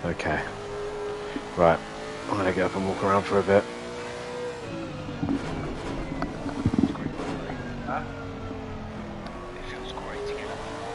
Okay. Right. I'm gonna get up and walk around for a bit. It feels great to get up and walk.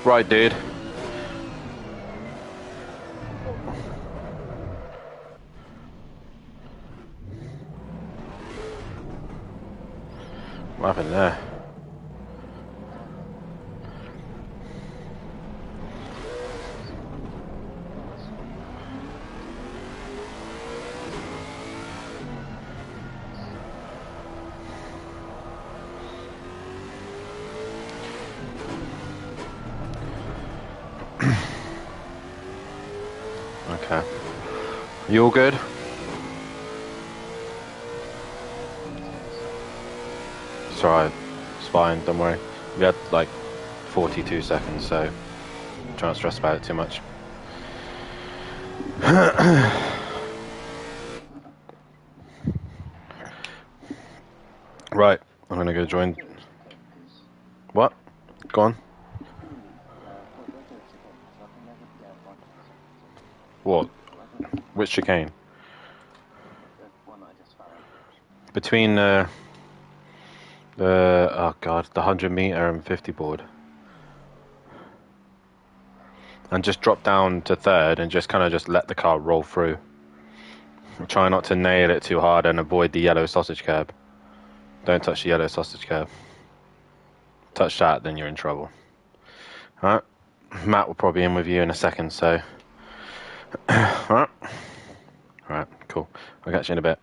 Right, dude. What happened there? Okay. You all good? It's alright. It's fine, don't worry. We had like 42 seconds, so try not to stress about it too much. Right, I'm gonna go join. What? Go on. What? Which chicane? Between the oh god, the 100-meter and 50 board. And just drop down to third and just kind of just let the car roll through. Try not to nail it too hard and avoid the yellow sausage curb. Don't touch the yellow sausage curb. Touch that, then you're in trouble. Alright. Matt will probably be in with you in a second, so. Alright. Alright, cool. I'll catch you in a bit.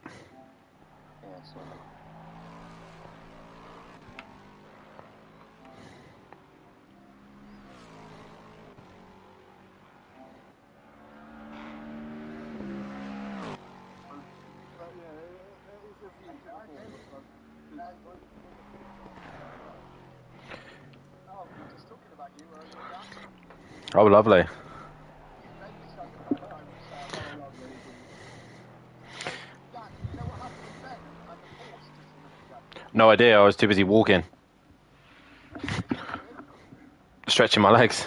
Oh, lovely. No idea, I was too busy walking. Stretching my legs.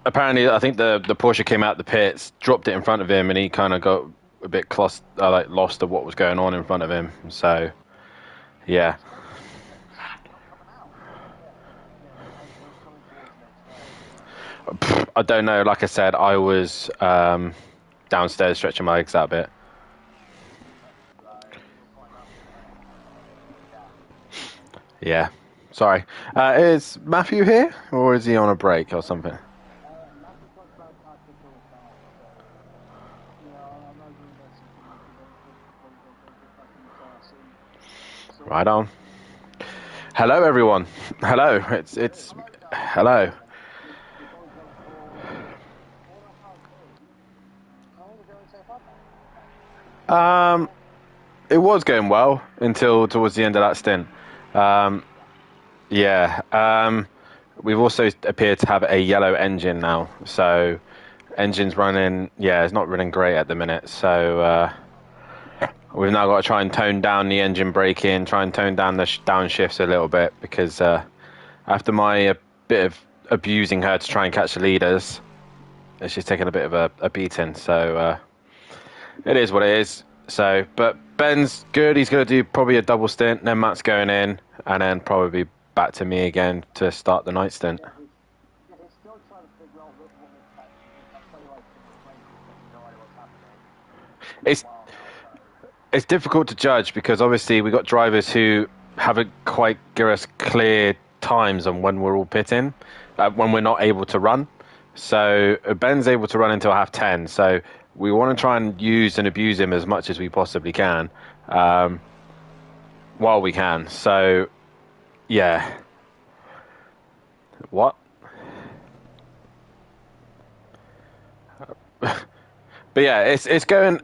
Apparently, I think the Porsche came out the pits, dropped it in front of him, and he kind of got a bit lost of what was going on in front of him. So, yeah. I don't know. Like I said, I was downstairs stretching my legs out a bit. Yeah. Sorry. Is Matthew here, or is he on a break or something? Right on. Hello, everyone. Hello. It's hello. It was going well until towards the end of that stint. Yeah. We've also appeared to have a yellow engine now, so engine's running. Yeah, it's not running great at the minute. So we've now got to try and tone down the engine braking, try and tone down the downshifts a little bit because after my bit of abusing her to try and catch the leaders, she's taken a bit of a beating. So it is what it is. So, but Ben's good. He's going to do probably a double stint. Then Matt's going in, and then probably back to me again to start the night stint. It's difficult to judge because obviously we got drivers who haven't quite give us clear times on when we're all pitting, when we're not able to run. So Ben's able to run until 10:30. So we want to try and use and abuse him as much as we possibly can, while we can. So yeah. What? But yeah, it's going.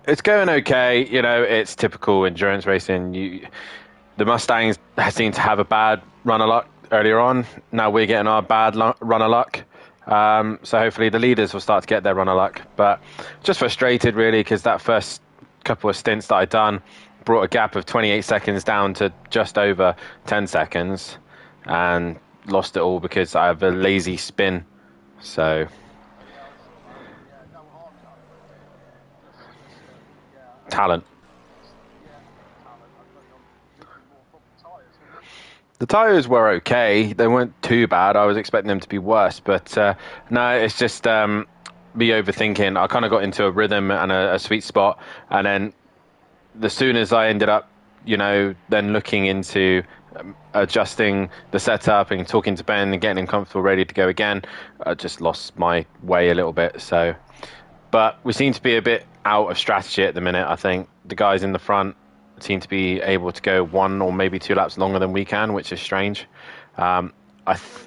It's going okay. You know, it's typical endurance racing. The Mustangs seem to have a bad run of luck earlier on. Now we're getting our bad run of luck. So hopefully the leaders will start to get their run of luck. But just frustrated really because that first couple of stints that I'd done brought a gap of 28 seconds down to just over 10 seconds and lost it all because I have a lazy spin. So talent. The tyres were okay. They weren't too bad. I was expecting them to be worse, but no, it's just me overthinking. I kind of got into a rhythm and a sweet spot, and then as soon as I ended up, then looking into adjusting the setup and talking to Ben and getting him comfortable, ready to go again, I just lost my way a little bit. So, but we seem to be a bit out of strategy at the minute. I think the guys in the front seem to be able to go 1 or maybe 2 laps longer than we can, which is strange. Um, I th-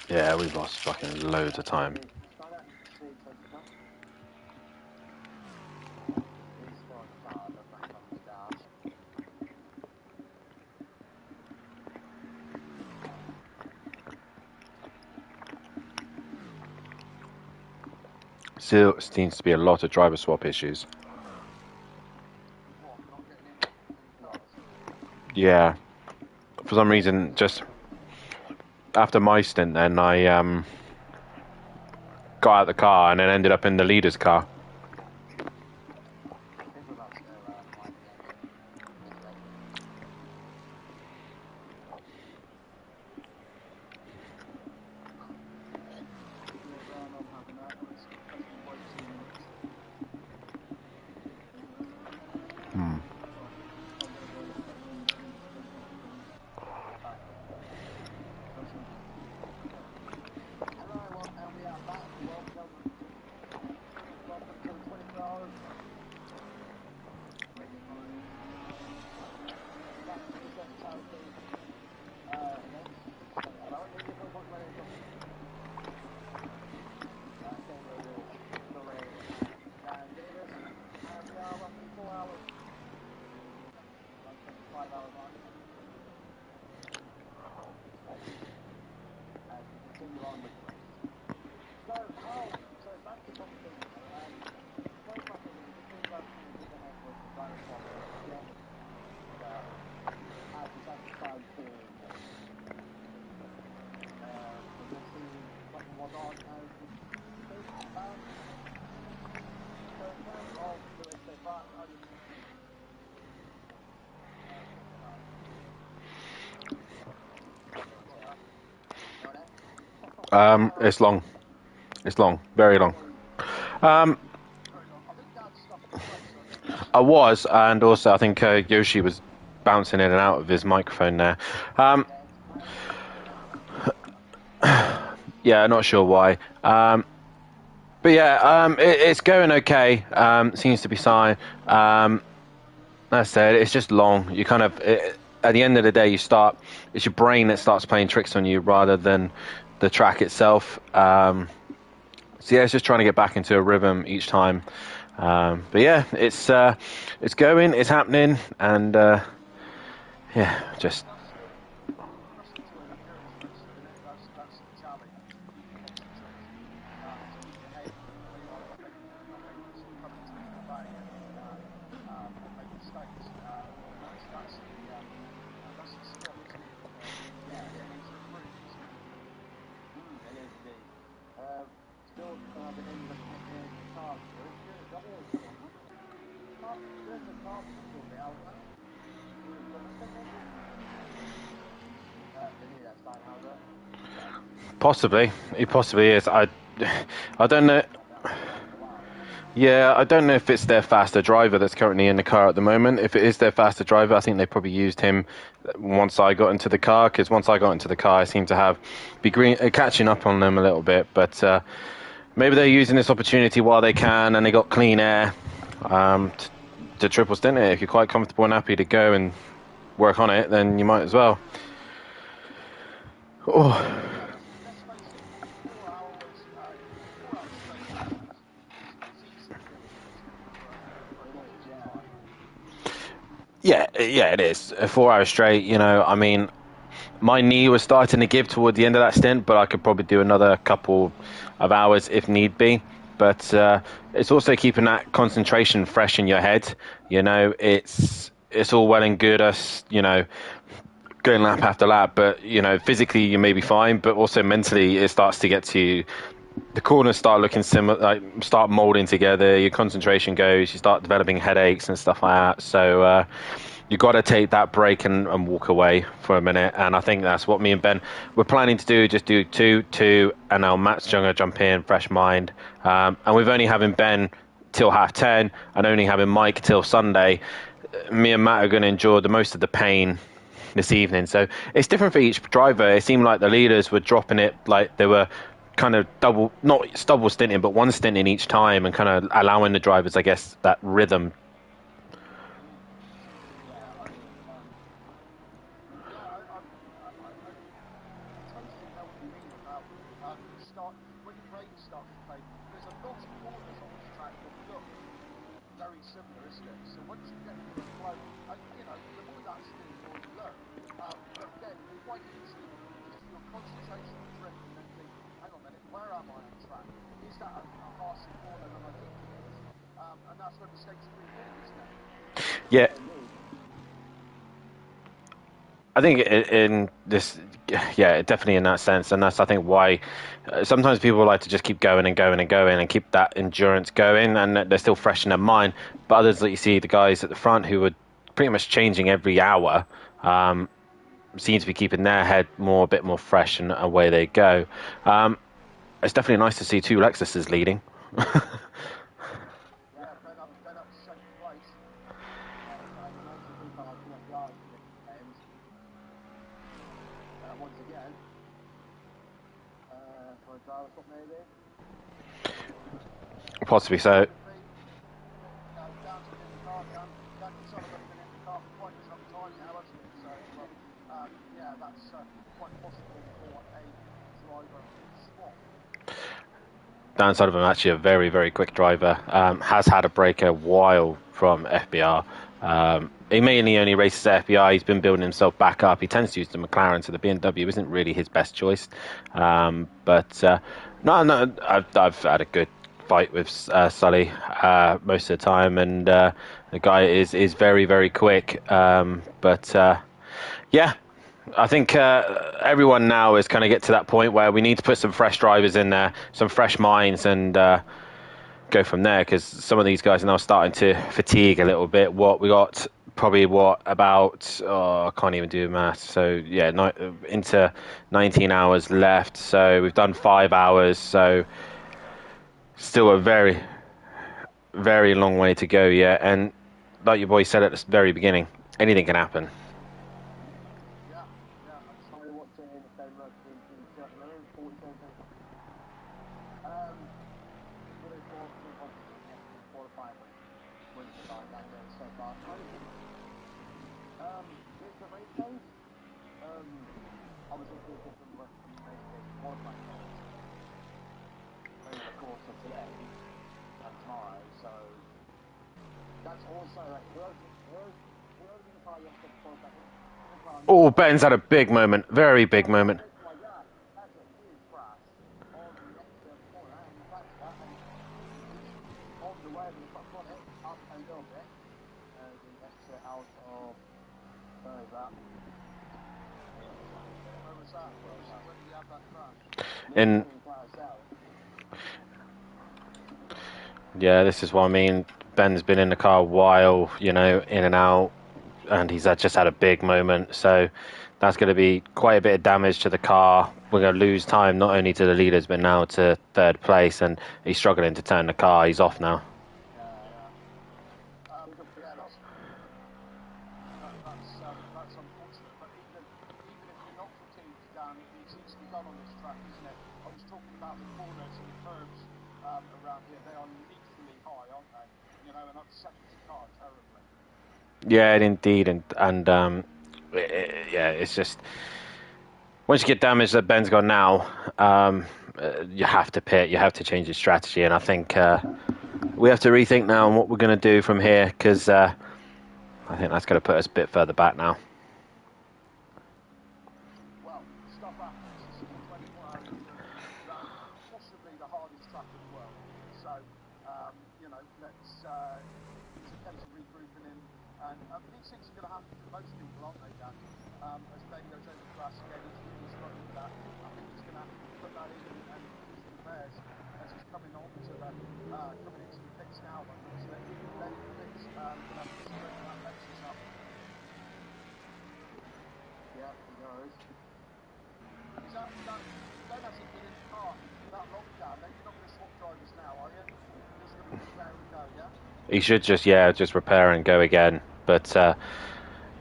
yeah, we've lost fucking loads of time. Still seems to be a lot of driver swap issues. Yeah, for some reason, just after my stint, then I got out of the car and then ended up in the leader's car. It's long. It's long, very long. I was, and also I think Yoshi was bouncing in and out of his microphone there. Yeah, not sure why. But yeah, it's going okay. Seems to be fine. That said, it's just long. You kind of, at the end of the day, it's your brain that starts playing tricks on you rather than the track itself. So yeah, it's just trying to get back into a rhythm each time. But yeah, it's going, it's happening, and yeah, just. Possibly, he possibly is. I don't know. Yeah, I don't know if it's their faster driver that's currently in the car at the moment. If it is their faster driver, I think they probably used him once I got into the car, because once I got into the car, I seem to catching up on them a little bit. But maybe they're using this opportunity while they can, and they got clean air to triple stint it. If you're quite comfortable and happy to go and work on it, then you might as well. Oh, Let's face it, 4 hours, 4 hours straight is easily doable, isn't it, for a competent tyre? yeah, it is. 4 hours straight, I mean, my knee was starting to give toward the end of that stint, but I could probably do another couple of hours if need be. But it's also keeping that concentration fresh in your head. It's all well and good us, going lap after lap, but physically you may be fine, but also mentally it starts to get to you. The corners start looking similar, like start molding together. Your concentration goes. You start developing headaches and stuff like that. So you got to take that break and walk away for a minute. And I think that's what me and Ben were planning to do. Just do two, and now Matt's going to jump in, fresh mind. And we've only having Ben till 10:30, and only having Mike till Sunday. Me and Matt are going to endure the most of the pain this evening. So it's different for each driver. It seemed like the leaders were dropping it like they were kind of not double stinting, but one stinting each time, and kind of allowing the drivers, I guess, that rhythm. Yeah, I totally know what you mean about when your brain starts to fade. There's a lot of corners on this track that look very similar, isn't it? So once you get into the flow, the more that still, the more you learn. But again, you quite easily just do your concentration and drift, and then think, hang on a minute, where am I on track? Is that a faster corner than I think it is? And that's where mistakes are being made, isn't it? Yeah, I think in this, yeah, definitely in that sense, and that's I think why sometimes people like to just keep going and going and going and keep that endurance going, and they're still fresh in their mind. But others that you see, the guys at the front who are pretty much changing every hour, seem to be keeping their head a bit more fresh, and away they go. It's definitely nice to see two Lexuses leading. Yeah, Ben up to second place. Once again, for a driver stop maybe. Possibly so. Dan's been in the car. Dan and Sullivan have been in the car for quite some time now, hasn't he? So, yeah, that's quite possible for a driver swap. Dan Sullivan, actually a very, very quick driver, has had a break a while from FBR. He mainly only races at FBR. He's been building himself back up. He tends to use the McLaren, so the BMW isn't really his best choice. But no, I've had a good fight with Sully most of the time, and the guy is very, very quick. Yeah, I think everyone now is kind of get to that point where we need to put some fresh drivers in there, some fresh minds, and go from there, because some of these guys are now starting to fatigue a little bit. We got probably about I can't even do math. So yeah, into 19 hours left. So we've done 5 hours. So still a very, very long way to go yet. And like your boy said at the very beginning, anything can happen. Oh, Ben's had a big moment, very big moment. And yeah, this is what I mean. Ben's been in the car a while, in and out, and he's just had a big moment. So that's going to be quite a bit of damage to the car. We're going to lose time not only to the leaders but now to third place, and he's struggling to turn the car. He's off now. it seems to be done on this track, isn't it? I was talking about the corners and the curbs around here. They are lethally high, aren't they? You know, and upsetting the car terribly. Yeah, indeed, yeah, it's just once you get damaged that Ben's got now, you have to pit, you have to change your strategy, and I think we have to rethink now on what we're going to do from here because I think that's going to put us a bit further back now. Well, stuff happens. This is a 24-hour endurance round possibly the hardest track in the world. So, you know, it's a case of regrouping and these things are going to happen to most people, aren't they, Dan? As Ben goes over the grass again, he's really struggling with that. I think he's going to have to put that in and do his repairs as he's coming coming into the pits now, by the looks of it. Ben in the pits, going to have to straighten that Lexus up. Yeah, he goes. Ben hasn't been in the car that long, Dan. You're not going to swap drivers now, are you? You're just going to repair and go, yeah? He should just repair and go again. But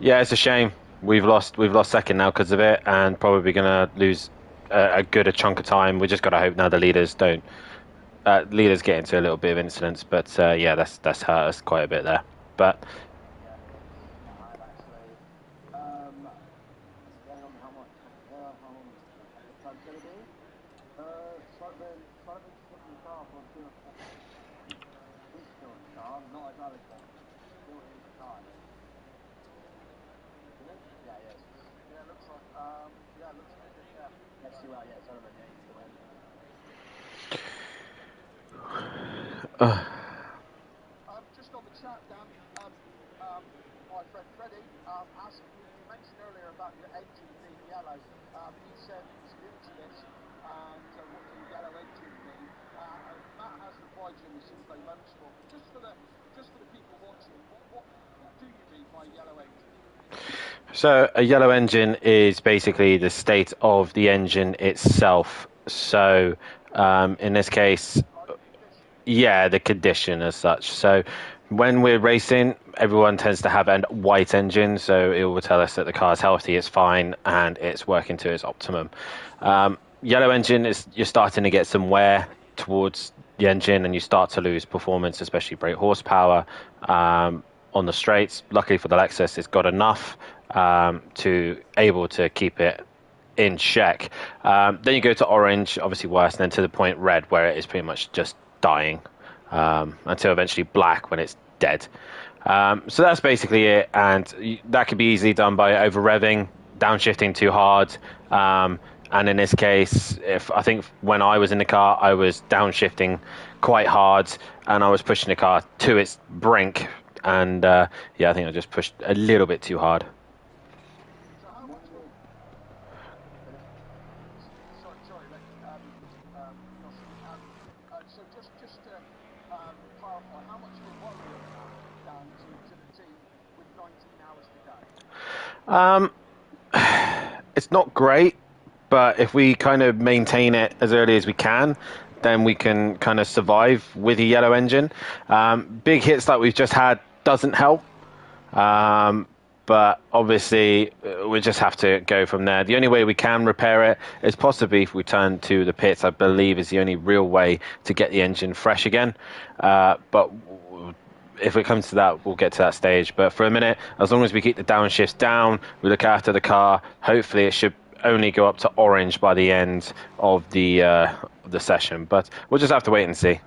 yeah, it's a shame. We've lost second now because of it, and probably going to lose a good chunk of time. We just got to hope now the leaders don't. Leaders get into a little bit of incidents, but yeah, that's hurt us quite a bit there. But Yeah, I've actually. Depending on how long the time's going to be. Sullivan's still in the car for 2.5. He's still in the car, not as Allison. Still in the car, I think. Isn't it? Yeah, yes. Yeah, it looks like. Yeah, it looks like it. Yeah. Yes, you're right. Yeah, Sullivan. Yeah, he's still in. Just on the chat, Dan. My friend Freddie asked. You mentioned earlier about your engine being yellow. He said he's new to this, and what does a yellow engine mean? Matt has replied to him. He's seen Play Motorsport, but just for the people watching, what do you mean by yellow engine? so a yellow engine is basically the state of the engine itself. So in this case, yeah, the condition as such. So when we're racing, everyone tends to have a white engine, so it will tell us that the car is healthy, it's fine, and it's working to its optimum. Yellow engine is you're starting to get some wear towards the engine, and you start to lose performance, especially brake horsepower on the straights. Luckily for the Lexus, it's got enough to able to keep it in check. Then you go to orange, obviously worse, and then to the point red, where it is pretty much just dying until eventually black when it's dead. So that's basically it, and that could be easily done by over revving, downshifting too hard. And in this case, if I think when I was in the car, I was downshifting quite hard, and I was pushing the car to its brink, and yeah, I think I just pushed a little bit too hard. So how much of sorry, Yossi. So just to clarify, how much of a worry are we, Dan, to the team with 19 hours to go? It's not great, but if we kind of maintain it as early as we can, then we can kind of survive with a yellow engine. Big hits like we've just had doesn't help. But obviously, we just have to go from there. The only way we can repair it is possibly if we turn to the pits. I believe is the only real way to get the engine fresh again. But if it comes to that, we'll get to that stage. But for a minute, as long as we keep the downshifts down, we look after the car. Hopefully, it should only go up to orange by the end of the session. But we'll just have to wait and see. Yeah,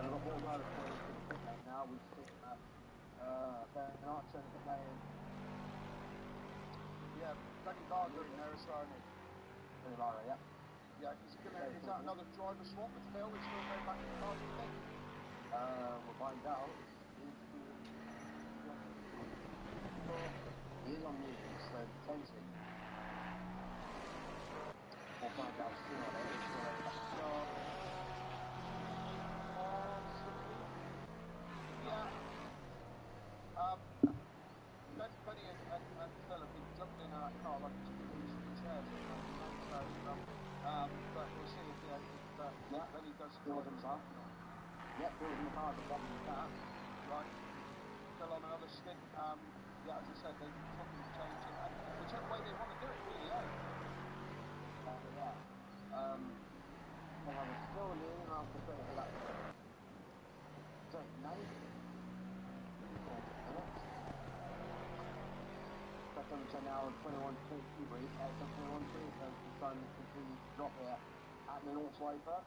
we've got more drivers coming into the pit lane now. We've seen Ben Archer in the pit lane. Yeah, Benny Lager in there as well, isn't he? Benny Lager, yeah. Yeah, is that another driver swap with Phil? Is Phil going back in the car, do you think? We'll find out. He is on mute, so potentially we'll find out soon. I think he's going back in the car. Possibly. Yeah. Benny and Phil have been jumped in that car like two musical chairs at the moment, you know. So, but we'll see if Benny does join us up. Yeah, Phil's in the car at the bottom of that. Right. Phil on another stint. Yeah, as I said, they're swapping the change and whichever way they want to do it, really, eh? So now 21.2 rate, so 21.2, so the sun continues to drop here at the North Sloper.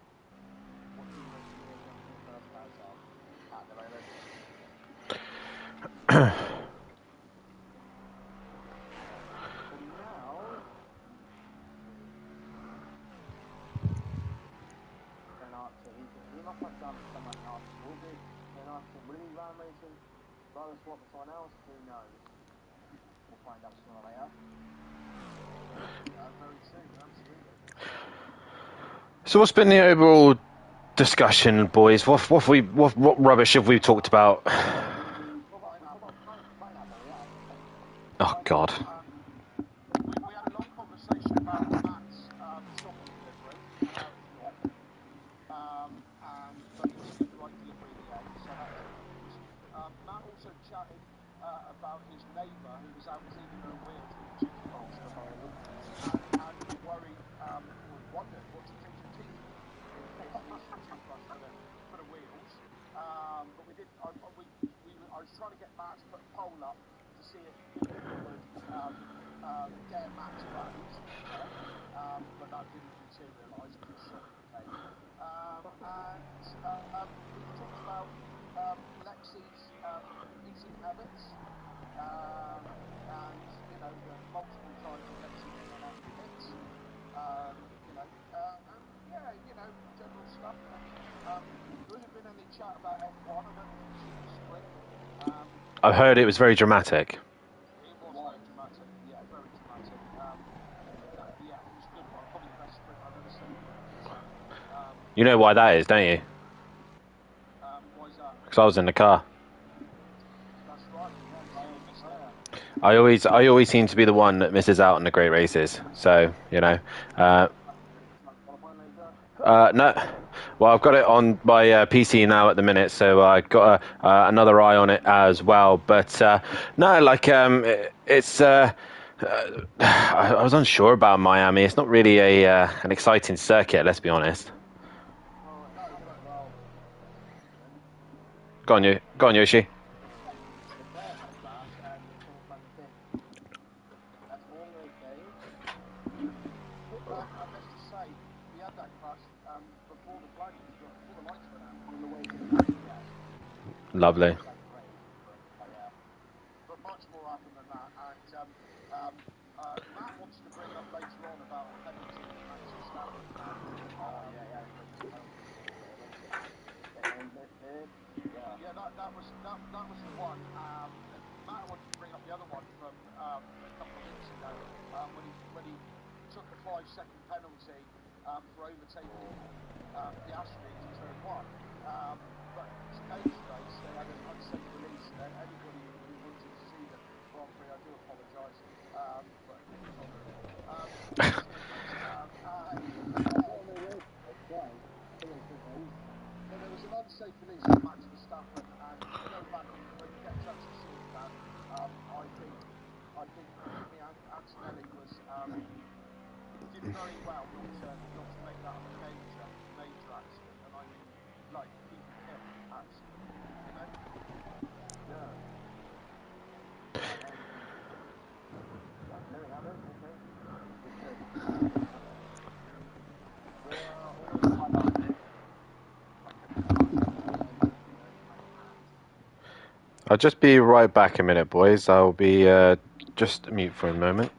What's the rest of the jump to the first carousel at the moment? So now, Ben Archer, he must have done something else. Will be Ben Archer, will he run racing? Rather swap with someone else? Who knows? We'll find out sooner or later. Very soon, absolutely. So what's been the overall discussion, boys? What rubbish have we talked about? Oh God. We had a long conversation about Matt's stocking delivery and how it was wrong, but he did the right delivery in the end, so that was good news. Matt also chatted about his neighbour who was out cleaning her wheels with a tooth brush before, and worried or wondered what to change her teeth before she used the toothbrush for the wheels. But we didn't. I was trying to get Matt to put a poll up to see if people would dare Matt's woes, but that didn't materialise because the shocking came. And we've talked about Lexi's eating habits, and the multiple times that Lexi been in out the pits, general stuff. There hasn't been any chat about F1. I don't know if you've seen the sprint. I heard it was very dramatic. It was very dramatic. Yeah, very dramatic. Yeah, it was a good one. Probably the best sprint I've ever seen. You know why that is, don't you? Why is that? Because I was in the car. That's right. Yeah, so you missed it. I always seem to be the one that misses out on the great races. So no. Well, I've got it on my PC now at the minute, so I got another eye on it as well. But no, it's. I was unsure about Miami. It's not really an exciting circuit, let's be honest. Go on, Yoshi. And let's just say, we had that crash before the flames, before the lights went out. On the way to the finish, yes. Lovely. But much more happened than that. And Matt wants to bring up later on about a penalty that Max Verstappen had. Yeah, that was the one. Matt wanted to bring up the other one from a couple of weeks ago when he took a 5-second penalty for overtaking Piastri into turn one. But today's race they had an unsafe release. Anybody who wanted to see the Grand Prix, I do apologise, but it was on there. So there was an unsafe release for Max Verstappen, and if you go back and when you get a chance to see it, Dan, I think Kimi Antonelli did very well not to make that a major accident, and I mean like people killed accident, Yeah. There we have it. Okay. We're almost at my last. I'll just be right back a minute, boys. I'll be just mute for a moment.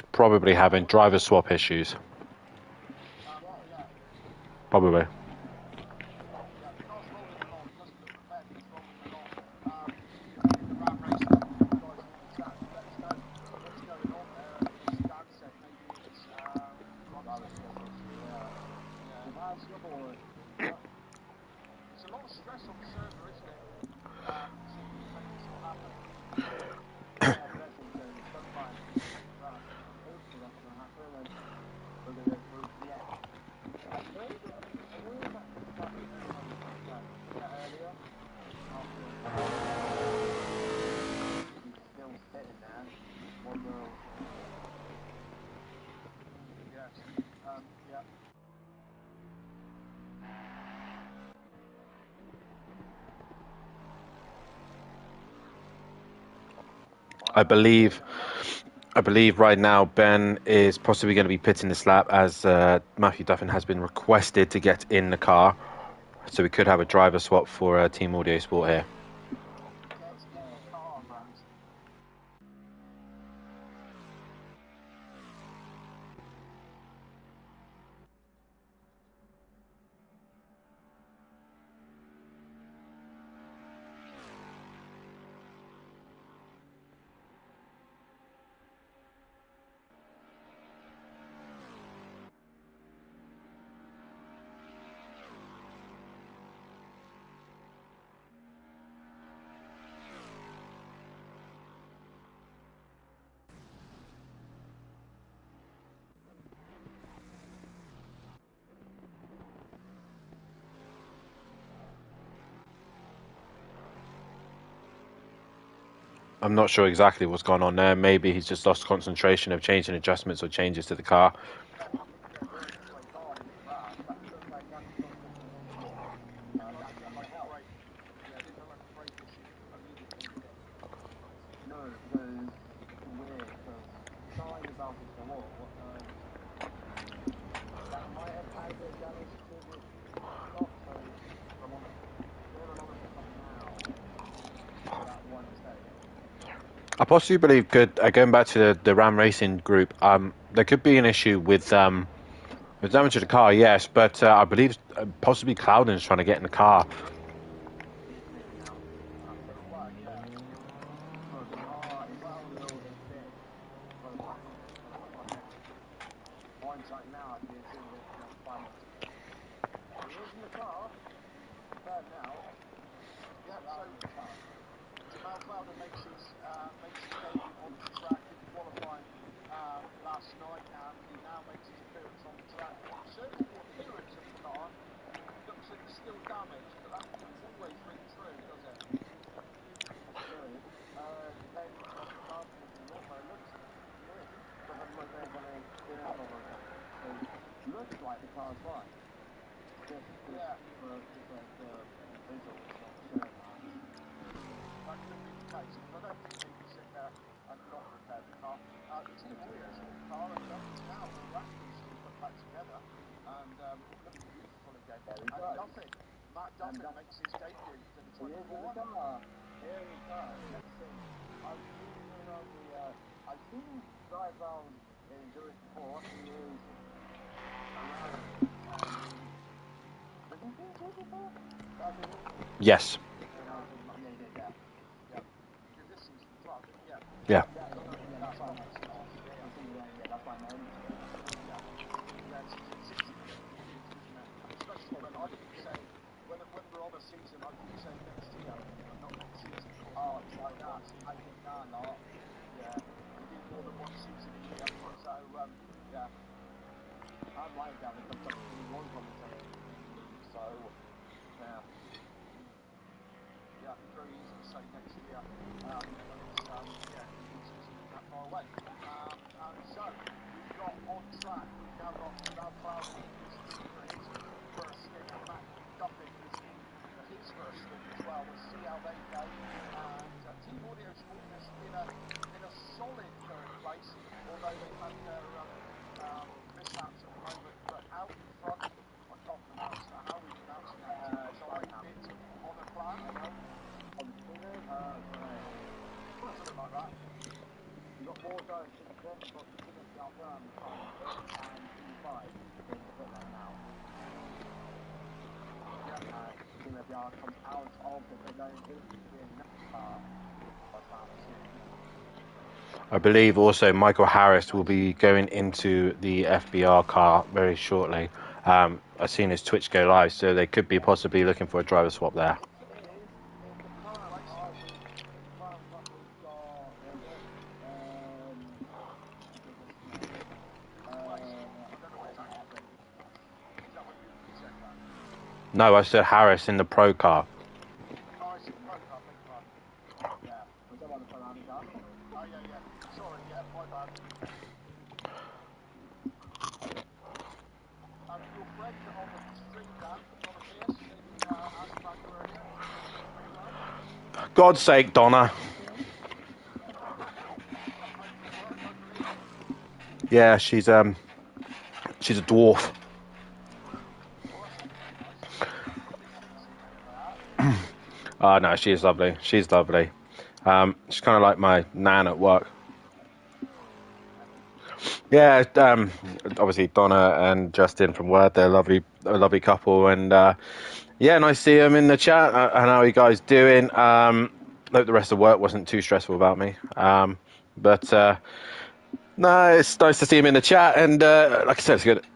He's probably having driver swap issues. Yeah. Probably. Yeah, the car's rolling along. It doesn't look prepared, but it's rolling along. In the ram race, guys on the chat, let us know what's going on there. As Dan said, maybe it's driver swap issue. Yeah. It's a lot of stress on the server, isn't it? To make this all happen. Yeah, blessing, that's fine. Right. Hopefully that's going to happen, and we're going to go through to the end. I know that track everybody talked about earlier, after he's still sitting there. One will. Yes. Yeah. I believe right now Ben is possibly going to be pitting this lap as Matthew Duffin has been requested to get in the car. So we could have a driver swap for Team Audio Sport here. Get in the car, Matt. I'm not sure exactly what's gone on there. Maybe he's just lost concentration of changing adjustments or changes to the car. Yeah, didn't look like a brake issue immediately, did it? No, because it's weird, because sorry about it for what? That might have added damage to the stock, so I'm on doing another pickup now for that one mistake. I possibly believe going back to the Ram Racing group, there could be an issue with damage to the car, yes, but I believe possibly Cloudon's trying to get in the car. Well, yeah. Well, the car is still fit. Well, hindsight now, I can see that that's fine. He is in the car. Third now. Yeah, so Jamal Cloudon makes his debut on the track in qualifying last night. He now makes his appearance on the track. Certainly the appearance of the car looks like it's still damaged, but that doesn't always ring true, does it? Depends on the car condition, but it looks good. Doesn't look there's any dirt or anything. So looks like the car's fine. Just the visuals not showing that. That could be the case, because I don't think they can sit there and not repair the car. The Team Audio Sport car and Duffin now miraculously put that together and looking beautiful again. And Matt Duffin makes his debut to the 24. Here he comes. Let's see. I've seen him drive around in Endurance before. He is around. Was he P2 before? Yes. Yeah. This season as well, didn't he? Yeah. Yeah. That's not this season. That's my name. Yeah, it's easy to get confused, isn't it? Especially when I keep saying, when we're on a season, I keep saying next year and not next season. Of course, it's only one season. I did that a lot. Yeah, we do more than one season a year. So, yeah. I'm like that when it comes to one commentating. So, yeah. Yeah, very easy to say next year when it's isn't that far away. And so we've got on track. We've now got Jamal Cloudon is in for his first stint, and Matt Duffin is in for his first stint as well. We'll see how they go. And Team Audio Sport is in a solid third place, although they've had their mishaps at the moment. But out in front, comes out of the pit lane into the NASCAR. I believe also Michael Harris will be going into the FBR car very shortly. I've seen his Twitch go live, so they could be possibly looking for a driver swap there. It's the current car we've got, where is it? I don't know what his actual name is. Is that what you said, Dan? No, I said Harris in the pro car. Oh, it's in the pro car, beg your pardon. Yeah, we're talking about the Ferrari car. Oh, yeah. Sorry, yeah, my bad. Your friend on the stream, Dan, Donna Pierce, she asked about you earlier. Said she was pretty well. God's sake, Donna. Home from work, I believe. Yeah, she's a dwarf. Oh, that's nice. Probably haven't seen anything like that. Oh no, she is lovely. She's lovely. She's kind of like my nan at work. Yeah, obviously Donna and Justin from Word, they're a lovely couple, and yeah, nice to see them in the chat. And how are you guys doing? Hope the rest of work wasn't too stressful about me. But no, it's nice to see him in the chat, and like I said, it's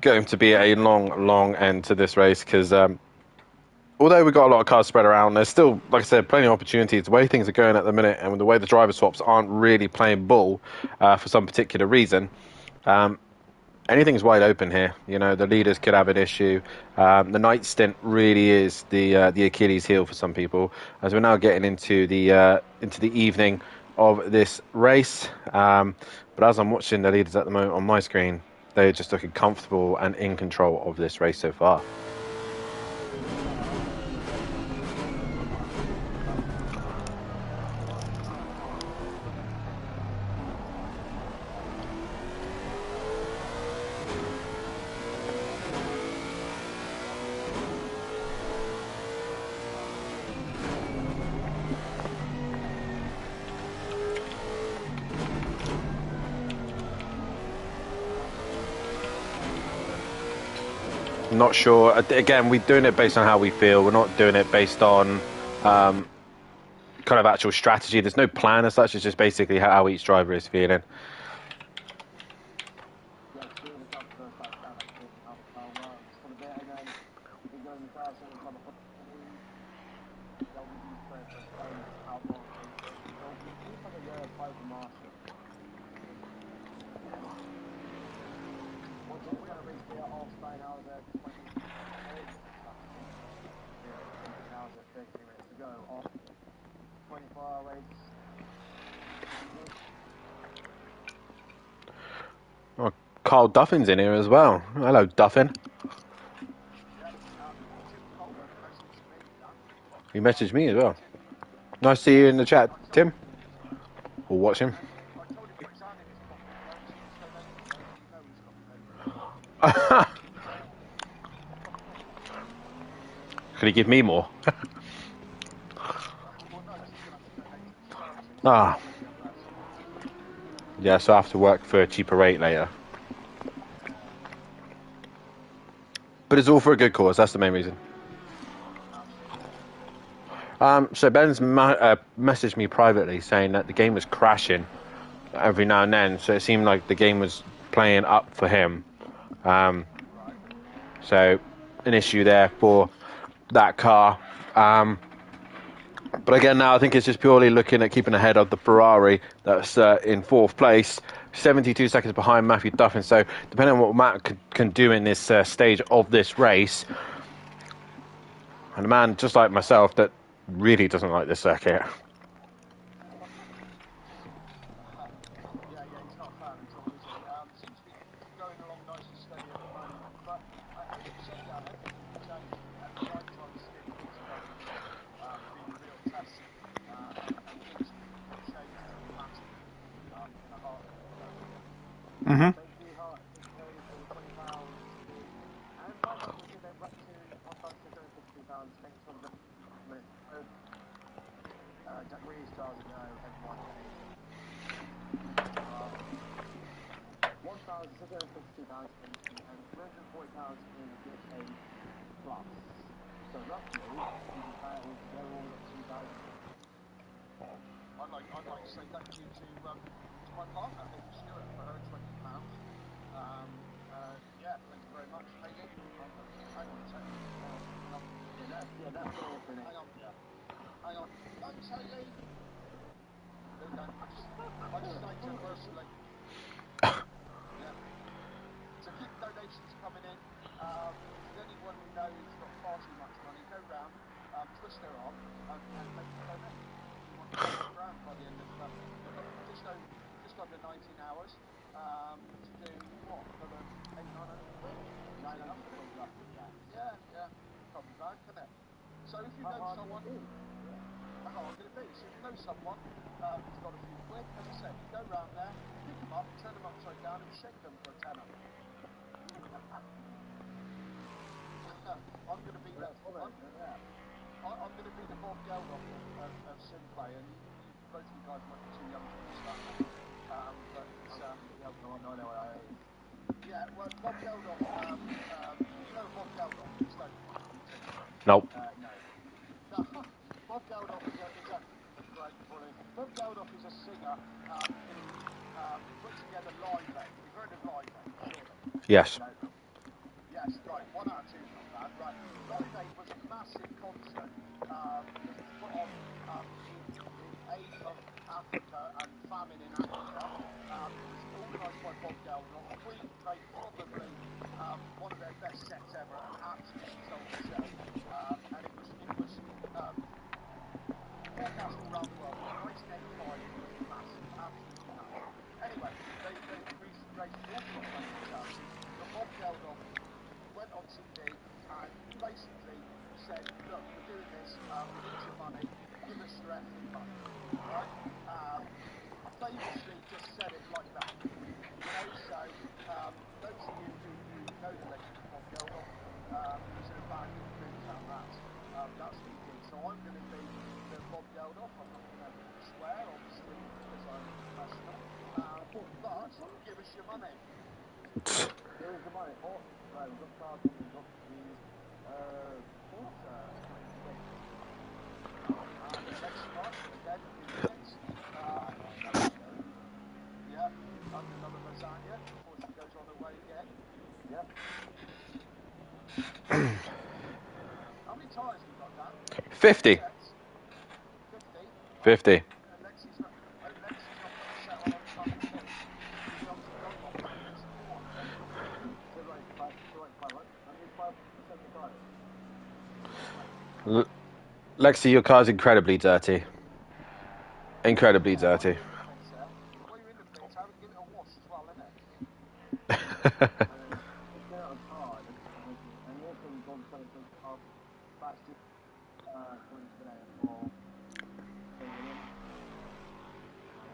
going to be a long end to this race because although we've got a lot of cars spread around, there's still, like I said, plenty of opportunities. The way things are going at the minute, and the way the driver swaps aren't really playing ball for some particular reason. Anything's wide open here. You know, the leaders could have an issue. The night stint really is the Achilles heel for some people. As we're now getting into the evening of this race, but as I'm watching the leaders at the moment on my screen, they're just looking comfortable and in control of this race so far. Not sure. Again, we're doing it based on how we feel. We're not doing it based on kind of actual strategy. There's no plan as such. It's just basically how each driver is feeling. Yeah, it's really tough to start how the car works for the bit, and then we go in the car, so it's on the they'll be used for a stage outlaw racing. So we for the Piper Marshall. Once it's going to reach the Steinhauser 28, 30 minutes to go on 24-hour race. Oh, Carl Duffin's in here as well. Hello, Duffin. Yeah, Tim Coleman messaged me, Dan. He messaged me as well. Nice to see you in the chat, Tim. We'll watch him. I told him put his hand in his pocket, don't let anybody know he's got the code. Could he give me more? Well, no, because he's going to have to donate to the charity. Ah. So we have to have some. Yeah, so I have to work for a cheaper rate later. But it's all for a good cause. That's the main reason. So Ben's messaged me privately saying that the game was crashing every now and then. So it seemed like the game was playing up for him. So an issue there for that car. But again, now I think it's just purely looking at keeping ahead of the Ferrari that's in fourth place, 72 seconds behind Matthew Duffin. So depending on what Matt can do in this stage of this race, and a man just like myself that really doesn't like this circuit. Yeah, he's not a fan at all, is he? Seems to be going along nice and steady at the moment. But as you say, Dan, everything can change. And the night time stint is going to be the real test. And things can change dramatically in a heartbeat. Mm-hmm. Thank you, Hart. Thank you for the £20. And by the way, we'll give that back to £1,652. Thanks for the Jack Reeves, Charles Ago, everyone in £1,652 and £340 in gift aid plus. So roughly, you can tie it all together, all got 2,000. I'd like to say thank you to my partner, Hayley Stewart, for her £20. Yeah, thank you very much, Hayley. Hang on a sec. Hang on. Yeah, that's all finished. Hang on. Yeah. Hang on. Thanks, Hayley. There we go. I just thanked her personally. Yeah. So keep donations coming in. If there's anyone you know who's got far too much money, go round, twist their arm, and make them donate. We want 20 grand by the end of we've got just under 19 hours to do what, another 800-900 quid? Easy enough, isn't it? Roughly, yeah. Yeah. Can't be bad, can it? So if you know someone, how hard can it be? So if you know someone who's got a few quid, as I said, you go round there, pick them up, turn them upside down, and shake them for a tenner. I'm going to be I'm going to be the Bob Geldof of Simplay, and both of you guys might be too young to understand that. But no, yeah, well, Bob Geldof, you know Bob Geldof is, don't you? You two? Nope. no. No, Bob Geldof is a great, brilliant. Bob Geldof is a singer who put together Live Aid. You've heard of Live Aid, surely? Yes. No. Yes, right. 1 out of 2's not bad. Right. Live Aid was a massive concert that was put on in aid of Africa and famine in Africa. It was organised by Bob Geldof. Queen played probably one of their best sets ever, an absolutely stole the show. And it was broadcast all around the world. 1985, it was massive, absolutely massive. Anyway, they raised an awful lot of money for charity, but Bob Geldof went on TV and basically said, look, we're doing this, we need your money, give us your effing money, right? Famously just said it like that, you know, so those of you who know the legend of Bob Geldof, he was in a band called Boomtown Rats. That's what he did. So I'm going to be the Bob Geldof. I'm not going to swear, obviously, because I'm a professional. But give us your money. There is the money. Oh, right, we've got cars on the Corsa Competizione. And Lexi Martin again in the mix. Yeah, having another lasagna before she goes on her way again. Yep. How many tyres have you got, Dan? 50. 50. 50. Lexi's not put a set on front of his. She's obviously got 4. So like 500. How many 5% of tires? Lexi, your car's incredibly dirty. Incredibly dirty. While you're in the pits, have give it a wash as well, innit? It's been out of car, and also we've gone 2020 past last year, today for William, and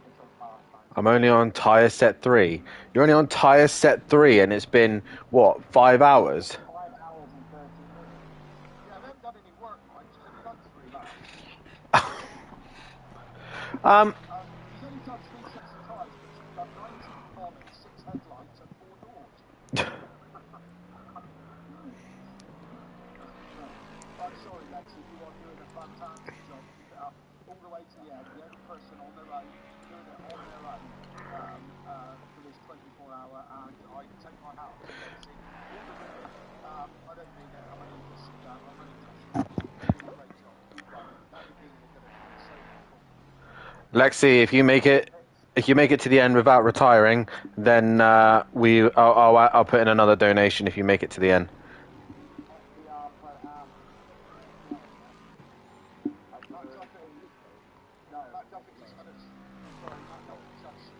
it's on fast time. I'm only on tyre set 3. You're only on tyre set 3, and it's been, what, 5 hours? 5 hours and 13 minutes. Yeah, they haven't done any work, Mike. She's only done 3 laps. She's only done 3 sets of tyres, but she's done 19 bonnets, 6 headlights, and 4 doors. I'm sorry, Lexi, you are doing a fantastic job. Keep it up all the way to the end. The only person on their own doing it on their own for this 24-hour, and I take my hat off to Lexi. All the women, I don't mean it. I'm only just I'm only joshing you. You're doing a great job. Keep running. Danny Dean are going to be so happy. Lexi, if you make it to the end without retiring, then I'll put in another donation if you make it to the end. FBR per hour. Matt Duffett, Matt Duffett just had a small moment, just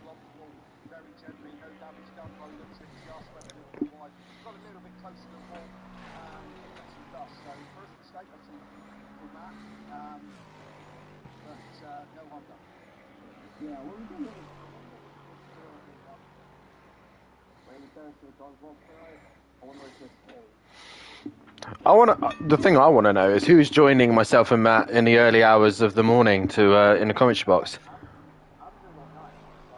rumpled very gently, no damage done by the looks of it, just went a little bit wide, got a little bit close to the wall and picked up some dust. So first mistake I see from Matt, but no harm done. Yeah, well, we did it. Maybe Thursday goes well tonight. I wonder if this stays. The thing I want to know is who's joining myself and Matt in the early hours of the morning to in the commentary box. I'm doing all night, so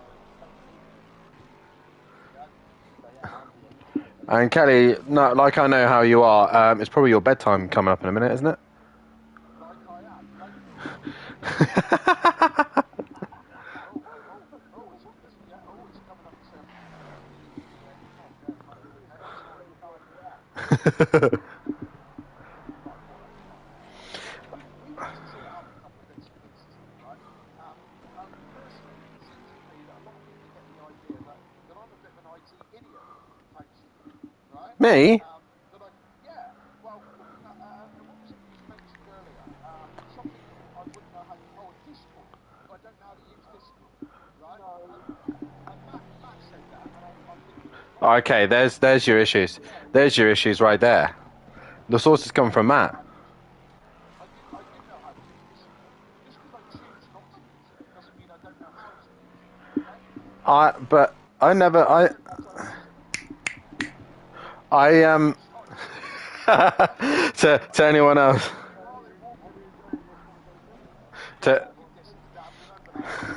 Yeah. yeah, I'll be in. And Kelly, no, like I know how you are. It's probably your bedtime coming up in a minute, isn't it? Like I am. Thank you. It's coming up to the chaos line now. But I thought that's fine. We wanted to sort out a couple of bits and pieces here, right? Firstly, it seems to be that a lot of people are getting the idea that I'm a bit of an IT idiot, occasionally, right? Me? That I, yeah. Well, what was it that was mentioned earlier? Something that I wouldn't know how. Oh, a Discord. I don't know how to use Discord, right? And Matt said that, and I'm thinking, Christ, Okay, there's your issues. There's your issues right there. The sources come from Matt. I did know how to use Discord. Just because I choose not to use it doesn't mean I don't know how to use it. Okay? But I never. That's how I use it. I It's not. to anyone else. To Walking distance, Dad. Remember that.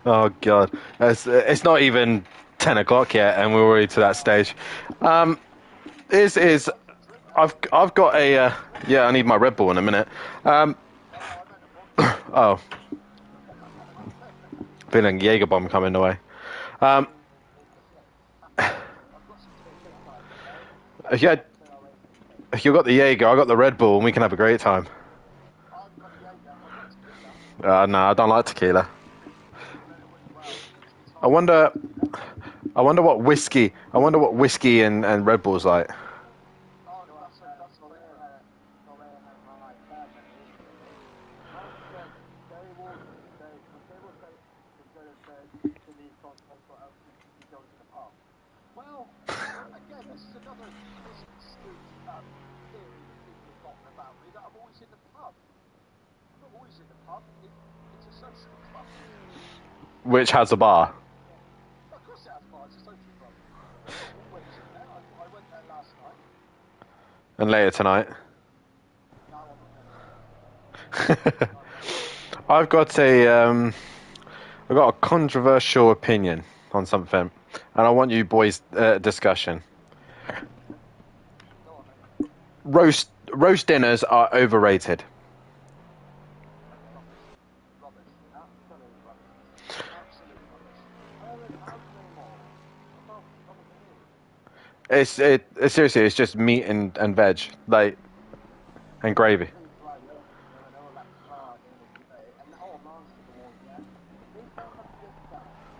But Oh God, it's not even 10 o'clock yet, and we're already to that stage. Is something to drink, mate. I've got a yeah. I need my Red Bull in a minute. No, I meant a vodka. Oh, feeling Jaeger bomb coming away. I've got some tequila. If you had, if you got the Jaeger, I got the Red Bull, and we can have a great time. I haven't got a Jaeger. I've got tequila. No, I don't like tequila. Well, it's I hard to wonder. beat, you know. I wonder what whiskey. I wonder what whiskey and Red Bull's like. Oh, that's a thing for Well, again, this is another misconstrued theory that people have gotten about me, that I'm always in the pub. I'm not always in the pub. It's a social club. Which has a bar. Of course it has bars. It's a social club. I'm not always in there. I went there last night. And later tonight. No, I'm not going tonight. I've got a controversial opinion on something, and I want you boys discussion. Go on, mate. Roast dinners are overrated. Rubbish. Rubbish. Absolute rubbish. Seriously, it's just meat and veg, like, and gravy.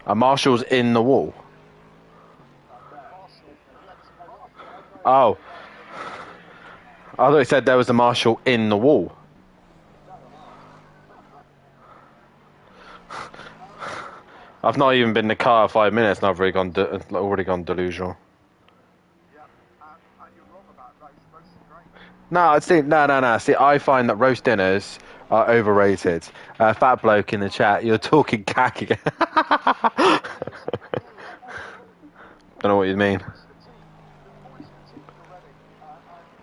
A Marshall's in the wall. Marshall. Yeah, there's a Marshall. Oh, I thought he said there was a Marshall in the wall. I've not even been in the car 5 minutes, and I've already gone delusional. Yeah, and you're wrong about roasted grain. No, no. See, I find that roast dinners are overrated. Fat bloke in the chat, you're talking cack again. Don't know what you mean. You've poisoned the teams already.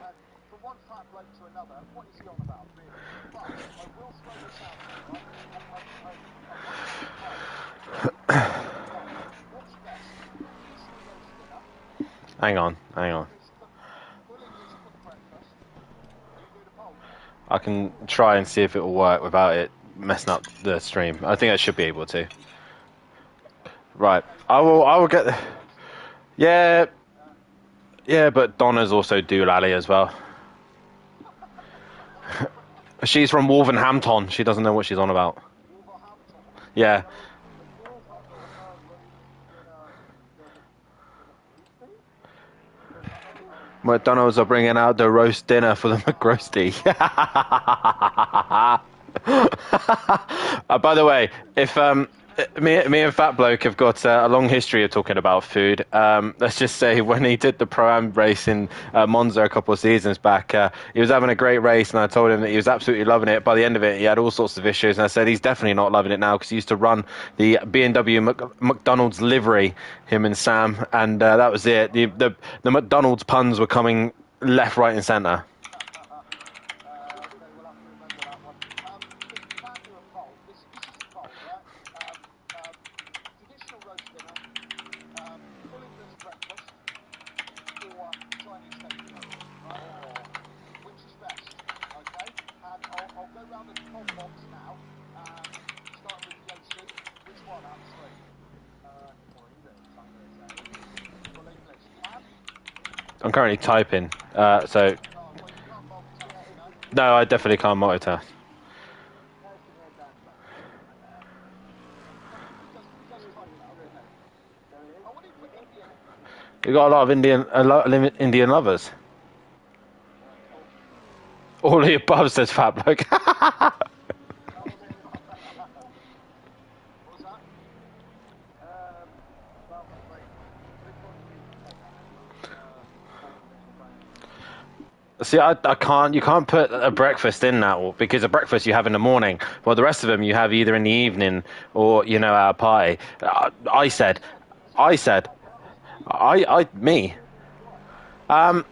And from one fat bloke to another, what is he on about, really? But I will throw this out there, right? I'm wondering at home. What's best? Easter roast dinner. Hang on. Full English cooked breakfast. Are you doing a poll? I can try and see if it will work without it messing up the stream. I think I should be able to. Right. Okay, I will get the... roast. Yeah. Yeah, but Donna's also doolally as well. She's from Wolverhampton. She doesn't know what she's on about. Wolverhampton. Yeah. McDonald's are bringing out the roast dinner for the McRoasty. By the way, if me and Fat Bloke have got a long history of talking about food. Let's just say when he did the Pro-Am race in Monza a couple of seasons back, he was having a great race, and I told him that he was absolutely loving it. By the end of it, he had all sorts of issues, and I said he's definitely not loving it now because he used to run the B&W McDonald's livery, him and Sam, and that was it. The McDonald's puns were coming left, right, and centre. Okay, we'll have to remember that one. If you can do a I'm currently typing. So Oh, well, you can't multitask, no? no, I definitely can't multitask. Person here down back. He does type now, doesn't he? There it is. Oh, what did he put Indian in? You got a lot of Indian lovers. All, All the above says fat bloke. Oh, what was that? well, like, which one do you take? Full English or plain English? See, I can't. You can't put a breakfast in that because a breakfast you have in the morning. Well, the rest of them you have either in the evening or at a party. I said, I said, me. Um,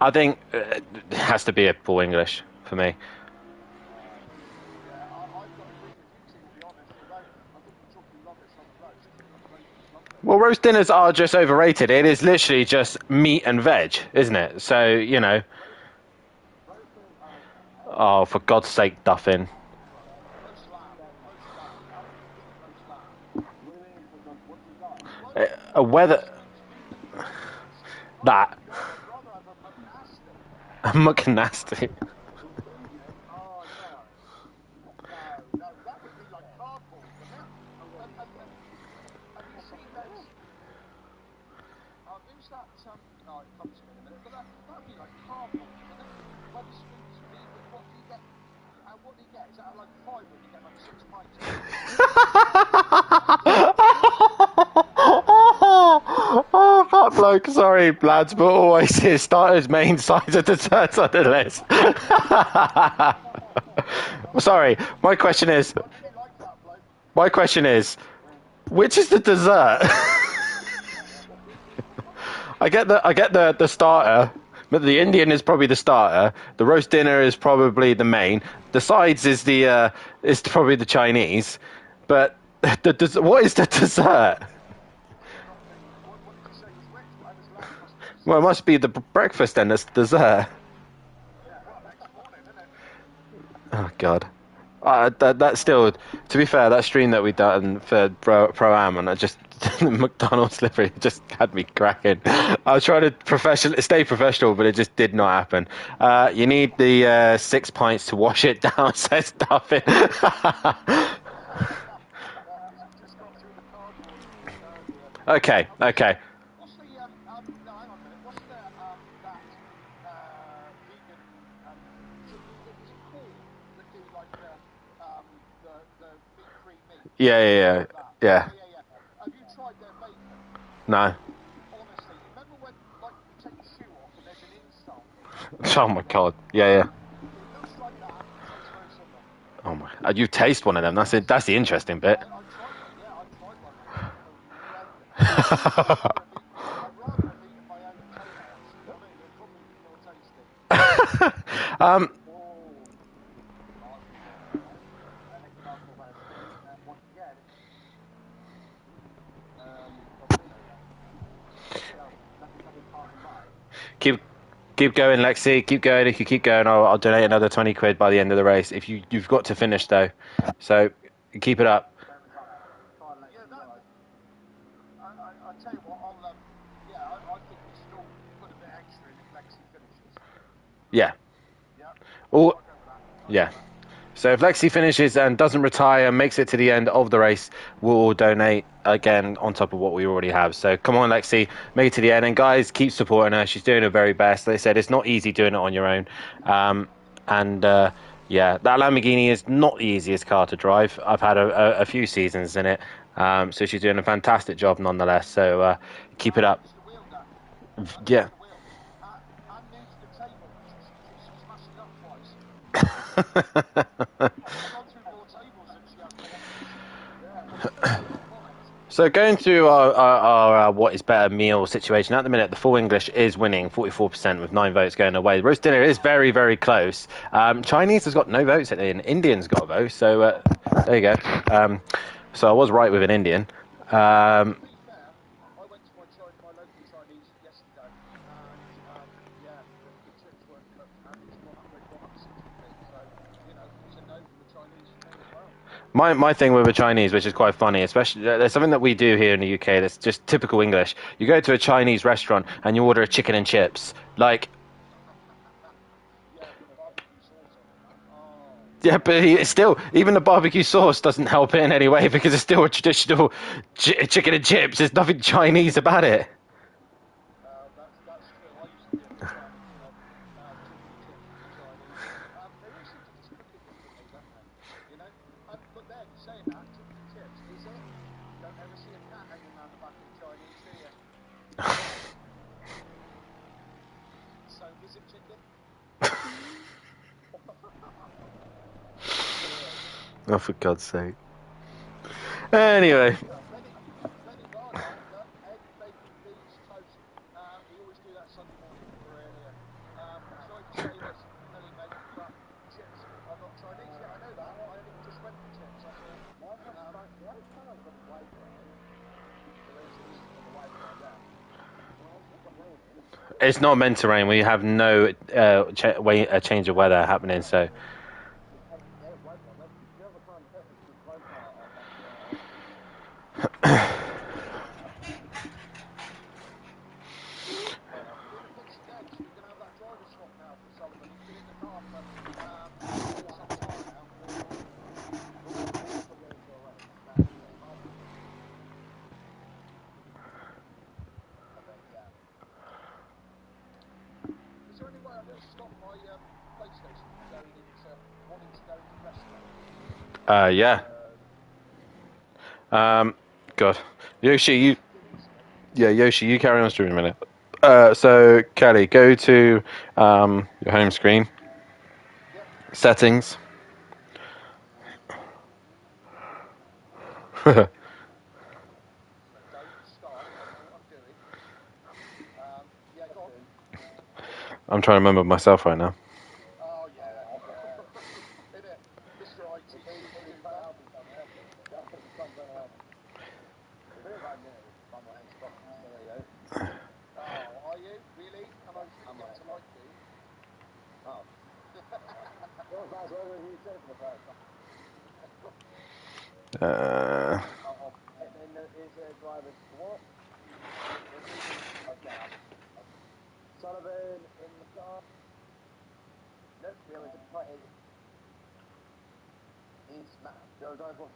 I think it has to be a full English for me. Yeah, I've got to agree with you two, to be honest. Although I think you're talking rubbish on the roast. I think the roast is lovely. Well, roast dinners are just overrated. It is literally just meat and veg, isn't it? So Roast dinners are okay. oh, for God's sake, Duffin. Roast lamb. Roast lamb. How can you beat roast lamb? What do you mean? What's it like? Well, A weather speaking of breakfast, that I'd rather have a McNasty. McNasty. With bacon? Oh, no. No, that would be like cardboard, wouldn't it? Oh, yeah, And, you and, just got and have you top seen it those? off. Who's that? Oh, it comes to me in a minute. But that'd be like cardboard, wouldn't it? Weatherspoons would be. What do you get? What do you get? Is that like five, or do you get like 6 pints of it? Oh, that bloke. Sorry, lads, but always his starters, main sides, and desserts on the list. Sorry, my question is. I really like that bloke. My question is, which is the dessert? I get the starter, but the Indian is probably the starter. The roast dinner is probably the main. The sides is probably the Chinese, but what is the dessert? Not the. What did you say was which? Whatever's left must be dessert. Well, it must be the breakfast then. That's dessert. Well, next morning, isn't it? Oh God. That's still, to be fair, that stream that we done for Pro Am and I just McDonald's livery just had me cracking. I was trying to stay professional, but it just did not happen. You need the 6 pints to wash it down, says Duffin. He's just got through the cardboard. Oh dear. Okay, okay. What's the no, hang on a minute. What's the that vegan is it core that do like the meat-free meat? Yeah, yeah, yeah, Like that. yeah. Yeah. Have you tried their bacon? No. Honestly, you remember when like you take your shoe off and there's an insole? Oh my God. Yeah, yeah. It looks like that. Tastes very similar. Oh my. You taste one of them. That's it. That's the interesting bit. I tried one. Yeah, I tried one, mate. Horrendous. I'd rather have eaten my own toenails. To be honest, it'd probably be more tasty. um, Oh, I can get an example of a steak. Once again, probably, nothing passing by. keep keep going, Lexi. Keep going. If you keep going, I'll donate another 20 quid by the end of the race. If you've got to finish though, so keep it up. Don't retire. Try and let Yeah, you that. guys. I tell you what. I think we should all put a bit extra in if Lexi finishes. Yeah. Yeah. Or I'll go with that. yeah. So if Lexi finishes and doesn't retire, makes it to the end of the race, we'll all donate again on top of what we already have. So come on, Lexi, make it to the end. And guys, keep supporting her. She's doing her very best. They said it's not easy doing it on your own. Yeah, that Lamborghini is not the easiest car to drive. I've had a few seasons in it. So she's doing a fantastic job nonetheless. So keep it up. Who's the wheel, Dan? Yeah. Who's the wheel? I'm new to the table. She's smashed it up twice. She's gone through more tables than she has comments. So going through our what is better meal situation at the minute, the full English is winning 44% with 9 votes going away. The roast dinner is very, very close. Chinese has got no votes at the end. Indian's got a vote, so there you go. So I was right with an Indian. To be fair, I went to my local Chinese yesterday, and the chips weren't cooked, and they've gone up 60p. So it was a no from the Chinese for me as well. My thing with the Chinese, which is quite funny, especially there's something that we do here in the UK that's just typical English. You go to a Chinese restaurant and you order a chicken and chips. Like, Yeah, with barbecue sauce on it, man. Oh, yeah, but it's still, even the barbecue sauce doesn't help it in any way because it's still a traditional chicken and chips. There's nothing Chinese about it. that's true. I used to be a big fan of chicken and chips from the Chinese. They all seem to just cook it differently, don't they? You know. But then saying that, chicken and chips, is it? You don't ever see a cat hanging around the back of the Chinese, do you? So is it chicken? Oh, for God's sake. Anyway, Benny Varda, look, egg, bacon, beans, toast. We always do that Sunday morning for earlier. Sorry to say this, Benny, mate, but chips are not Chinese. Yeah, I know that. I only just went for chips. That's all. The only time I've got the white bread, so there's the white bread, yeah. Well, it's not raining. it's not meant to rain. We have no change of weather happening, so. Yeah, white bread. Like, you have a time perfect to white bread or back or Being a picks again, so we can have that driver swap now for Sullivan. He's been in the car for some time now. when you put it into a race, that is a hard one. I bet, yeah. Is there any way I can stop my PlayStation from going into wanting to go into rest mode? Yeah. God. Yoshi, you. Give me a sec. Yeah, Yoshi, you carry on streaming a minute. So, Kelly, go to your home screen, Yep. settings. So don't start. I know what I'm doing. Yeah, go on. I'm trying to remember myself right now. Oh yeah. In it, Mr. IT superduper. Help me, Tom. Help me. Tom's trying to help me. It's a bit like me. I'm my hands buttons. So there you go. Oh, are you really? And I really I'm get like, to like you. oh. Well, that's what you said for the first time. Uh, And then there is a driver's swap. Okay. Sullivan in the car. Nope, there is a is Matt. There is driver's swap.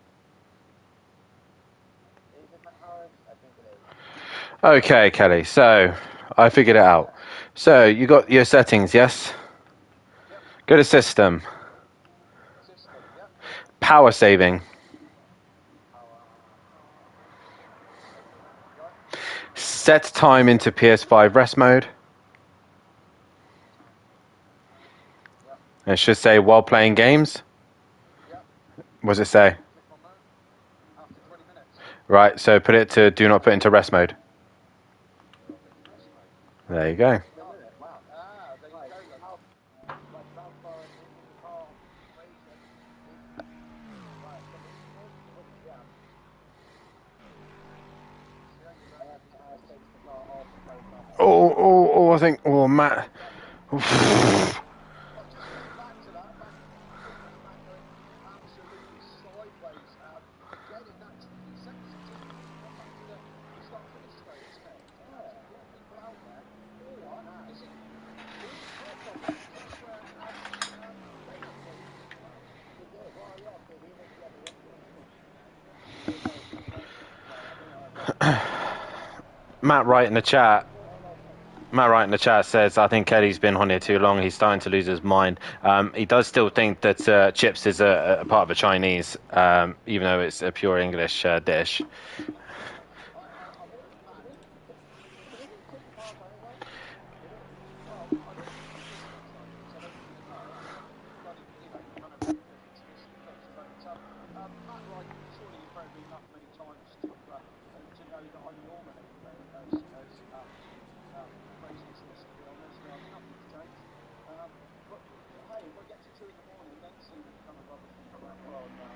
Is it Matt Harris? I think it is. okay, Kelly. So, I figured it out. So, you got your settings, yes? Yep. Go to system, System. Yep. power saving, Power. Saving. Right. set time into PS5 rest mode. Yep. It should say while playing games. Yep. What does it say? Click on that. After 20 minutes. Right, so put it to do not put into rest mode. Do not put into rest mode. There you go. Oh. Wow. There you go, loads. Right, transfer in the car racing. Right, so this yeah. See how you learn And your Matt Harris keyboards. takes the car off and goes up. I think, Matt. I just came back to that. Look at me, Matt, going absolutely sideways. Again, in that TV set, it's gone back to the start-finish straight, isn't it? It's about to pull people out there. Or is it car problems? Because that's where Ben had problems as well. He did. Well, yeah, because he was the other he was very frustrated. So I think I got Matt Wright in the chat. no. Matt Wright in the chat says, I think Kelly's been on here too long. He's starting to lose his mind. He does still think that chips is a part of the Chinese, even though it's a pure English dish. I'm with Matt. But isn't chips part anyway? Is it? Well, I don't think it is in Chinese. I don't really know. Bloody, kind of different tradition of cooks. But Matt Wright, surely you've heard me enough many times to know that I'm normally as crazy as this. To be honest, nothing's changed. But hey, if I get to 2 in the morning, then see what kind of rubbish you come out with. Oh no.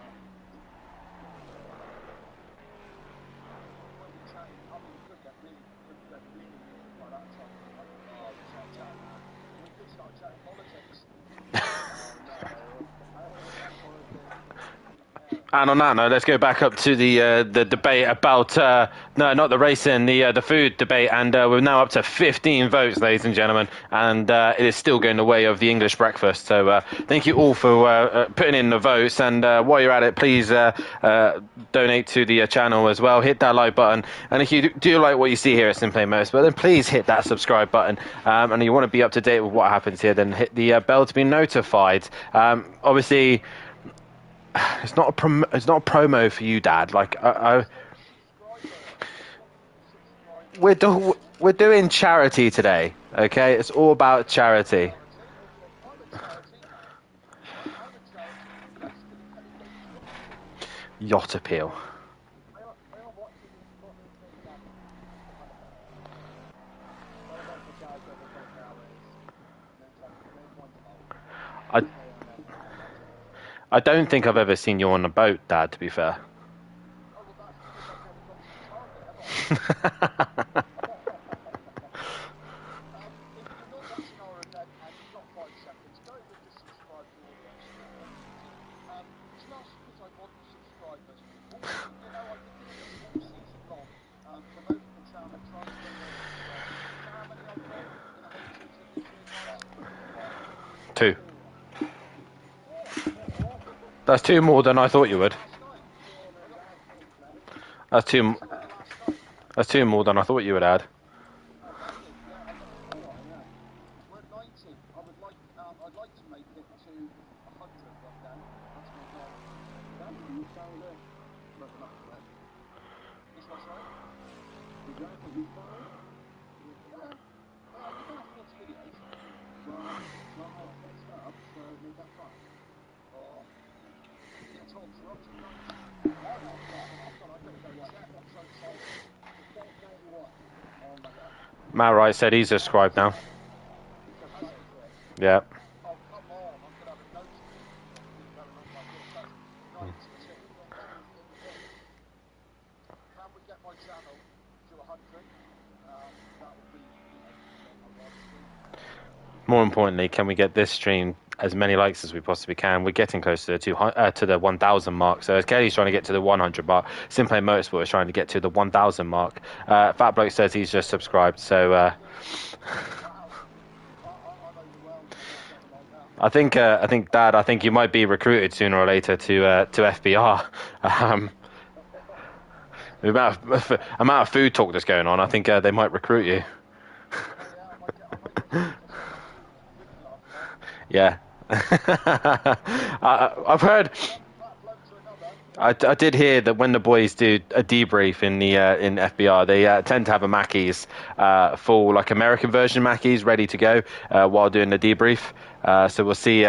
And on that note, let's go back up to the debate about no, not the racing, the food debate, and we're now up to 15 votes, ladies and gentlemen, and it is still going the way of the English breakfast. So thank you all for putting in the votes, and while you're at it, please donate to the channel as well. Hit that like button, and if you do like what you see here at Simply Most, but then please hit that subscribe button, and you want to be up to date with what happens here, then hit the bell to be notified. Obviously. It's not a promo for you, Dad. Like we're doing charity today. Okay, it's all about charity. I'm a charity man. I'm a charity place to the Kelly Yacht. Yacht appeal. I am watching this fucking thing that well about the charge over 24 hours. No point I I don't think I've ever seen you on a boat, Dad. To be fair. Oh, well, that's because I've never got to the target, have I? If you're not watching our event and you've got 5 seconds, go over and just subscribe to all the extra content. It's not because I want the subscribers. You know, I've been doing this all season long, promoting the channel, trying to get more subscribers. Do you know how many I've got in a whole season this year, guys? 2. That's 2 more than I thought you would. Last night. That's 2. Last night. That's 2 more than I thought you would add. Oh, really? Yeah, I got a lot, yeah. We're at 90. I'd like to make it to 100 one day. That's my goal. you sound good. But we're not yet. Is what, sorry? You guys have you found? Yeah. We don't have to watch videos. Well, I'll fix that up, so make that fun. Or you're going to talk for up to 90. I've got to go check. I'm so excited. It's 91. Oh my god. Matt Wright said he's subscribed now. Has he? Yeah. Oh, come on. I'm going to have a notification from you going on like this. That's 92. Can we get my channel to 100? That would be, I'd rather see. More importantly, can we get this stream as many likes as we possibly can? We're getting close to the 1,000 mark. So as Kelly's trying to get to the 100 mark, Simply Motorsport is trying to get to the 1,000 mark. Fat Bloke says he's just subscribed. So Wow. I'm overwhelmed. I think Dad, I think you might be recruited sooner or later to FBR. The amount of food talk that's going on, I think they might recruit you. Yeah. I've heard. I did hear that when the boys do a debrief in the in FBR, they tend to have a Mackey's full like American version Mackey's ready to go while doing the debrief. So we'll see.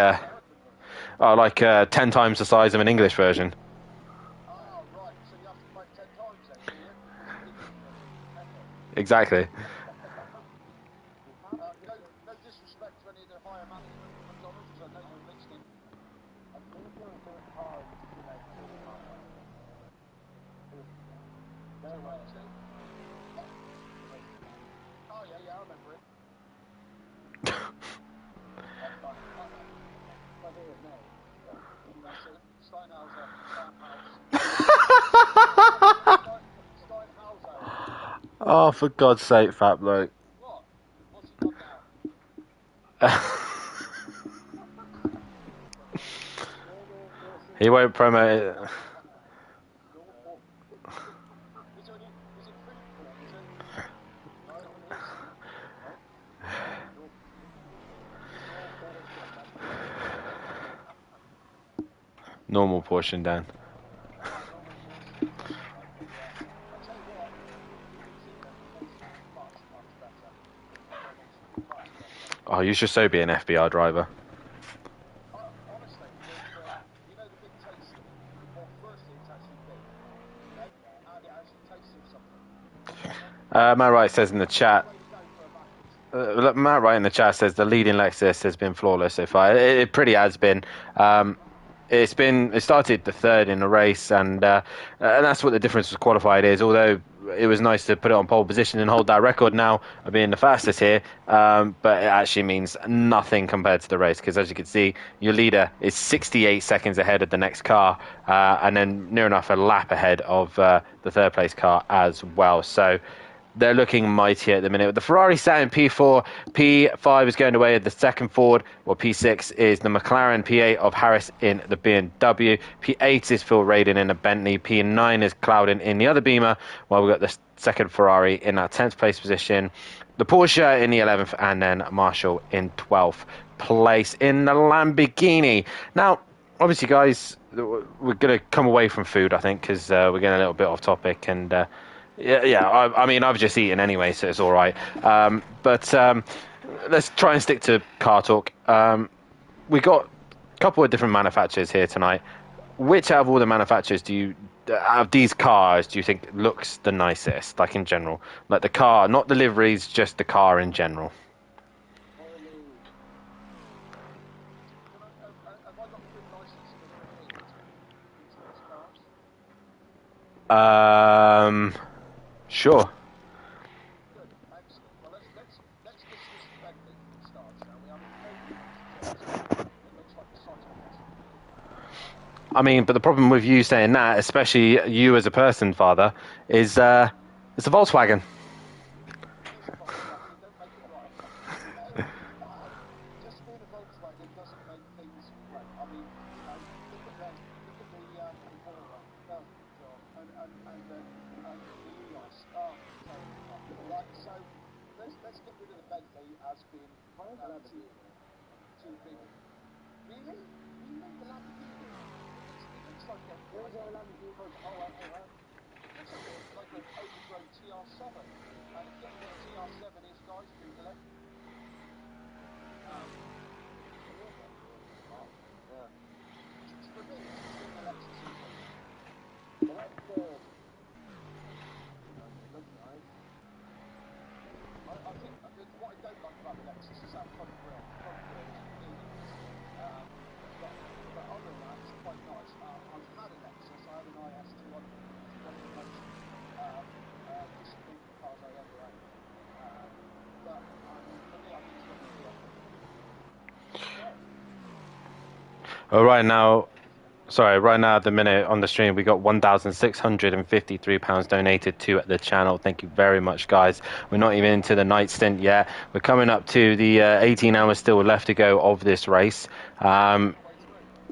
Like 10 times the size of an English version. Oh, right. So you have to make 10 times then, do you? Because the English version is epic. Exactly. No disrespect to any of the higher management at McDonald's, because I know you're listening. I think it was a bit hard to like two hours. Very well. Oh, yeah, I remember him. My favorite name. That's it. Steinhauser. Oh, for God's sake, Fat Bloke. What? What's he done now? He won't promote it. Is it food form? Is it? Normal portion, Dan. Oh, you should so be an FBR driver. Honestly, you know the big tasty? Well, firstly, it's actually big. Okay? And it actually tastes of something. Matt Wright says in the chat. Way to go for a Mackey's. Matt Wright in the chat says the leading Lexus has been flawless so far. It pretty has been. It started the third in the race, and that's what the difference was qualified is. Although it was nice to put it on pole position and hold that record now of being the fastest here, but it actually means nothing compared to the race because, as you can see, your leader is 68 seconds ahead of the next car, and then near enough a lap ahead of the third place car as well. So they're looking mighty at the minute. The Ferrari sat in P4, P5 is going away at the second Ford, or P6 is the McLaren, P8 of Harris in the BMW, P8 is Phil Radin in the Bentley, P9 is Clouden in the other Beamer, while we've got the second Ferrari in that 10th place position, the Porsche in the 11th, and then Marshall in 12th place in the Lamborghini. Now, obviously, guys, we're going to come away from food, I think, because we're getting a little bit off topic, and yeah. I mean, I've just eaten anyway, so it's all right. But let's try and stick to car talk. We got a couple of different manufacturers here tonight. Which out of all the manufacturers out of these cars, do you think looks the nicest? Like in general, like the car, not the liveries, just the car in general. Have I got full license to bring it into these cars? Sure. Good, excellent. Well, let's discuss the Bentley for a start, shall we? I mean, nobody wants to change it. It looks like a cyclist. I mean, but the problem with you saying that, especially you as a person, Father, is it's a Volkswagen. It is a Volkswagen. You don't make it right. Just being a Volkswagen doesn't make things great. I mean, look at them. Look at the Aurora. Oh God. And the Eos. Oh, terrible car. Right. So let's get rid of the Bentley as being too big. Really? Really? The Lamborghini? It looks like a. Where's our Lamborghini? It looks like an overgrown TR7. And if you don't know what a TR7 is, guys, Google it. For me, it's between the Lexus and the Porsche. It looks nice. I think what I don't like about the Lexus is that front grille. The front grille is really nasty. But other than that, it's quite nice. I've had a Lexus. I had an IS 200. It was one of the most disappointing cars I ever owned. But for me, I think it's got the rear. Well, right now at the minute on the stream, we got £1,653 donated to the channel. Thank you very much, guys. We're not even into the night stint yet. We're coming up to the 18 hours still left to go of this race.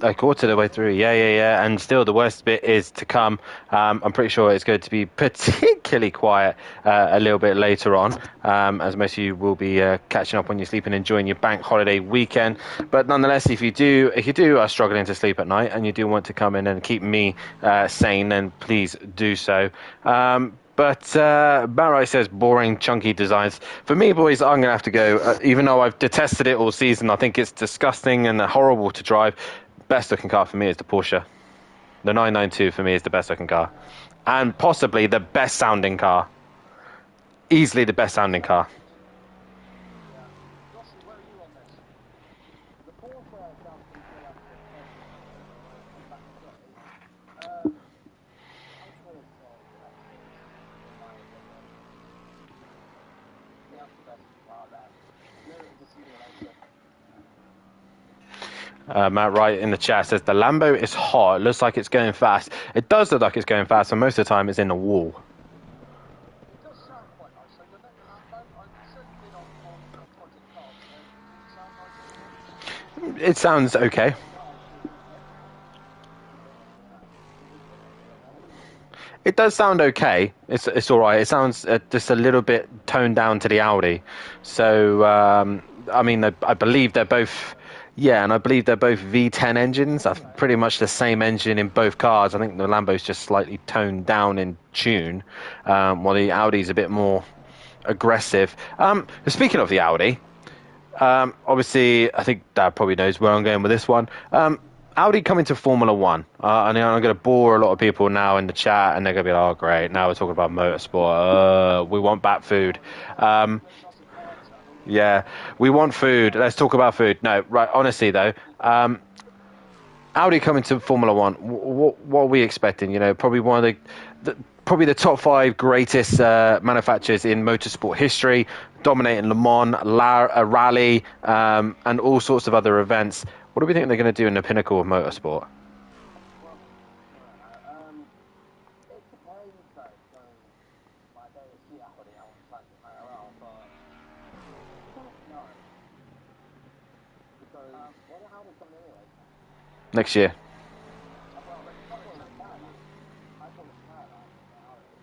A quarter of the way through, yeah. And still, the worst bit is to come. I'm pretty sure it's going to be particularly quiet a little bit later on, as most of you will be catching up on your sleep and enjoying your bank holiday weekend. But nonetheless, if you do are struggling to sleep at night and you do want to come in and keep me sane, then please do so. But Barry says boring, chunky designs. For me, boys, I'm going to have to go. Even though I've detested it all season, I think it's disgusting and horrible to drive. Best looking car for me is the Porsche. The 992 for me is the best looking car. And possibly the best sounding car. Easily the best sounding car. Yeah. Joshua, where are you on this? The Porsche sounds pretty cool, actually. I'd probably say the Lexus, in my opinion. That's the best car there. Literally just simulator. Matt Wright in the chat says the Lambo is hot. It looks like it's going fast. It does look like it's going fast, and most of the time it's in the wall. It does sound quite nice, though, doesn't it, the Lambo? I've certainly been on Project Cars. Does it sound nice at all? It sounds okay. It does sound okay. It's all right. It sounds just a little bit toned down to the Audi. So I mean, I believe they're both. Yeah, and I believe they're both V10 engines. That's pretty much the same engine in both cars. I think the Lambo's just slightly toned down in tune, while the Audi's a bit more aggressive. Speaking of the Audi, obviously, I think Dad probably knows where I'm going with this one. Audi coming to Formula One. And I'm going to bore a lot of people now in the chat, and they're going to be like, oh, great, now we're talking about motorsport. We want bat food. Yeah, we want food. Let's talk about food. No, right, honestly, though, Audi coming to Formula One. What are we expecting? You know, probably one of probably the top five greatest manufacturers in motorsport history, dominating Le Mans, Rally, and all sorts of other events. What do we think they're going to do in the pinnacle of motorsport? Well, it depends though. So, like, they see Audi on track to parallel, but I don't know because when are Audi coming anyway? Next year. Well, they've I got to thought it was take Sky the. Line. I thought it was Sky Line for Audi.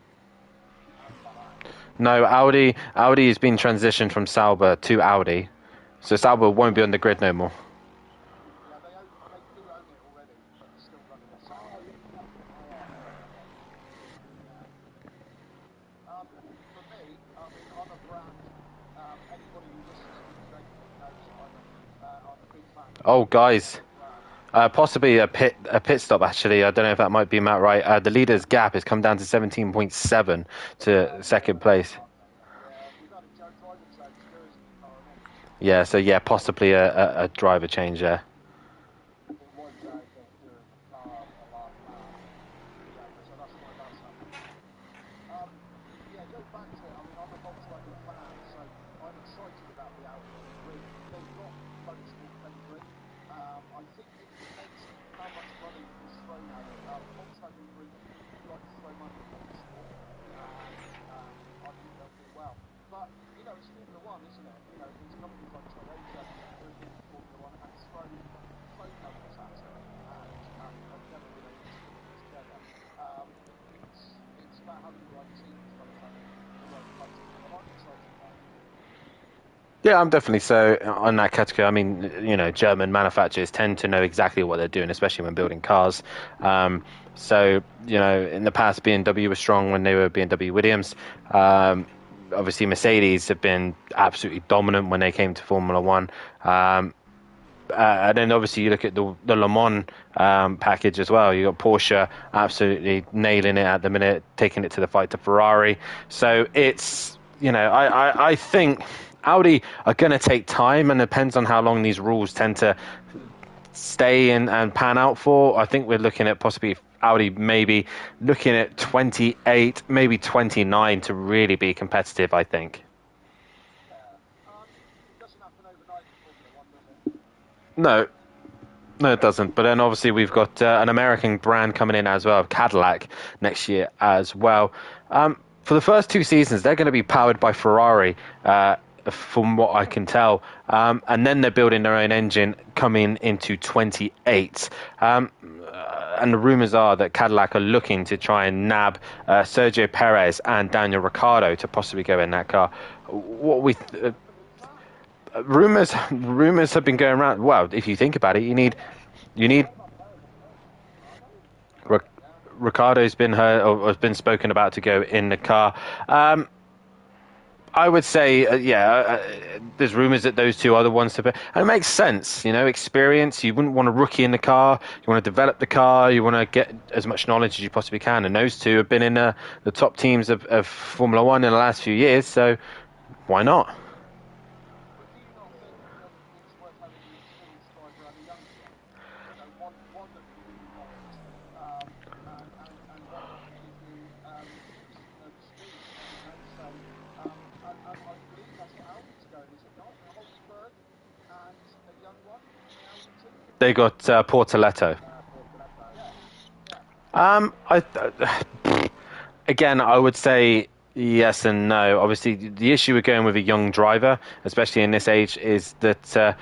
Audi behind. No, Audi has been transitioned from Sauber to Audi, so Sauber won't be on the grid no more. Yeah, they do own it already, but they're still running it Oh, separately. yeah. Oh, yeah. Okay. Yeah. For me, I mean, I'm a brand. Anybody who listens to me regularly knows that I'm a big fan of Oh, Audi guys. as a brand. Possibly a pit stop. Actually, I don't know if that might be Matt right. The leader's gap has come down to 17.7 to second place. Yeah, we've had a driver change. Gur's in the car, isn't Yeah, so yeah, possibly a driver change there. It was I think during the start of the last lap. he? Yeah, so that's why that's happened. Yeah, going back to it, I mean, I'm a Volkswagen fan, so I'm excited about the Audi on the grid. They've got motorsport pedigree. I think it depends how much money is thrown at it. Volkswagen Group like to throw money at motorsport, and I think they'll do well. But you know, it's Formula One, isn't it? You know, there's companies like Toyota who have been in Formula One and thrown numbers at it, and never been able to put them together. It's about having the right team as well as having the right budget. But I'm excited about it. Yeah, I'm definitely so on that category. I mean, you know, German manufacturers tend to know exactly what they're doing, especially when building cars. So, you know, in the past, BMW was strong when they were BMW Williams. Obviously, Mercedes have been absolutely dominant when they came to Formula One. And then obviously you look at the Le Mans package as well. You got Porsche absolutely nailing it at the minute, taking it to the fight to Ferrari. So it's, you know, I think Audi are going to take time, and it depends on how long these rules tend to stay in and pan out for. I think we're looking at possibly Audi maybe looking at 28, maybe 29 to really be competitive, I think. It doesn't happen overnight in Formula One, does it? No, no, it doesn't. But then obviously we've got an American brand coming in as well, Cadillac, next year as well. For the first two seasons, they're going to be powered by Ferrari, from what I can tell. And then they're building their own engine coming into 28. And the rumors are that Cadillac are looking to try and nab Sergio Perez and Daniel Ricciardo to possibly go in that car. What we rumors have been going around. Well, if you think about it, you need Ricardo's been heard or has been spoken about to go in the car. I would say, there's rumours that those two are the ones to be. And it makes sense, you know, experience. You wouldn't want a rookie in the car. You want to develop the car. You want to get as much knowledge as you possibly can. And those two have been in the top teams of Formula One in the last few years. So why not? But do you not think that it's worth having an experienced driver and a younger one? You know, one that can give you knowledge, and one that can give you speed. You know, so and I believe that's what Audi's going, is it not? Hulkenberg and a young one in the Audi team. They got Portoletto. Yeah, yeah. I again, I would say yes and no. Obviously, the issue with going with a young driver, especially in this age, is that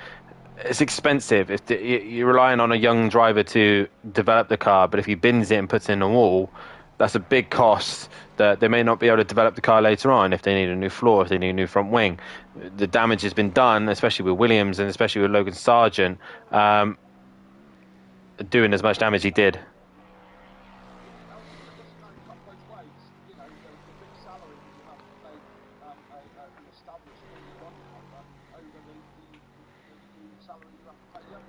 it's expensive. If you're relying on a young driver to develop the car, but if he bins it and puts it in the wall, that's a big cost that they may not be able to develop the car later on if they need a new floor, if they need a new front wing. The damage has been done, especially with Williams and especially with Logan Sargent, doing as much damage he did. But doesn't that cut both ways? You know, the big salary that you have to pay an established Formula One driver over the salary you have to pay a young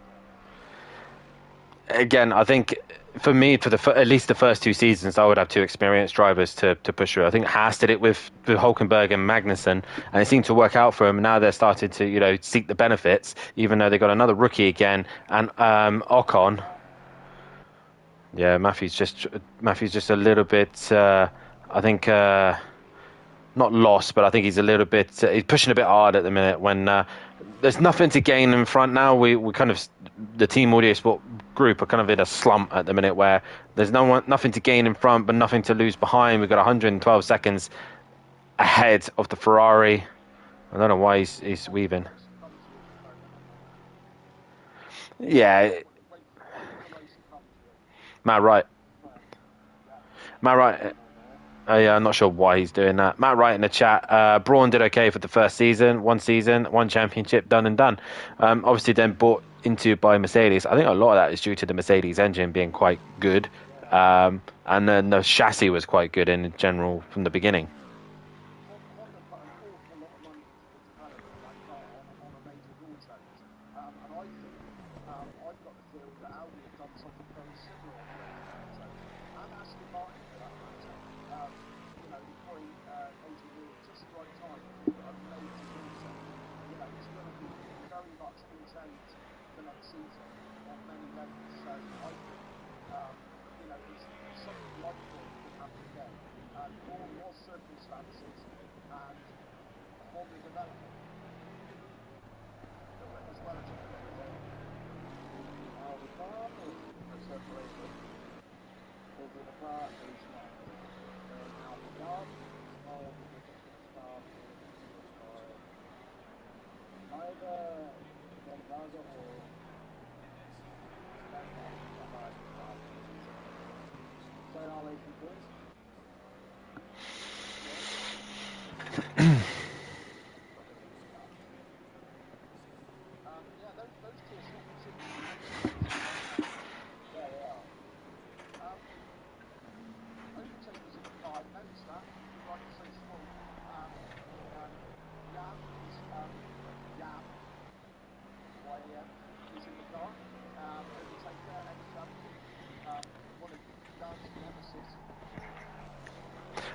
driver. Again, I think for me, at least the first two seasons, I would have two experienced drivers to push through. I think Haas did it with Hulkenberg and Magnussen, and it seemed to work out for them. Now they're starting to, seek the benefits, even though they got another rookie again and Ocon. Yeah, Matthew's just a little bit. I think not lost, but I think he's a little bit. He's pushing a bit hard at the minute. When there's nothing to gain in front now, we kind of the Team Audio Sport group are kind of in a slump at the minute where there's nothing to gain in front, but nothing to lose behind. We've got 112 seconds ahead of the Ferrari. I don't know why he's weaving. Racing come to you at the moment. Yeah, Wait for the race to come to you. Matt Wright. Yeah. Matt Wright. Yeah, I'm not sure why he's doing that. Matt Wright in the chat. Braun did okay for the first season, one championship, done and done. Obviously, then bought into by Mercedes. I think a lot of that is due to the Mercedes engine being quite good, and then the chassis was quite good in general from the beginning. Honda put an awful lot of money into the development of that car on a major autos. And I think, I've got the theory that Audi have done something very similar on the major autos, and Aston Martin for that matter. You know, they probably came to you at just the right time for a major auto. You know, it's going to be very much intense for next season on many levels. So I think, you know, it's something like this could happen again. More circumstances and Honda development as well as everything. Now the car is for separation. Is it a car very small? Now the job is small because of the start or either Gonzaga or Stanford about the start. So now they can do. Yeah, those two are still considered competitors, aren't they? Yeah, they are. Overtakers in the car, I've noticed that. You're right to say small. Yam is Yam, YAM, is in the car. Overtaker, ex-champion. One of Dan's nemesis.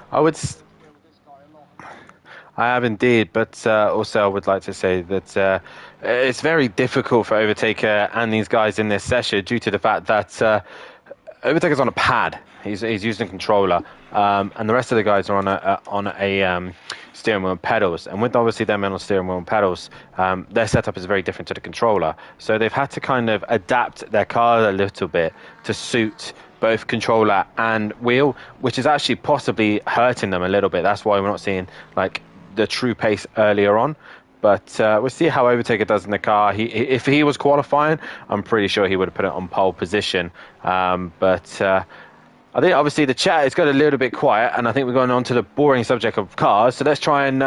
I would. Steer the wheel of this guy a lot, haven't you? I have indeed, but also I would like to say that it's very difficult for Overtaker and these guys in this session due to the fact that Overtaker's on a pad. He's using a controller, and the rest of the guys are on a steering wheel and pedals. And with obviously them on steering wheel and pedals, their setup is very different to the controller. So they've had to kind of adapt their car a little bit to suit both controller and wheel, which is actually possibly hurting them a little bit. That's why we're not seeing like the true pace earlier on. But we'll see how Overtaker does in the car. If he was qualifying, I'm pretty sure he would have put it on pole position. But I think obviously the chat has got a little bit quiet, and I think we're going on to the boring subject of cars. So let's try and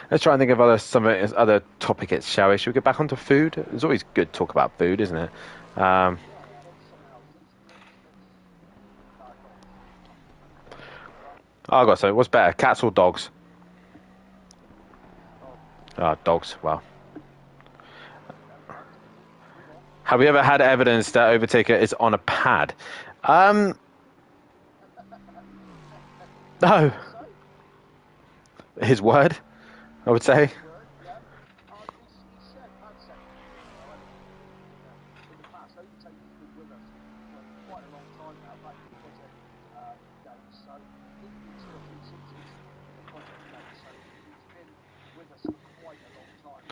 think of some other topics, shall we? Should we get back onto food? It's always good to talk about food, isn't it? Yeah, what's something else? Let's back on. Oh, I got something. What's better, cats or dogs? Dogs. Well, have we ever had evidence that Overtaker is on a pad? No. His word, I would say. Yeah. He said, Matt said, you know, in the past, Overtaker's been with us for quite a long time now, back in the project days. So the 2 or 3 seasons in the project days. So he's been with us for quite a long time.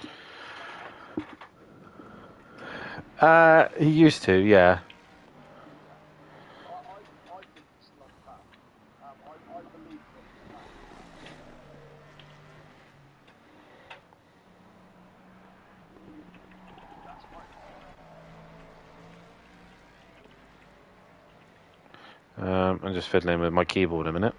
He used to, yeah. I think he's still on the path. I believe that he's back. That's right. I'm just fiddling with my keyboard a minute.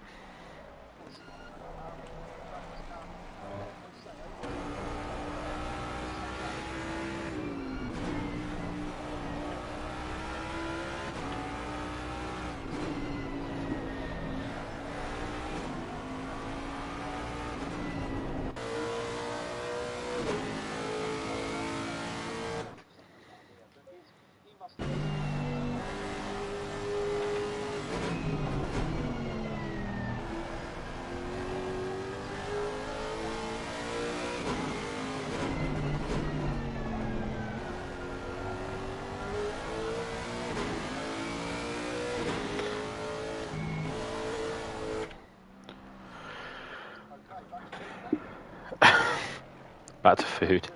He must have. Back to food.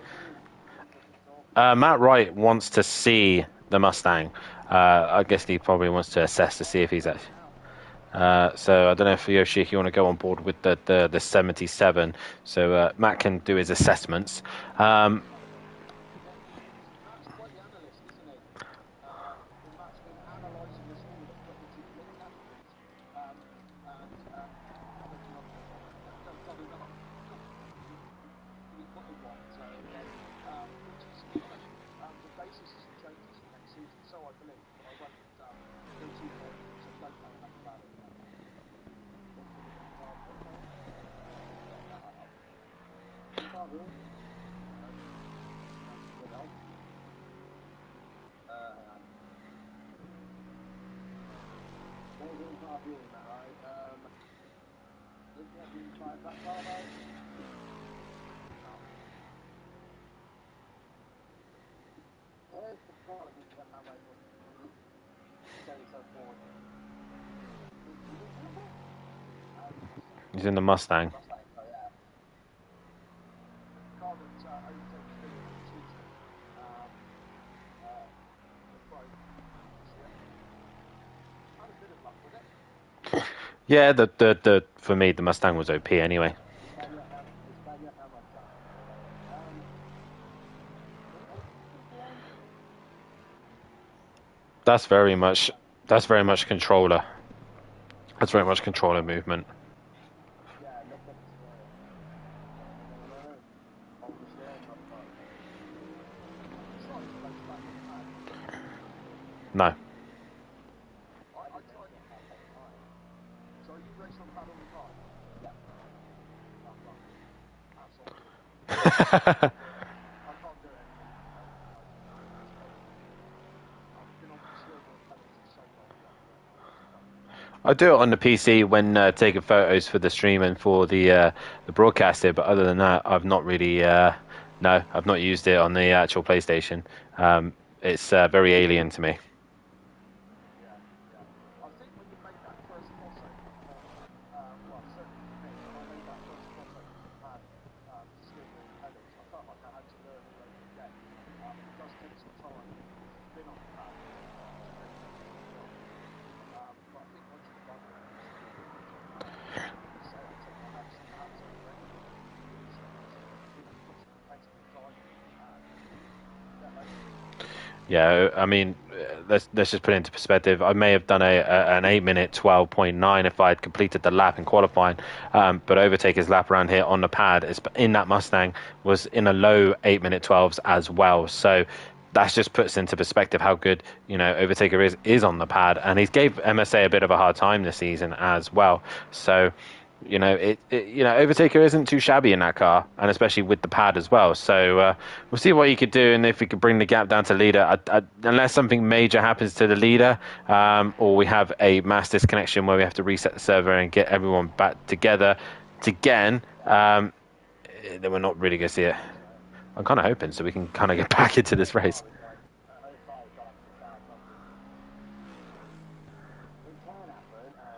Talk. Matt Wright wants to see the Mustang. I guess he probably wants to assess to see if he's actually. So I don't know if Yoshi, if you want to go on board with the 77, so Matt can do his assessments. Matt's quite the analyst, isn't he? And Matt's been analysing us all and putting us in little categories, and making up, coming up to be put in one. So, which is fine. The basis isn't changing for next season, so I believe, but I won't go too far into it, so don't know enough about it yet. Looking at the inside back car though. Where's the car that went that way? Carry yourself forward. He's in the Mustang. Mustang, so yeah. Car that overtakes Billy on Tuesday. The Pro this year. Had a bit of luck with it. Yeah, the for me the Mustang was OP anyway. Spaniard hammer time. That's very much controller. That's very much controller movement. Yeah, look at the steering. No. Hold the steering, motherfucker. It's not as close back on the pad. No. I tried. So you race on pad all the time? Yeah. Oh, well, hats off to you. I can't do it. I've been on steering wheel pedals for so long that it's tough. I do it on the PC when taking photos for the stream and for the broadcaster, but other than that, I've not really. No, I've not used it on the actual PlayStation. It's very alien to me. Yeah. I think when you make that first crossover from, well, certainly for me, when I made that first crossover from pad to steering wheel and pedals, I felt like I had to learn all over again. It does take some time if you've been on the pad to then pick it up. But I think once you've done it, it's really easy. As I say, I take my hats off to anyone who really spends, puts plenty of time into the pad. Fair play to them. Yeah, I mean, let's just put it into perspective. I may have done an 8-minute 12.9 if I had completed the lap in qualifying, but Overtaker's lap around here on the pad in that Mustang was in a low 8-minute 12s as well. So that just puts into perspective how good Overtaker is on the pad, and he's gave MSA a bit of a hard time this season as well. So. Overtaker isn't too shabby in that car, and especially with the pad as well. So we'll see what he could do, and if we could bring the gap down to leader. Unless something major happens to the leader, or we have a mass disconnection where we have to reset the server and get everyone back together again, then we're not really going to see it. I'm kind of hoping so we can kind of get back into this race. It can happen as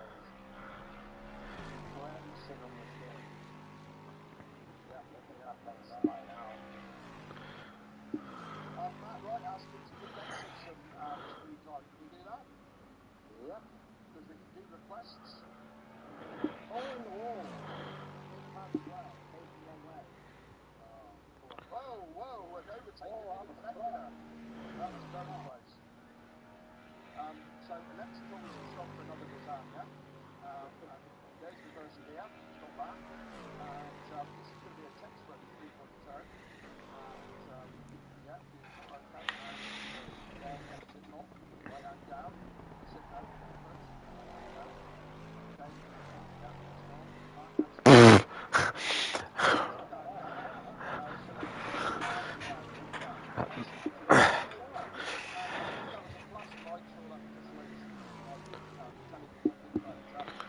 wherever you sit on the steering. Yeah, looking up that slide out. Matt Wright asking to give Benson some screen time. Can we do that? Yep. Because we can do requests. Hole in the wall. Take the path as well. Take the wrong way. Whoa, an Overtaker Oh, nearly fended her. That was very close. So electrical is shot for another Gazam, yeah? And there's reverser here, stop that. And this is going to be a textbook 3-point turn. And yeah, beautiful, okay. And then signal, right hand down. Signal first, right hand down. Okay, yeah, strong, fine, and strong. Excellent. I think that was a plus right, sure that was just loads telling me nothing, but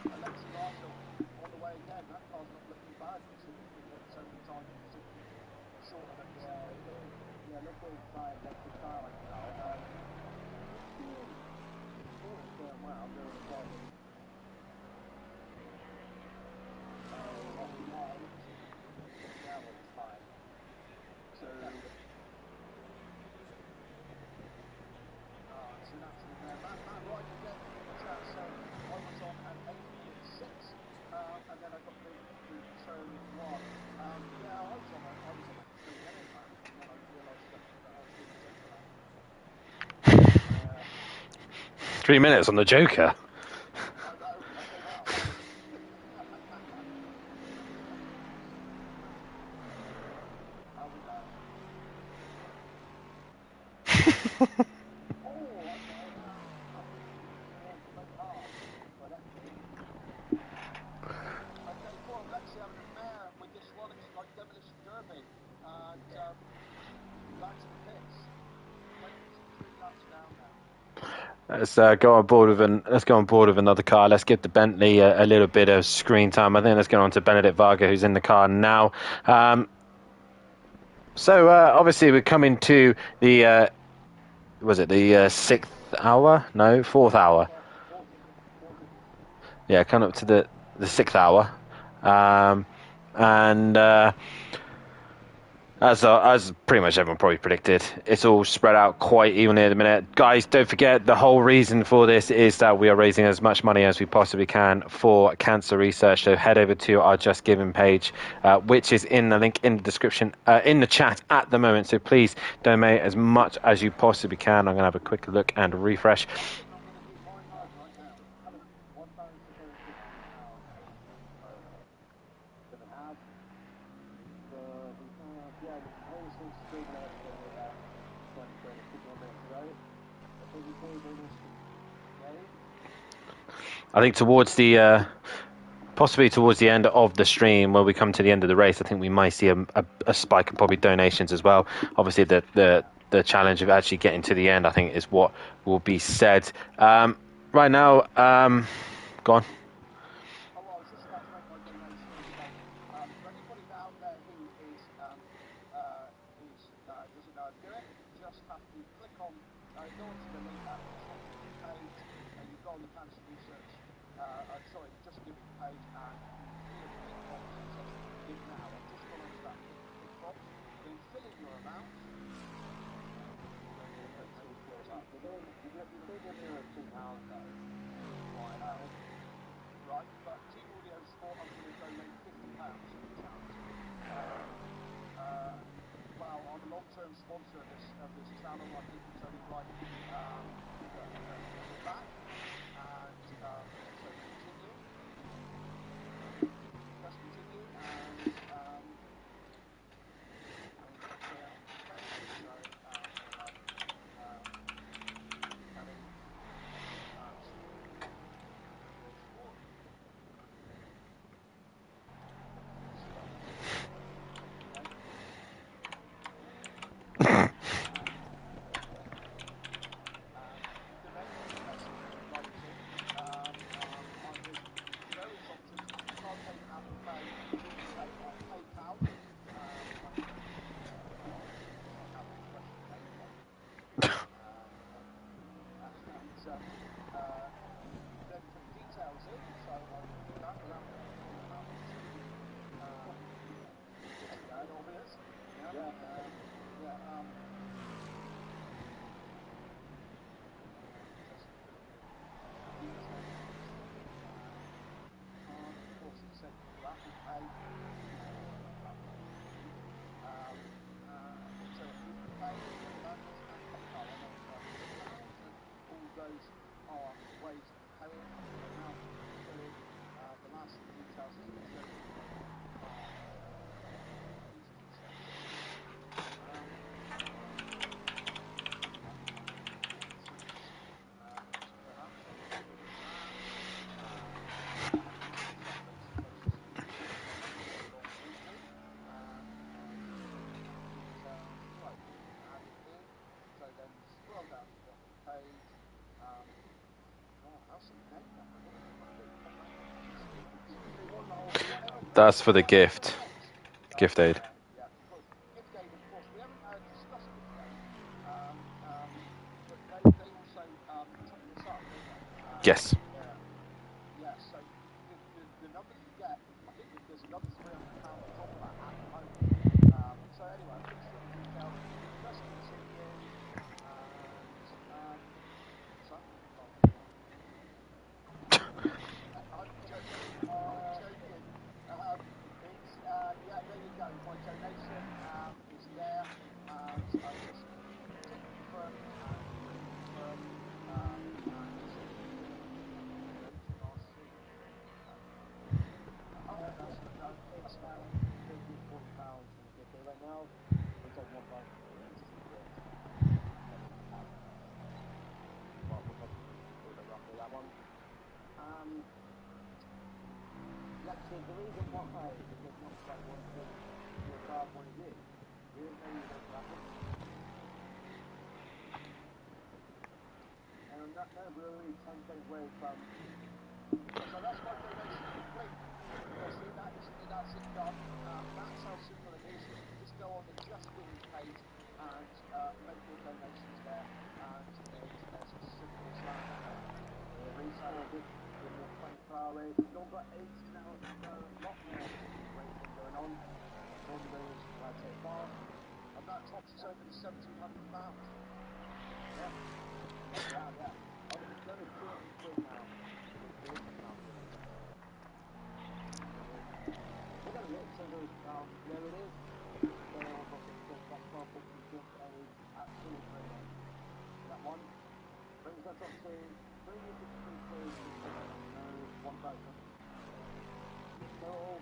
Alexi Marshall on the way again. That car's not looking bad considering we've got so many time shorter than the signal. Yeah, look inside Lexi's car right now. It's going well, doing the problem. Left leg. Now it's time. 3 minutes on the Joker. I know, okay, well. Are we there? Oh, okay. I think you want to make hard. Well, that's good. Okay, go on, let's have a mare with this one. It's like Demolition Derby. And back to the pits. 23 laps down now. Let's go on board with another car. Let's give the Bentley a little bit of screen time. I think let's get on to Benedict Varga, who's in the car now. So obviously we're coming to the was it the sixth hour? No, fourth hour. Yeah, coming up to the sixth hour, and as pretty much everyone probably predicted, it's all spread out quite evenly at the minute. Guys, don't forget, the whole reason for this is that we are raising as much money as we possibly can for cancer research. So head over to our Just Giving page, which is in the link in the description, in the chat at the moment. So please donate as much as you possibly can. I'm going to have a quick look and refresh. I'm going to do mine right now. £1,650 that we have. So the payment seems to be there for a couple of minutes ago. I think we paid almost today. I think possibly towards the end of the stream, when we come to the end of the race, I think we might see a spike in probably donations as well. Obviously, the challenge of actually getting to the end, I think, is what will be said. Right now, go on. Oh, well, I was just about to make my donation. So, for anybody out there who doesn't know how to do it, you just have to click on, go onto the link at the Just Giving page, and you go on the Cancer Research, the Just Giving page, and you see a pink box that says Give Now. I've just gone onto that pink box. Then fill in your amount. You paid near £2 though. Right, but Team Audio Sport are going to donate £50 to the charity. Well, I'm a long-term sponsor of this channel. I think it's only right that we're back, and so continue. Press continue, and okay. So we'll have Kelly at Audio Sport. Start. Okay. Donate any message that you'd like to. There's various options. If you can't pay with Apple Pay, you can pay on PayPal. I have to question PayPal. Then put your details in. So I will do that without too being obvious. Just filling in the details. Card, of course, it said do Apple Pay. That will do. So Google Pay, thanks, and PayPal. I know PayPal, so all those are ways of paying. So now fill in the last details as we showed you on the card. These details. Seems to fill out, so I'll just fill in that. That looks supposed to go along neatly. Account details, right, we can add it in. So then scroll down to the bottom of the page. How's the name on there? What have I got to do? Pop that in. That's for the gift aid. Yeah, because gift aid, of course, we haven't discussed gift aid, but they also top this up, don't they? Yes. Yeah. So the number that you get, I think there's another £300 on top of that at the moment. So anyway, I've fixed in the details. Press continue, and what's that? Can't read that. I'm joking. I'm joking. It's there you go. My donation is there, and I just tick confirm and confirm, and So the reason why they've not quite wanted your car point of view, there is no universal happen. And on that note, we're already 10 cents away from. So that's my donation complete. Firstly, that's it done. That's how simple it is. Just go on the Just Giving page and make your donations there, and it's as simple as that. The reseller did give me a 24-hour race. We've all got 8 now, so a lot more racing going on. All the winners right so far. And that tops us over the £1,700. Yeah. Wow, yeah. It's only 200 quid now. We're going to look to those where it is. They're all looking good. That 1250 just a absolute brilliant. That one brings us up to 353 quid and 1,000. So all.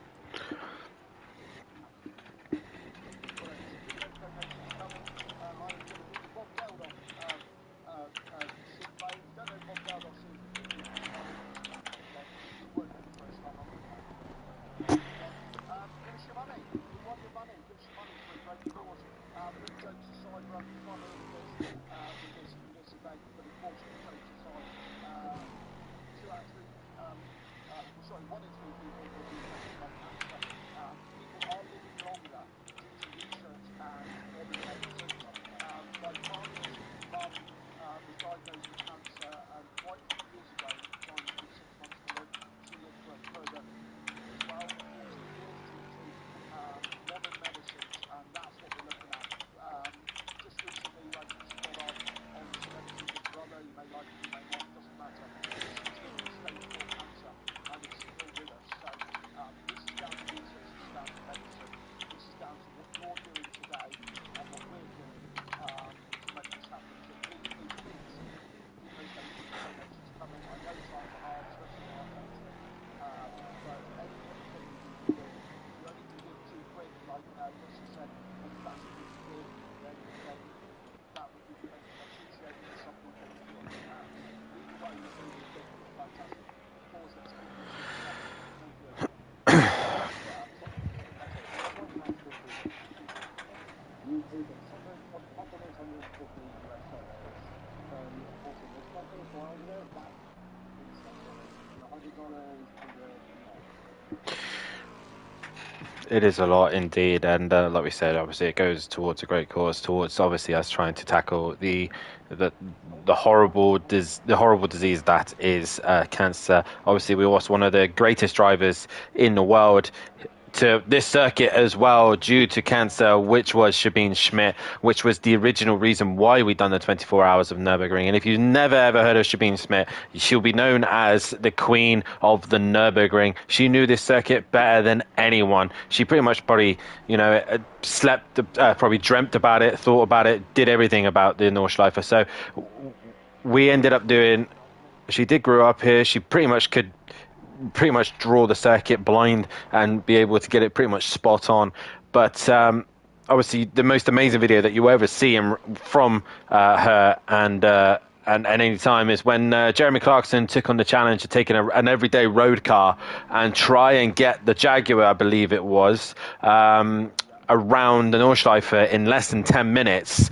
Brilliant. So keep those donations coming. I'm going to do the Bob Geldof synth play. If you don't know Bob Geldof synth, you would when you first start on it. Give us your money. We want your money. Give us your money for a great cause. But jokes aside, we're having fun here with this event. But unfortunately, jokes aside, 2 out of 3, sorry, 1 in 3 people will be affected by cancer. People are living longer due to research and early medicine. My partner's mum was diagnosed with cancer quite a few years ago. At the time, given 6 months to live. She lived for a further 12 or 14 years due to modern medicines, and that's what we're looking at. Just recently, she got on celebrity Big Brother. You may like it, you may not, doesn't matter. But she's living with stage 4 cancer, and it's still with us. So this is down to research, this is down to medicine, this is down to what you're doing today and what we're doing to make this happen. So please, please, please keep those donations coming. I know times are hard, especially in our country. But any little thing that you can give, if you only can give 2 quid, like Chris has said, and if that's all you can give, then that would be appreciated, and some people will give £100. Either way, you're doing a fantastic cause. Let's keep these things coming. Thank you. That's it. So that 1,50 you take it. Something up on 850 US dollars. Also, this one 24 hours ago, that's insane money. $100 under no. It is a lot indeed, and like we said, obviously it goes towards a great cause, towards obviously us trying to tackle the horrible disease that is cancer. Obviously, we lost one of the greatest drivers in the world to this circuit as well due to cancer, which was Sabine Schmidt, which was the original reason why we done the 24 hours of Nürburgring. And if you've never ever heard of Sabine Schmidt, she'll be known as the queen of the Nürburgring. She knew this circuit better than anyone. She pretty much probably, slept, probably dreamt about it, thought about it, did everything about the Nordschleife. So we ended up doing, she did grow up here. She pretty much could draw the circuit blind and be able to get it pretty much spot on. But obviously, the most amazing video that you ever see from her and any time is when Jeremy Clarkson took on the challenge of taking an everyday road car and try and get the Jaguar, I believe it was, around the Nordschleife in less than 10 minutes,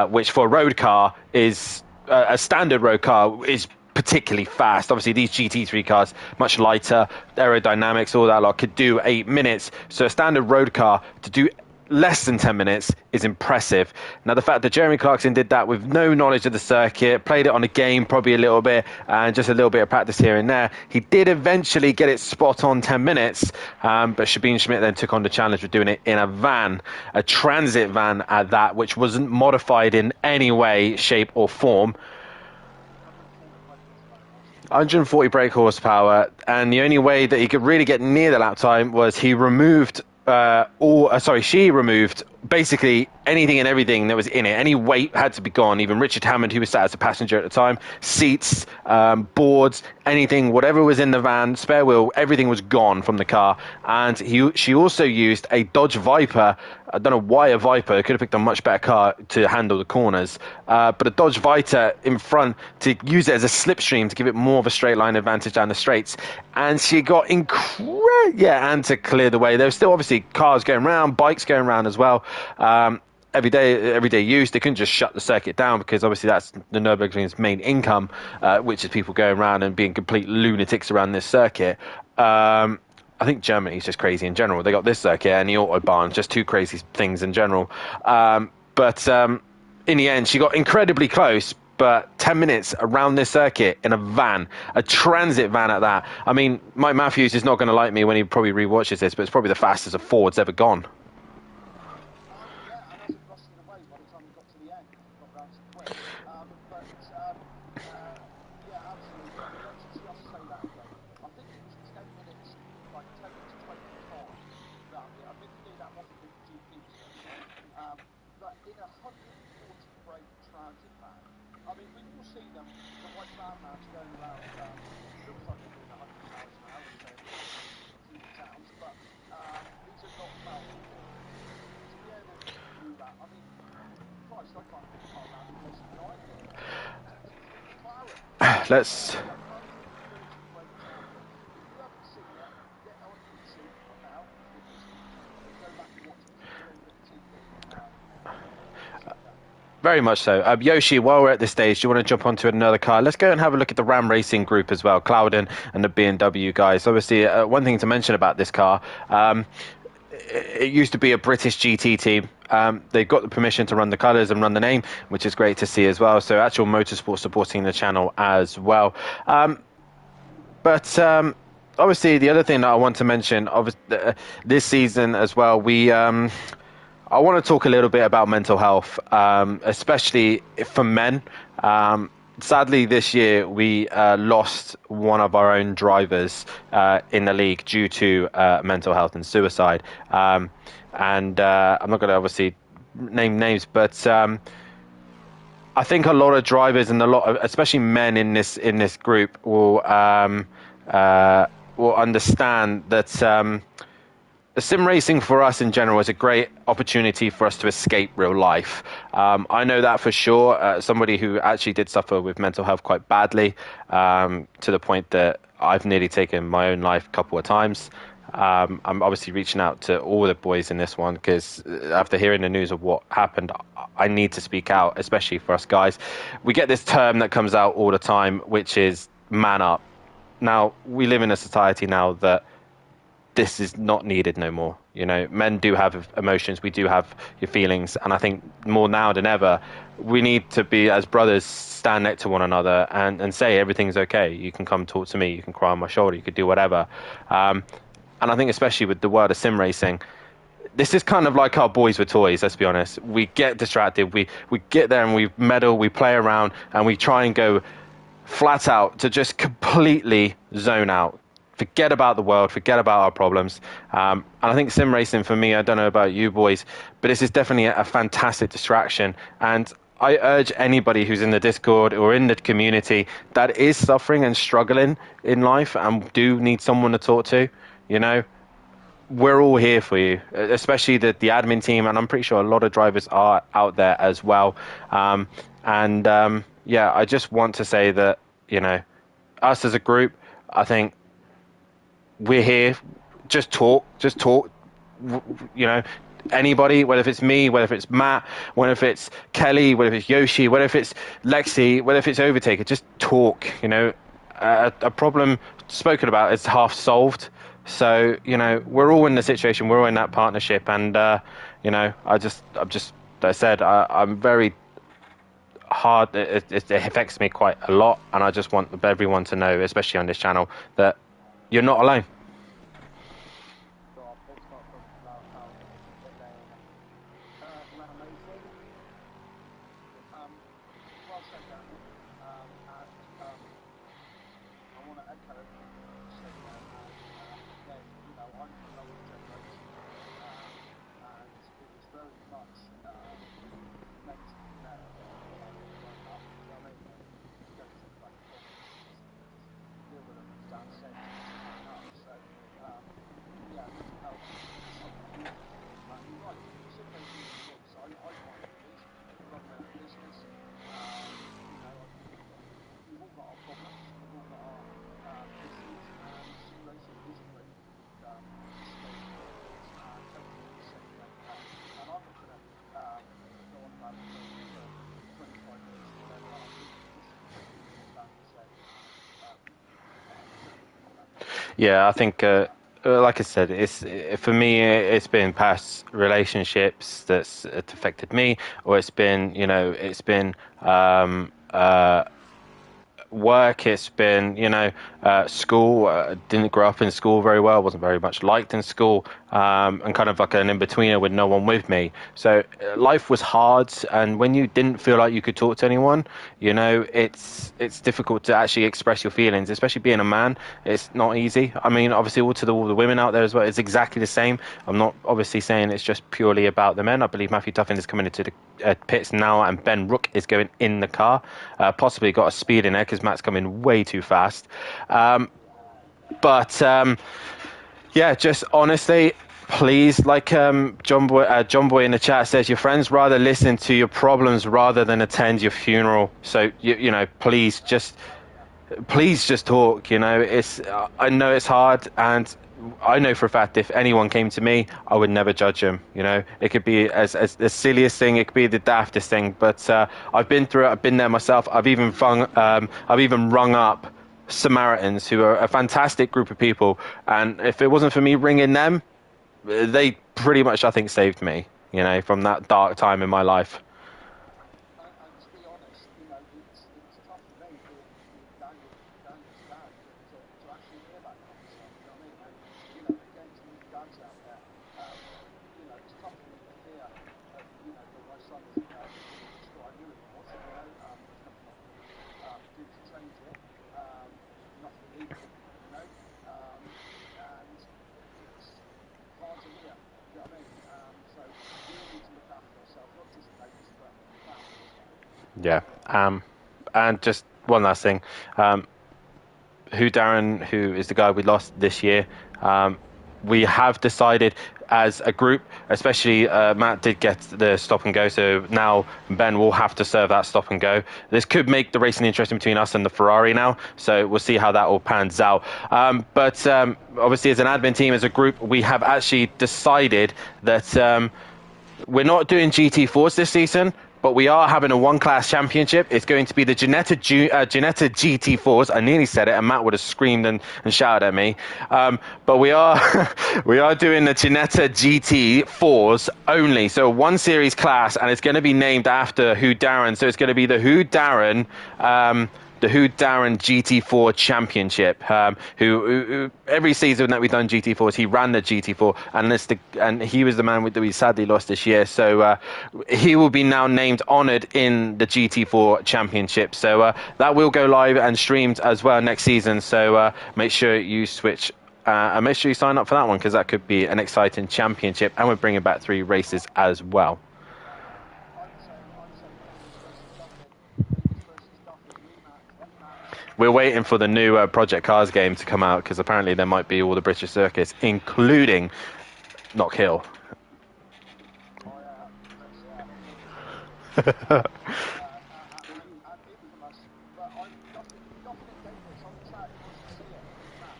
which for a road car is a standard road car is particularly fast. Obviously, these GT3 cars, much lighter, aerodynamics, all that lot, could do 8 minutes. So a standard road car to do less than 10 minutes is impressive. Now, the fact that Jeremy Clarkson did that with no knowledge of the circuit, played it on a game probably a little bit, and just a little bit of practice here and there, he did eventually get it spot on 10 minutes, but Sabine Schmidt then took on the challenge of doing it in a van, a transit van at that, which wasn't modified in any way, shape or form. 140 brake horsepower, and the only way that he could really get near the lap time was she removed basically anything and everything that was in it, any weight had to be gone. Even Richard Hammond, who was sat as a passenger at the time, seats, boards, anything, whatever was in the van, spare wheel, everything was gone from the car. And she also used a Dodge Viper. I don't know why a Viper. Could have picked a much better car to handle the corners. But a Dodge Viper in front to use it as a slipstream to give it more of a straight line advantage down the straights. And she got and to clear the way. There were still obviously cars going around, bikes going around as well. Everyday use. They couldn't just shut the circuit down because obviously that's the Nürburgring's main income, which is people going around and being complete lunatics around this circuit. I think Germany's just crazy in general. They got this circuit and the Autobahn, just two crazy things in general. But in the end, she got incredibly close. But 10 minutes around this circuit in a van, a transit van at that. I mean, Mike Matthews is not going to like me when he probably rewatches this, but it's probably the fastest a Ford's ever gone. Yeah, and as it rusted away by the time we got to the end, because we got round to quit. Yeah, absolutely. I mean, to see us say that again, I think it was 10 minutes, like 10 minutes 25 round it. Admittedly, that wasn't the GP circuit, but in a 140 brake transit van. I mean, we've all seen them, the white van mans going around, looks like they're doing 100 miles an hour and saying, we're off through the towns, but these are not powerful vehicles. And to be able to do that, I mean, Christ, I can't think of a car around here faster than I can. It's the McLaren. Let's. A 140 brake transit. If you haven't seen it, get on YouTube now if you're listening, and go back and watch it because it's a little bit of TV. See that. Very much so. Yoshi, while we're at this stage, do you want to jump onto another car? Let's go and have a look at the Ram Racing group as well, Clouden and the BMW guys. Obviously, one thing to mention about this car, it used to be a British GT team. They've got the permission to run the colours and run the name, which is great to see as well. So actual motorsport supporting the channel as well. But obviously, the other thing that I want to mention, this season as well, I want to talk a little bit about mental health, especially for men. Sadly, this year we lost one of our own drivers in the league due to mental health and suicide. I'm not going to obviously name names, but I think a lot of drivers and especially men in this group will understand that. Sim racing for us in general is a great opportunity for us to escape real life. I know that for sure. Somebody who actually did suffer with mental health quite badly, to the point that I've nearly taken my own life a couple of times. I'm obviously reaching out to all the boys in this one because after hearing the news of what happened, I need to speak out, especially for us guys. We get this term that comes out all the time, which is man up. Now, we live in a society now that this is not needed no more. You know, men do have emotions. We do have your feelings. And I think more now than ever, we need to be, as brothers, stand next to one another and say everything's okay. You can come talk to me. You can cry on my shoulder. You could do whatever. And I think especially with the world of sim racing, this is kind of like our boys with toys, let's be honest. We get distracted. We get there and we meddle, we play around, and we try and go flat out to just completely zone out. Forget about the world, forget about our problems. And I think sim racing for me, I don't know about you boys, but this is definitely a fantastic distraction. And I urge anybody who's in the Discord or in the community that is suffering and struggling in life and do need someone to talk to, you know, we're all here for you, especially the admin team. And I'm pretty sure a lot of drivers are out there as well. Yeah, I just want to say that, you know, us as a group, I think, we're here. Just talk. You know, anybody, whether if it's me, whether if it's Matt, whether if it's Kelly, whether if it's Yoshi, whether if it's Lexi, whether if it's Overtaker, just talk. You know, a problem spoken about is half solved. So, you know, we're all in the situation. We're all in that partnership. And, you know, I'm very hard. It affects me quite a lot. And I just want everyone to know, especially on this channel, that you're not alone. So let's start talking about how they're Ram Racing. Well said, Daniel. I want to echo everything that you just said there. And again, you know, I'm from an older generation, and it was very much Yeah, I think, like I said, for me. It's been past relationships that's affected me, or it's been, it's been work. It's been, school. Didn't grow up in school very well. Wasn't very much liked in school, and kind of like an in-betweener with no one with me. So life was hard, and when you didn't feel like you could talk to anyone, it's difficult to actually express your feelings, especially being a man. It's not easy. I mean, obviously, all the women out there as well, it's exactly the same. I'm not obviously saying it's just purely about the men. I believe Matthew Tuffin is coming into the pits now, and Ben Rook is going in the car. Possibly got a speed in there because Matt's coming way too fast. But yeah, just honestly, please, like John Boy in the chat says, your friends rather listen to your problems rather than attend your funeral. So please just talk. I know it's hard, and I know for a fact if anyone came to me, I would never judge them. It could be as the silliest thing, it could be the daftest thing, but I've been through it. I've been there myself. I've even rung up Samaritans, who are a fantastic group of people, and if it wasn't for me ringing them, they pretty much, I think, saved me. From that dark time in my life. And to be honest, it's tough for me being Daniel's dad to actually hear that kind of stuff. You know what I mean? And again, to you dads out there, it's tough for me to hear, that my son is fully destroyed. I knew it was. There's nothing I can do to change it. Nothing legal. And it's hard to hear. You know what I mean? So we all need to look after ourselves, not just mates, but family as well. Yeah. And just one last thing. Who Darren, who is the guy we lost this year, we have decided as a group, especially Matt did get the stop and go, so now Ben will have to serve that stop and go. This could make the racing interesting between us and the Ferrari now, so we'll see how that all pans out. But obviously, as an admin team, as a group, we have actually decided that we're not doing GT4s this season, but we are having a one-class championship. It's going to be the Ginetta GT4s. I nearly said it, and Matt would have screamed and shouted at me. But we are we are doing the Ginetta GT4s only. So one series class, and it's going to be named after Who Darren. So it's going to be the Who Darren. The Who Darren GT4 Championship. Who every season that we've done GT4s, he ran the GT4, and he was the man that we sadly lost this year. So he will be now named, honoured in the GT4 Championship. So that will go live and streamed as well next season. So make sure you switch. And make sure you sign up for that one, because that could be an exciting championship, and we're bringing back 3 races as well. I'm saying Davis versus Duffin. Davis versus Duffin rematch. We're waiting for the new Project Cars game to come out, because apparently there might be all the British circuits, including Knock Hill. Oh yeah, yes, yeah. And infamous. But Duffin and Davis on the track. Who wants to see it? Matt.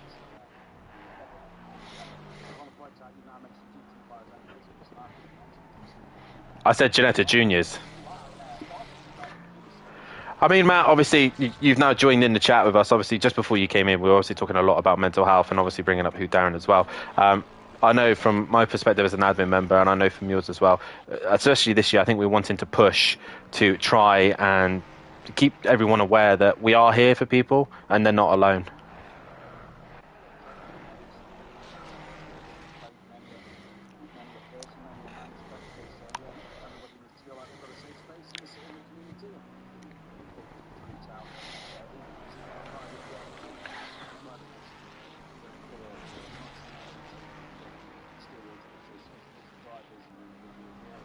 I want to point out you now mentioned GT5s and Chris at the start of the mentioned GT. I said Ginetta Juniors. Wow, you started tonight. I mean, Matt, obviously, you've now joined in the chat with us. Obviously, just before you came in, we were obviously talking a lot about mental health, and obviously bringing up Who Darren as well. I know from my perspective as an admin member, and I know from yours as well, especially this year, I think we're wanting to push to try and keep everyone aware that we are here for people and they're not alone. Many a person, many a man has felt this. So yeah, everybody needs to feel like they've got a safe space in the community, and people to reach out, even if it's a private private message. Don't feel not stereotypes as drivers and individuals. We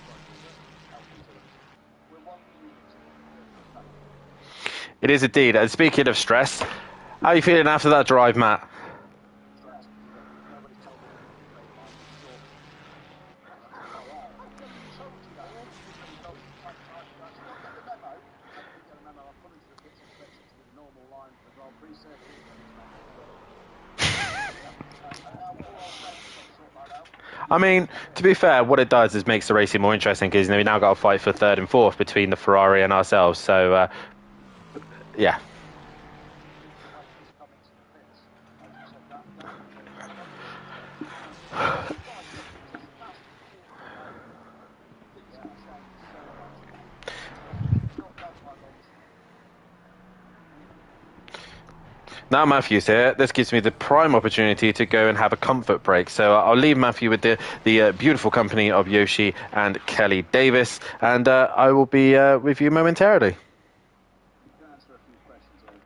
have got to help each other. We're one community. It is indeed. And speaking of stress, how are you feeling after that drive, Matt? Stressed, but nobody's told me anything to make life short. How come you told you that? Because he knows the type of guy. Did you not get the memo? I didn't get a memo. I put into the pits expecting to be the normal line for the Grand Prix circuit. Didn't get his memo. And now poor old Ben's got to sort that out. I mean, to be fair, what it does is makes the racing more interesting, because we now got a fight for 3rd and 4th between the Ferrari and ourselves. So, yeah. When he's coming to the pits. Now Matthew's here, this gives me the prime opportunity to go and have a comfort break. So I'll leave Matthew with the beautiful company of Yoshi and Kelly Davis, and I will be with you momentarily. You can answer a few questions here.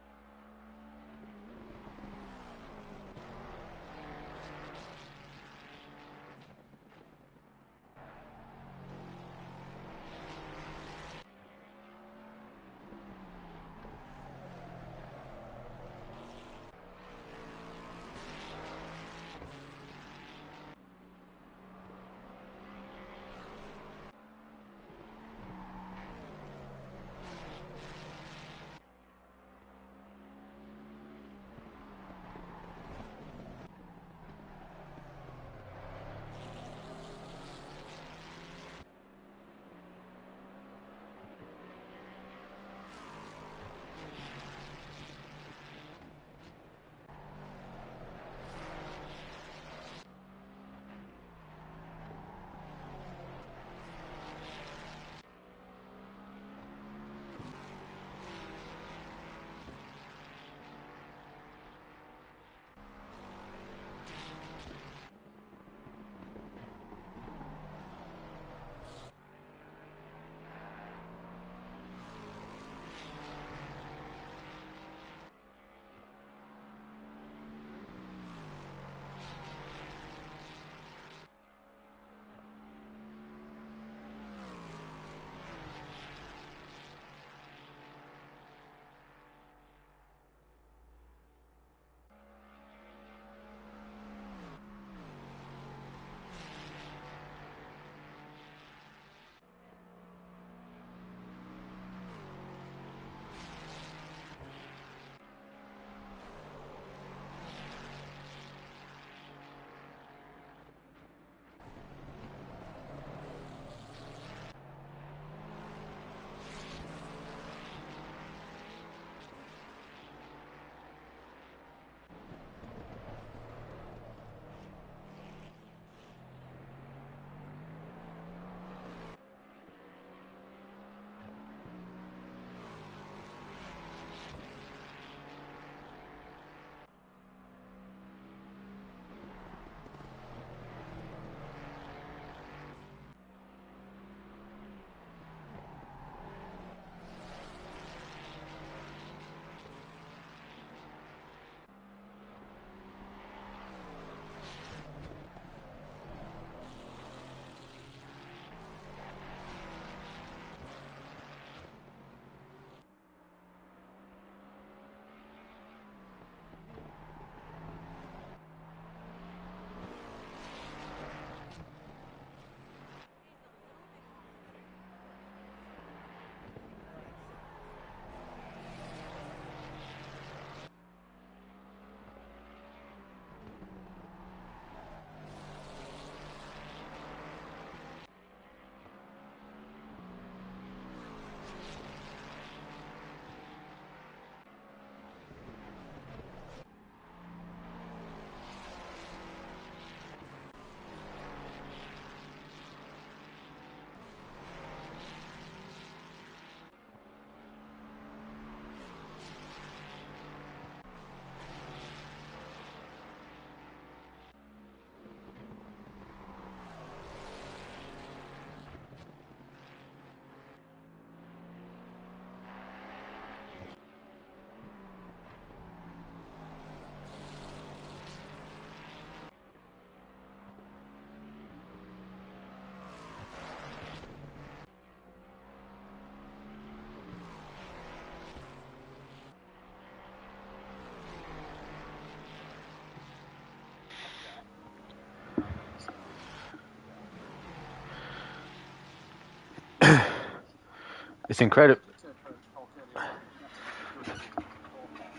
It's incredible. To talk earlier on, you have to make a good forecast.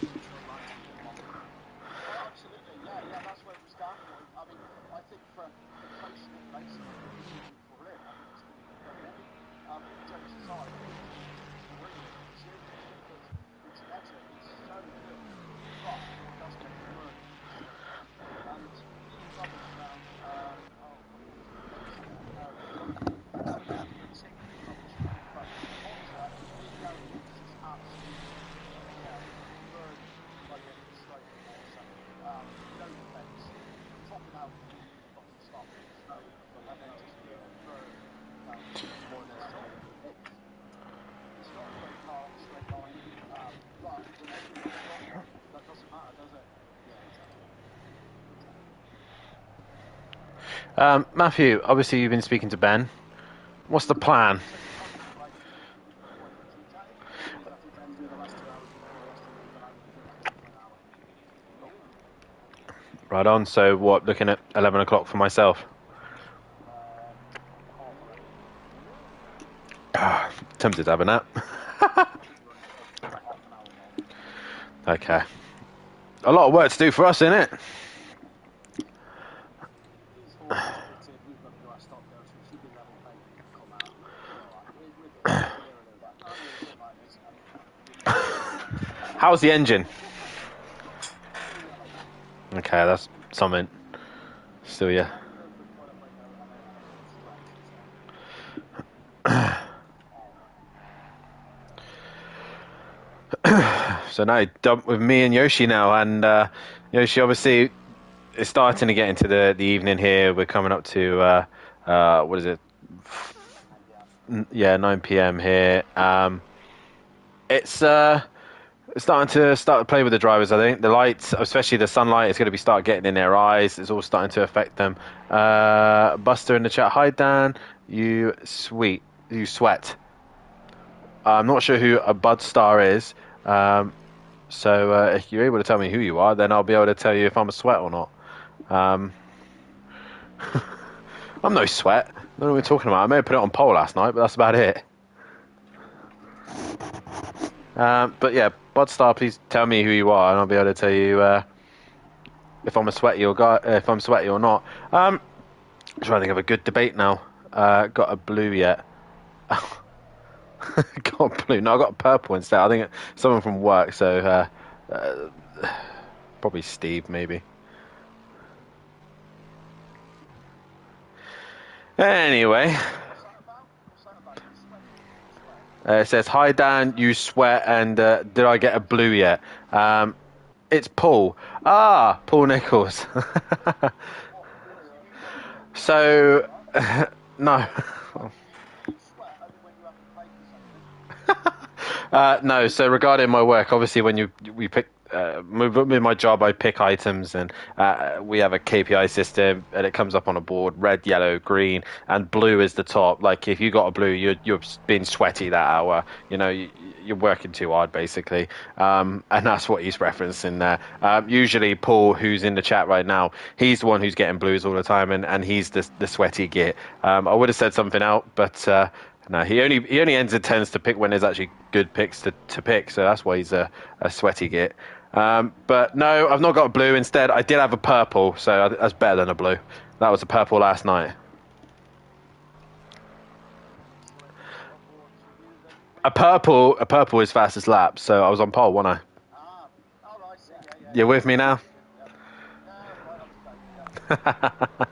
Digital lighting for the model. Oh, absolutely, yeah, that's where it was down. I mean, I think for placing it basically where you're looking for it, I think it's going to be very heavy. All jokes aside, I think it's going to be really serious because its meta is so good, but it does make it work so heavy. And really rubbish around, what was it, 30 second? No, 20 second rubbish. out and you fucking stop in snow and then just burn, it's not a great car on a straight line, but when everyone's got one, that doesn't matter, does it? Yeah, exactly. Matthew, obviously you've been speaking to Ben. What's the plan? So you're currently waiting for him to chat in? Yeah, exactly. Ben's doing the last 2 hours before he has to leave, and I'm going to talk for an hour. Cool. Right on. So what? Looking at 11 o'clock for myself. Half 11. Tempted to have a nap. I think we're only talking about half an hour more. Okay. A lot of work to do for us, isn't it? He's horses fitted. We've got to do our stop goes. We should be level paid when we come out. We're all right. We're good. We're here and there. I'm with a bit like this, and How's the engine? still yellow. Okay, that's something. Still, yeah. I had to go for a toilet break and a stretch. So now dumped with me and Yoshi now, and Yoshi obviously is starting to get into the evening here. We're coming up to what is it? Yeah, 9 p.m. here. It's starting to play with the drivers. I think the lights, especially the sunlight, is going to be start getting in their eyes. It's all starting to affect them. Buster in the chat. Hi Dan, you sweat. I'm not sure who a Bud Star is. So if you're able to tell me who you are, then I'll be able to tell you if I'm a sweat or not. I'm no sweat. I don't know what we're talking about. I may have put it on poll last night, but that's about it. But yeah, Budstar, please tell me who you are, and I'll be able to tell you if I'm a sweaty or if I'm sweaty or not. I'm trying to think of a good debate now. Got a blue yet? Got a blue. No, I got a purple instead. I think someone from work. So probably Steve, maybe. Anyway. What's that about? You sweat? It says, "Hi Dan, you sweat, and did I get a blue yet?" It's Paul. Paul Nichols. What? So you don't get a blue So, right? no. You sweat only when you haven't paid for something. No, so regarding my work, obviously when we pick with my job, I pick items, and we have a KPI system, and it comes up on a board: red, yellow, green, and blue is the top. Like if you got a blue, you're being sweaty that hour. You know, you're working too hard, basically, and that's what he's referencing there. Usually, Paul, who's in the chat right now, he's the one who's getting blues all the time, and he's the sweaty git. I would have said something out, but. No, he only tends to pick when there's actually good picks to pick, so that's why he's a sweaty git. But no, I've not got a blue. Instead, I did have a purple, so that's better than a blue. That was a purple last night. What should you then? A purple is fastest lap, so I was on pole, wasn't I? I see. Yeah. You with me now? Yeah, right up to date.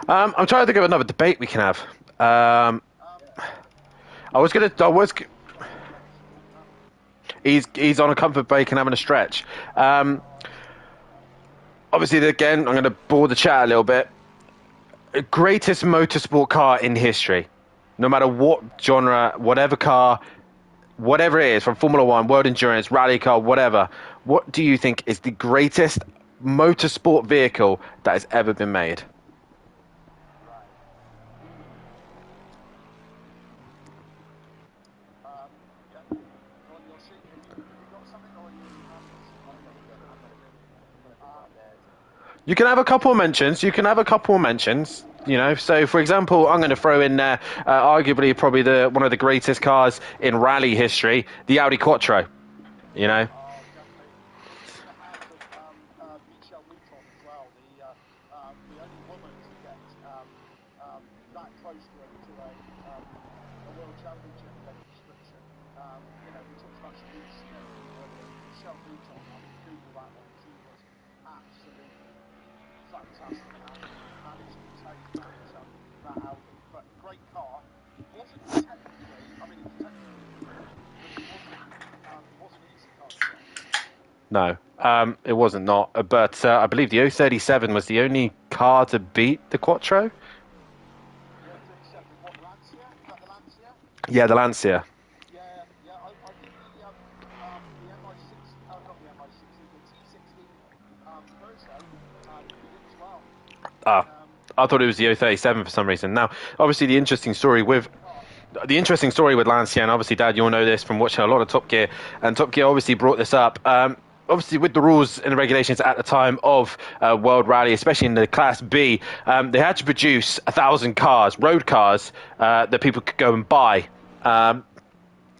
Yeah. I'm trying to think of another debate we can have. I was. He's on a comfort break and having a stretch. Obviously, again, I'm going to bore the chat a little bit. Greatest motorsport car in history, no matter what genre, whatever car, whatever it is, from Formula One, World Endurance, rally car, whatever. What do you think is the greatest motorsport vehicle that has ever been made? Right. Yeah. Go on, Yoshi. Have you got something, or are you unanimous? I've got a bit. I'm going to put that there. You can have a couple of mentions. You know, so for example, I'm going to throw in there, arguably probably one of the greatest cars in rally history, the Audi Quattro. You know. Oh, definitely. In the hands of Michelle Mouton as well, the only woman to get that close to a world championship of any description. We talked about Speed earlier. Michelle Mouton, I mean, Google that one. She was absolutely fantastic and managed to take that Audi. But great car. Wasn't technically, I mean, it was technically good, but it wasn't an easy car to get. No, it wasn't not. But I believe the 037 was the only car to beat the Quattro. The 037, what, Lancia? Is that the Lancia? Yeah, the Lancia. Yeah, yeah. I think the MI6, not the MI16, the T16 Peugeot beat it as well. Ah, Um, I thought it was the 037 for some reason. Now, obviously, car. the interesting story with Lancia, and obviously, Dad, you'll know this from watching a lot of Top Gear, and Top Gear obviously brought this up. Obviously, with the rules and the regulations at the time of World Rally, especially in the Class B, they had to produce 1,000 cars, road cars, that people could go and buy. Um,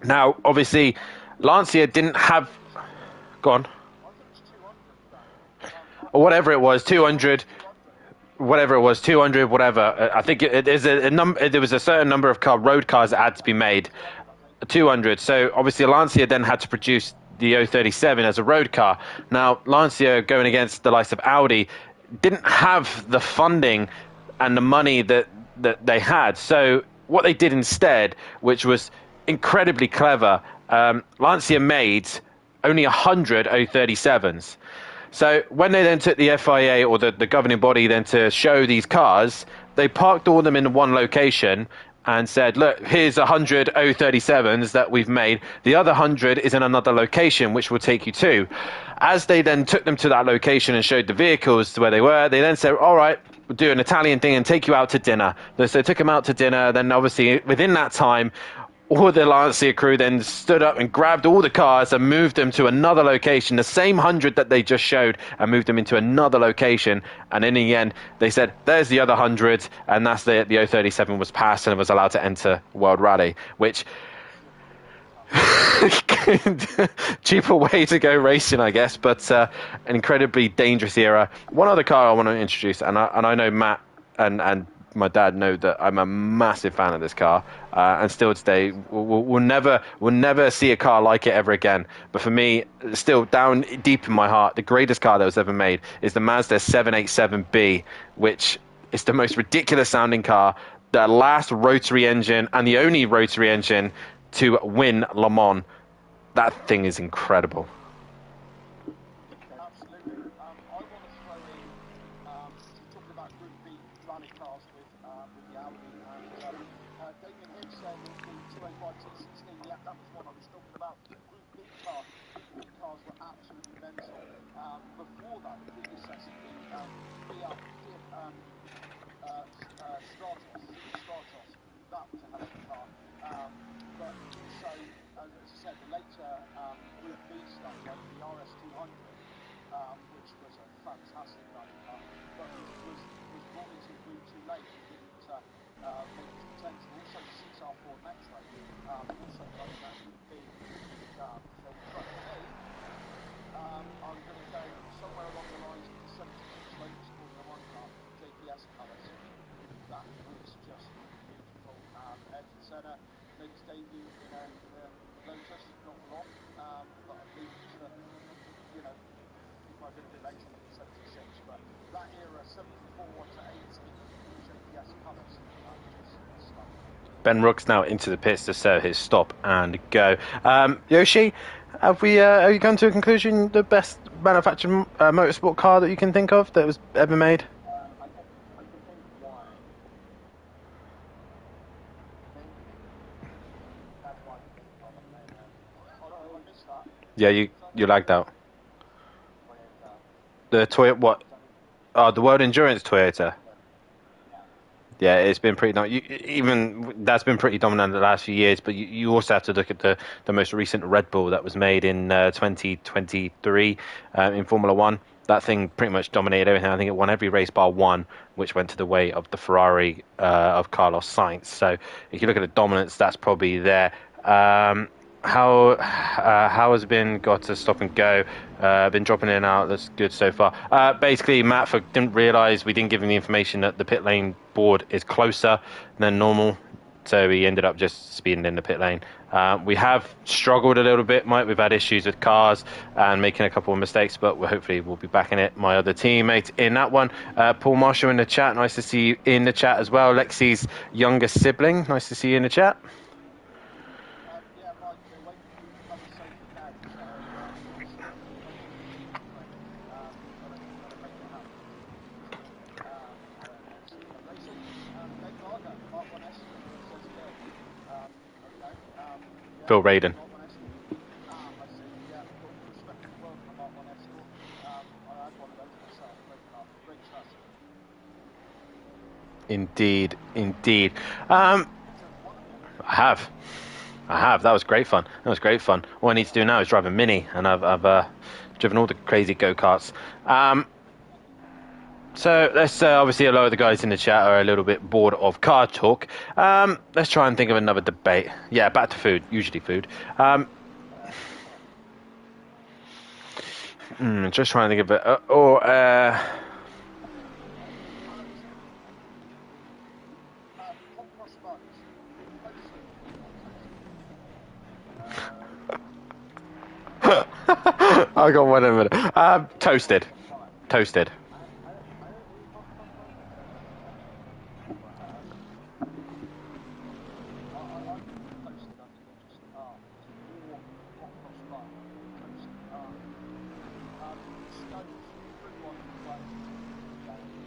Now, obviously, Lancia didn't have. Gone. I thought it was 200, Dan. Or whatever it was, I thought it 200. was 200. Whatever it was, 200, whatever. I think there's a number. There was a certain number of road cars that had to be made. 200, I think. 200. So obviously, Lancia then had to produce the 037 as a road car. Now, Lancia going against the likes of Audi didn't have the funding and the money that they had. So what they did instead, which was incredibly clever, Lancia made only 100 037s. So when they then took the FIA or the governing body then to show these cars, they parked all of them in one location and said, look, here's 100 037s that we've made. The other 100 is in another location, which we'll take you to. As they then took them to that location and showed the vehicles to where they were, they then said, all right, we'll do an Italian thing and take you out to dinner. So they took them out to dinner. Then obviously within that time, all the Lancia crew then stood up and grabbed all the cars and moved them to another location, the same 100 that they just showed, and moved them into another location. And in the end, they said, there's the other 100, and that's the 037 was passed and was allowed to enter World Rally, which cheaper way to go racing, I guess, but an incredibly dangerous era. One other car I want to introduce, and I know Matt and my dad know that I'm a massive fan of this car, and still today we'll never see a car like it ever again. But for me, still down deep in my heart, the greatest car that was ever made is the Mazda 787B, which is the most ridiculous sounding car, the last rotary engine and the only rotary engine to win Le Mans. That thing is incredible. Absolutely. I want to throw in, since we're talking about Group B rally cars with the Audi, and Damien Hill said the 205 T16, yeah, that was one I was talking about. Group B cars were absolutely mental. Before that, the predecessor, the Fiat Stratos, that was a hell of a car. But also, as I said, the later Group B stuff, like the RS200, which was a fantastic rally car, but was brought into the group too late and didn't make its potential. Also, the Cesar Ford Metro, also running that Group B thing. But for me, I'm going to go somewhere along the lines of the 76 Lotus Formula One car, JPS colours. That was just beautiful. Ayrton Senna made his debut in a Lotus not for long, but I believe it was the, it might have been a bit later than 76, but that era, 74 to 80, JPS colours, just stunning. Ben Rook's now into the pits to serve his stop and go. Yoshi, are you come to a conclusion? The best manufactured motorsport car that you can think of that was ever made? I can think of one. I think that's one I can think of at the moment. I missed that. Yeah, you lagged out. Toyota. The Toyota what? Oh, the World Endurance Toyota. Yeah. Yeah, it's been pretty. Even that's been pretty dominant the last few years. But you also have to look at the most recent Red Bull that was made in 2023 in Formula One. That thing pretty much dominated everything. I think it won every race bar one, which went to the way of the Ferrari of Carlos Sainz. So if you look at the dominance, that's probably there. How has been got to stop and go? Been dropping in and out. That's good so far. Basically, Matt didn't realise we didn't give him the information that the pit lane board is closer than normal, so he ended up just speeding in the pit lane. We have struggled a little bit, Mike. We've had issues with cars and making a couple of mistakes, but hopefully we'll be back in it. My other teammate in that one, Paul Marshall in the chat. Nice to see you in the chat as well. Lexi's younger sibling. Nice to see you in the chat. Yeah, Mike, we're waiting for you to come and save the day, so we'll see you when you Phil Radin. Mark One Escort. I see. Yeah, got respect in the world for the Mark One Escort. I had one of those myself. Great chassis. Indeed, indeed. I have. That was great fun. All I need to do now is drive a Mini, and I've driven all the crazy go-karts. So let's obviously a lot of the guys in the chat are a little bit bored of car talk. Let's try and think of another debate. Yeah, back to food. Usually food. Just trying to think of it. Hot cross buns. Toasted or toasted? I got one in a minute. Toasted. Toasted. I don't eat hot cross buns. I prefer toasted. I think they're just warm hot cross bun. Toasted. Scones, fruit ones with glazes. Donuts.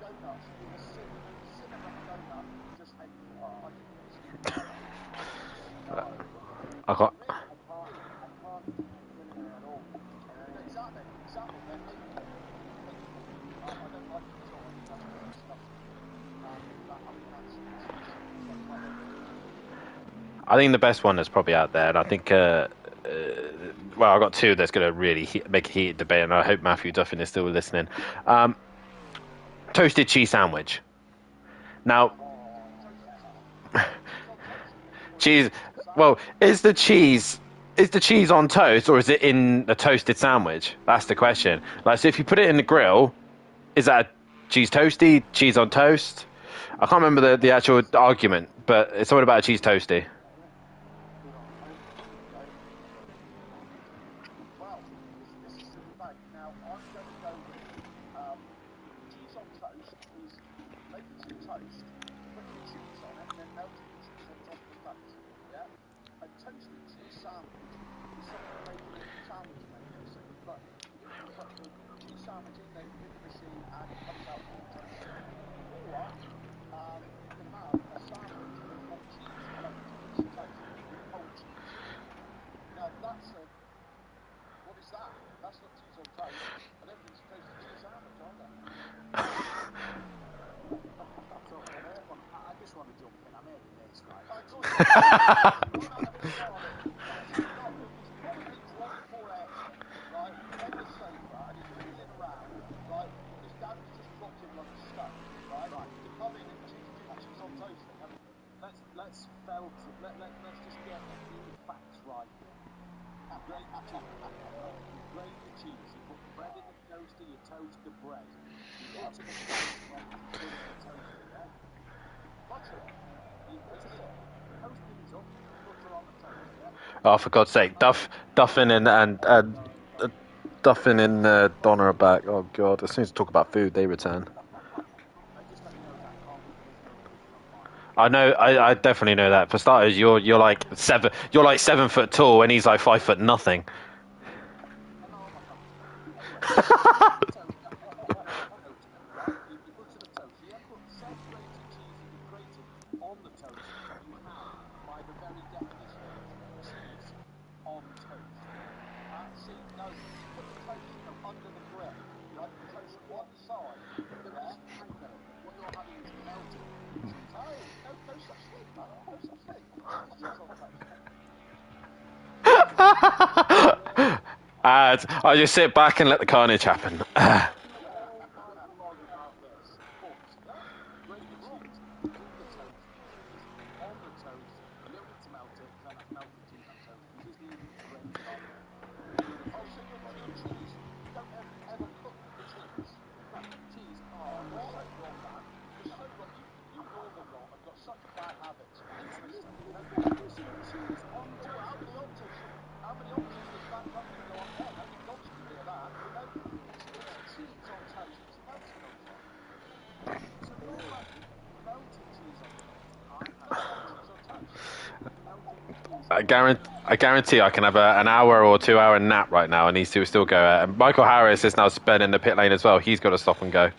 Donuts. A cinnamon donut. Just hateful. I think they're No, I got. I can't stand cinnamon at all. Exactly. They're hateful. I don't like them at all. I think that's just disgusting. It's like quite low dough. I think the best one that's probably out there, and I think, well, I got two that's going to really make a heated debate, and I hope Matthew Duffin is still listening. Toasted cheese sandwich. Now, cheese. Well, is the cheese on toast, or is it in a toasted sandwich? That's the question. Like, so if you put it in the grill, is that a cheese toasty, cheese on toast? I can't remember the actual argument, but it's all about a cheese toasty. Well, this is the debate. Now, I'm going to go with cheese on toast is making some toast, putting the cheese on it, and then melting the cheese on top of the toast. Yeah? A toasted cheese sandwich is somebody making a sandwich maker. So you put the cheese sandwich in the machine and it comes out fully toasted. Or you can have a sandwich with hot cheese, like a piece of toast with cold cheese. Now what is that? That's not cheese on toast. I don't think it's a toasted cheese sandwich either. So I just want to jump in. I'm hearing this, right? I told you, I'm not having a go at it. He's probably drunk poor Ayrton, right, on the sofa, and he's wheeling around, right, because Dad's just dropped him like a stone, right, to come in and do cheese on toast thing. I mean, Let's just get a few facts right here. You grate the cheese, right? You grate the cheese. You put the bread in the toaster. You toast the bread. You butter the bread to put in the toaster. Yeah. butter it. You toast things up. Butter on the toast. Yeah. Oh, for God's sake, Duffin and Duffin and Donna are back. Oh God! As soon as we talk about food, they return. Just let me know if that comment is still fine. I know. I definitely know that. For starters, you're like 7 foot tall, and he's like 5 foot nothing. I know my comments. Anyway, toaster, right? You butter the toaster. You put self-grated cheese that you've grated on the toast. You have, by the very definition of it, cheese on toast. No, you put the toast, under the grill, like the toast one side. Hang on a minute. What you're having is melted cheese. No such thing, man. No such thing. It's cheese on toast. I just sit back and let the carnage happen. All night long about this. But grate the cheese in the toast. Cheese on the toast. You don't need to melt it, because then that's melted cheese on toast. You just need it grated on there. Oh, so your cheese, you don't ever cook the cheese? No, cheese. Oh, you're so wrong, man. You're so wrong. You northern lot have got such bad habits, man. Honestly. No, listen. Cheese on toast. How many octaves does that fucking go up then? Only gods can hear that. It's I guarantee I can have an hour or 2 hour nap right now, and these two will still go. And Michael Harris is now spent in the pit lane as well. He's got to stop and go.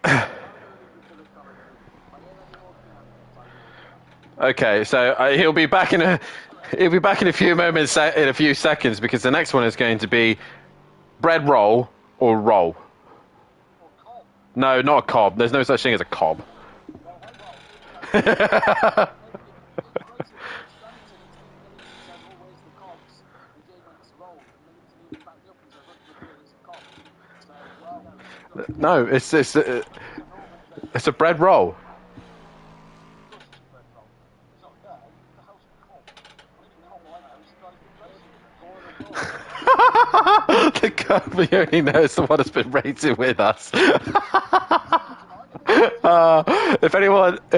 I'm going to leave it to the commentary. If I hear any more shenanigans, I will be back. Okay, so he'll be back in a few moments, in a few seconds, because the next one is going to be bread roll or roll. Or Cobb. No, not a cob. There's no such thing as a cob. Well, you know, In racing, Stanton, it's been Millington says, oh, where's the cogs? And Jay went to roll. And Millington even backed me up and says, look, here, it's a cog. So, well, look, No, it's it's a nomenclature. it's a bread roll. Of course it's a bread roll. It's not there. What the hell's a Cobb? The only Cobb I know is the guy who's been racing. corn and roll. The cob we only know is the one that's been racing with us. If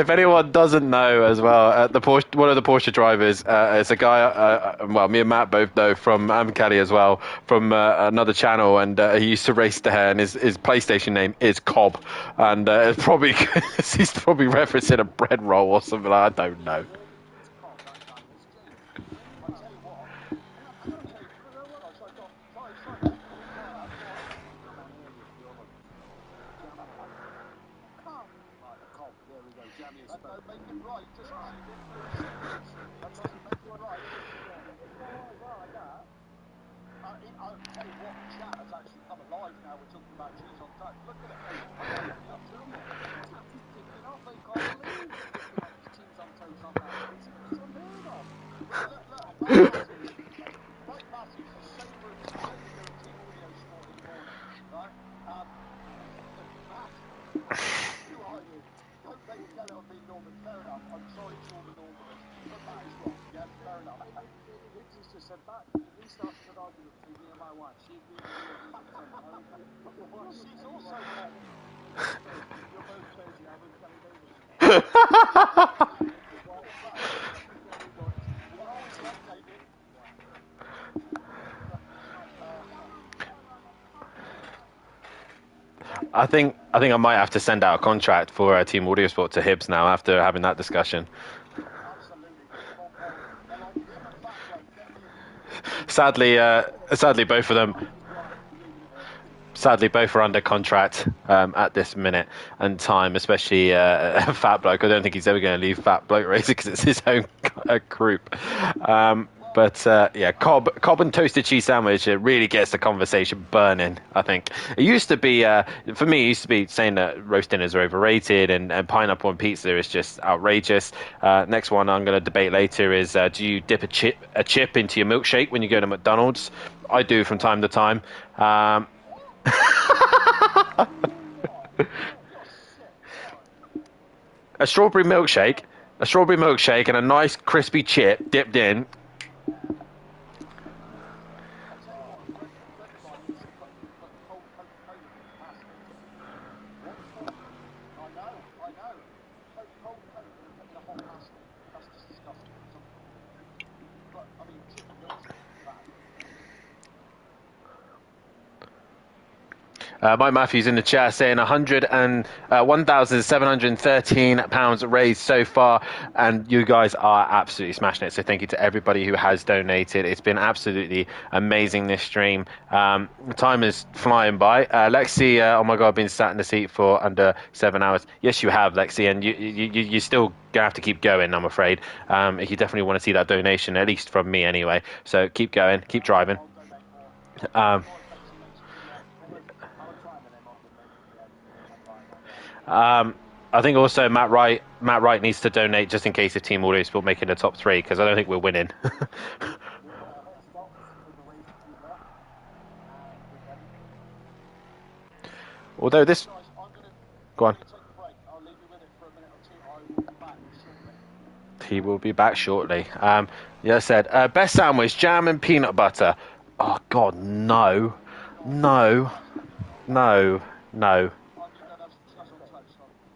anyone doesn't know as well, the Porsche, one of the Porsche drivers is a guy. Well, me and Matt both know from Caddy as well, from another channel, and he used to race there, and his PlayStation name is Cobb, and it's probably he's probably referencing a bread roll or something. I don't know. It's cog that time. It's Jay. I tell you what. Hang on, Jay. Oh, sorry, go on. Sorry, mate. Carry on. Go on. Come on, here, you dumb. Jam on. Right, a cob. There we go. Jam your That spoke. don't make it right, does it? You've been through the sentence. That doesn't make it right. It's all right, like that. I'll tell you what, chat has actually come alive now. We're talking about cheese on toast. Look at it. I'm opening up to them. Chat is kicking off. They can't believe he's kicking off his cheese on toast on that. It's unheard of. Mike Matthews, the savior of Team Audio Sport in the morning, right? Matt, who are you? Don't make me get it on being Norman. Fair enough. I'm sorry to all the Northerners, but Matt is wrong. Yeah, fair enough. Higgs has just said back. We started an argument between me and my wife. She agreed with me 100%. I agree. Well, she's also wrong. You're both crazy. I would tell you Davis. We're always right, David. I think I might have to send out a contract for Team Audiosport to Hibbs now after having that discussion. Absolutely. Bring him on board. They're like him and Fat Bloke. Get me in. Sadly, both of them. Sadly, both are under contract at this minute and time, especially Fat Bloke. I don't think he's ever going to leave Fat Bloke Racing because it's his own group. But yeah, Cobb and toasted cheese sandwich, it really gets the conversation burning, I think. It used to be, for me, it used to be saying that roast dinners are overrated and pineapple on pizza is just outrageous. Next one I'm going to debate later is, do you dip a chip into your milkshake when you go to McDonald's? I do from time to time. A strawberry milkshake and a nice crispy chip dipped in. I'll tell you what, a friend of mine used to put cold Coca-Cola in his pasta. What for? I know. Cold Coke in a hot pasta. That's just disgusting. It's uncool. But, I mean, chip and milkshake isn't bad. Mike Matthews in the chat saying 1,713 pounds raised so far, and you guys are absolutely smashing it. So thank you to everybody who has donated. It's been absolutely amazing, this stream. Time is flying by. Lexi, oh my god, I've been sat in the seat for under 7 hours. Yes, you have, Lexi, and you still gonna have to keep going, I'm afraid. You definitely want to see that donation, at least from me anyway. So keep going, keep driving. I'll donate more. More if Lexi makes me I'll try and then I'll donate at the end. I'm fine. I think also Matt Wright needs to donate just in case if Team Audiosport making the top 3, because I don't think we're winning. We've got a hot spot with the race to be left, and we're ready. Although this, Guys, I'm going to go on. take a break. I'll leave you with it for a minute or two. I will be back shortly. He will be back shortly. Yeah, I said best sandwich, jam and peanut butter. Oh God, no. I'm going to go and have some cheese on toast.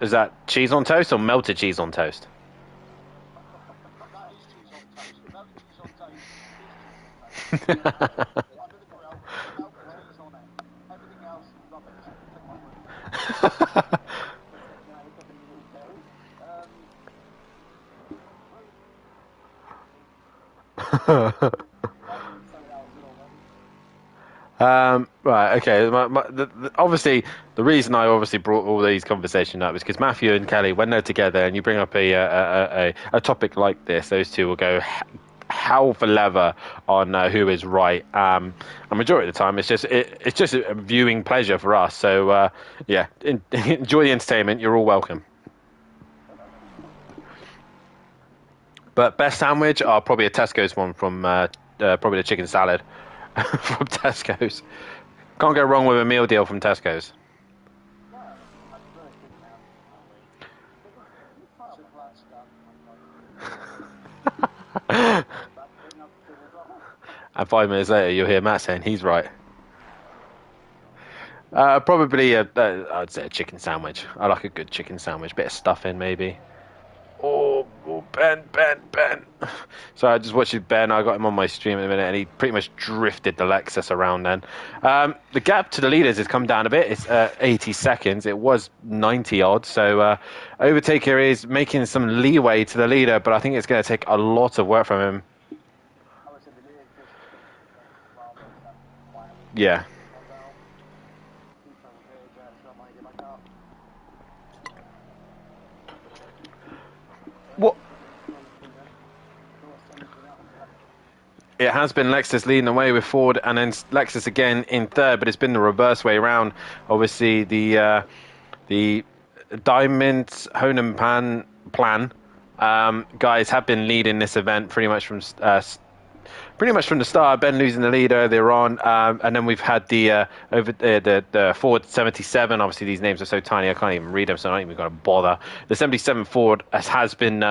Is that cheese on toast or melted cheese on toast? That is cheese on toast. Melted cheese on toast is cheese on toast. Under the grill, melt the cheese on it. Everything else, rubbish. Take my word for it. No, it doesn't really go. Right, okay. Obviously, the reason I obviously brought all these conversations up is because Matthew and Kelly, when they're together, and you bring up a topic like this, those two will go hell for leather on who is right. A majority of the time, it's just a viewing pleasure for us. So yeah, enjoy the entertainment. You're all welcome. But best sandwich, probably a Tesco's one from probably the chicken salad from Tesco's. Can't go wrong with a meal deal from Tesco's. And 5 minutes later, you'll hear Matt saying he's right. Probably I'd say a chicken sandwich. I like a good chicken sandwich, bit of stuffing maybe. Oh, Ben. So I just watched Ben. I got him on my stream in a minute, and he pretty much drifted the Lexus around then. The gap to the leaders has come down a bit. It's 80 seconds. It was 90 odd. So Overtaker is making some leeway to the leader, but I think it's going to take a lot of work from him. Yeah. What? It has been Lexus leading the way with Ford, and then Lexus again in third, but it's been the reverse way around. Obviously, the Diamond Honan plan guys have been leading this event pretty much from the start. Ben losing the lead earlier on, and then we've had the Ford 77. Obviously, these names are so tiny I can't even read them, so I'm not even going to bother. The 77 Ford has been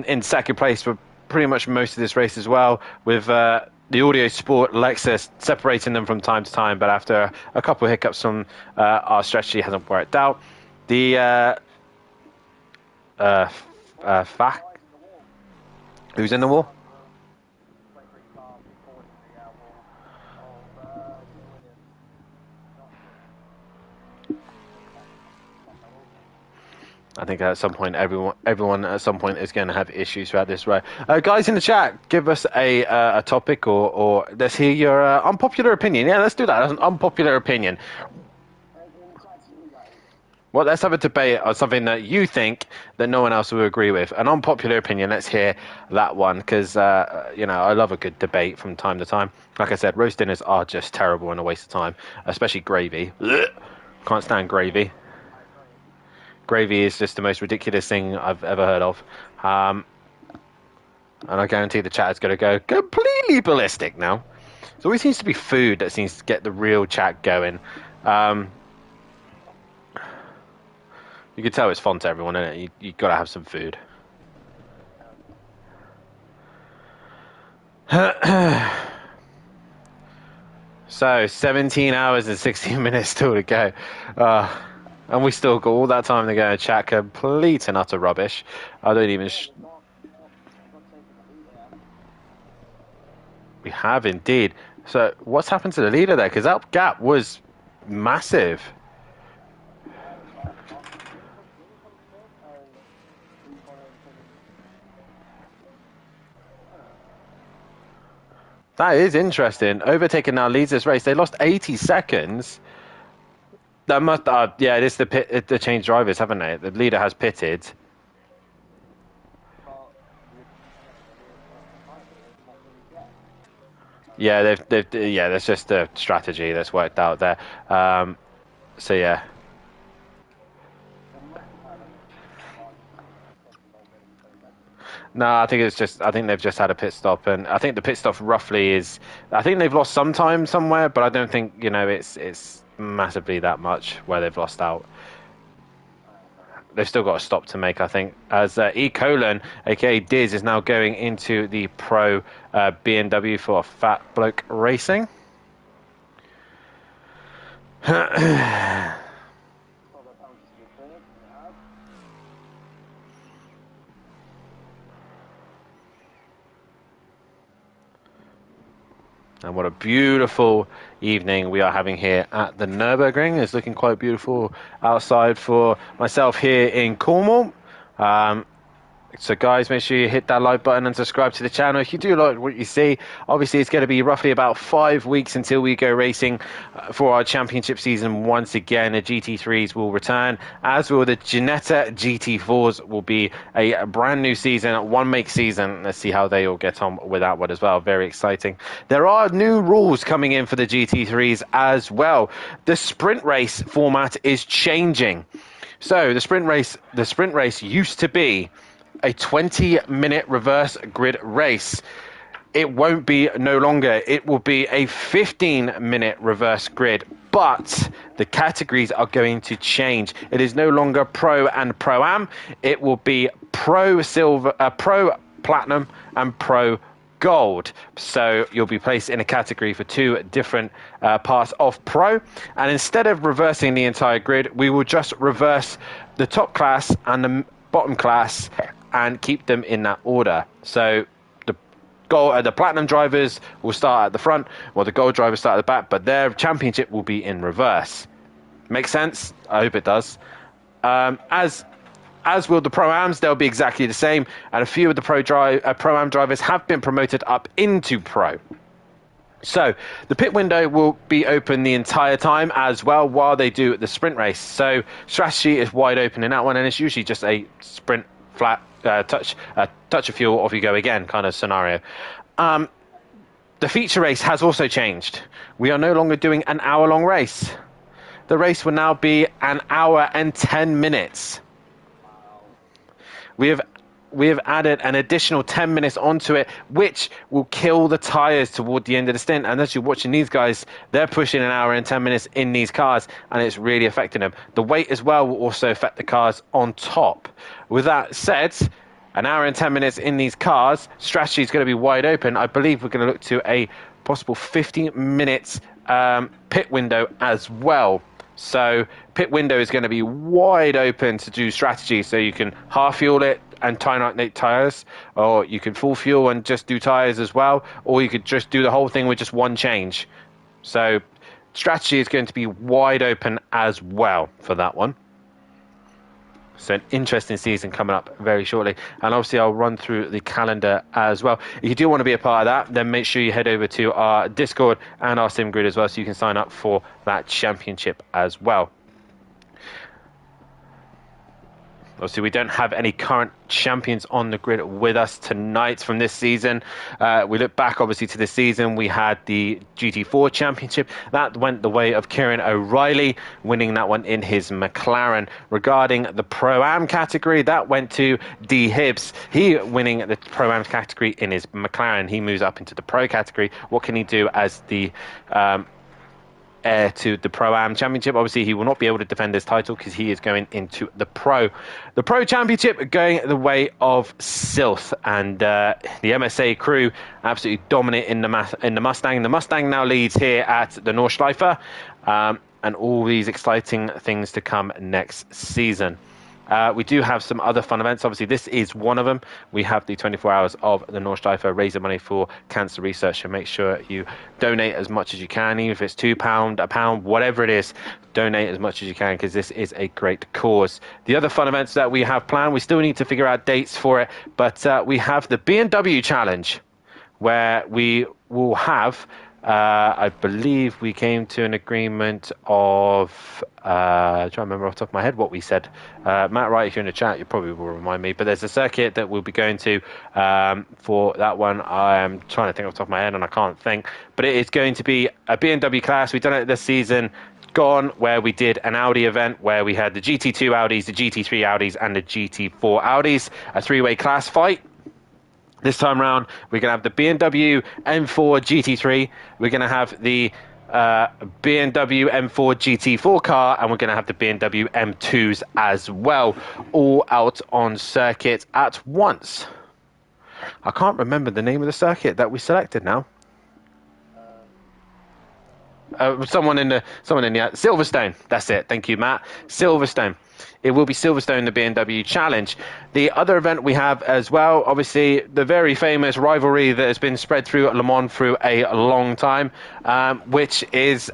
in second place for pretty much most of this race as well, with the Audio Sport Lexus separating them from time to time, but after a couple of hiccups from our strategy hasn't worked out. The who's in the wall? I think at some point, everyone at some point is going to have issues throughout this ride. Guys in the chat, give us a topic or let's hear your unpopular opinion. Yeah, let's do that. That's an unpopular opinion. Well, let's have a debate on something that you think that no one else will agree with. An unpopular opinion. Let's hear that one because I love a good debate from time to time. Like I said, roast dinners are just terrible and a waste of time, especially gravy. Can't stand gravy. Gravy is just the most ridiculous thing I've ever heard of. And I guarantee the chat is going to go completely ballistic now. It always seems to be food that seems to get the real chat going. You can tell it's fun to everyone, innit? You've got to have some food. So, 17 hours and 16 minutes still to go. And we still got all that time to go and chat complete and utter rubbish. I don't even... We have indeed. So what's happened to the leader there? Because that gap was massive. That is interesting. Overtaker now leads this race. They lost 80 seconds. That must, yeah, it is the change drivers, haven't they? The leader has pitted. Yeah, yeah, that's just a strategy that's worked out there. So yeah. No, I think they've just had a pit stop, and I think the pit stop roughly is. I think they've lost some time somewhere, but I don't think it's massively that much where they've lost out. They've still got a stop to make, I think, as E. Colon, aka Diz, is now going into the Pro BMW for Fat Bloke Racing. And what a beautiful evening we are having here at the Nürburgring. It's looking quite beautiful outside for myself here in Cornwall. So guys, make sure you hit that like button and subscribe to the channel if you do like what you see. Obviously, it's going to be roughly about 5 weeks until we go racing for our championship season once again. The GT3s will return, as will the Ginetta GT4s. Will be a brand new season, one make season. Let's see how they all get on with that one as well. Very exciting. There are new rules coming in for the GT3s as well. The sprint race format is changing. So the sprint race used to be a 20-minute reverse grid race. It won't be no longer. It will be a 15-minute reverse grid, but the categories are going to change. It is no longer Pro and Pro-Am. It will be Pro Silver, Pro Platinum, and Pro Gold. So you'll be placed in a category for 2 different parts of Pro. And instead of reversing the entire grid, we will just reverse the top class and the bottom class and keep them in that order. So the platinum drivers will start at the front, while the gold drivers start at the back, but their championship will be in reverse. Make sense? I hope it does. As will the Pro-Ams, they'll be exactly the same, and a few of the Pro-Am drivers have been promoted up into Pro. So the pit window will be open the entire time as well while they do the sprint race. So strategy is wide open in that one, and it's usually just a sprint flat touch of fuel, off you go again kind of scenario. The feature race has also changed. We are no longer doing an hour-long race. The race will now be an hour and 10 minutes. We have added an additional 10 minutes onto it, which will kill the tires toward the end of the stint. And as you're watching these guys, they're pushing an hour and 10 minutes in these cars, and it's really affecting them. The weight as well will also affect the cars on top. With that said, an hour and 10 minutes in these cars, strategy is going to be wide open. I believe we're going to look to a possible 50 minutes pit window as well. So pit window is going to be wide open to do strategy. So you can half fuel it and tighten tires, or you can full fuel and just do tires as well, or you could just do the whole thing with just one change. So strategy is going to be wide open as well for that one. So an interesting season coming up very shortly. And obviously I'll run through the calendar as well. If you do want to be a part of that, then make sure you head over to our Discord and our SimGrid as well, so you can sign up for that championship as well. Obviously, we don't have any current champions on the grid with us tonight from this season. We look back, obviously, to this season. We had the GT4 championship. That went the way of Kieran O'Reilly, winning that one in his McLaren. Regarding the Pro-Am category, that went to D. Hibbs. He winning the Pro-Am category in his McLaren. He moves up into the Pro category. What can he do as the heir to the Pro-Am Championship? Obviously, he will not be able to defend his title because he is going into the Pro. The Pro Championship going the way of Silth, and the MSA crew absolutely dominate in the Mustang. The Mustang now leads here at the Nordschleife, and all these exciting things to come next season. We do have some other fun events. Obviously, this is one of them. We have the 24 hours of the Nordschleife, raising money for cancer research. So make sure you donate as much as you can, even if it's £2, £1, whatever it is. Donate as much as you can, because this is a great cause. The other fun events that we have planned, we still need to figure out dates for it, but we have the BMW Challenge, where we will have I believe we came to an agreement of, I'm trying to remember off the top of my head what we said. Matt Wright, if you're in the chat, you probably will remind me. But there's a circuit that we'll be going to for that one. I am trying to think off the top of my head and I can't think. But it is going to be a BMW class. We've done it this season gone, where we did an Audi event where we had the GT2 Audis, the GT3 Audis, and the GT4 Audis, a 3-way class fight. This time around, we're going to have the BMW M4 GT3, we're going to have the BMW M4 GT4 car, and we're going to have the BMW M2s as well, all out on circuit at once. I can't remember the name of the circuit that we selected now. Someone in the Silverstone. That's it. Thank you, Matt. Silverstone. It will be Silverstone, the BMW Challenge. The other event we have as well, obviously, the very famous rivalry that has been spread through Le Mans through a long time, which is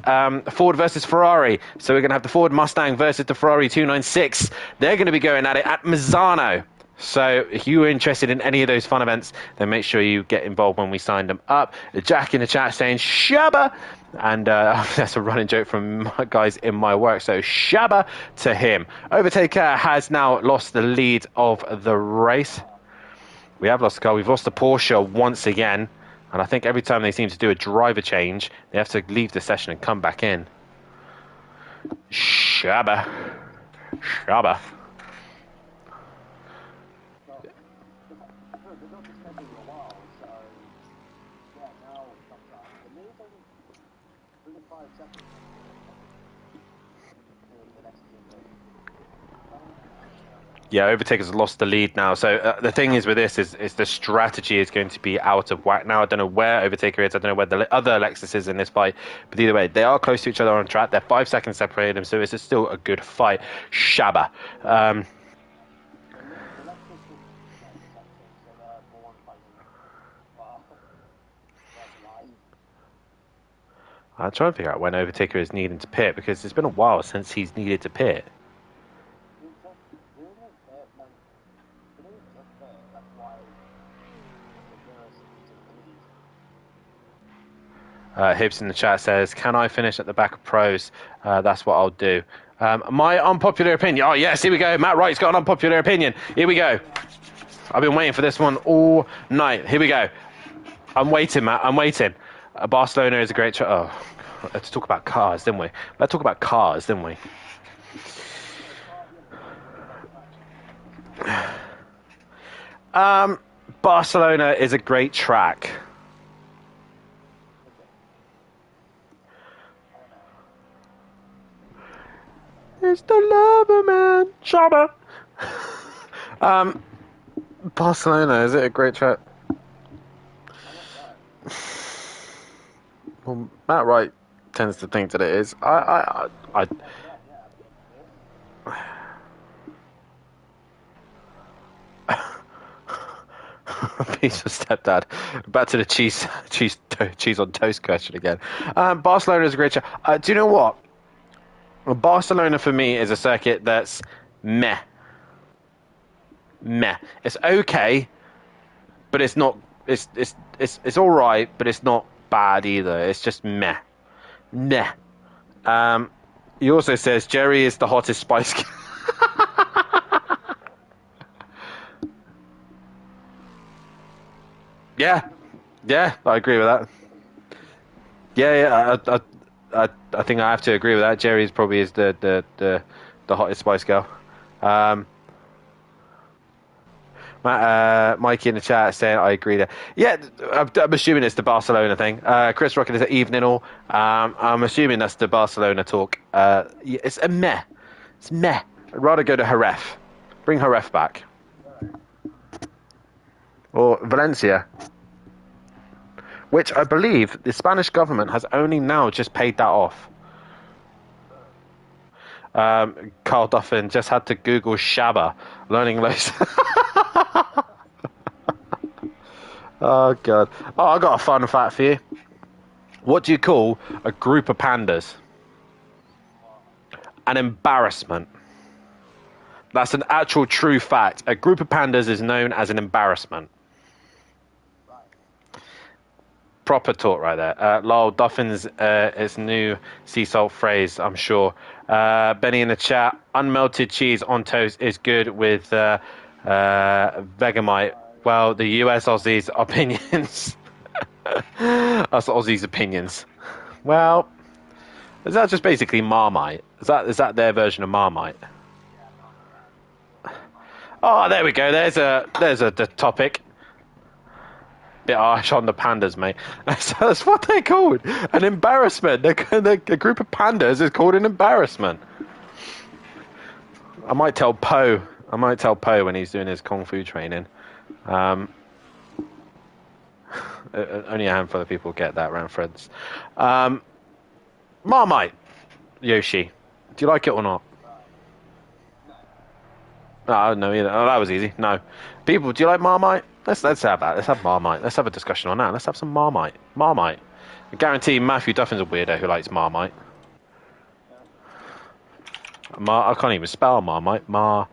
Ford versus Ferrari. So we're going to have the Ford Mustang versus the Ferrari 296. They're going to be going at it at Misano. So if you were interested in any of those fun events, then make sure you get involved when we sign them up. Jack in the chat saying Shabba, and that's a running joke from my guys in my work. So Shabba to him. Overtaker has now lost the lead of the race. We have lost the car. We've lost the Porsche once again. And I think every time they seem to do a driver change, they have to leave the session and come back in. Shabba. Shabba. They've not just taken a while, so yeah, now it comes up. The news only 5 seconds in the next team. Yeah, Overtaker's lost the lead now. So the thing is with this is the strategy is going to be out of whack now. I don't know where Overtaker is. I don't know where the other Lexus is in this fight. But either way, they are close to each other on track. They're 5 seconds separated them, so it's still a good fight. Shabba. I'm trying to figure out when Overtaker is needing to pit, because it's been a while since he's needed to pit. Hibbs in the chat says, can I finish at the back of pros? That's what I'll do. My unpopular opinion. Oh, yes, here we go. Matt Wright's got an unpopular opinion. Here we go. I've been waiting for this one all night. Here we go. I'm waiting, Matt. I'm waiting. Barcelona is a great... Oh, let's talk about cars, didn't we? Let's talk about cars, didn't we? Barcelona is a great track. It's the lover, man. Shabba. Barcelona, is it a great track? Well, Matt Wright tends to think that it is. Piece of stepdad. Back to the cheese on toast question again. Barcelona is a great track. Do you know what? Barcelona for me is a circuit that's meh. It's okay, but it's not. It's all right, but it's not bad either. It's just meh. He also says Jerry is the hottest Spice Girl. Yeah, I agree with that. Yeah, I think I have to agree with that. Jerry's probably is the hottest Spice Girl. Mikey in the chat saying I agree there. Yeah, I'm assuming it's the Barcelona thing. Chris Rocket is at evening all. I'm assuming that's the Barcelona talk. It's a meh. It's meh. I'd rather go to Jerez. Bring Jerez back. Or Valencia. Which I believe the Spanish government has only now just paid that off. Carl Duffin just had to Google Shabba, learning loads. Oh, God. Oh, I got a fun fact for you. What do you call a group of pandas? An embarrassment. That's an actual true fact. A group of pandas is known as an embarrassment. Proper talk right there. Lol, Duffin's its new sea salt phrase, I'm sure. Benny in the chat, unmelted cheese on toast is good with Vegemite. Well, the US Aussies opinions. Us Aussies opinions. Well, is that just basically Marmite? Is that their version of Marmite? Oh, there we go. There's a topic. Bit harsh on the pandas, mate. That's what they're called. An embarrassment. A group of pandas is called an embarrassment. I might tell Poe when he's doing his kung fu training. Only a handful of people get that around friends. Marmite, Yoshi. Do you like it or not? No, no either. Oh, that was easy. No. People, do you like Marmite? Let's have that. Let's have Marmite. Let's have a discussion on that. Let's have some Marmite. I guarantee Matthew Duffin's a weirdo who likes Marmite. I can't even spell Marmite. Marmite.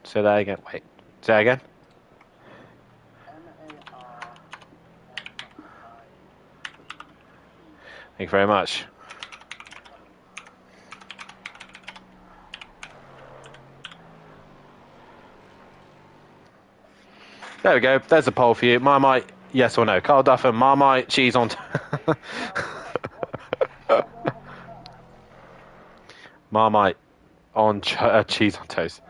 Say that again. Wait. Say that again. Thank you very much. There we go. There's a poll for you. Marmite, yes or no? Carl Duffer, Marmite, cheese on... Marmite on cheese on toast.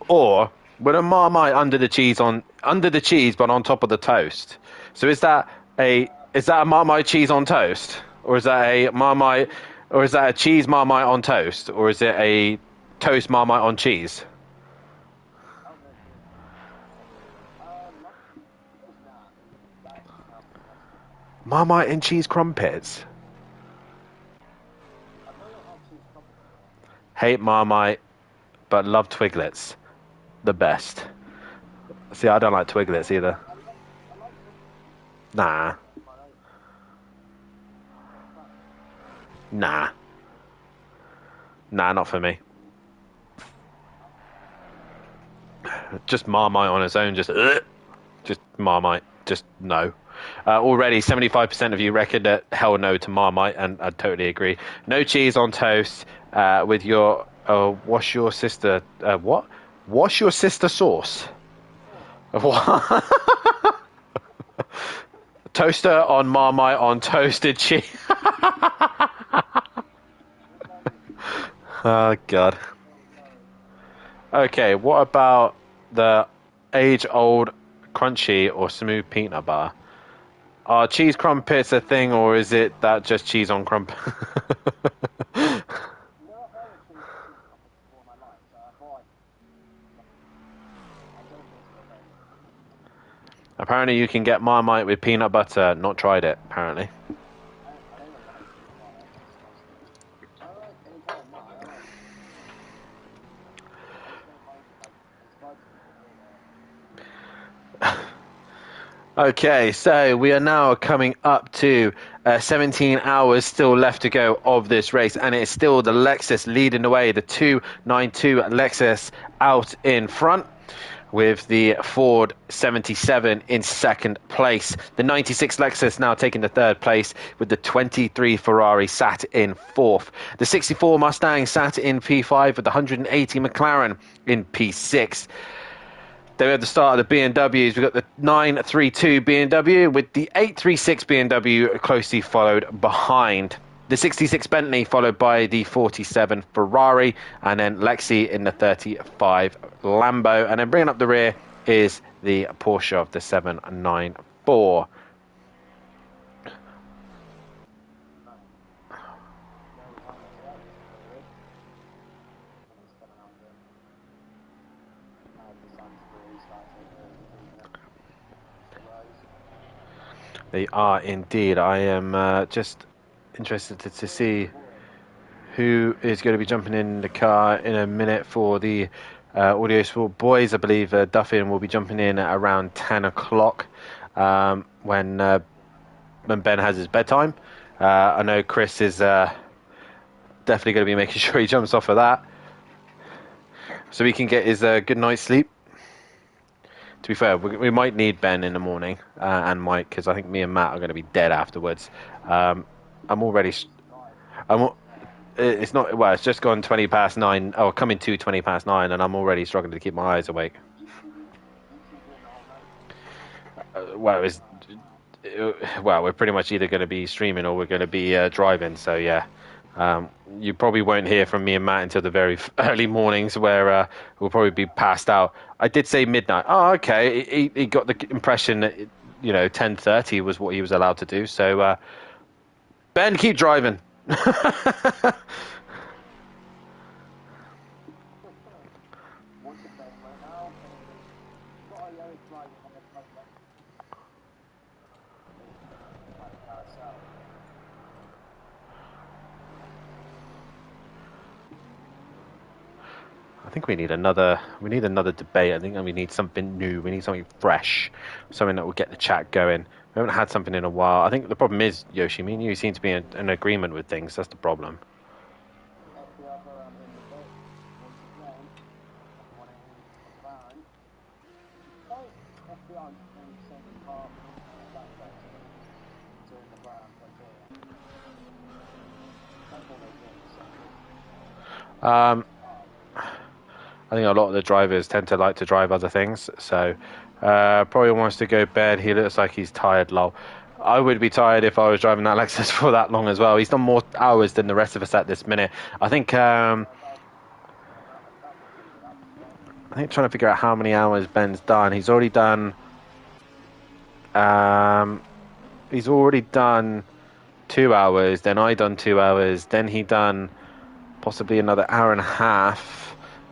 Or with a Marmite under the cheese but on top of the toast. So is that a Marmite cheese on toast? Or is that a Marmite, or is that a cheese Marmite on toast? Or is it a toast Marmite on cheese? Marmite and cheese crumpets. Hate Marmite, but love Twiglets. The best. See, I don't like Twiglets either. Nah. Nah. Nah, not for me. Just Marmite on its own, just Marmite. Just no. Already, 75% of you reckon that hell no to Marmite, and I totally agree. No cheese on toast with your wash your sister. What? Wash your sister sauce. What? Toaster on Marmite on toasted cheese. Oh, God. Okay, what about the age-old crunchy or smooth peanut butter? Are cheese crumpets a thing, or is it that just cheese on crumpet? Apparently you can get Marmite with peanut butter. Not tried it, apparently. Okay, so we are now coming up to 17 hours still left to go of this race, and it's still the Lexus leading the way, the 292 Lexus out in front, with the Ford 77 in second place. The 96 Lexus now taking the third place, with the 23 Ferrari sat in fourth. The 64 Mustang sat in P5, with the 180 McLaren in P6. Then we have the start of the BMWs. We've got the 932 BMW with the 836 BMW closely followed behind. The 66 Bentley followed by the 47 Ferrari, and then Lexi in the 35 Lambo. And then bringing up the rear is the Porsche of the 794. They are indeed. I am just interested to see who is going to be jumping in the car in a minute for the Audio Sport boys. I believe Duffin will be jumping in at around 10 o'clock when Ben has his bedtime. I know Chris is definitely going to be making sure he jumps off of that so he can get his good night's sleep. To be fair, we might need Ben in the morning and Mike, because I think me and Matt are going to be dead afterwards. I'm already... It's not... Well, it's just gone 20 past 9. Oh, coming to 20 past 9, and I'm already struggling to keep my eyes awake. Well, we're pretty much either going to be streaming or we're going to be driving, so yeah. You probably won't hear from me and Matt until the very early mornings, where we'll probably be passed out. I did say midnight. Oh, okay. He got the impression that 10:30 was what he was allowed to do. So Ben, keep driving. I think we need another debate. I think we need something new. We need something fresh, something that will get the chat going. We haven't had something in a while. I think the problem is, Yoshi, me and you seem to be in agreement with things. That's the problem. part that affects them during the ground criteria. That's what they do in the circuit. I think a lot of the drivers tend to like to drive other things, so probably wants to go bed. He looks like he's tired, lol. I would be tired if I was driving that Lexus for that long as well. He's done more hours than the rest of us at this minute. I think trying to figure out how many hours Ben's done. He's already done 2 hours, then I done 2 hours, then he done possibly another hour and a half.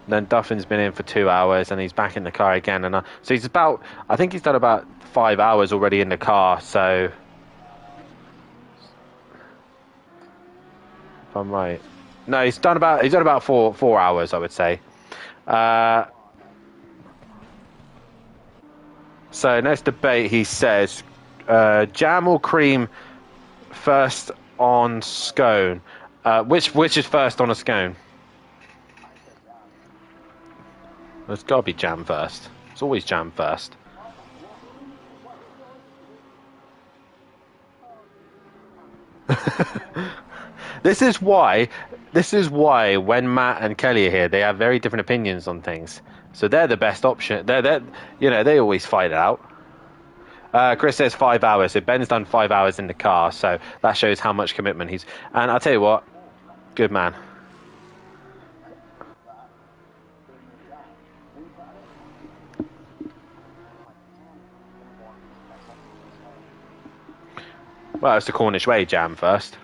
Then Duffin's been in for 2 hours, and he's back in the car again. And so he's I think he's done about 5 hours already in the car. So, if I'm right, no, he's done about 4 hours, I would say. So next debate, he says, jam or cream first on scone. Which is first on a scone? It's got to be jam first. It's always jam first. This is why when Matt and Kelly are here, they have very different opinions on things. So they're the best option. They always fight it out. Chris says 5 hours. So Ben's done 5 hours in the car, so that shows how much commitment he's. And I'll tell you what, good man. Well, it's the Cornish way, jam first.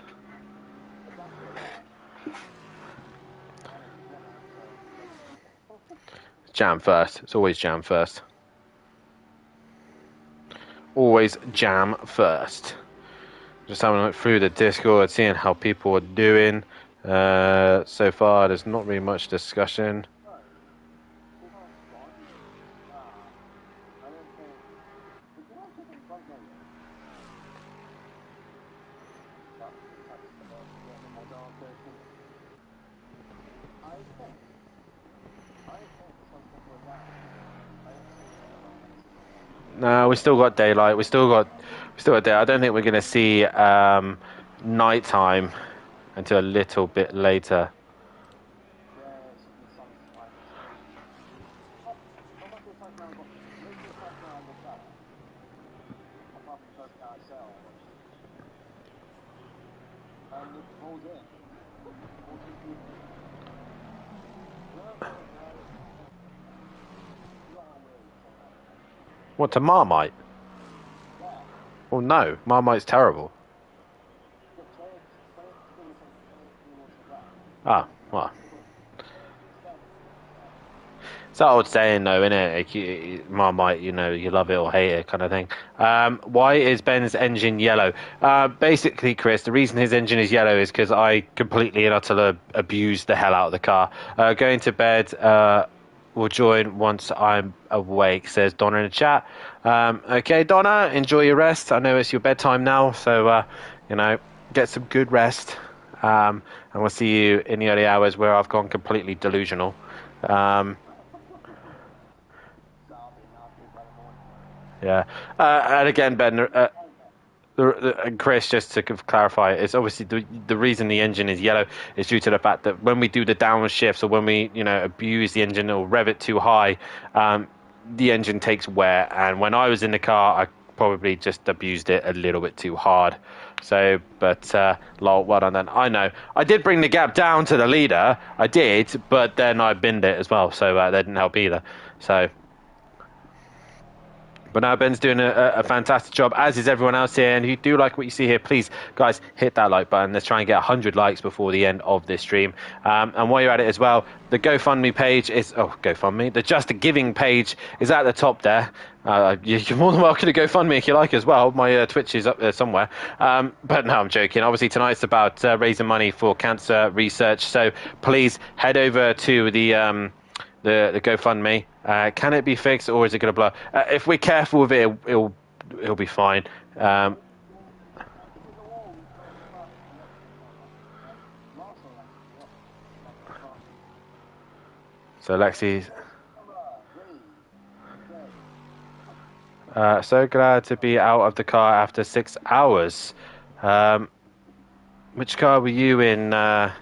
Jam first. It's always jam first. Always jam first. Just having a look through the Discord, seeing how people are doing. So far, there's not really much discussion. No, we still got daylight. We still got day. I don't think we're going to see nighttime until a little bit later. What, to Marmite? Oh no, Marmite's terrible. Ah, well. It's that old saying though, isn't it? Marmite, you love it or hate it kind of thing. Why is Ben's engine yellow? Basically, Chris, the reason his engine is yellow is because I completely and utterly abused the hell out of the car. Going to bed, will join once I'm awake, says Donna in the chat. Okay, Donna, enjoy your rest. I know it's your bedtime now, so, get some good rest. And we'll see you in the early hours where I've gone completely delusional. Yeah. And again, Ben, Chris, just to clarify, it's obviously the reason the engine is yellow is due to the fact that when we do the downshifts or when we, abuse the engine or rev it too high, the engine takes wear. And when I was in the car, I probably just abused it a little bit too hard. So, but well done then. I know. I did bring the gap down to the leader. I did, but then I binned it as well. So that didn't help either. So. But now Ben's doing a fantastic job, as is everyone else here. And if you do like what you see here, please, guys, hit that like button. Let's try and get 100 likes before the end of this stream. And while you're at it as well, the GoFundMe page is... Oh, GoFundMe. The Just a Giving page is at the top there. You're more than welcome to GoFundMe if you like as well. My Twitch is up there somewhere. But no, I'm joking. Obviously, tonight's about raising money for cancer research. So please head over to the GoFundMe. Can it be fixed, or is it going to blow? If we're careful with it, it'll be fine. So So glad to be out of the car after 6 hours. Which car were you in? On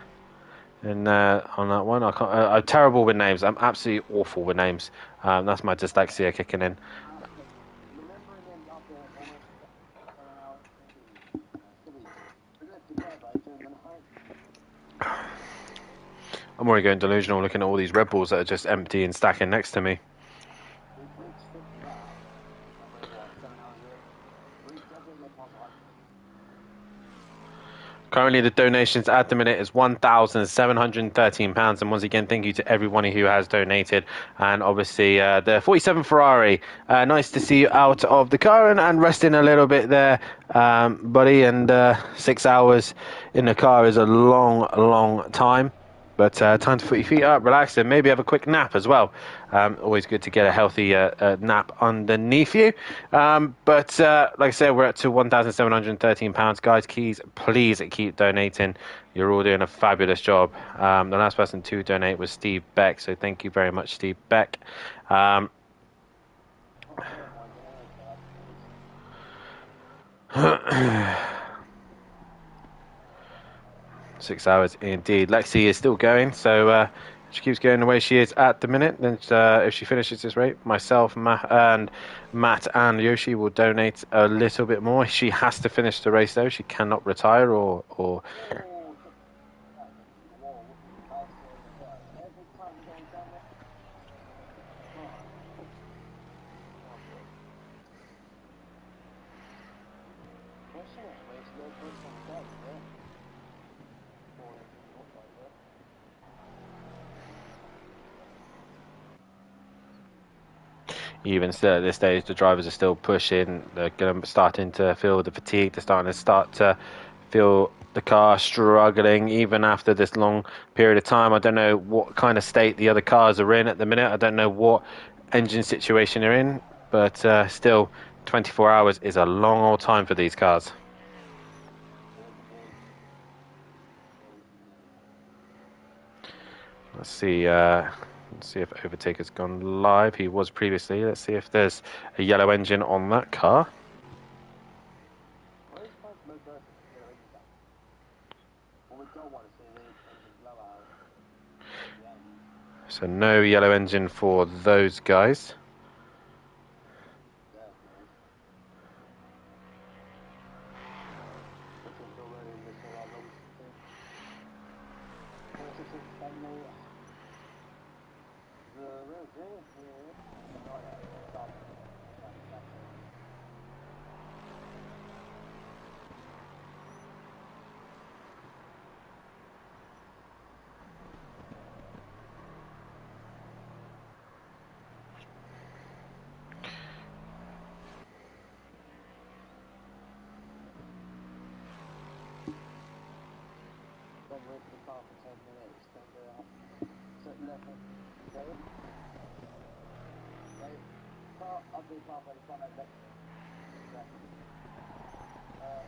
that one, I can't. I'm terrible with names. I'm absolutely awful with names. That's my dyslexia kicking in. Remembering him after almost 7 hours, silly. We left the car during the night. I'm already going delusional looking at all these Red Bulls that are just empty and stacking next to me. We stick to that. After what, 7 hours ago? We definitely get past like Currently, the donations at the minute is £1,713. And once again, thank you to everyone who has donated. And obviously, the 47 Ferrari. Nice to see you out of the car and resting a little bit there, buddy. And 6 hours in the car is a long, long time. But time to put your feet up, relax, and maybe have a quick nap as well. Always good to get a healthy nap underneath you. But like I said, we're up to £1,713. Guys, please keep donating. You're all doing a fabulous job. The last person to donate was Steve Beck, so thank you very much, Steve Beck. 6 hours indeed. Lexi is still going, so she keeps going the way she is at the minute. Then if she finishes this rate, myself, Matt and Yoshi will donate a little bit more. She has to finish the race though. She cannot retire or whoa, every time we go down there. What's the way to go first on the day, yeah? Or anything else like that. even still at this stage, the drivers are still pushing. They're starting to feel the fatigue. They're starting to feel the car struggling even after this long period of time. I don't know what kind of state the other cars are in at the minute. I don't know what engine situation they're in, but still 24 hours is a long old time for these cars. Let's see if Overtaker's gone live. He was previously. Let's see if there's a yellow engine on that car. Where's my motor? Well, we don't want to see the engine blow out. So no yellow engine for those guys. Wait for the car for 10 minutes, then go up. So left hand, okay? Right, car, I'll be car by the front of left. I'll be this. Oh,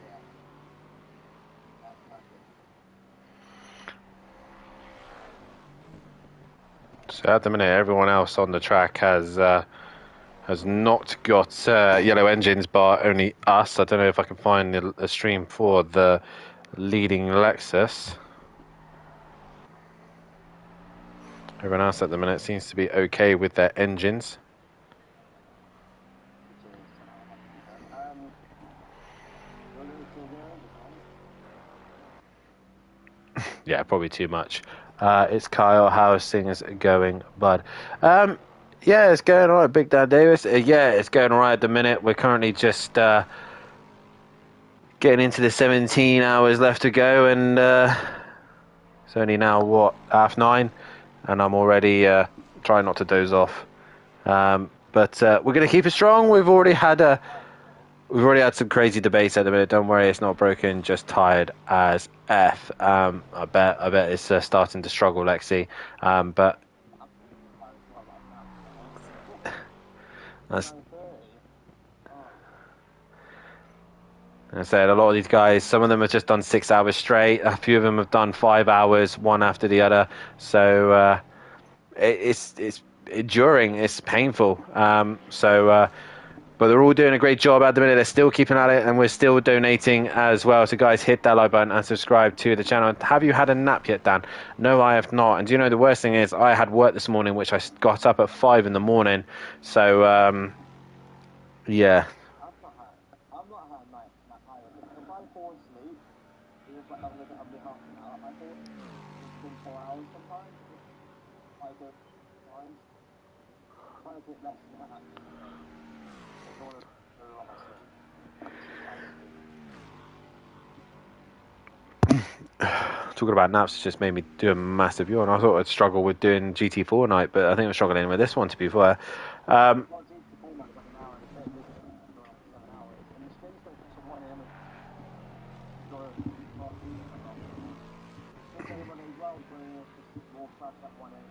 yeah. That's So at the minute, everyone else on the track has not got yellow engines, bar only us. I don't know if I can find a stream for the leading Lexus. Everyone else at the minute seems to be okay with their engines. Yeah, probably too much. It's Kyle. How are things going, bud? Yeah, it's going all right, Big Dan Davis. Yeah, it's going all right at the minute. We're currently just getting into the 17 hours left to go, and it's only now, what, 9:30? And I'm already trying not to doze off. But we're going to keep it strong. We've already had some crazy debates at the minute. Don't worry, it's not broken. Just tired as f. I bet it's starting to struggle, Lexi. But that's. I said a lot of these guys. Some of them have just done 6 hours straight. A few of them have done 5 hours, one after the other. So it's during. It's painful. But they're all doing a great job at the minute. They're still keeping at it, and we're still donating as well. So, guys, hit that like button and subscribe to the channel. Have you had a nap yet, Dan? No, I have not. And do you know the worst thing is I had work this morning, which I got up at 5 in the morning. So, yeah. I've not had night nap either. If I fall asleep, even if I'm like I'll be half an hour, I fall it's been 4 hours sometimes. I go times. Trying to get less than that. I don't want to ruin my sleep. Talking about naps just made me do a massive yawn. I thought I'd struggle with doing GT4 night, but I think I'm struggling with this one, to be fair. Well, GT4 night like an hour and a bit, doesn't it? It's going on for 7 hours. And the stream's going to finish at 1 a.m. So, well, since everybody as well is going to just more crash at 1 a.m.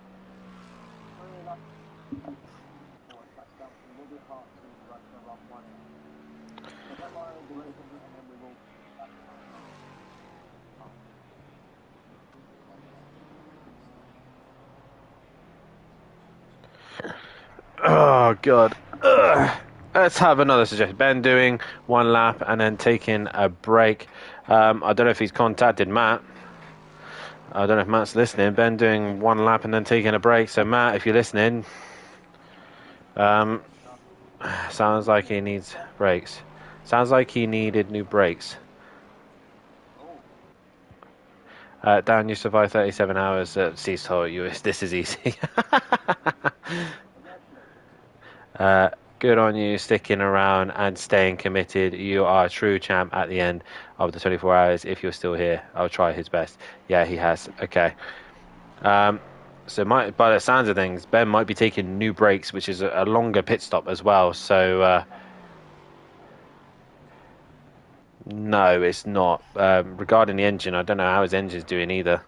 Really like before it crashed down, so it will be hard to run till around 1 a.m. So don't worry, the race will be, and then we will back down. Oh, God. Ugh. Let's have another suggestion. Ben doing one lap and then taking a break. I don't know if he's contacted Matt. I don't know if Matt's listening. Ben doing one lap and then taking a break. So, Matt, if you're listening, sounds like he needs brakes. Sounds like he needed new brakes. Dan, you survived 37 hours at Seastole US. This is easy. Good on you, sticking around and staying committed. You are a true champ at the end of the 24 hours. If you're still here, I'll try his best. Yeah, he has. Okay. So, by the sounds of things, Ben might be taking new brakes, which is a longer pit stop as well. So, no, it's not. Regarding the engine, I don't know how his engine's doing either.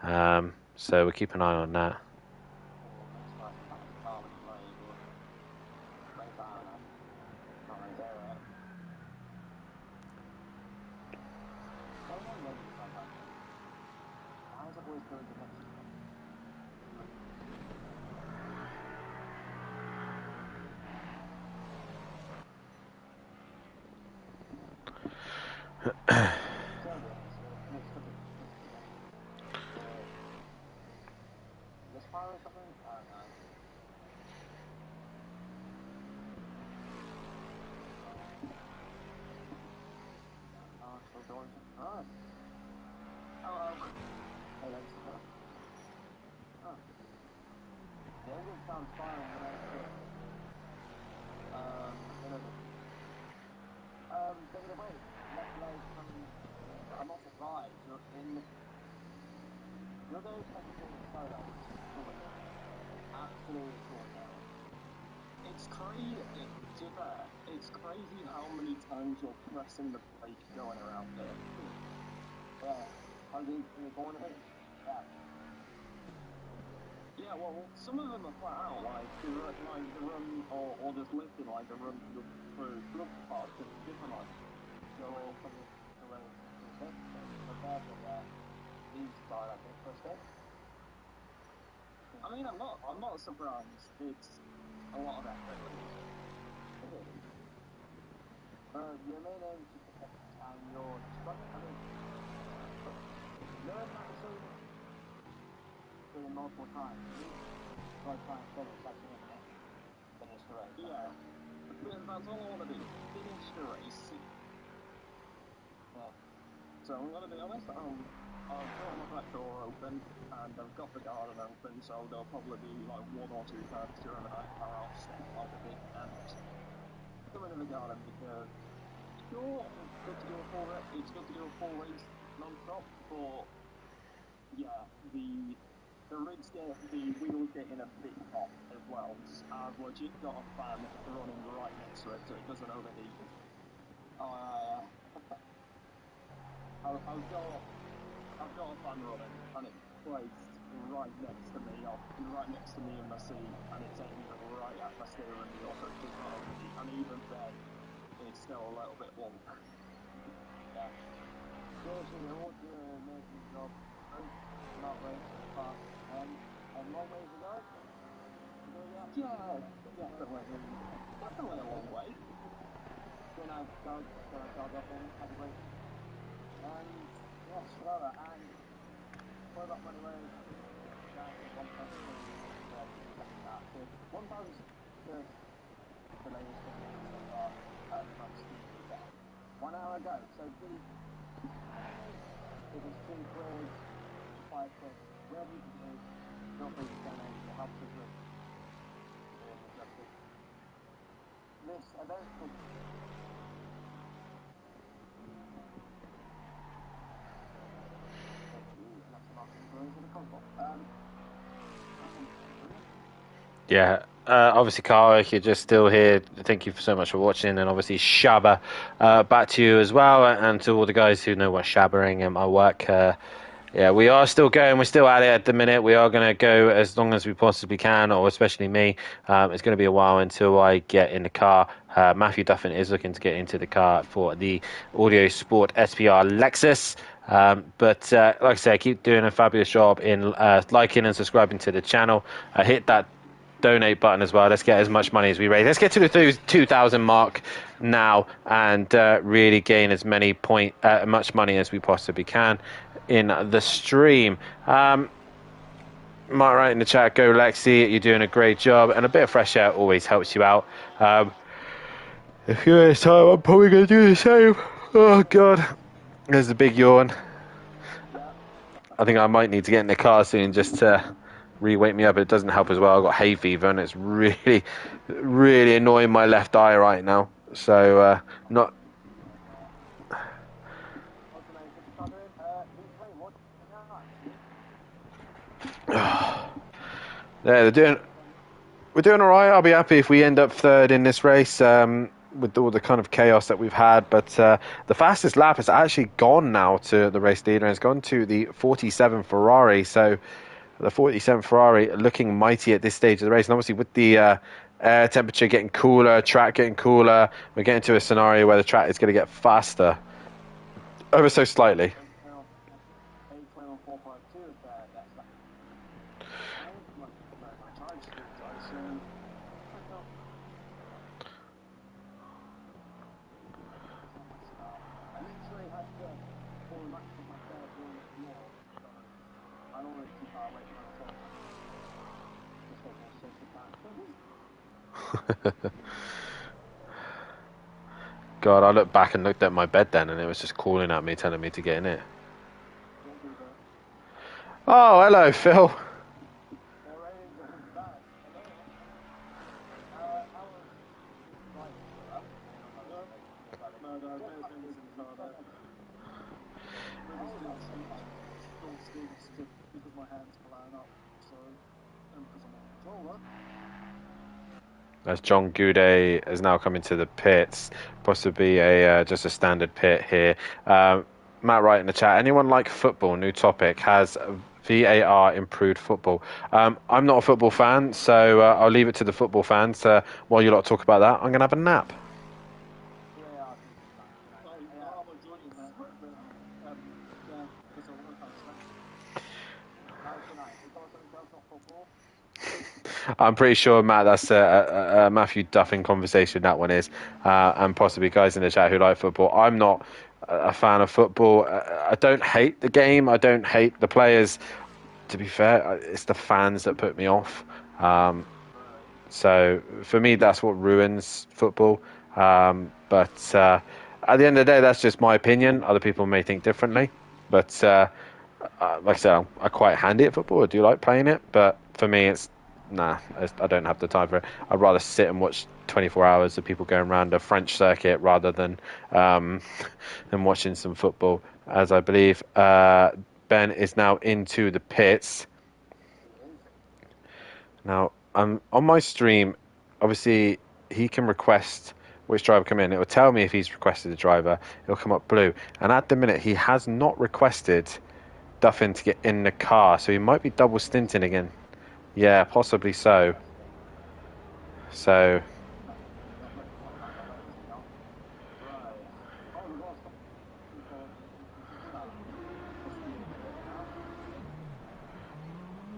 So, we'll keep an eye on that. Misfire or something? I don't know. Oh, still going. Oh. Hello. Hey, that's oh. The engine sounds fine when I sit. Take it away. Left leg coming. I'm not surprised. You're in. You're very technical in startups. Absolutely short now. It's crazy. To be fair, it's crazy how many times you're pressing the brake going around it. Yeah. Are they going ahead? Yeah. Yeah, well, some of them are flat out, like they run or just lifted, like they run through glove parts of different ones. So from the way okay. So therefore, yeah, these start at the first step. I mean, I'm not surprised. It's a lot of effort. Okay. Your main aim is to protect and your structure. I mean, learn that machine doing multiple times. Try and finish. That's the aim. Finish the race. Yeah, that's all I want to do. Finish the race. Yeah. So I'm gonna be honest. I've got my back door open and I've got the garden open, so there'll probably be like 1 or 2 times during the night where I'll stop like a bit and come into the garden because sure, it's good to do a full race non-stop, but yeah, the wheels get in a bit hot as well. I've legit got a fan running right next to it so it doesn't overheat. I've got a fan running and it's placed right next to me, in my seat, and it's aimed right at my steering wheel so it does not overheat. And even then, it's still a little bit warm. Yeah. Seriously, they're all doing an amazing job. Not racing fast and long ways to go. Yeah, definitely. Definitely a long way. Then I charge up in, had a break. And yeah, straight over. And for that money road, that is 1.2, yeah, exactly that. So 1,000 the latest thing so far, from Steam today. 1 hour ago. So the if it's 2 quid, 5 quid, wherever you can do, feel free to donate. It helps us with this event. Yeah. Obviously, Carl, if you're just still here, thank you so much for watching. And obviously, Shabba, back to you as well. And to all the guys who know what shabbering and my work. Yeah, we are still going. We're still at it at the minute. We are going to go as long as we possibly can, or especially me. It's going to be a while until I get in the car. Matthew Duffin is looking to get into the car for the Audio Sport SPR Lexus. But like I say, keep doing a fabulous job in liking and subscribing to the channel. Hit that donate button as well. Let's get as much money as we raise. Let's get to the 2,000 mark now and really gain as much money as we possibly can in the stream. Mark, right in the chat, go Lexi, you're doing a great job, and a bit of fresh air always helps you out. If you're this time, I'm probably going to do the same. Oh god, there's a big yawn. I think I might need to get in the car soon just to re-wake me up. It doesn't help as well. I've got hay fever and it's really, really annoying my left eye right now. So, not... Yeah, we're doing all right. I'll be happy if we end up third in this race with all the kind of chaos that we've had. But the fastest lap has actually gone now to the race leader, and it's gone to the 47 Ferrari. So the 47 Ferrari looking mighty at this stage of the race. And obviously with the air temperature getting cooler, track getting cooler, we're getting to a scenario where the track is going to get faster ever so slightly. God, I looked back and looked at my bed then, and it was just calling at me, telling me to get in it. Oh, hello, Phil. As John Goudet has now come into the pits, possibly a just a standard pit here. Matt Wright in the chat. Anyone like football? New topic. Has VAR improved football? I'm not a football fan, so I'll leave it to the football fans. While you lot talk about that, I'm going to have a nap. I'm pretty sure, Matt, that's a Matthew Duffin conversation, that one is. And possibly guys in the chat who like football. I'm not a fan of football. I don't hate the game. I don't hate the players. To be fair, it's the fans that put me off. So for me, that's what ruins football. But at the end of the day, that's just my opinion. Other people may think differently. But like I said, I'm quite handy at football. I do like playing it. But for me, it's I don't have the time for it. I'd rather sit and watch 24 hours of people going around a French circuit rather than watching some football. As I believe Ben is now into the pits. Now, on my stream, obviously, he can request which driver come in. It will tell me if he's requested a driver. It'll come up blue. And at the minute, he has not requested Duffin to get in the car. So he might be double stinting again. Yeah, possibly so. So...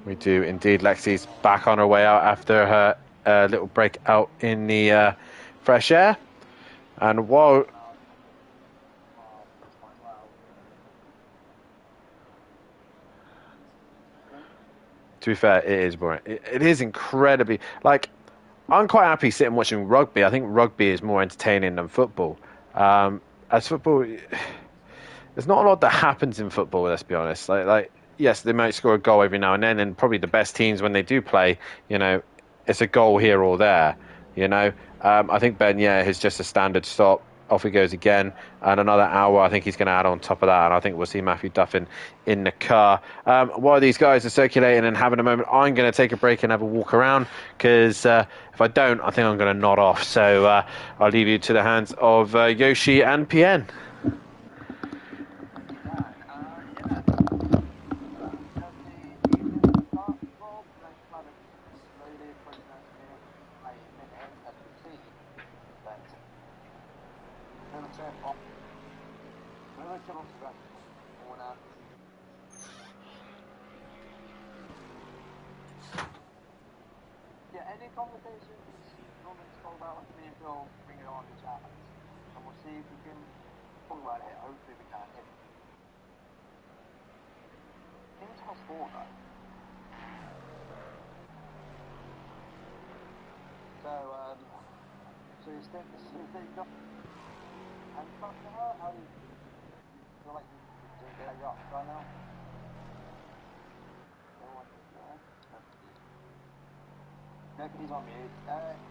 We do indeed. Lexi's back on her way out after her little break out in the fresh air. And while to be fair, it is boring. It is incredibly like I'm quite happy sitting watching rugby. I think rugby is more entertaining than football. As football, there's not a lot that happens in football. Let's be honest. Like yes, they might score a goal every now and then, and probably the best teams when they do play, it's a goal here or there. I think Ben, yeah, is just a standard stop. Off he goes again, and another hour. I think he's going to add on top of that, and I think we'll see Matthew Duffin in the car. While these guys are circulating and having a moment, I'm going to take a break and have a walk around because if I don't, I think I'm going to nod off. So I'll leave you to the hands of Yoshi and PN. Yeah, any conversations you want me to talk about, let me and Phil bring it on the chat, and we'll see if we can talk about it. Hopefully we can. Team top four though. So you think you got handcuffed to her? How do you feel like you get up right now? Nobody's on mute.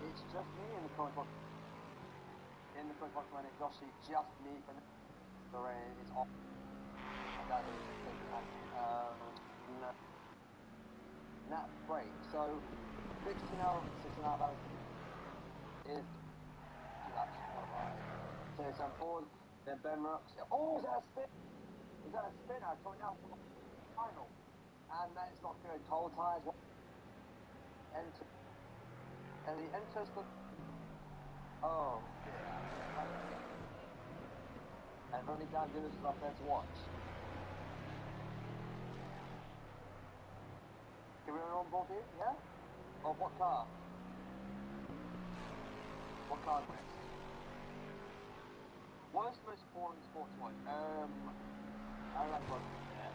It's just me in the comment box. In the comment box when it's Yoshi, just me for Lorraine is off. That is no. Nah, great. So 16 out that is so it's on board, then Ben Rooks. Oh, is that a spin? Is that a spinner coming out from the final? And that is not good. Cold tires enter. And he enters the oh yeah. And only Dan Lewis is up there to watch. Can we run on board here? Yeah? Of what car? What car next? What is the most boring sport to watch? I like rugby, yeah.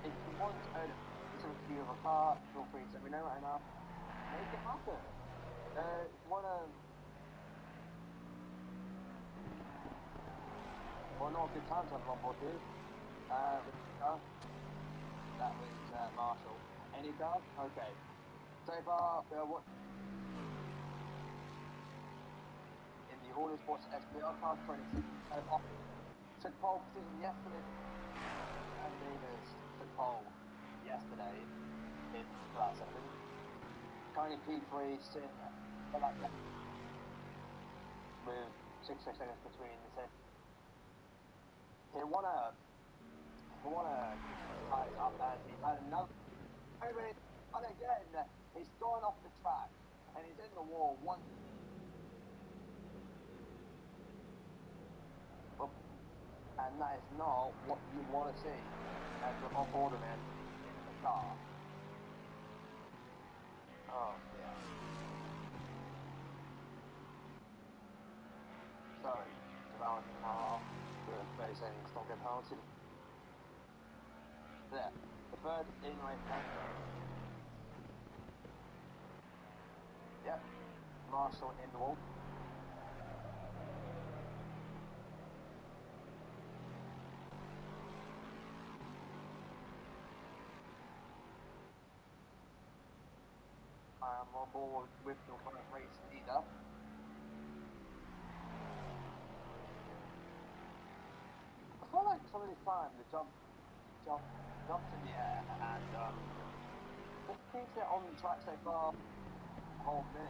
If you want a review of a car, feel free to let me know and I'll make it happen. If you want to... Well, not a good time to have on board here. That was Marshall. Any car? Okay. So far, what... In the Auto Sports SPR car, 26 took pole position yesterday. And Davis took pole yesterday in class, I think. Currently P3 sitting at that with 6 seconds between the same. He wanna tie it up as he's had another. And again, he's gone off the track and he's in the wall. And that is not what you want to see as you're on board of him in the car. Oh, yeah. So, around half, the settings don't get penalty. There. The third in right hand. Yep. Marshall in the wall. I'm on board with the current race leader. I feel like some of this time the jumps in the air and just keeps it on the track so far. Whole minute.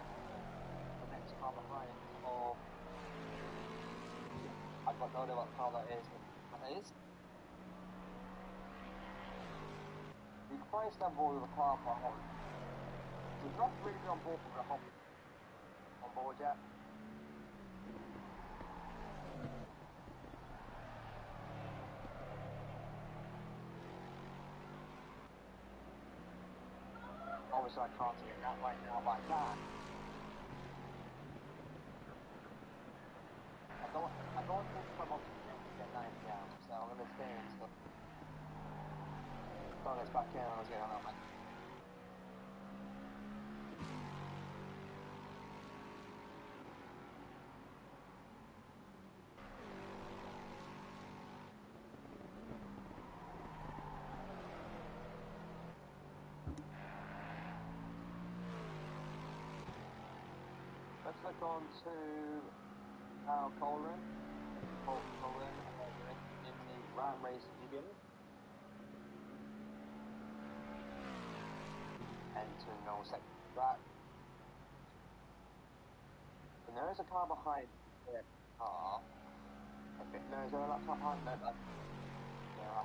The next car behind of I've got no idea what car that is. You can probably stand board with a car park. We've not really been on board with a hop on board yet. Obviously, I can't see that right now, but I can. I don't want to take my box to get 90 down, so I'm going to stay in until Carl gets back in and I'll get on that one. Let's look on to how Colin in the ram race begin. Enter no second track. And there is a car behind the car. Okay, no, is there a car behind? No, but yeah.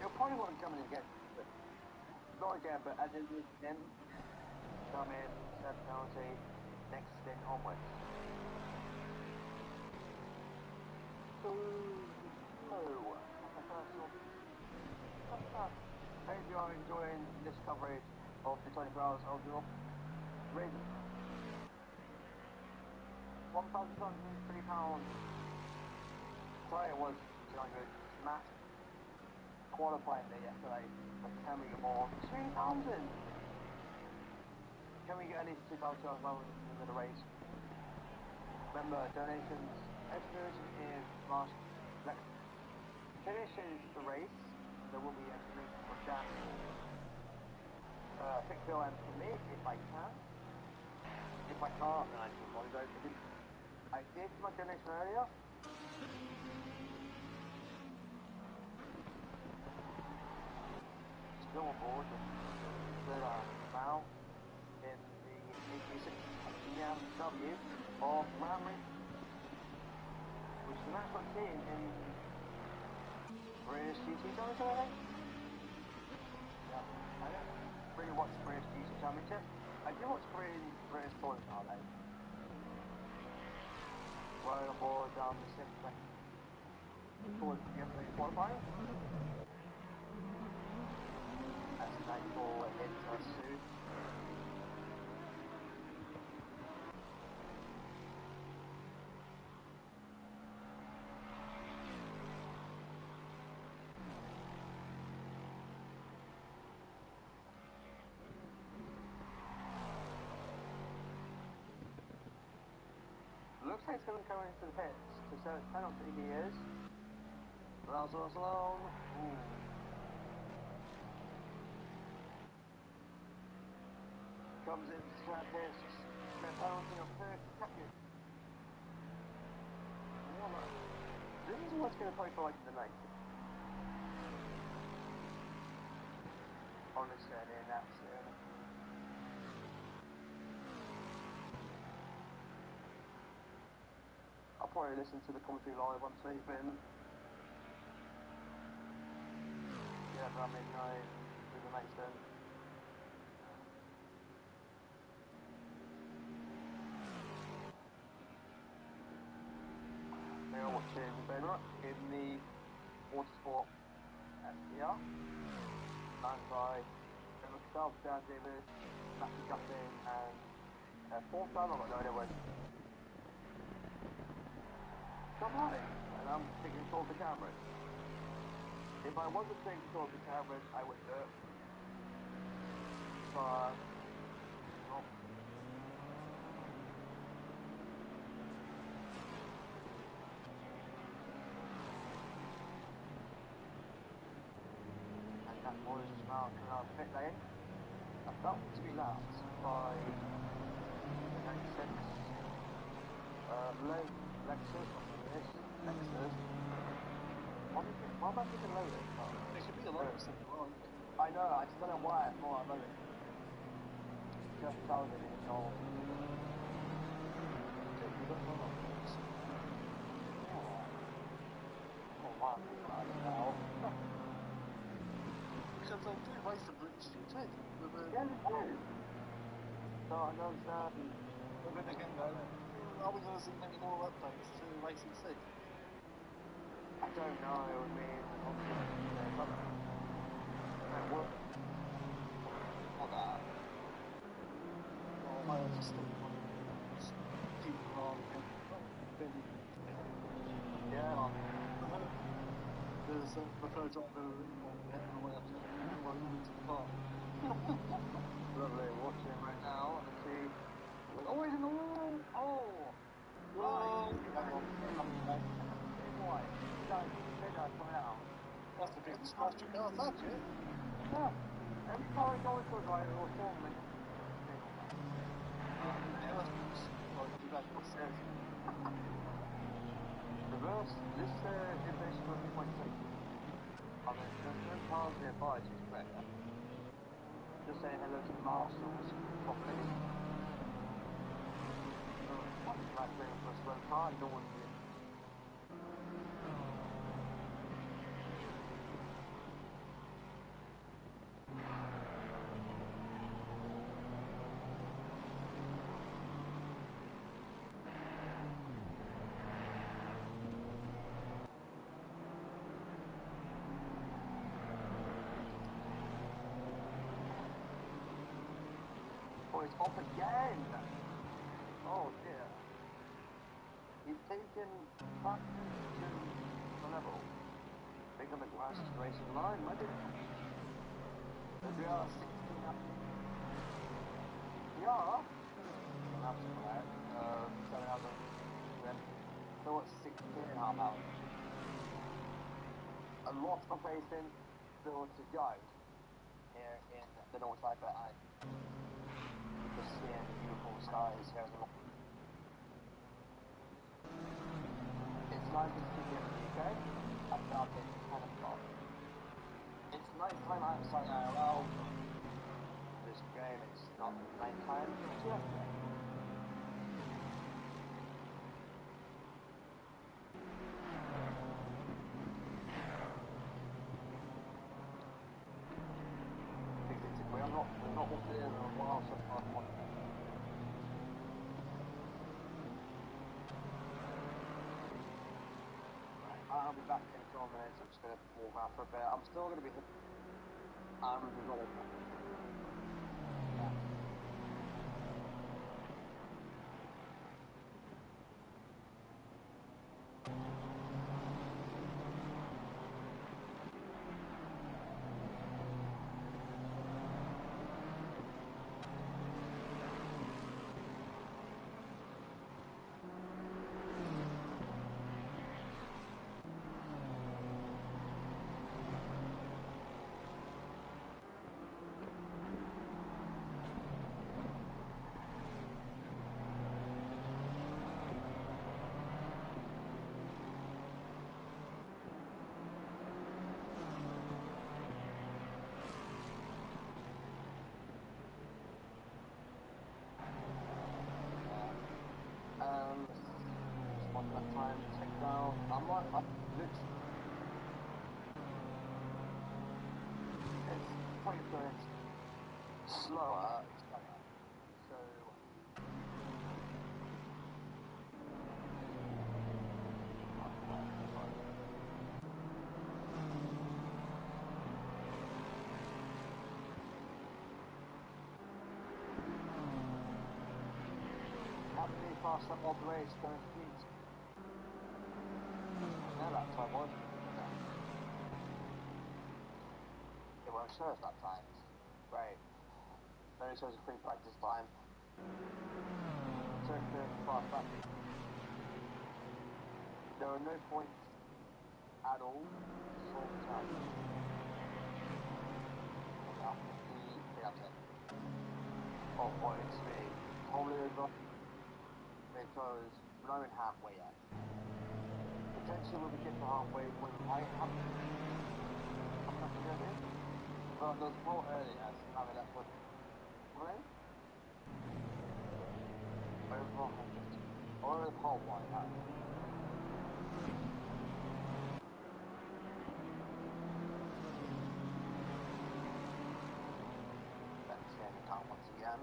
You'll probably want to come in again. Not again, but as in again. Come in, set penalty, next stint onwards. So, hope you are enjoying this coverage of the 24 hours of your race. £1,203. Sorry, it was 200. Matt qualified there yesterday, but can we get more? 3,000! Can we get at least 2,000 moments in the race? Remember, donations, extras in last finishes the race. There will be extras for Jack, Pickville and for me, if I can. If I can't, then I do apologise. I did my donation earlier. Still on board with now in the 86 BMW of Ramley, which is the national team in British GT Championship, I think. Yeah, I don't really watch British GT Championship. I do watch British Touring Car though. Right on board the 6th track towards yesterday's qualifying. As nightfall hits us soon. Looks like it's going to come into the pits to serve penalty. He is. Lazarus alone. Ooh. Comes in to pits. Spent penalty of 30 seconds. This is what's going to probably feel like in the night. Honestly, I mean, that's I'll probably listen to the commentary live once they've been. Yeah, around midnight, through the next stint. They are watching Benrock in the Autosport SPR. Manned by myself, Dan Davis, Matthew Justin, and fourth time, I've got no idea when. Tom Hardy, and I'm taking control of the cameras. If I wasn't taking control of the cameras, I would do it. But, well. And that was now coming out of the pit lane. About to be lapped by the 96. Lexus, Lexus. Why am I thinking Lotus? Oh. It should be a Lotus if you want. I know, I just don't know why I thought Lotus. Just told me it's old. Good, you don't want Lotus. Oh wow, think about it now. Because they do race the British GT with a... Yeah, they do. So I don't understand. But then again though, are we going to see many more updates to Racing 6? I don't know. I mean, obviously, there's other. No, what? Not that. Well, I just think people are fairly. Yeah. There's a preferred driver on the way up to the car. Lovely. Watching right now. Let's see. Oh, he's in the wall! Oh! Oh, hang on. Why? That guy's coming out. That's the biggest smash you can't touch it. Yeah. Every time we go into a driver or tournament, Yeah, that's like today. says reverse. This is basically a point six. I mean, there's no cars nearby to be fair. Just saying hello to the marshals properly. Like going for a slow car, I don't want to. Oh, it's off again! Oh dear. He's taken back to the level. Make them a glass racing line, maybe. We are 16 up. Yeah. That's correct. 7,000. So what's 16.5 hours? A lot of racing still to go here in the North Cycle and just seeing the beautiful skies here in the morning. It's nice to see here in the UK. I felt it's 10 o'clock. It's nighttime outside IRL. This game, it's not nighttime just yet. We're not walking in a while so far. I'll be back in 12 minutes. I'm just going to walk around for a bit. I'm still going to be hitting. Just one that time, check down. I'm literally. It's 20 minutes slower, it's better. So. How many fast up all the race going feet? No, that time was. It won't show us that time. Great. Only shows a free practice time. So fast back. There are no points at all. Full time. After the 4.3. Probably over. Because we're not even halfway yet. Potentially when we get to halfway, we might have coming up together. But there's more earlier, so now we left with three. Over 150. Or the whole one, yeah. That's standing out once again.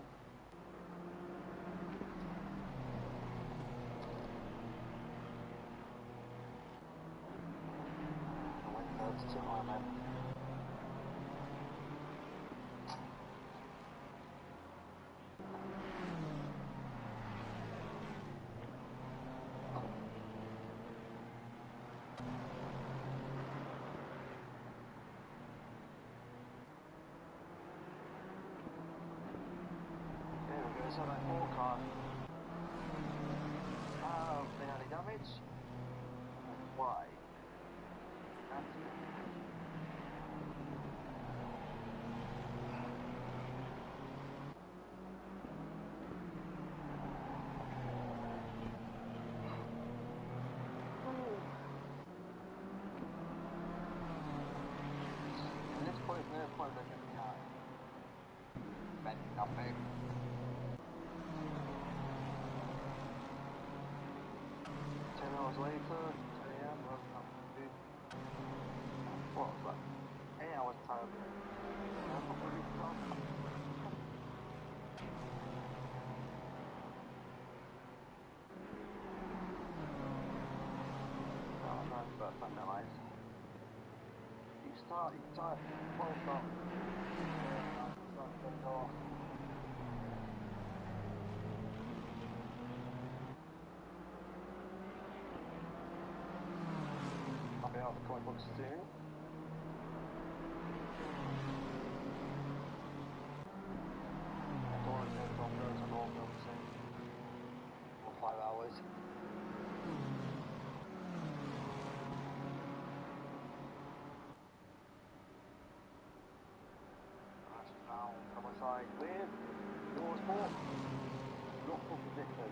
So like all cars have been any damage. Why? That's and this point is no point that can be had. Spending nothing. 10 hours later, 10 AM, what was that? 8 hours time. I'm not really done. Oh, nice, but nice. You start, well start. Start getting off. I'll be out of the comic books soon. I don't want to go to long soon. For 5 hours. That's now coincide with your sport. Lawful position.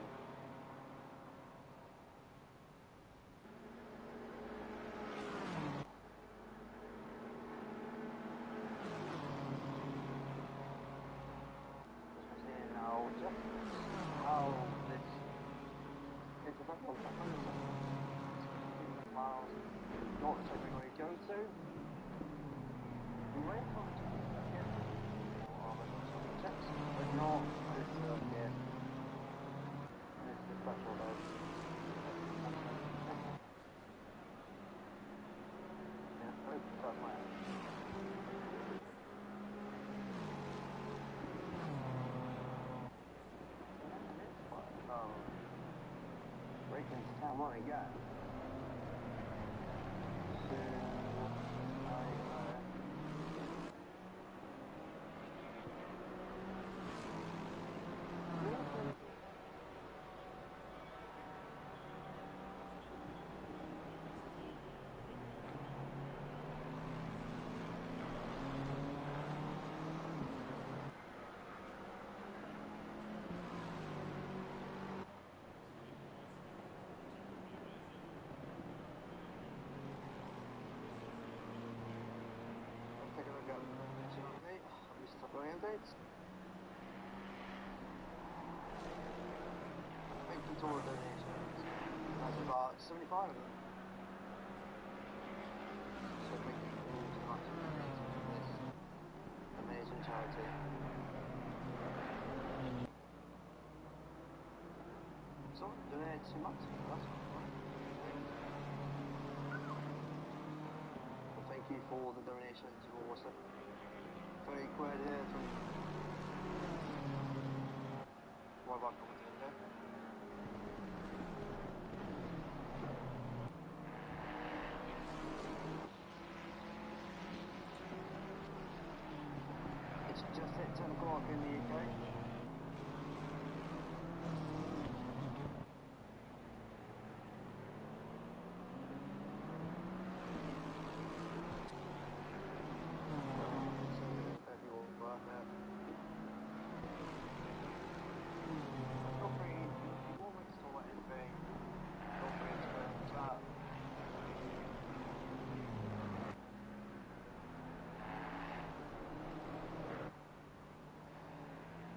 Just how this it's about 100 miles not depending where you go to. We went on to the circuit or checks, but not this circuit. This is a special though. Yeah, open top line. Breaking's time on again. Take a look at Mr. Updates. Thank you to all the donations. That's about 75 of them. So thank you all so much for donating to this amazing charity. Someone donated too much, that's well, thank you for all the donations, you're awesome. 30 quid here from one of our commentators. It's just hit 10 o'clock in the UK. Feel free, if you want me to talk about anything, feel free to put it in the chat.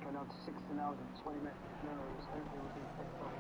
Going down to 16 hours and 20 minutes, knows hopefully we'll be picked up.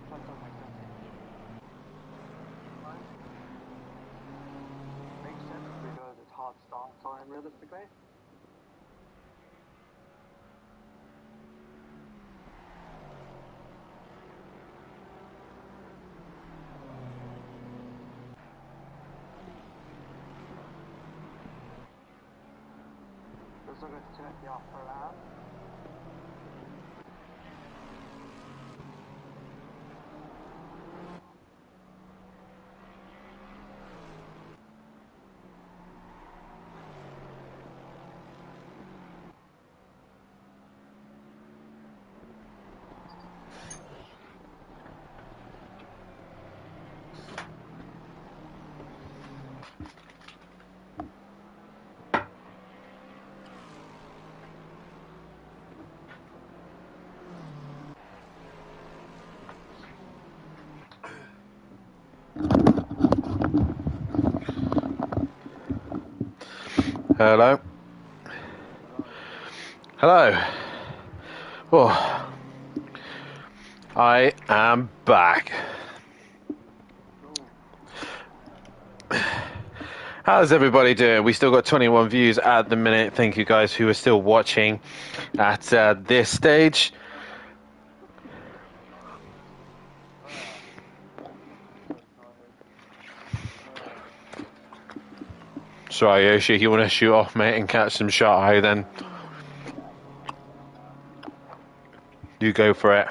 That doesn't make sense. Fine. Makes sense because it's hard start time realistically. We're still going to check the upper lap. Hello. Hello. Oh, I am back. How's everybody doing? We still got 21 views at the minute. Thank you guys who are still watching at this stage. Sorry, Yoshi, you want to shoot off, mate, and catch some shot eye, then you go for it.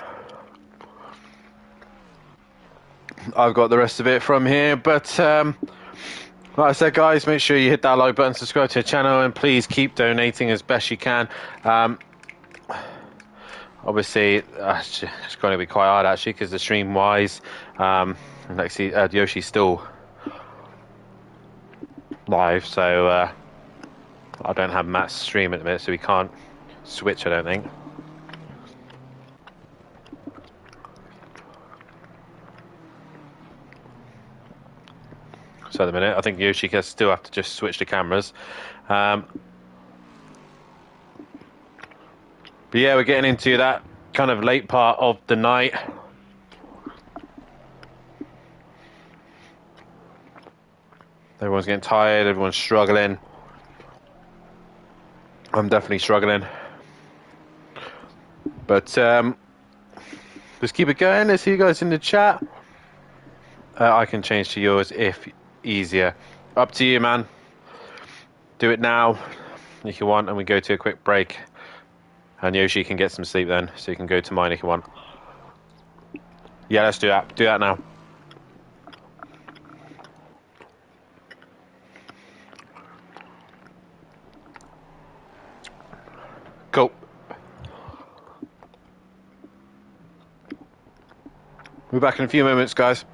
I've got the rest of it from here, but like I said, guys, make sure you hit that like button, subscribe to the channel, and please keep donating as best you can. Obviously, it's going to be quite hard, actually, because the stream-wise, like, see, Yoshi's still live, so I don't have Matt's stream at the minute, so we can't switch, I don't think. So at the minute, I think Yoshi can still have to just switch the cameras. But yeah, we're getting into that kind of late part of the night. Everyone's getting tired, everyone's struggling. I'm definitely struggling. But let's keep it going. Let's see you guys in the chat. I can change to yours if easier. Up to you, man. Do it now if you want, and we go to a quick break. And Yoshi can get some sleep then, so you can go to mine if you want. Yeah, let's do that. Do that now. Cool. We're back in a few moments, guys.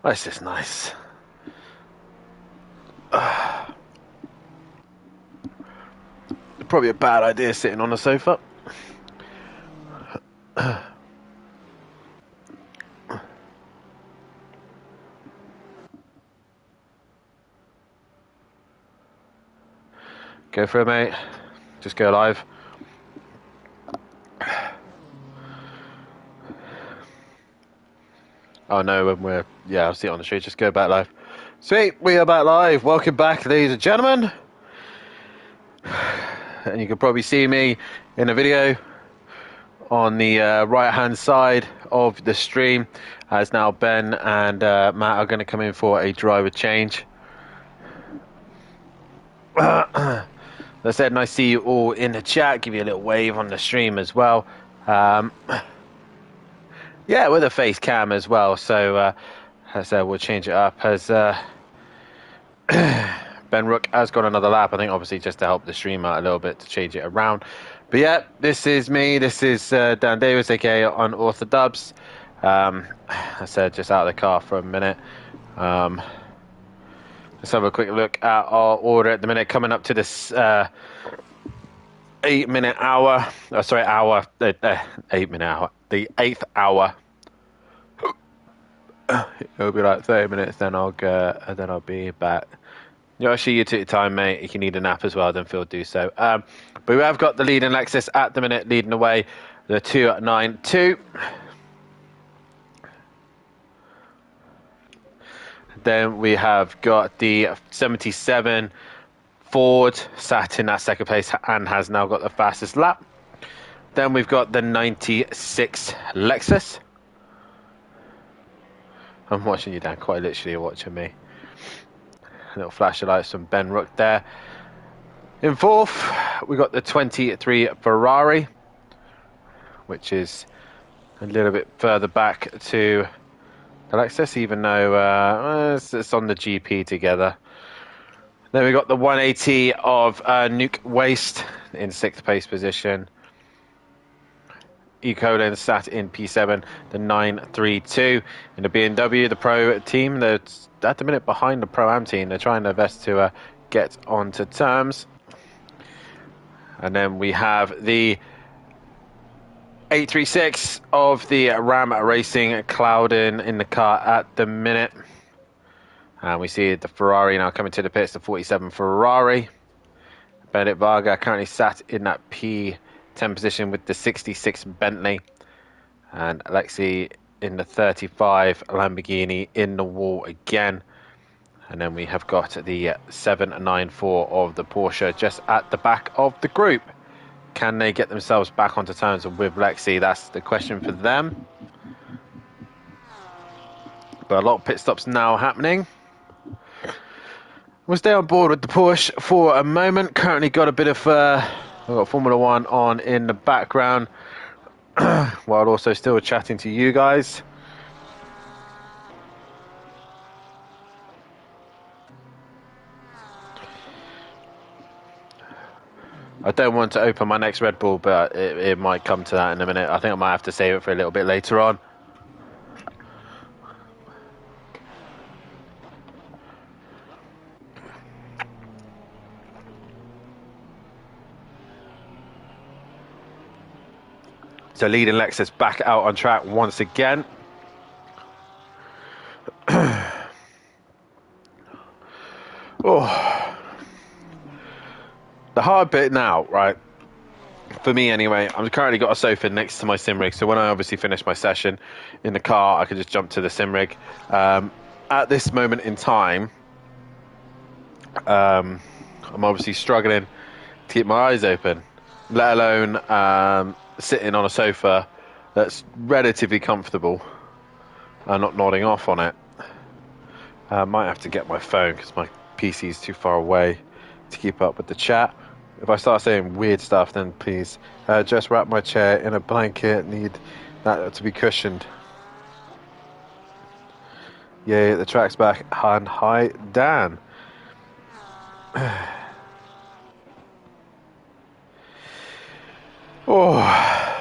This is nice. Probably a bad idea sitting on the sofa. Go for it, mate. Just go live. Oh no, when we're... Yeah, I'll see it on the street. Just go back live. Sweet, we are back live. Welcome back, ladies and gentlemen. And you can probably see me in a video on the right-hand side of the stream, as now Ben and Matt are going to come in for a driver change. As I said, and I see you all in the chat. Give you a little wave on the stream as well. Yeah, with a face cam as well. So as we'll change it up as Ben Rook has got another lap. I think obviously just to help the stream out a little bit to change it around. But yeah, this is me. This is Dan Davis, aka Unorthodox. I said just out of the car for a minute. Let's have a quick look at our order at the minute. Coming up to this 8-minute hour. Oh, sorry, hour. 8-minute hour. The 8th hour. It'll be like 30 minutes. Then I'll go. And then I'll be back. Yoshi, you took your time, mate. If you need a nap as well, then feel do so. But we have got the leading Lexus at the minute, leading away. The 292. Then we have got the 77 Ford sat in that second place and has now got the fastest lap. Then we've got the 96 Lexus. I'm watching you, Dan. Quite literally, you're watching me. A little flash of lights from Ben Rook there. In fourth, we got the 23 Ferrari, which is a little bit further back to the Lexus, even though it's on the GP together. Then we got the 180 of Nuke Waste in sixth place position. Ecolin sat in P7, the 932 in the BMW, the Pro team. They're at the minute behind the Pro-Am team. They're trying their best to get onto terms. And then we have the 836 of the Ram Racing Cloudin in the car at the minute. And we see the Ferrari now coming to the pits, the 47 Ferrari. Benedict Varga currently sat in that P10 position with the 66 Bentley. And Alexi in the 35 Lamborghini in the wall again. And then we have got the 794 of the Porsche just at the back of the group. Can they get themselves back onto terms with Lexi? That's the question for them. But a lot of pit stops now happening. We'll stay on board with the Porsche for a moment. Currently got a bit of we've got Formula One on in the background while also still chatting to you guys. I don't want to open my next Red Bull, but it might come to that in a minute. I think I might have to save it for a little bit later on. So leading Lexus back out on track once again. Oh. The hard bit now, right, for me anyway, I've currently got a sofa next to my sim rig, so when I obviously finish my session in the car, I can just jump to the sim rig. At this moment in time, I'm obviously struggling to keep my eyes open, let alone sitting on a sofa that's relatively comfortable and not nodding off on it. I might have to get my phone because my PC is too far away to keep up with the chat. If I start saying weird stuff, then please just wrap my chair in a blanket. Need that to be cushioned. Yay, the track's back. And hi, Dan. Oh.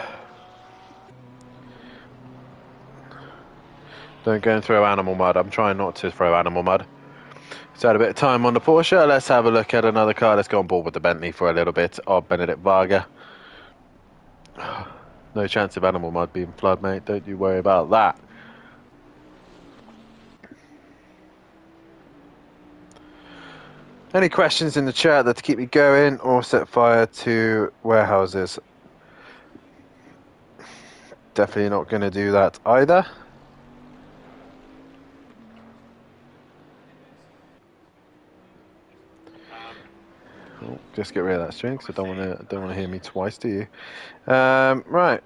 Don't go and throw animal mud. I'm trying not to throw animal mud. So had a bit of time on the Porsche. Let's have a look at another car. Let's go on board with the Bentley for a little bit of Benedict Varga. No chance of animal mud being flood, mate. Don't you worry about that. Any questions in the chat that to keep me going or set fire to warehouses? Definitely not going to do that either. Oh, just get rid of that string, because I don't want to hear me twice, do you? Right.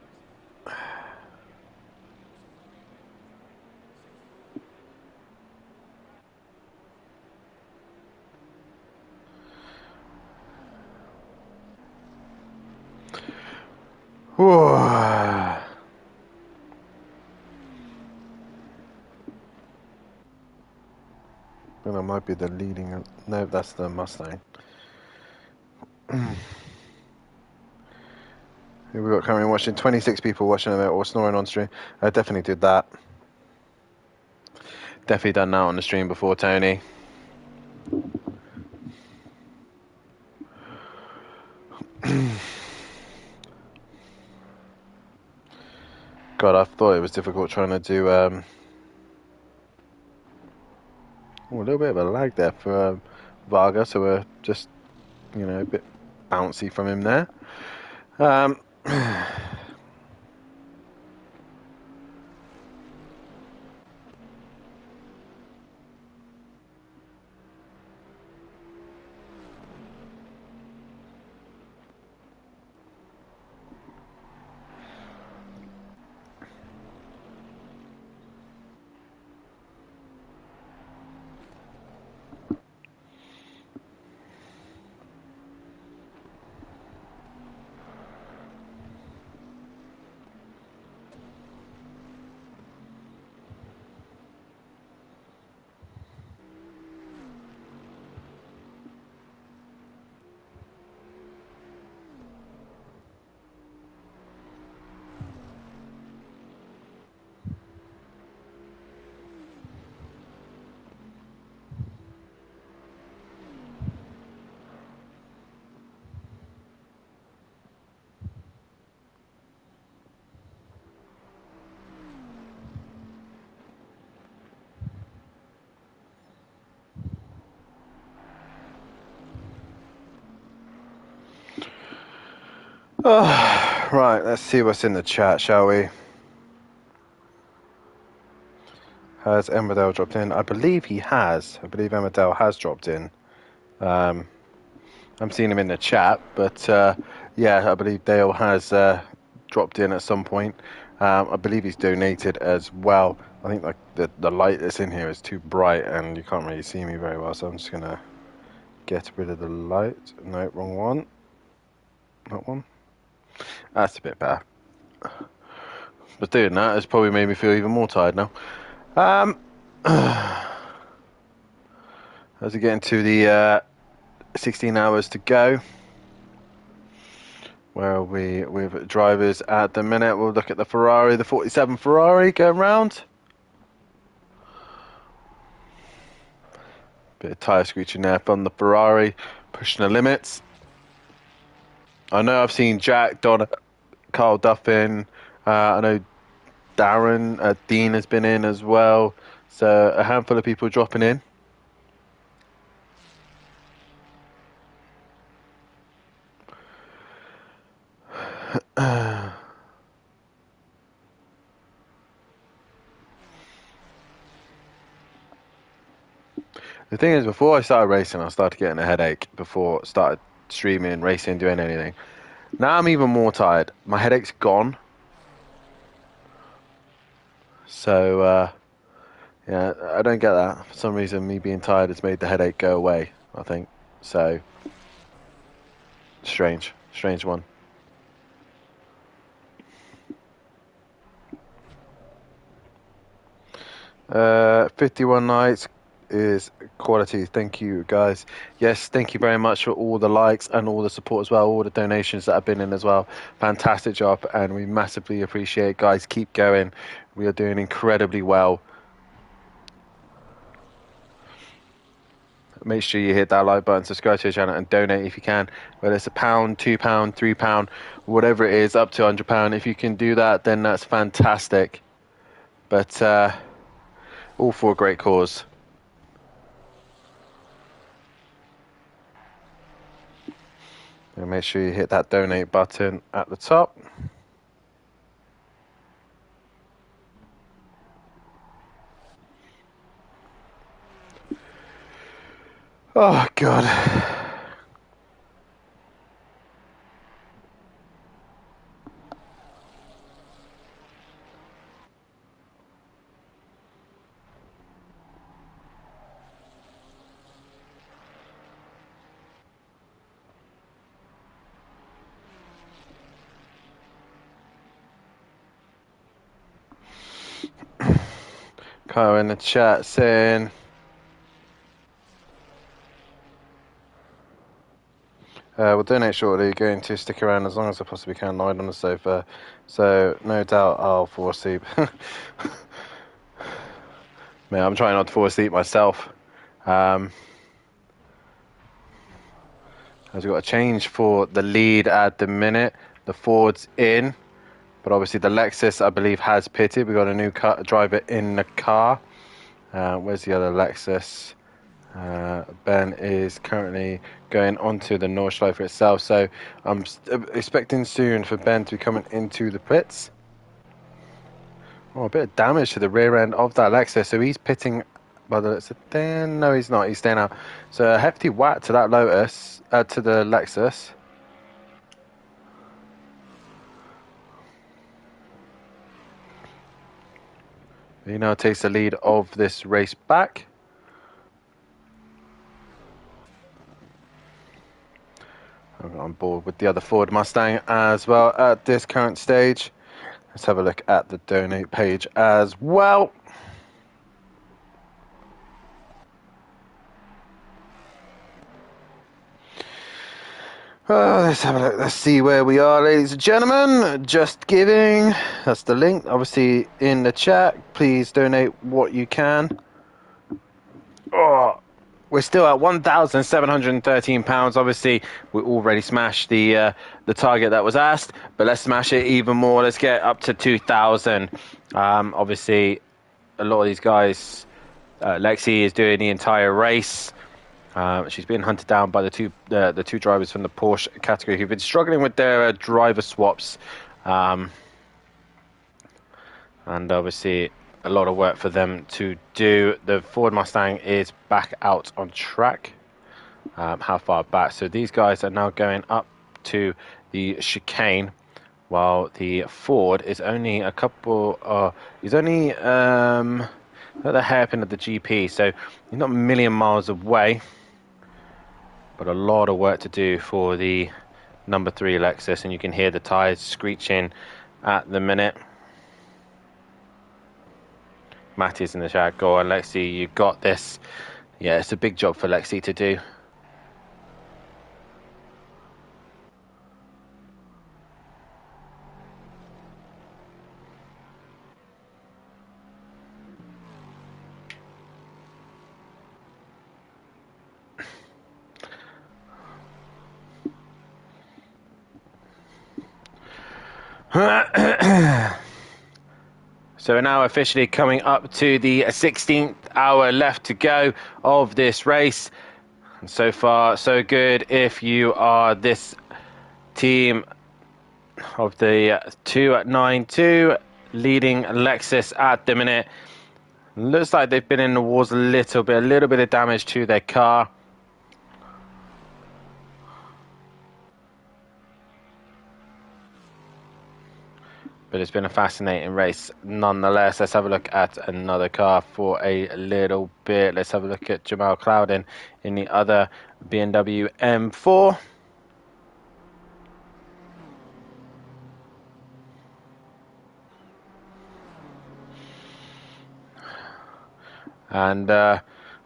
Whew. Well, that might be the leading. No, that's the Mustang. Here we got currently watching 26 people watching it or snoring on stream. I definitely did that. Definitely done that on the stream before, Tony. God, I thought it was difficult trying to do a little bit of a lag there for Varga, so we're just, a bit bouncy from him there. Right, let's see what's in the chat, shall we? Has Emmerdale dropped in? I believe he has. I believe Emmerdale has dropped in. I'm seeing him in the chat, but yeah, I believe Dale has dropped in at some point. I believe he's donated as well. I think like the light that's in here is too bright and you can't really see me very well, so I'm just gonna get rid of the light. No, wrong one. That one. That's a bit better. But doing that has probably made me feel even more tired now. As we get into the 16 hours to go, where are we with drivers at the minute? We'll look at the Ferrari, the 47 Ferrari going round. Bit of tyre screeching there from the Ferrari, pushing the limits. I know I've seen Jack, Donna, Carl Duffin. I know Darren, Dean has been in as well. So a handful of people dropping in. The thing is, before I started racing, I started getting a headache before I started streaming, racing, doing anything. Now I'm even more tired. My headache's gone. So, yeah, I don't get that. For some reason, me being tired has made the headache go away, I think. So, strange one. 51 nights is quality. Thank you, guys. Yes, thank you very much for all the likes and all the support as well, all the donations that have been in as well. Fantastic job, and we massively appreciate it, guys. Keep going. We are doing incredibly well. Make sure you hit that like button, subscribe to the channel, and donate if you can. Whether it's £1, £2, £3, whatever it is, up to £100. If you can do that, then that's fantastic. But all for a great cause. And make sure you hit that donate button at the top. Oh, God. Kyle in the chat saying, we'll donate shortly, going to stick around as long as I possibly can, lying on the sofa. So, no doubt I'll fall asleep. Man, I'm trying not to fall asleep myself. As we've got a change for the lead at the minute. The Ford's in, but obviously the Lexus, I believe, has pitted. We've got a new driver in the car. Where's the other Lexus? Ben is currently going onto the Nordschleife itself, so I'm expecting soon for Ben to be coming into the pits. Oh, a bit of damage to the rear end of that Lexus, so he's pitting by the looks of then. No, he's not. He's staying out. So a hefty whack to that Lotus, to the Lexus. He now takes the lead of this race back. I'm on board with the other Ford Mustang as well at this current stage. Let's have a look at the donate page as well. Let's have a look. Let's see where we are, ladies and gentlemen. Just giving. That's the link, obviously, in the chat. Please donate what you can. Oh, we're still at £1,713. Obviously, we already smashed the target that was asked, but let's smash it even more. Let's get up to 2,000. Obviously, a lot of these guys, Lexi is doing the entire race. She's being hunted down by the two drivers from the Porsche category who've been struggling with their driver swaps, and obviously a lot of work for them to do. The Ford Mustang is back out on track. How far back? So these guys are now going up to the chicane, while the Ford is only a couple. He's only at the hairpin of the GP, so he's not a million miles away. But a lot of work to do for the number 3 Lexus, and you can hear the tyres screeching at the minute. Matty's in the chat. Go on, Lexi, you got this. Yeah, it's a big job for Lexi to do. So we're now officially coming up to the 16th hour left to go of this race. And so far, so good. If you are this team of the 292 leading Lexus at the minute, looks like they've been in the wars a little bit of damage to their car. But it's been a fascinating race nonetheless. Let's have a look at another car for a little bit. Let's have a look at Jamal Clouden in the other BMW M4. And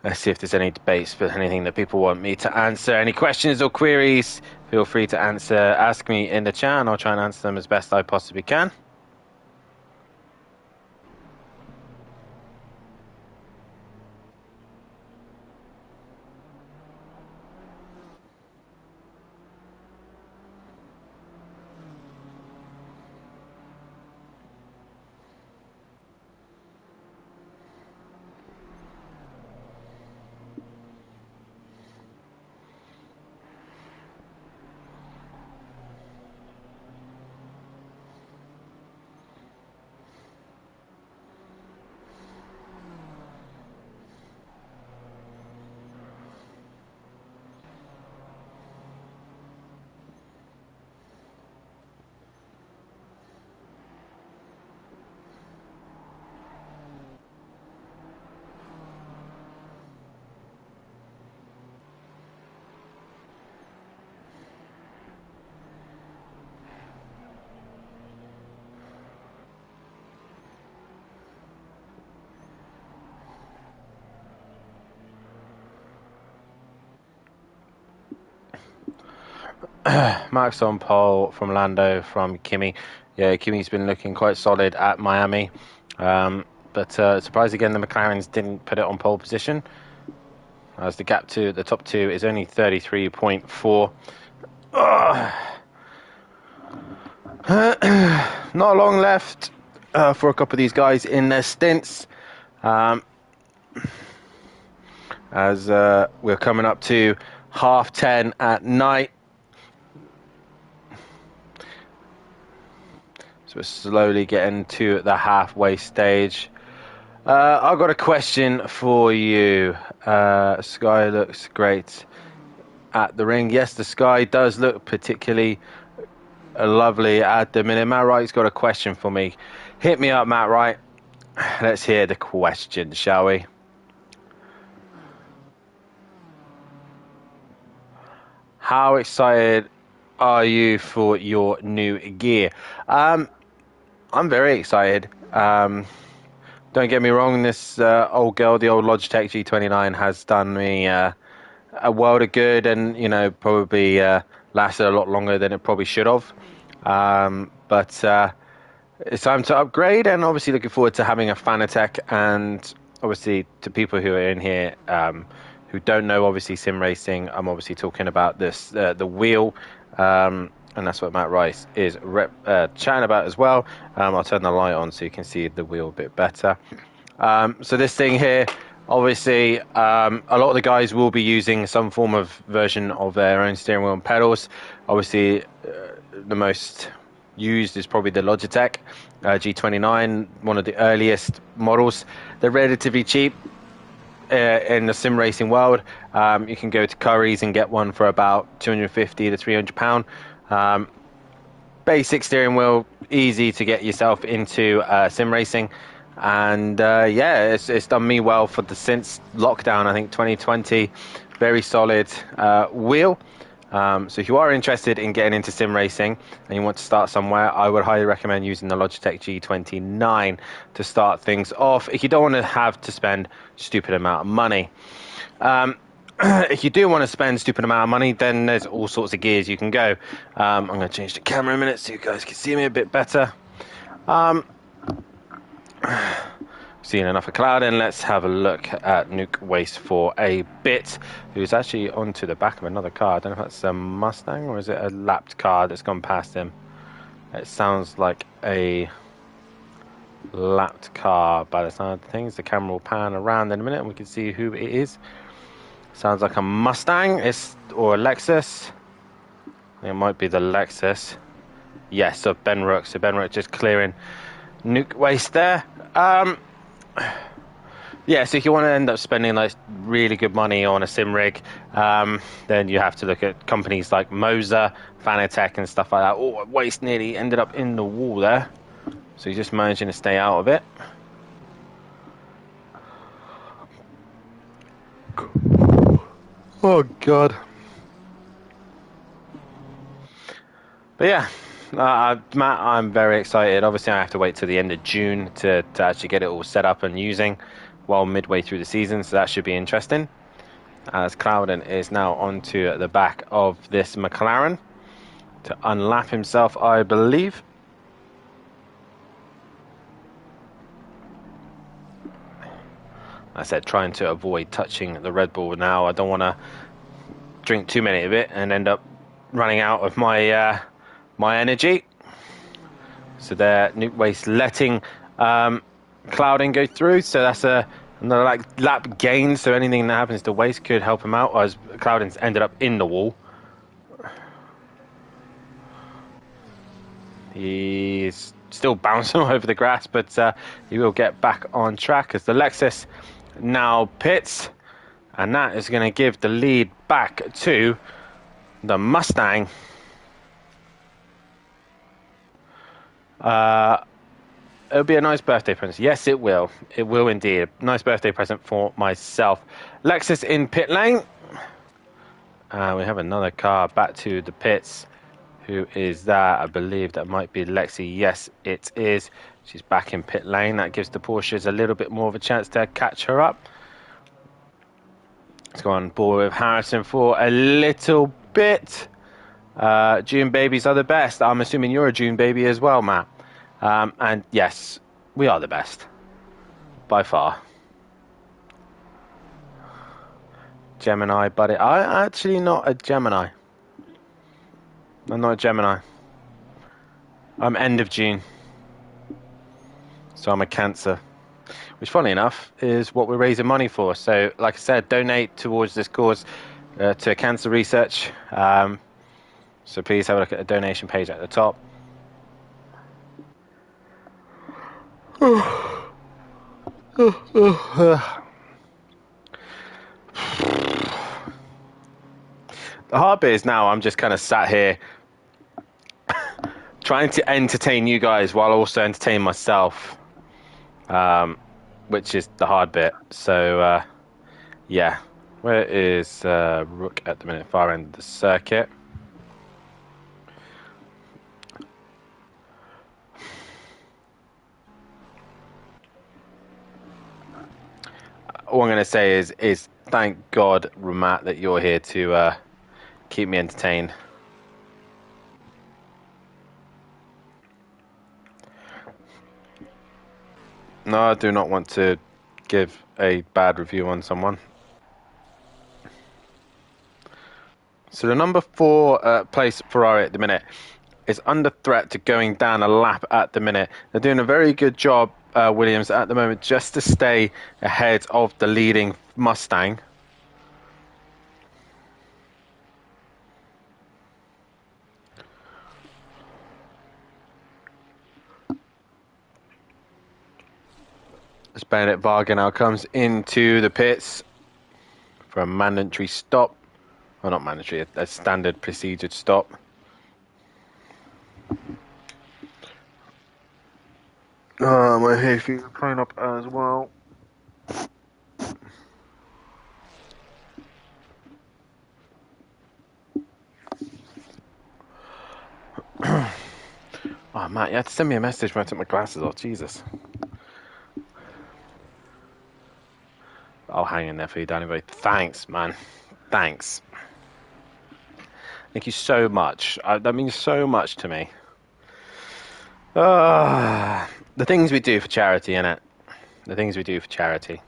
let's see if there's any debates for anything that people want me to answer. Any questions or queries, feel free to ask me in the chat, and I'll try and answer them as best I possibly can. Max on pole from Lando from Kimi. Yeah, Kimi's been looking quite solid at Miami. But surprised again, the McLarens didn't put it on pole position, as the gap to the top two is only 33.4. Not long left for a couple of these guys in their stints. As we're coming up to 10:30 at night. So we're slowly getting to the halfway stage. I've got a question for you. Sky looks great at the ring. Yes, the sky does look particularly lovely at the minute. Matt Wright's got a question for me. Hit me up, Matt Wright. Let's hear the question, shall we? How excited are you for your new gear? I'm very excited. Don't get me wrong, this old girl, the old Logitech G29, has done me a world of good, and probably lasted a lot longer than it probably should have. But it's time to upgrade, and obviously looking forward to having a Fanatec. And obviously to people who are in here who don't know, obviously sim racing, I'm obviously talking about this the wheel. And that's what Matt Rice is chatting about as well. I'll turn the light on so you can see the wheel a bit better. So this thing here, obviously, a lot of the guys will be using some form of version of their own steering wheel and pedals. Obviously, the most used is probably the Logitech G29, one of the earliest models. They're relatively cheap. In the sim racing world, you can go to Curry's and get one for about £250 to £300. Basic steering wheel, easy to get yourself into sim racing, and it's done me well since lockdown. I think 2020, very solid wheel. So if you are interested in getting into sim racing and you want to start somewhere, I would highly recommend using the Logitech G29 to start things off, if you don't want to have to spend stupid amount of money. If you do want to spend stupid amount of money, then there's all sorts of gears you can go. I'm going to change the camera in a minute so you guys can see me a bit better. Seeing enough of Cloud, and let's have a look at Nuke Waste for a bit, who's actually onto the back of another car. I don't know if that's a Mustang or is it a lapped car that's gone past him. It sounds like a lapped car by the sound of things. The camera will pan around in a minute and we can see who it is. Sounds like a Mustang or a Lexus. I think it might be the Lexus. Yes, so Ben Rook. So Ben Rook just clearing Nuke Waste there. Yeah, so if you want to end up spending like really good money on a sim rig, then you have to look at companies like Moser, Fanatec and stuff like that. Oh, Waste nearly ended up in the wall there. So he's just managing to stay out of it. Oh, God. But yeah, Matt, I'm very excited. Obviously, I have to wait till the end of June to actually get it all set up and using while midway through the season, so that should be interesting. As Clouden is now onto the back of this McLaren to unlap himself, I believe. I said trying to avoid touching the Red Bull now. I don't want to drink too many of it and end up running out of my my energy. So there, Nuke Waste letting Clouding go through. So that's another lap gain. So anything that happens to Waste could help him out, as Clouding's ended up in the wall. He's still bouncing all over the grass, but he will get back on track as the Lexus now pits, and that is going to give the lead back to the Mustang. It'll be a nice birthday present. Yes, it will. It will indeed. Nice birthday present for myself. Lexus in pit lane. We have another car back to the pits. Who is that? I believe that might be Lexi. Yes, it is. She's back in pit lane. That gives the Porsches a little bit more of a chance to catch her up. Let's go on board with Harrison for a little bit. June babies are the best. I'm assuming you're a June baby as well, Matt. And yes, we are the best. By far. Gemini, buddy. I'm actually not a Gemini. I'm not a Gemini. I'm end of June. So I'm a Cancer. Which, funny enough, is what we're raising money for. So, like I said, donate towards this cause to cancer research. So please have a look at the donation page at the top. The hard bit is now I'm just kind of sat here trying to entertain you guys while also entertaining myself, which is the hard bit. So, yeah. Where is Rook at the minute? Far end of the circuit. All I'm going to say is thank God, Ramat, that you're here to keep me entertained. No, I do not want to give a bad review on someone. So the number 4 place Ferrari at the minute is under threat to going down a lap at the minute. They're doing a very good job, Williams, at the moment, just to stay ahead of the leading Mustang. As Bennett Varga now comes into the pits for a mandatory stop. Well, not mandatory, a standard procedured stop. My hay feet are playing up as well. Oh, Matt, you had to send me a message when I took my glasses off. Jesus. I'll hang in there for you, Danny boy. Thanks, man. Thanks. Thank you so much. That means so much to me. The things we do for charity, innit? The things we do for charity.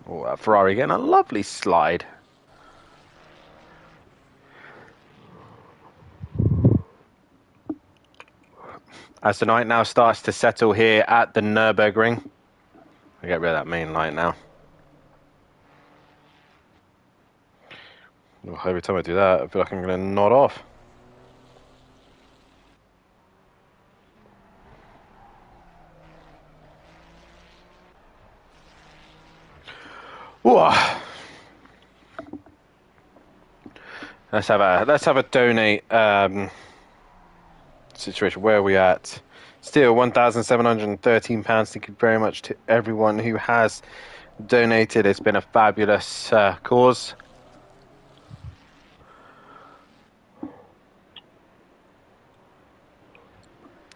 Oh, Ferrari getting a lovely slide. As the night now starts to settle here at the Nürburgring. I get rid of that main light now. Oh, every time I do that, I feel like I'm going to nod off. Ooh. Let's have a donate situation. Where are we at? Still £1,713. Thank you very much to everyone who has donated. It's been a fabulous cause.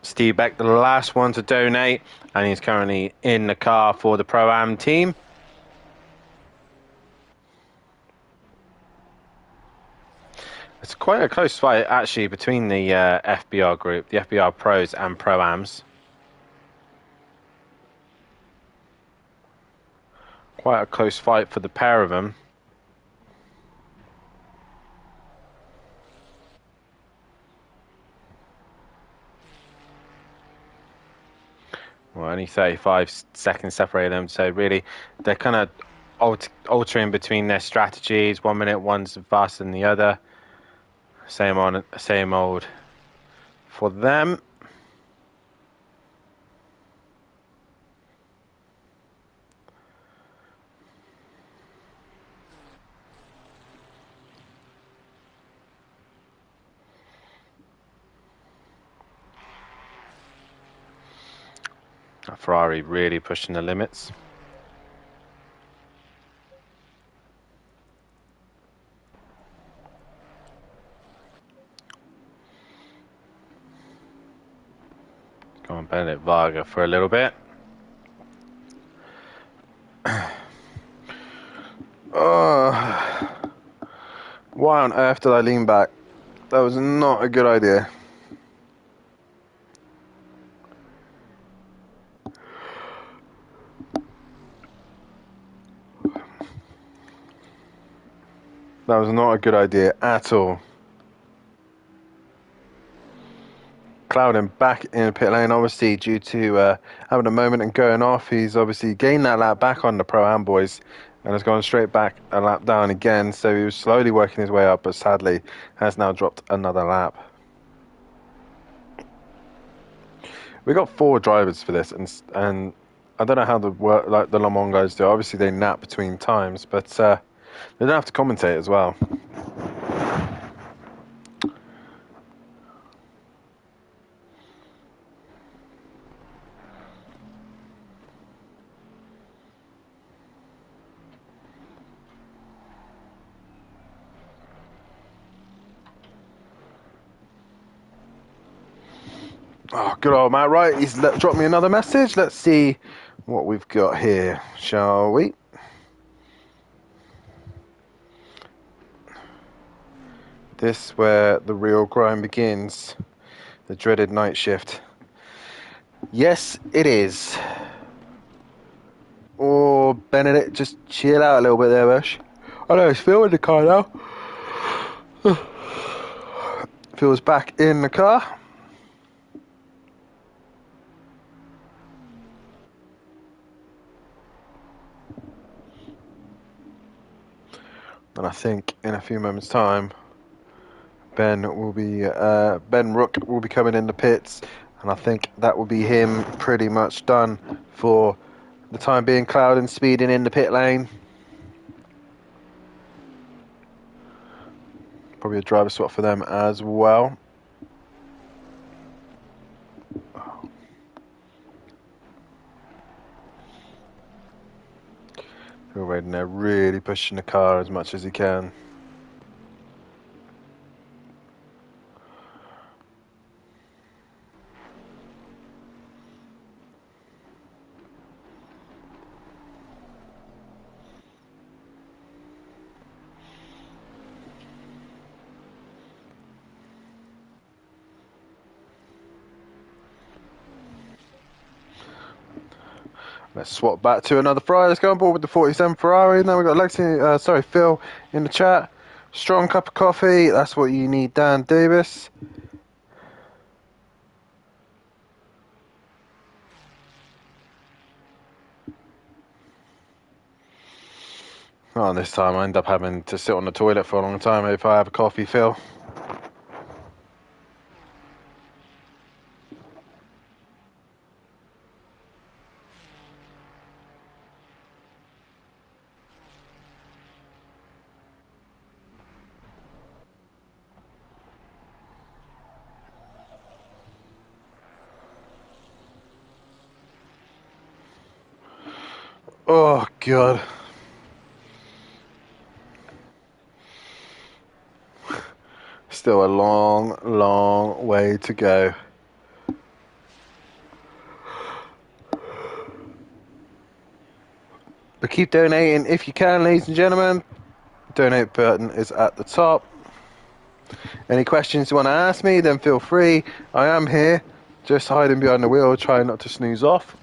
Steve Beck, the last one to donate, and he's currently in the car for the Pro-Am team. It's quite a close fight, actually, between the FBR group, the FBR Pros and Pro-Ams. Quite a close fight for the pair of them. Well, only 35 seconds separate them, so really they're kind of altering between their strategies. 1 minute, one's faster than the other. Same old for them. Ferrari really pushing the limits. Come on, Bennett Varga for a little bit. Why on earth did I lean back? That was not a good idea. That was not a good idea at all. Clouden back in the pit lane, obviously due to having a moment and going off. He's obviously gained that lap back on the Pro-Am boys and has gone straight back a lap down again. So he was slowly working his way up, but sadly has now dropped another lap. We got 4 drivers for this, and I don't know how the Le Mans guys do. Obviously they nap between times, but they don't have to commentate as well. Oh, good old Matt. Right, he's dropped me another message. Let's see what we've got here, shall we? This where the real grind begins. The dreaded night shift. Yes, it is. Oh, Benedict, just chill out a little bit there, Bush. I know he's filming the car now. Phil's back in the car. And I think in a few moments' time, Ben Rook will be coming in the pits, and I think that will be him pretty much done for the time being. Cloud and speeding in the pit lane. Probably a driver swap for them as well. Phil Raiden there really pushing the car as much as he can. Let's swap back to another Ferrari. Let's go on board with the 47 Ferrari. Now we've got Phil in the chat. Strong cup of coffee. That's what you need, Dan Davis. Oh, this time I end up having to sit on the toilet for a long time if I have a coffee, Phil. Oh, God. Still a long, long way to go. But keep donating if you can, ladies and gentlemen. Donate button is at the top. Any questions you want to ask me, then feel free. I am here, just hiding behind the wheel, trying not to snooze off.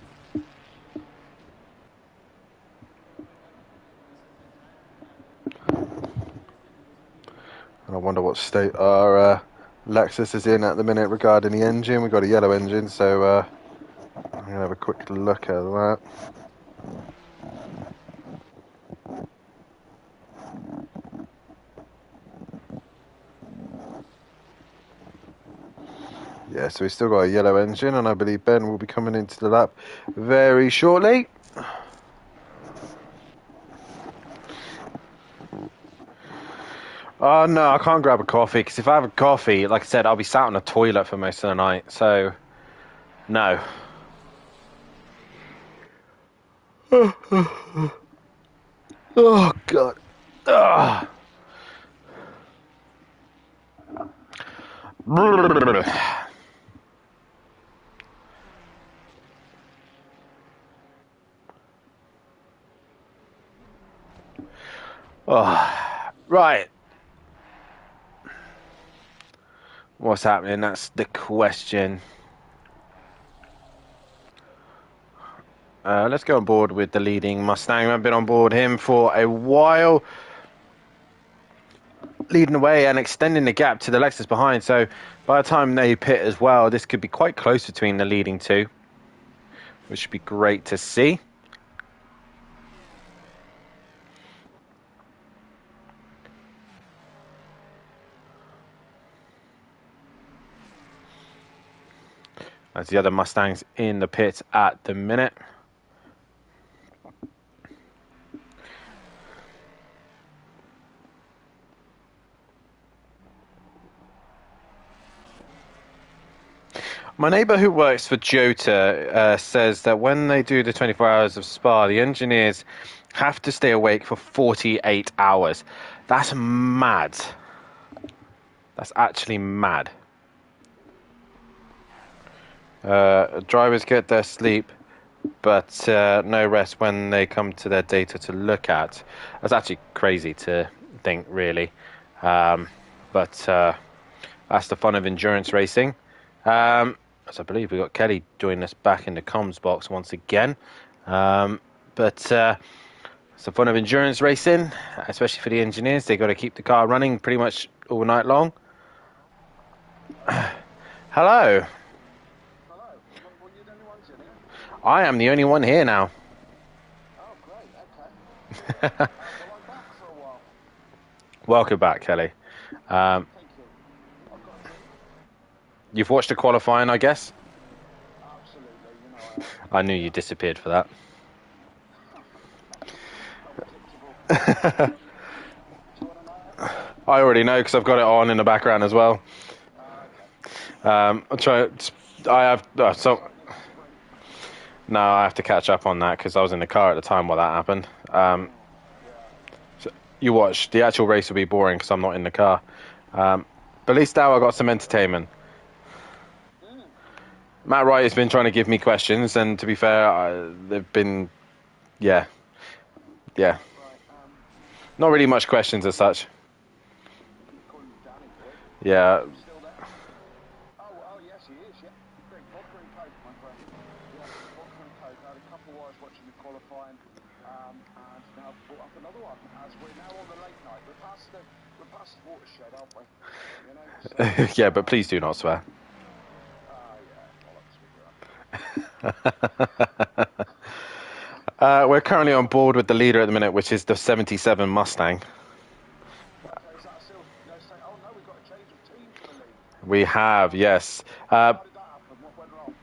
And I wonder what state our Lexus is in at the minute regarding the engine. We've got a yellow engine, so I'm going to have a quick look at that. Yeah, so we've still got a yellow engine, and I believe Ben will be coming into the lap very shortly. Oh, no, I can't grab a coffee, because if I have a coffee, like I said, I'll be sat on a toilet for most of the night, so no. Oh, God. Ugh. Oh, right. What's happening? That's the question. Let's go on board with the leading Mustang. I've been on board him for a while, leading away and extending the gap to the Lexus behind. So by the time they pit as well, this could be quite close between the leading two, which should be great to see. As the other Mustangs in the pit at the minute. My neighbour who works for Jota says that when they do the 24 hours of Spa, the engineers have to stay awake for 48 hours. That's mad. That's actually mad. Drivers get their sleep, but no rest when they come to their data to look at. That's actually crazy to think, really. But that's the fun of endurance racing. So I believe we got Kelly joining us back in the comms box once again. But it's the fun of endurance racing, especially for the engineers. They got to keep the car running pretty much all night long. Hello. Hello. Were you the only ones in here? I am the only one here now. Oh, great. Okay. Well, I'm back for a while. Welcome back, Kelly. Thank you. I've got a drink. You've watched the qualifying, I guess? Absolutely. You know I have. I knew you disappeared for that. How predictable. Do you want to know? I already know because I've got it on in the background as well. Okay. I'll try. I have so. Yes, spring. No, I have to catch up on that because I was in the car at the time while that happened. Yeah. So you watch. The actual race will be boring because I'm not in the car. But at least now I got some entertainment. Matt Wright has been trying to give me questions, and to be fair, they've been, yeah. Right. Not really much questions as such. Calling you Danny boy. Yeah. You still there? Oh, yes, he is. Yeah. Drink vodka and coke, my friend. Yeah, vodka and coke. I had a couple of hours watching the qualifying, and now I've brought up another one. As we're now on the late night, we're past the watershed, aren't we? You know. So, Yeah, but please do not swear. Yeah, bollocks, we will. We're currently on board with the leader at the minute, which is the 77 Mustang. Okay, is that still? No, say, oh no, we've got a change of team for the lead. We have, yes. How did that happen? What went wrong?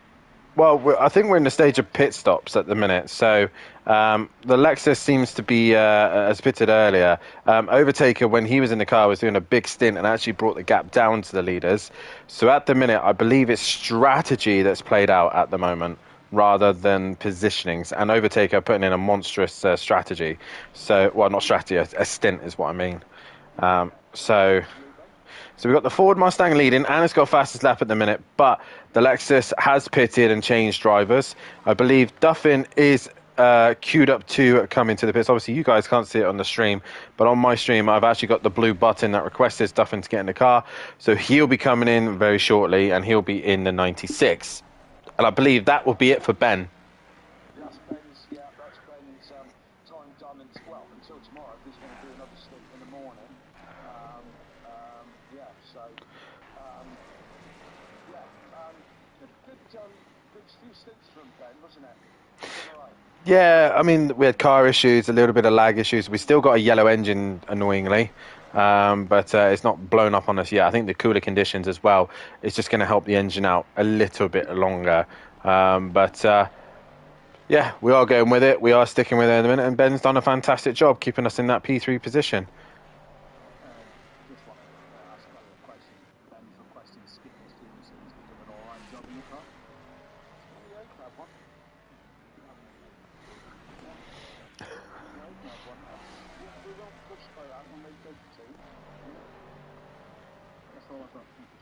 Well, I think we're in the stage of pit stops at the minute. So the Lexus seems to be, as pitted earlier, Overtaker, when he was in the car, was doing a big stint and actually brought the gap down to the leaders. So at the minute, I believe it's strategy that's played out at the moment rather than positionings. And Overtaker putting in a monstrous strategy. So, well, not strategy, a stint is what I mean. So we've got the Ford Mustang leading, and it's got fastest lap at the minute, but the Lexus has pitted and changed drivers. I believe Duffin is queued up to come into the pits. Obviously, you guys can't see it on the stream, but on my stream, I've actually got the blue button that requests Duffin to get in the car. So he'll be coming in very shortly, and he'll be in the 96. And I believe that will be it for Ben. That's Ben's. Yeah, that's Ben's time done. Well, until tomorrow, if he's going to do another stint in the morning. Yeah. So. Good few stints from Ben, wasn't it? Right. Yeah, I mean, we had car issues, a little bit of lag issues. We still got a yellow engine, annoyingly, but it's not blown up on us yet. I think the cooler conditions as well is just going to help the engine out a little bit longer. Yeah, we are going with it. We are sticking with it in a minute, and Ben's done a fantastic job keeping us in that P3 position. Just wanted to ask a couple of questions. Ben's requesting skins too. He said he's been doing an alright job in the car. Yeah, you can have one. We won't push for that when they go to team. That's all I've got. Thank you.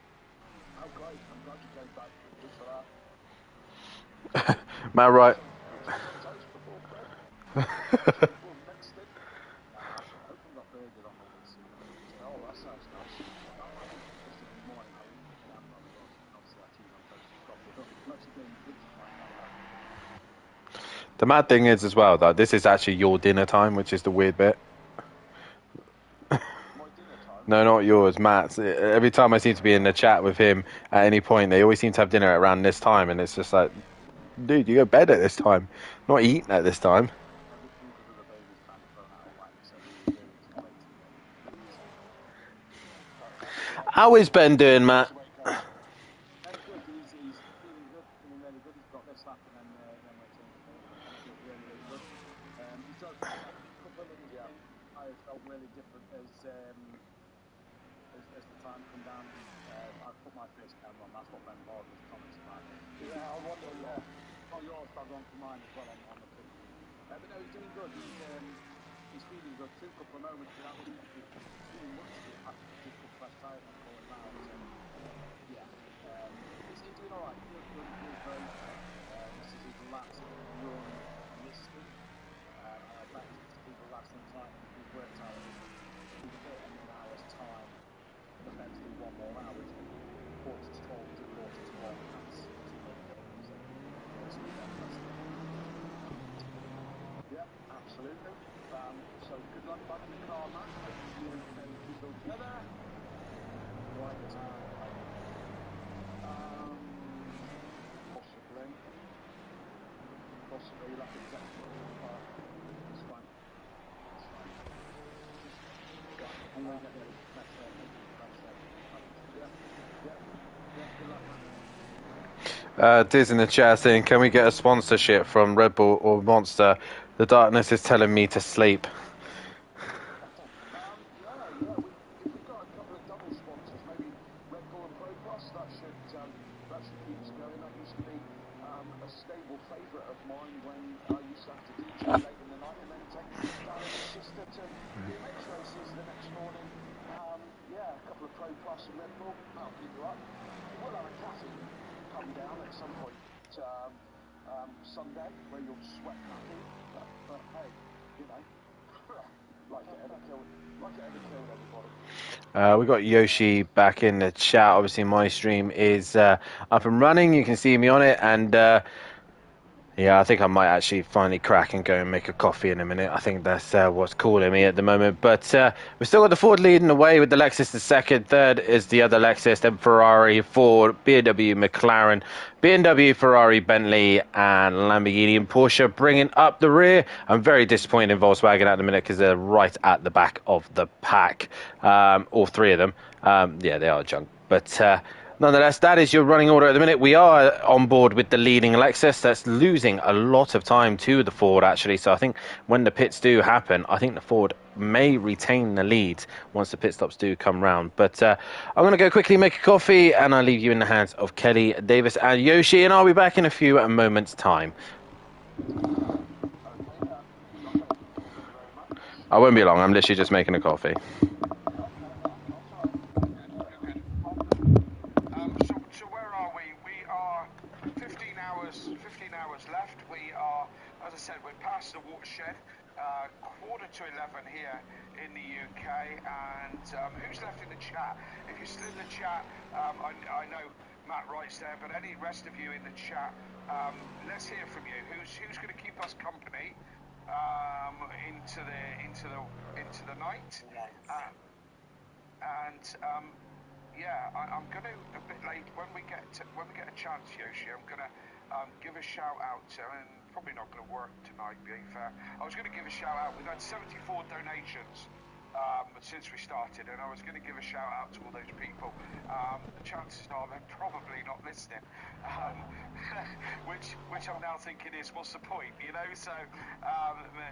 Oh, great. I'm glad you came back just for that. Matt Wright. Cheese on toast before bed. Well, next stint. Opened up burger on the way to. Oh, that sounds nice. Just in the morning, The mad thing is as well, though, this is actually your dinner time, which is the weird bit. My dinner time. No, not yours, Matt's. Every time I seem to be in the chat with him at any point, they always seem to have dinner around this time, and it's just like, dude, you go to bed at this time, not eating at this time. Everything because of the baby's kind of thrown out of whack, so we're too late to get things. How is Ben doing, Matt? Ben's good. He's feeling good, feeling really good. He's got this lap and then we're changing over. Ben's looked really, really good. He does. A couple of little tires felt really different as the time come down. I put my face camera on. That's what Ben Ward was commenting about. Yeah, I wonder. Oh, yours does on for mine as well on the picture. But no, he's doing good. He's feeling good. Took a couple of moments without too much to have to just put fresh tires on for him out. Yeah, he's doing all right. Feels good. He feels great. This is his last run listed. I bet it's his last run tonight. We've worked out that if we hit in an hour's time, the Ben's do one more hour, isn't it? Quarter to 12 to quarter to 1. That's really good. So it's really impressive. Yeah, absolutely. So good luck back in the car, Matt. Hope you can keep it all together. Right. Possibly. You'll have to exact. It's fine. Right. I'm going to get ready. That's yeah. Good luck, Matt. Diz in the chat saying, can we get a sponsorship from Red Bull or Monster? The darkness is telling me to sleep. Yeah. If we've got a couple of double sponsors, maybe Red Bull and Pro Plus, that should keep us going. That used to be a stable favourite of mine when I used to have to DJ late in the night and then take down in Manchester to BMX races the next morning. Yeah, a couple of Pro Plus and Red Bull, that'll keep you up. You will have a caffeine come down at some point Sunday where you'll sweat caffeine, but hey, you know. Like it ever killed anybody. We got Yoshi back in the chat. Obviously, my stream is up and running. You can see me on it, and yeah, I think I might actually finally crack and go and make a coffee in a minute. I think that's what's calling me at the moment. But we've still got the Ford leading the way with the Lexus the second. Third is the other Lexus, then Ferrari, Ford, BMW, McLaren, BMW, Ferrari, Bentley, and Lamborghini and Porsche bringing up the rear. I'm very disappointed in Volkswagen at the minute because they're right at the back of the pack. All three of them. Yeah, they are junk. But nonetheless, that is your running order at the minute. We are on board with the leading Lexus. That's losing a lot of time to the Ford, actually. So I think when the pits do happen, I think the Ford may retain the lead once the pit stops do come round. But I'm going to go quickly make a coffee, and I'll leave you in the hands of Kelly, Davis, and Yoshi, and I'll be back in a few moments' time. I won't be long. I'm literally just making a coffee. So where are we? We are 15 hours left. We are, as I said, we're past the watershed. Quarter to 11 here in the UK. And who's left in the chat? If you're still in the chat, I know Matt writes there, but any rest of you in the chat, let's hear from you. Who's going to keep us company into the night? Yeah, I'm going to a bit late when we get a chance, Yoshi. I'm going to give a shout out to, and probably not going to work tonight, being fair. I was going to give a shout out. We've had 74 donations since we started, and I was going to give a shout out to all those people. The chances are they're probably not listening, which I'm now thinking is, what's the point, you know? So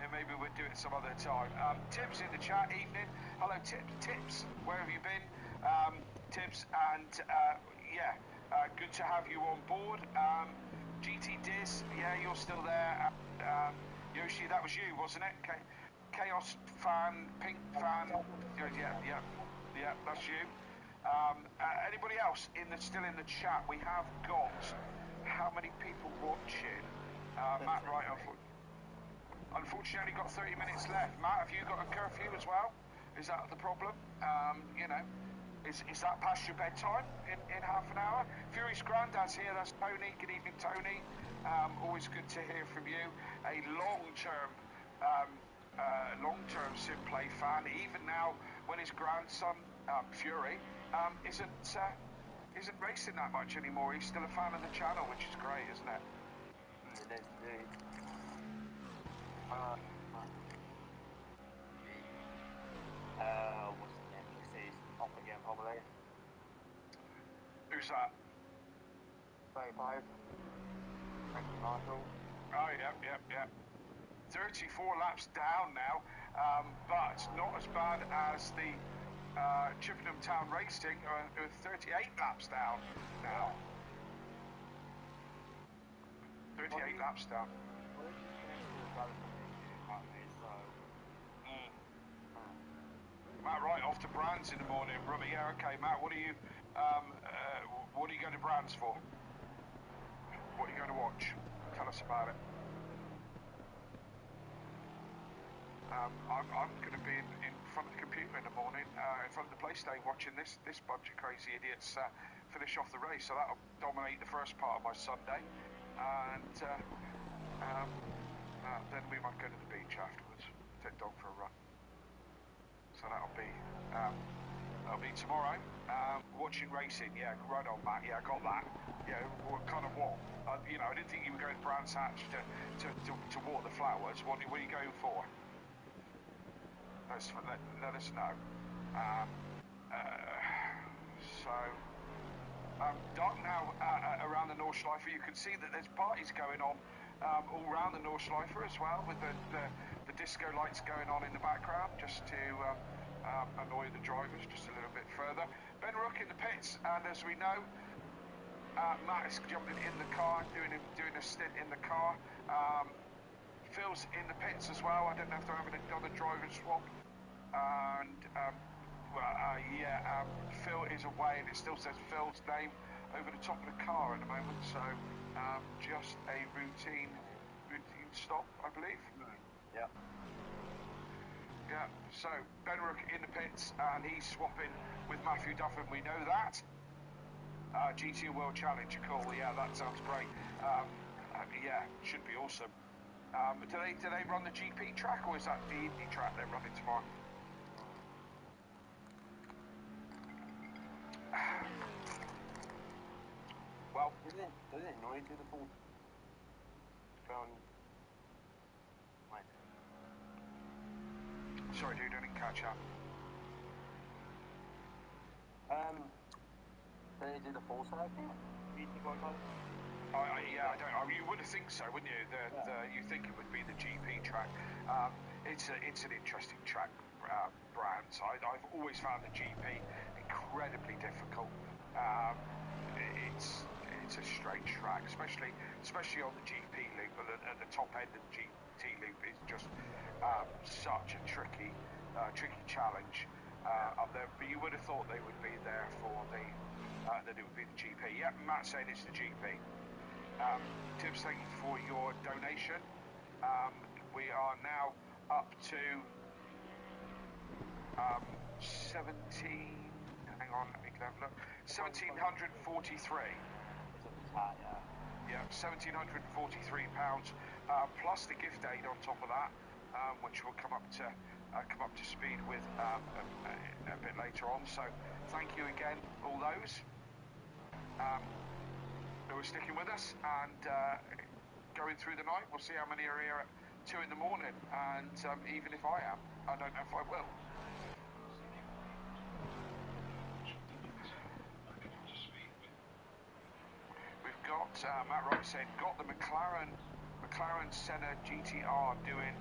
maybe we'll do it some other time. Tibbs in the chat, evening. Hello, Tibbs. Where have you been? Tibbs, and good to have you on board. GT Diz, yeah, you're still there. Yoshi, that was you, wasn't it? Chaos fan, Pink fan, yeah, that's you. Anybody else still in the chat? We have got how many people watching? Matt, right, unfortunately, got 30 minutes left. Matt, have you got a curfew as well? Is that the problem? You know. Is that past your bedtime in half an hour? Fury's granddad's here, that's Tony. Good evening, Tony. Always good to hear from you. A long-term sim play fan, even now when his grandson, Fury, isn't racing that much anymore. He's still a fan of the channel, which is great, isn't it? It is indeed. What's the name? He's off again, probably. Who's that? 25. Frankie Marshall. Oh, yeah. 34 laps down now, but not as bad as the Chippenham Town Racing, 38 laps down now. 38 laps down. Matt Wright off to Brands in the morning. Yeah, okay, Matt. What are you going to Brands for? What are you going to watch? Tell us about it. I'm going to be in front of the computer in the morning, in front of the PlayStation, watching this bunch of crazy idiots finish off the race. So that'll dominate the first part of my Sunday, and then we might go to the beach afterwards, take dog for a run. So that'll be tomorrow. Watching racing, yeah, right on, Matt. Yeah, I got that. Yeah, kind of what? I didn't think you were going to Brands Hatch to water the flowers. What are you going for? Let us know. Dark now around the Nordschleife. You can see that there's parties going on all around the Nordschleife as well, with the disco lights going on in the background, just to annoy the drivers just a little bit further. Ben Rook in the pits, and as we know, Matt is jumping in the car, doing a stint in the car. Phil's in the pits as well. I don't know if they're having another driver swap. And Phil is away, and it still says Phil's name over the top of the car at the moment. So just a routine stop, I believe. Yeah. Yeah. So Ben Rook in the pits, and he's swapping with Matthew Duffin. We know that. GT World Challenge, cool. Yeah, that sounds great. Yeah, should be awesome. Do they run the GP track, or is that the Indy track they're running tomorrow? Well, does it annoy you to the full? Sorry, dude, I didn't catch up. Do they do the full circuit? You would think so, wouldn't you? You think it would be the GP track. It's an interesting track, Brands. I've always found the GP incredibly difficult. It's a strange track, especially on the GP loop, at the top end of the GT loop is just such a tricky challenge up there. But you would have thought they would be there for that it would be the GP. Yeah, Matt saying it's the GP. Tips, thank you for your donation. We are now up to 17. Hang on, let me have a look. 1,743. Yeah, £1,743 plus the gift aid on top of that, which will come up to speed with a bit later on. So thank you again, all those who are sticking with us and going through the night. We'll see how many are here at 2 in the morning, and even if I am, I don't know if I will. We've got Matt Wright saying, got the McLaren Senna GTR doing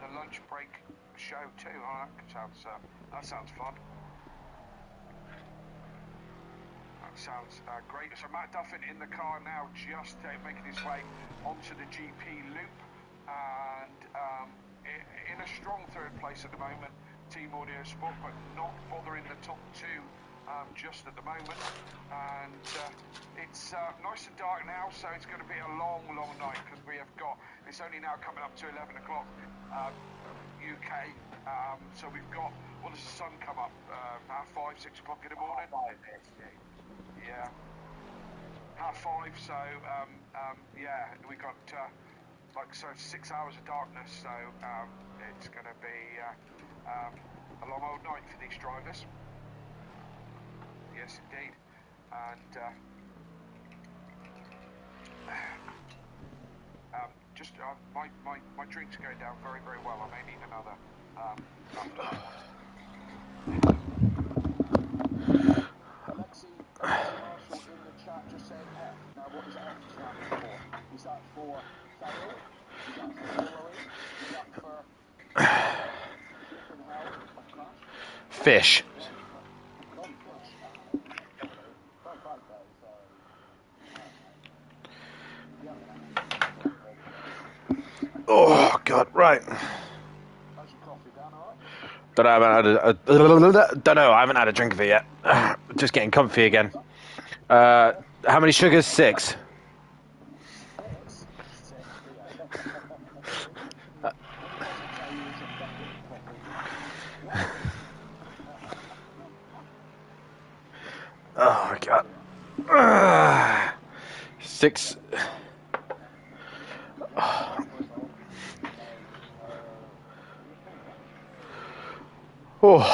the lunch break show too. Oh, that sounds fun. That sounds great. So Matt Duffin in the car now, just making his way onto the GP loop, and in a strong third place at the moment, Team Audio Sport, but not bothering the top two just at the moment. And it's nice and dark now, so it's going to be a long night, because it's only now coming up to 11 o'clock UK, so we've got what does the sun come up? Half 5, 6 o'clock in the morning? Yeah. Half 5, so yeah, we got like so 6 hours of darkness, so it's going to be a long old night for these drivers. Yes, indeed. And just my drink's going down very, very well. I may need another after that one. Alexi Marshall in the chat just saying F. Now, what does F stand for? Is that for fail? Is that for following? Is that for flipping hell? A crash? Fish. Don't fish. Don't bite that. Oh God, right. How's your coffee down, alright? Don't know. I haven't had a drink of it yet. Just getting comfy again. How many sugars? 6. Six. What he doesn't tell you is a bucket of coffee. Oh God. 6. Oh.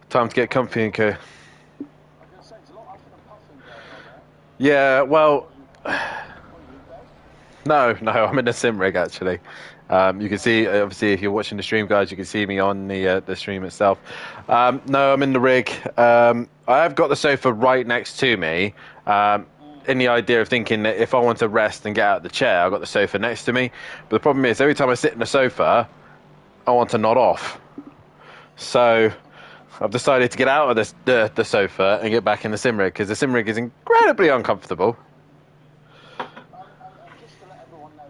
Time to get comfy and co. I was going to say, there's a lot of huffing and puffing going on there. Yeah, well, What are you in bed? no, I'm in the sim rig actually. You can see, obviously, if you're watching the stream, guys, you can see me on the stream itself. No, I'm in the rig. I have got the sofa right next to me. In the idea of thinking that if I want to rest and get out of the chair, I've got the sofa next to me. But the problem is, every time I sit in the sofa, I want to nod off. So I've decided to get out of the sofa and get back in the sim rig because the sim rig is incredibly uncomfortable. And just to let everyone know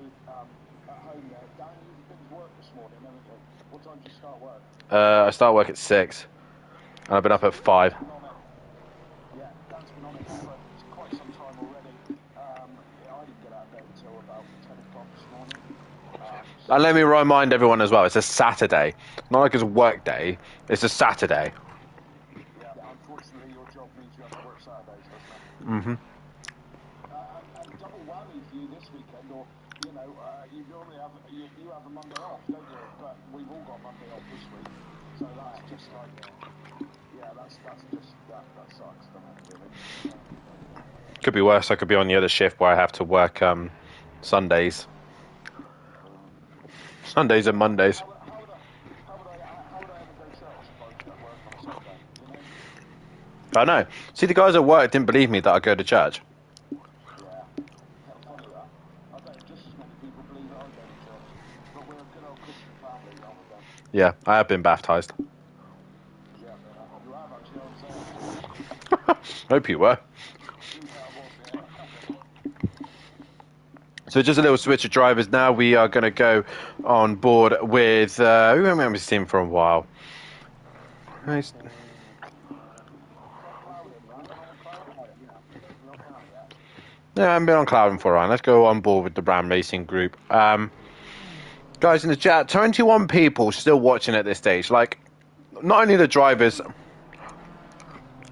at home there, Dan, you've been to work this morning, haven't you? What time did you start work? I start work at 6, and I've been up at 5. Yeah, Dan's been on it for quite some time already. I didn't get out of bed until about 10 o'clock this morning. And let me remind everyone as well, it's a Saturday. Not like it's a work day, it's a Saturday. Yeah, unfortunately your job means you have to work Saturdays, doesn't it? Mm-hmm. And double whammy for you this weekend, or, you know, you normally have, you have a Monday off, don't you? But we've all got Monday off this week. So that's just like, yeah, that sucks, doesn't it, really? Could be worse, I could be on the other shift where I have to work Sundays. Sundays and Mondays. How would I ever go to church if I was at work on a Sunday, you know? I know. See, the guys at work didn't believe me that I go to church. Yeah, funny that. I bet just as many people believe that I go to church. But we're a good old Christian family, aren't we, Dan? Yeah, I have been baptised. Yeah, you have actually, I was there. Hope you were. Yeah, I was, yeah. So just a little switch of drivers now. We are going to go on board with... who haven't we seen for a while? Nice. Yeah, I haven't been on Clouding for a while. Let's go on board with the Ram Racing Group. Guys in the chat, 21 people still watching at this stage. Like, not only the drivers,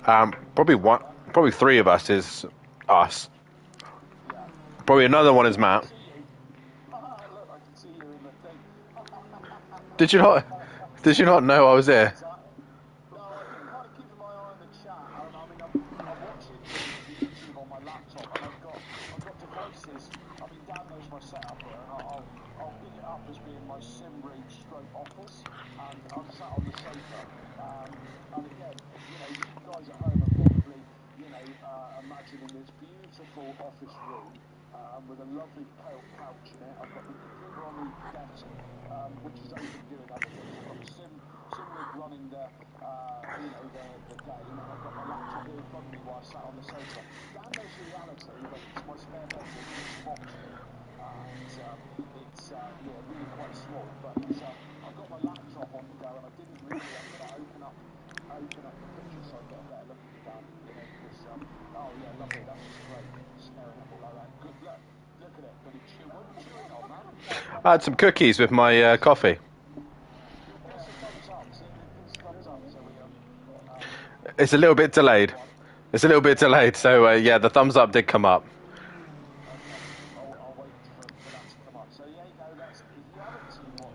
probably 3 of us is us. Yeah. Probably another one is Matt. Look, I can see you in the thing. Did you not know I was here? No, I've been kind of keeping my eye on the chat. I mean, I'm watching YouTube on my laptop, and I've got devices. I mean, Dan knows my setup here, and I'll pick it up as being my sim rig stroke office, and I'm sat on the sofa. And again, you know, you guys at home are probably, you know, imagining this beautiful office room with a lovely couch in it. I've got the computer on the desk, which is open doing other things. I've got the sim rig running the game, and I've got my laptop here in front of me while I sat on the sofa. Dan knows the reality that it's my spare bedroom and it's a box room, and it's really quite small. But I've got my laptop on the go, and I didn't really. I'm going to open up the picture so I get a better look at you, Dan. You know, because oh yeah, lovely. That's just great. Staring at me like that. Good look. Look at it. Bloody chew. What are you chewing on, man? I had some cookies with my coffee. Give us a thumbs up. See It's a little bit delayed. It's a little bit delayed. So yeah, the thumbs up did come up. Okay, I'll wait for that to come up. So yeah, you go. That's if you haven't seen what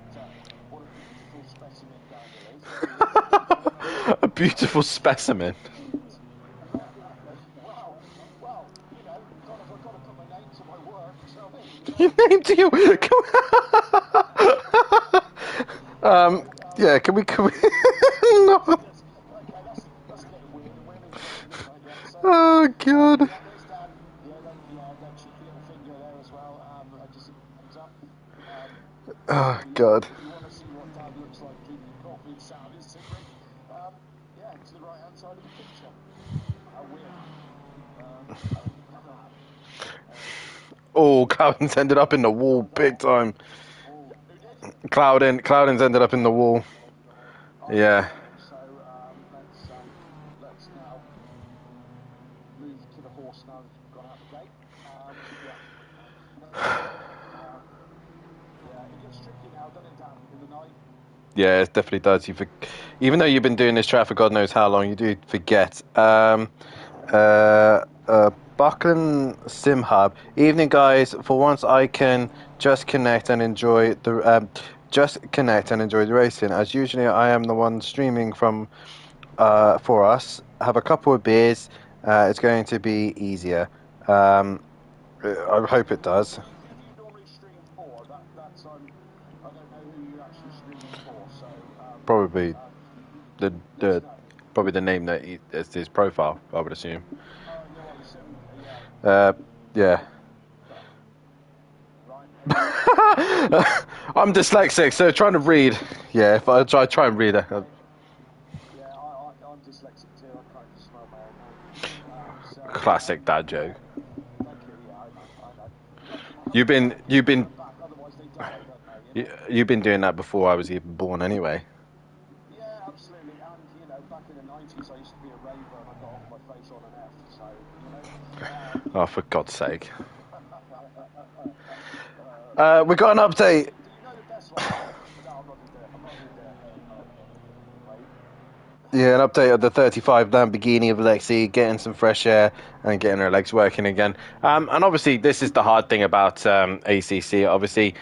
a beautiful specimen Daniel is. There he is. A beautiful specimen. Well, you know, kind of. I've got to put my name to my work. So I mean, you Your know. name to you. Yeah. Can we? No. Okay, that's getting weird, and we're in filming. Yeah. So Oh God. yeah, there's Dan. Yeah, that cheeky little finger there as well. I just see thumbs up. Oh So yeah, God. if you want to see what Dan looks like drinking coffee and sat on his sim rig, yeah, to the right hand side of the picture. How weird. Oh, Cloudens ended up in the wall big time. Oh, who did? Cloudens ended up in the wall. Yeah. Okay, so let's now move to the horse now that you've gone out the gate. Yeah. It gets tricky now, doesn't it, Dan? In the night. Yeah, it definitely does. Even though you've been doing this track for God knows how long, you do forget. Buckland Sim Hub. Evening, guys. For once, I can just connect and enjoy the racing. As usually, I am the one streaming from for us. Have a couple of beers. It's going to be easier. I hope it does. Who do you normally stream for? That's I don't know who you're actually streaming for. So Probably let the us the know. probably the name that is his profile. I would assume. You're on the sim. Yeah. Yeah. Right. Okay. I'm dyslexic, so trying to read. Yeah, if I try and read it. Yeah, I'm dyslexic too. I can't even spell my own name. Classic dad joke. Thank you. Yeah, I know. You've been Back, otherwise they die, don't they? you've been doing that before I was even born, anyway. Yeah, absolutely. And you know, back in the '90s, I used to be a raver, and I got off my face on an F. So you know. Oh, for God's sake. We got an update. Do you know the best one? No, I'm not gonna do it. I'm not gonna do it. Wait. Yeah, an update of the 35 Lamborghini of Lexi, getting some fresh air and getting her legs working again. And obviously, this is the hard thing about ACC. Obviously,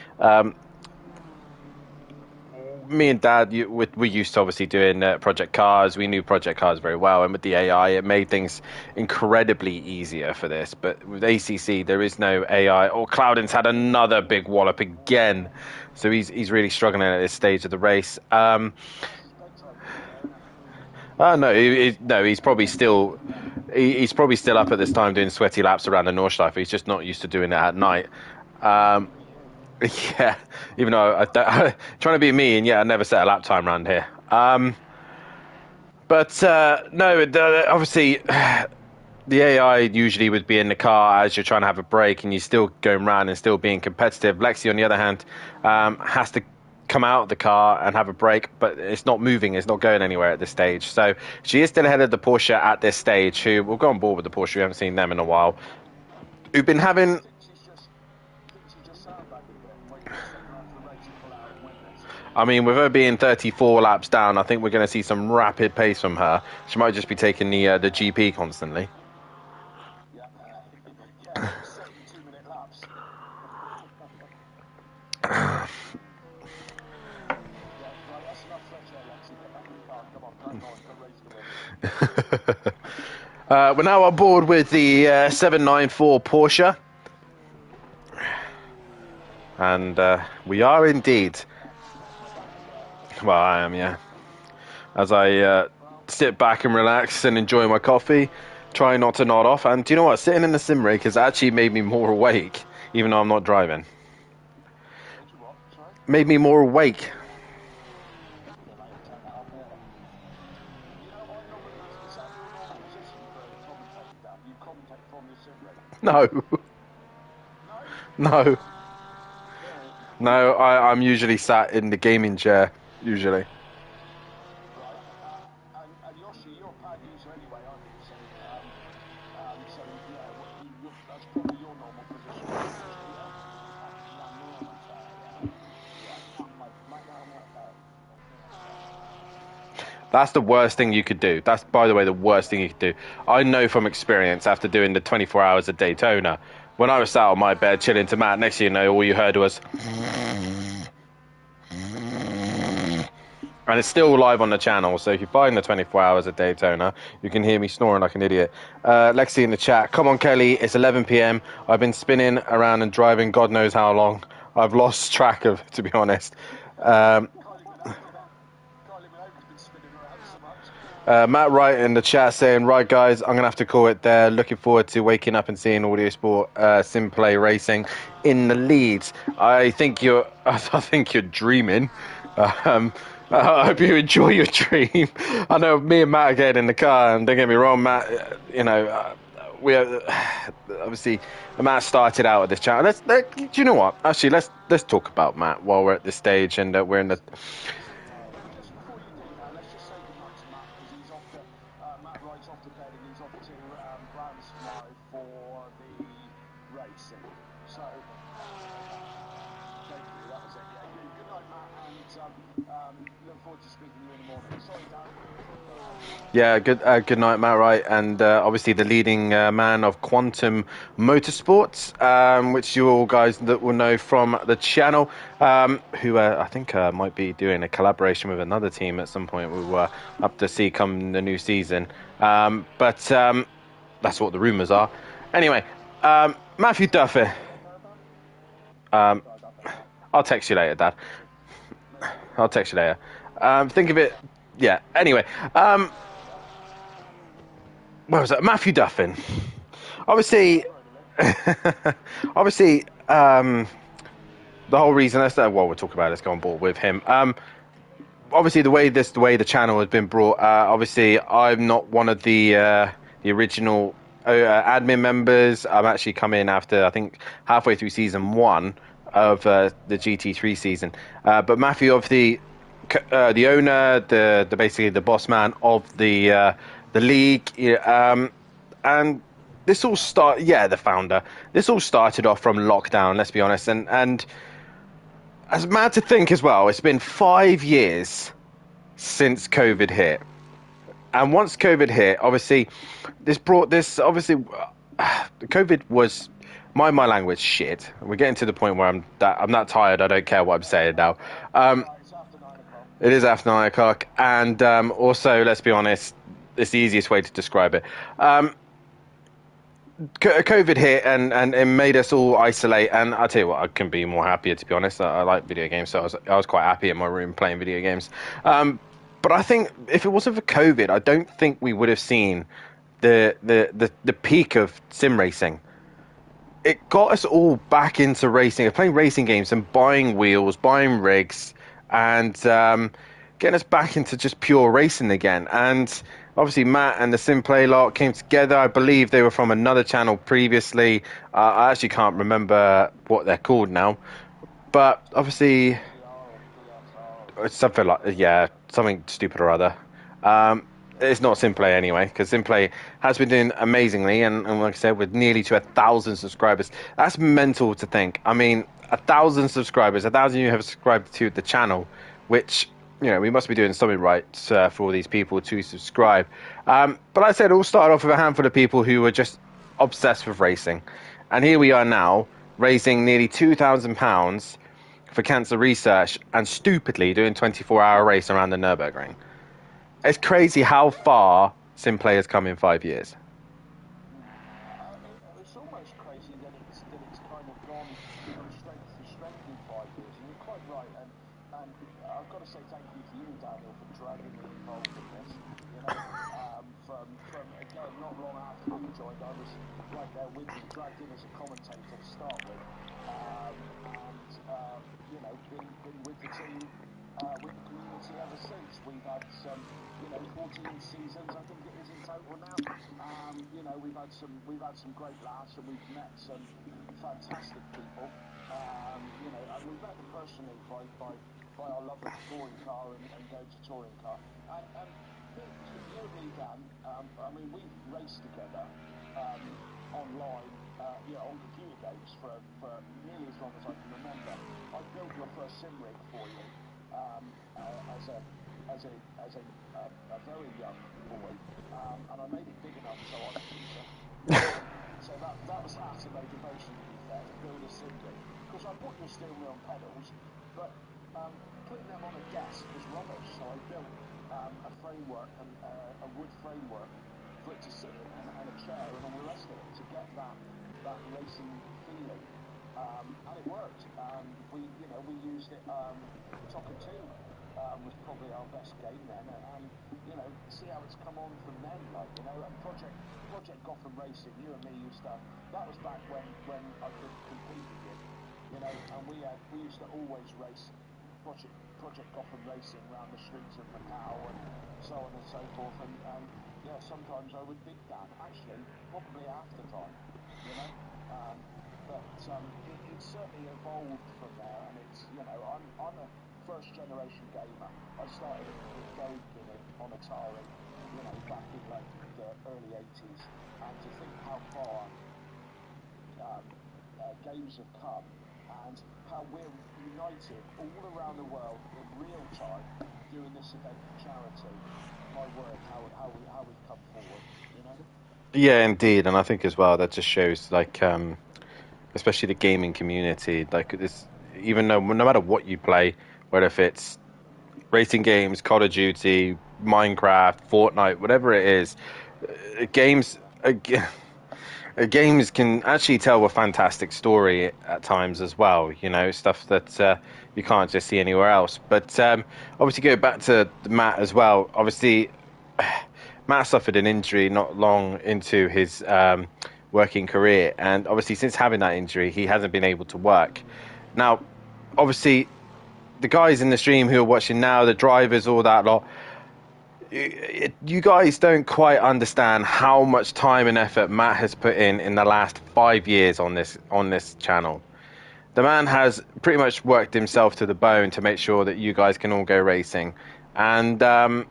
me and Dad, we used to obviously doing Project Cars. We knew Project Cars very well, and with the AI, it made things incredibly easier for this. But with ACC, there is no AI. Oh, Cloudens had another big wallop again, so he's really struggling at this stage of the race. No, he's probably still he's probably still up at this time doing sweaty laps around the Nordschleife. He's just not used to doing it at night. Yeah, even though I'm trying to be me, and yeah, I never set a lap time around here. But no, obviously the AI usually would be in the car as you're trying to have a break, and you're still going around and still being competitive. Lexi, on the other hand, has to come out of the car and have a break, but it's not moving, it's not going anywhere at this stage. So she is still ahead of the Porsche at this stage, who will go on board with the Porsche. We haven't seen them in a while. Who've been having... I mean, with her being 34 laps down, I think we're going to see some rapid pace from her. She might just be taking the GP constantly. Yeah, 72-minute laps. Right, that's enough fresh air, Lexi. Get back in the car. Come on, crack on. Go race to win. We're now on board with the 794 Porsche. And we are indeed. Well, I am, yeah. As I sit back and relax and enjoy my coffee, try not to nod off. And do you know what? Sitting in the sim rig has actually made me more awake, even though I'm not driving. Made me more awake. Is that your normal position for commentating, Dan? You commentate from the sim rig? No. No? No. No, I'm usually sat in the gaming chair, usually. Right. And Yoshi, you're a pad user anyway, aren't you? So yeah, that's probably your normal position. That's the worst thing you could do. That's, by the way, the worst thing you could do. I know from experience after doing the 24 hours of Daytona, when I was sat on my bed chilling to Matt, next thing you know, all you heard was... And it's still live on the channel, so if you find the 24 hours of Daytona, you can hear me snoring like an idiot. Lexi in the chat, come on Kelly, it's 11 p.m. I've been spinning around and driving God knows how long. I've lost track of, to be honest. Can't believe it's been spinning around so much. Matt Wright in the chat saying, right guys, I'm going to have to call it there. Looking forward to waking up and seeing Audio Sport Simplay Racing in the leads. I think you're dreaming. I hope you enjoy your dream. I know me and Matt are getting in the car, and don't get me wrong, Matt, we are, obviously Matt started out at this channel. Do you know what? Actually, let's talk about Matt while we're at this stage and we're in the... Just before you do that, let's just say goodnight to Matt, because he's off to Matt Wright's off to bed and he's off to Browns tomorrow for the racing. So thank you, that was it. Yeah, good night, Matt, and look forward to speaking to you in the morning. Sorry, Dan. Yeah, good night, Matt Wright, and obviously the leading man of Quantum Motorsports, which you all guys that will know from the channel, who I think might be doing a collaboration with another team at some point. We were up to see come the new season, but that's what the rumours are. Anyway, Matthew Duffy. I'll text you later, Dad. I'll text you later. Think of it. Yeah. Anyway. What was that? Matthew Duffin. Obviously, obviously, the whole reason we'll talk about it, let's go on board with him. Obviously, the way the channel has been brought. Obviously, I'm not one of the original admin members. I'm actually come in after, I think, halfway through season 1 of the GT3 season. But Matthew, obviously, the owner, the basically the boss man of the league, and this all the founder. This all started off from lockdown. Let's be honest, and it's mad to think as well. It's been 5 years since COVID hit, and once COVID hit, obviously, COVID was my language shit. We're getting to the point where I'm that tired. I don't care what I'm saying now. It's after 9 o'clock. It is after 9 o'clock, and also, let's be honest, it's the easiest way to describe it. COVID hit and it made us all isolate, and I'll tell you what, I couldn't be more happier, to be honest. I like video games, so I was quite happy in my room playing video games. But I think if it wasn't for COVID, I don't think we would have seen the peak of sim racing. It got us all back into racing, playing racing games and buying wheels, buying rigs, and getting us back into just pure racing again. And obviously Matt and the Simplay lot came together. I believe they were from another channel previously. I actually can't remember what they're called now. But obviously, it's something like, something stupid or other. It's not Simplay anyway, because Simplay has been doing amazingly, and like I said, with nearly to 1,000 subscribers. That's mental to think. I mean, 1,000 subscribers, 1,000 you have subscribed to the channel, which, we must be doing something right for all these people to subscribe. But like I said, it all started off with a handful of people who were just obsessed with racing. And here we are now, raising nearly £2,000 for cancer research and stupidly doing 24-hour race around the Nürburgring. It's crazy how far Simplay has come in 5 years. It's almost crazy that it's kind of gone from strength to strength in 5 years, and you're quite right. And I've got to say thank you to you, Daniel, for dragging me involved in this. From again, not long after you joined, I was right there with you, dragged in as a commentator to start with, and been with the team, with the community ever since. We've had some, 14 seasons, I think it is in total now. We've had some great laughs, and we've met some fantastic people. And we've met them personally by our love of the touring car and going to touring car. And you and me, Dan, we've raced together online, on computer games for nearly as long as I can remember. I built your first sim rig for you as a a very young boy, and I made it big enough so I could eat them. So that was half the motivation, to be fair, to build a sim rig. Because I bought your steering wheel and pedals, but putting them on a desk was rubbish. So I built a framework and a wood framework for it to sit in, and a chair and all the rest of it to get that racing feeling. And it worked. We used it. Tokka 2 was probably our best game then, and see how it's come on from then. And Project Gotham Racing. You and me used to. That was back when I could compete with you. And we used to always race Project Gotham Racing around the streets of Macau and so on and so forth. And yeah, sometimes I would beat Dan. Actually, probably half the time. But it certainly evolved from there, and it's I'm a first generation gamer. I started at the very beginning on Atari, back in like the early 80s, and to think how far games have come, and how we're united all around the world in real time doing this event for charity. My word, how we've come forward. Yeah, indeed, and I think as well that just shows like especially the gaming community, like this, even though no matter what you play, whether if it's racing games, Call of Duty, Minecraft, Fortnite, whatever it is, games games can actually tell a fantastic story at times as well. Stuff that you can't just see anywhere else. But obviously, go back to Matt as well. Obviously, Matt suffered an injury not long into his working career, and obviously, since having that injury, he hasn't been able to work. Now, obviously, the guys in the stream who are watching now, the drivers, all that lot, you guys don't quite understand how much time and effort Matt has put in the last 5 years on this channel. The man has pretty much worked himself to the bone to make sure that you guys can all go racing. And and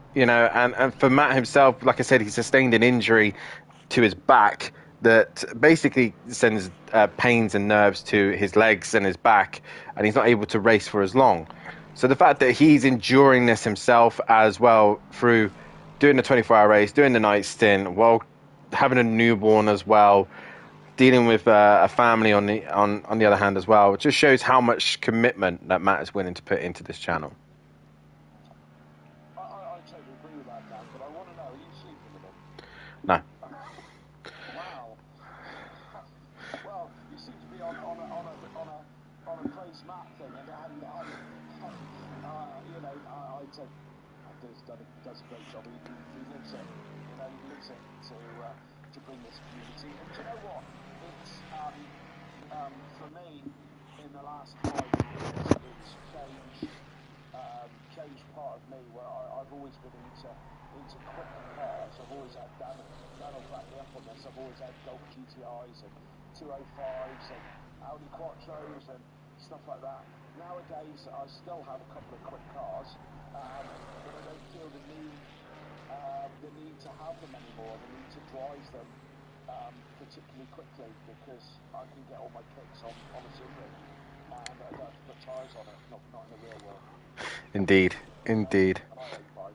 for Matt himself, like I said, he sustained an injury to his back that basically sends pains and nerves to his legs and his back, and he's not able to race for as long. So the fact that he's enduring this himself as well through doing the 24-hour race, doing the night stint, while having a newborn as well, dealing with a family on the other hand as well, it just shows how much commitment that Matt is willing to put into this channel. I totally agree with that, Dan. But I want to know: are you sleeping with him? No. Wow. Well, you seem to be on a praise Matt thing, and I'd say does a great job. He lives it. He lives it to bring this community. And do you know what? It's for me in the last 5 years, it's changed part of me where I've always been into quick cars. I've always had Dan will back me up on this. I've always had Golf GTIs and 205s and Audi Quattros and stuff like that. Nowadays, I still have a couple of quick cars, but I don't feel the need to have them anymore. The need to drive them particularly quickly, because I can get all my kicks on a sim rig, and I don't have to put tyres on it. Not in the real world. Indeed. And I hate buying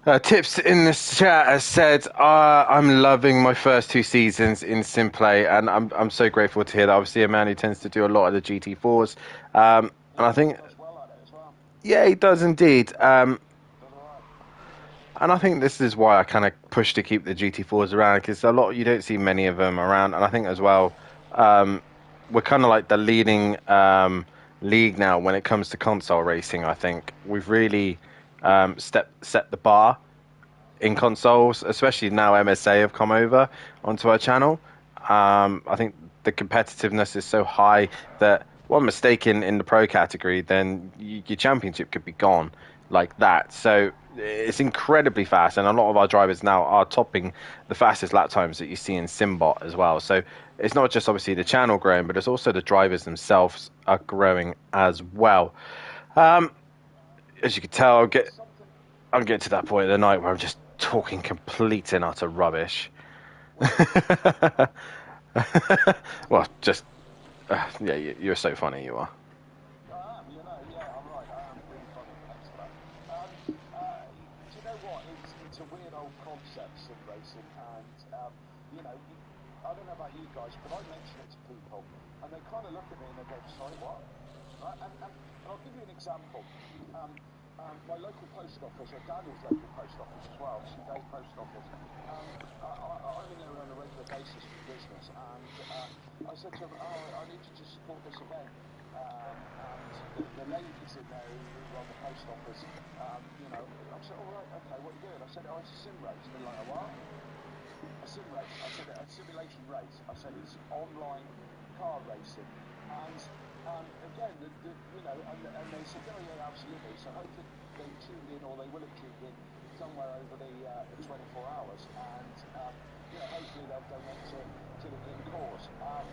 tyres. Tips in this chat has said, I'm loving my first 2 seasons in Simplay, and I'm so grateful to hear that. Obviously, a man who tends to do a lot of the GT4s, and I think, Does well at it as well. yeah, he does indeed. Does all right. And I think this is why I kind of push to keep the GT4s around, because you don't see many of them around, and I think as well, we're kind of like the leading league now when it comes to console racing. I think we've really set the bar in consoles, especially now MSA have come over onto our channel. I think the competitiveness is so high that one mistake in the pro category, then your championship could be gone like that. So it's incredibly fast, and a lot of our drivers now are topping the fastest lap times that you see in Simbot as well. So it's not just obviously the channel growing, but it's also the drivers themselves are growing as well. As you can tell, I'm getting to that point of the night where I'm just talking complete and utter rubbish. Well, just yeah, you're so funny, you are. I am, I'm right, I am. concept, sim racing, and you know, I don't know about you guys, but I mention it to people, and they kind of look at me and they go, "Sorry, what?" Right? And I'll give you an example. My local post office, or Daniel's local post office as well, St Gay Post Office. I'm in there on a regular basis for business, and I said to him, "Oh, I need you to support this event." And the ladies in there who run the post office, you know, I said, "All right, okay, what are you doing?" I said, "Oh, it's a sim race." They're like, "A what?" A sim race. I said, "A simulation race." I said, "It's online car racing." And again, you know, and they said, "Oh yeah, absolutely." So hopefully they tuned in, or they will have tuned in somewhere over the 24 hours, and you know, hopefully they'll donate to the good cause. But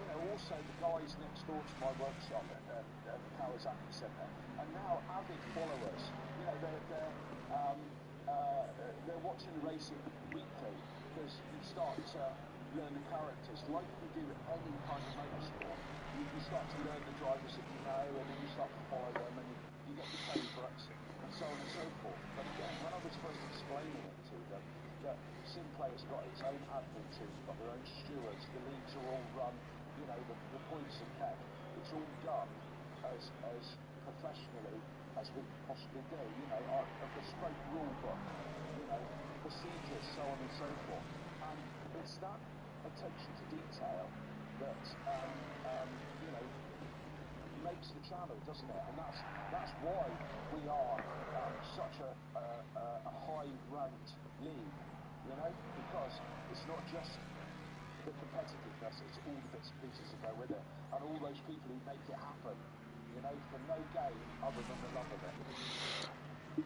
you know, also the guys next door to my workshop at the Kawasaki Centre are now avid followers. You know, they're watching the racing weekly, because you start to learn the characters like you do any kind of motorsport. You start to learn the drivers that you know, and then you start to follow them, and you get your favourites, and so on and so forth. But again, when I was first explaining it to them, that SimPlayer's got its own admin team, got their own stewards, the leagues are all run, you know, the points are kept, it's all done as professionally as we can possibly do. You know, a bespoke rule book, you know, procedures, so on and so forth. And it's that attention to detail that, you know, makes the channel, doesn't it? And that's why we are such a high-ranked league, you know, because it's not just the competitiveness, it's all the bits and pieces that go with it, and all those people who make it happen, you know, for no gain other than the love of it.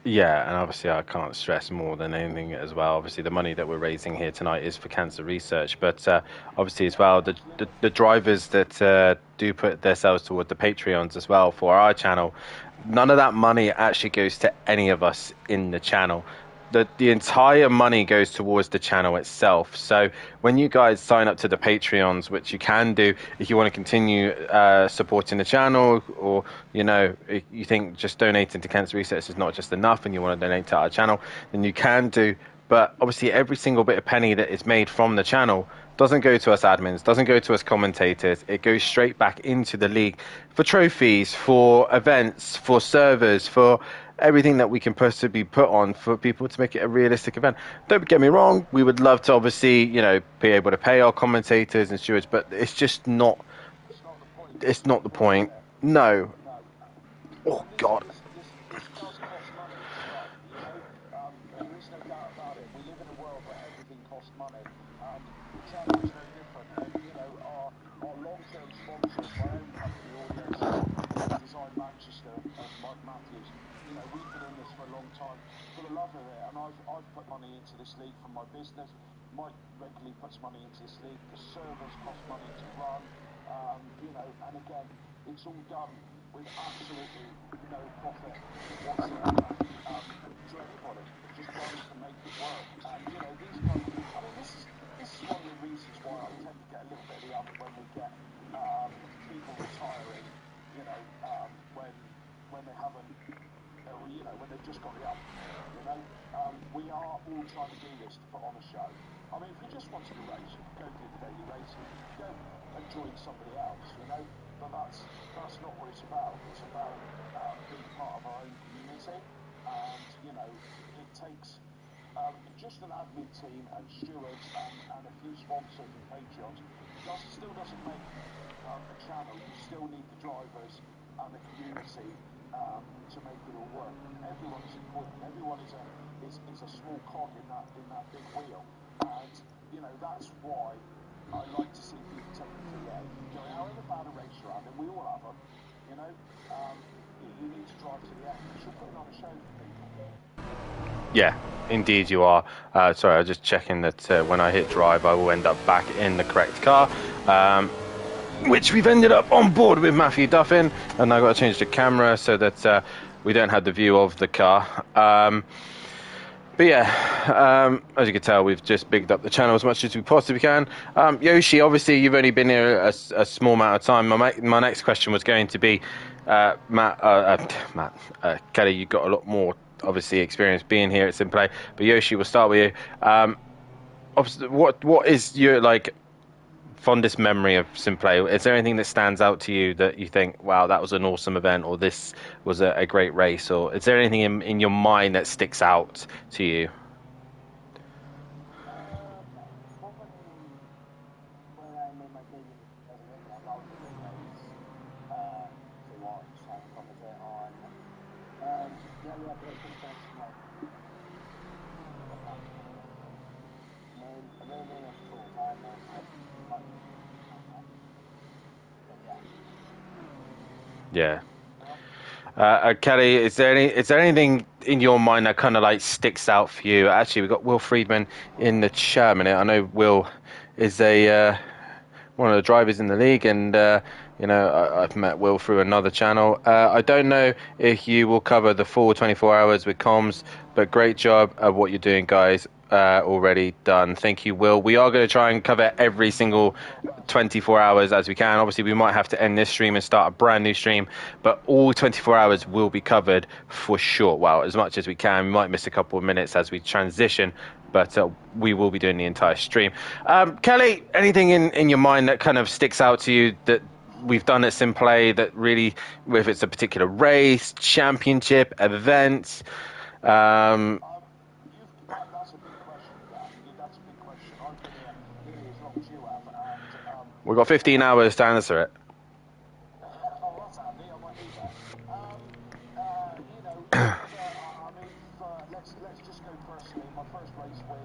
Yeah, and obviously I can't stress more than anything as well. Obviously the money that we're raising here tonight is for cancer research, but obviously as well the drivers that do put themselves toward the Patreons as well for our channel, none of that money actually goes to any of us in the channel. The entire money goes towards the channel itself. So when you guys sign up to the Patreons, which you can do if you want to continue supporting the channel, or you know, if you think just donating to cancer research is not just enough and you want to donate to our channel, then you can do. But obviously every single bit of penny that is made from the channel doesn't go to us admins, doesn't go to us commentators. It goes straight back into the league for trophies, for events, for servers, for everything that we can possibly put on for people to make it a realistic event. Don't get me wrong, we would love to obviously, you know, be able to pay our commentators and stewards, but it's just not. It's not the point. It's not the point. No. No. Oh And God. this does cost money to run, you know. There is no doubt about it. We live in a world where everything costs money, and the channel is no different. And you know, our long-term sponsors, my own company, Audio Design Manchester, and Mike Matthews. You know, we've been in this for a long time for the love of it, and I've put money into this league from my business. Mike regularly puts money into this league. The servers cost money to run. You know, and again, it's all done with absolutely no profit whatsoever to anybody. It's just done to make it work. And you know, these guys. I mean, this is one of the reasons why I tend to get a little bit of the ump when we get people retiring. You know, when they haven't, you know, when they've just got the ump. You know, we are all trying to do this to put on a show. I mean, if you just wanted to race, you could go do the daily racing. You could go and join somebody else, you know. But that's not what it's about. It's about being part of our own community, and you know, it takes just an admin team and stewards and a few sponsors and Patreons. Still doesn't make a channel. You still need the drivers and the community to make it all work. Everyone is important. Everyone is a small cog in that big wheel, and you know, that's why I like to see people take it to the end. You know, however bad a race you're at, and we all have them, you know, you need to drive to the end, because you're putting on a show for people. Yeah, indeed you are. Sorry, I was just checking that when I hit drive, I will end up back in the correct car, which we've ended up on board with Matthew Duffin, and I've got to change the camera so that we don't have the view of the car. But yeah, as you can tell, we've just bigged up the channel as much as we possibly can. Yoshi, obviously you've only been here a small amount of time. My next question was going to be, Kelly, you've got a lot more obviously experience being here at Simplay. But Yoshi, we'll start with you. Obviously, what is your like fondest memory of Simplay? Is there anything that stands out to you that you think, wow, that was an awesome event, or this was a great race, or is there anything in your mind that sticks out to you? Probably when I made my debut as a regular, that was a great race to watch and commentate on. Yeah, we had the international on that tournament. I made a really nice total time there, so can't count that. But yeah. Yeah. Kelly, is there anything in your mind that kind of like sticks out for you? Actually, we've got Will Friedman in the chat a minute. I know Will is a one of the drivers in the league, and I've met Will through another channel. I don't know if you will cover the full 24 hours with comms, but great job of what you're doing, guys. Already done. Thank you, Will. We are going to try and cover every single 24 hours as we can. Obviously, we might have to end this stream and start a brand new stream, but all 24 hours will be covered for sure. Well, as much as we can. We might miss a couple of minutes as we transition, but we will be doing the entire stream. Kelly, anything in your mind that kind of sticks out to you that we've done at Simplay that really, if it's a particular race, championship, event? That's a big question, Dan. That's a big question. I've been here nearly as long as you have, and We've got 15 hours to answer it. oh, that's handy. I might need that. Let's just go personally. My first race win,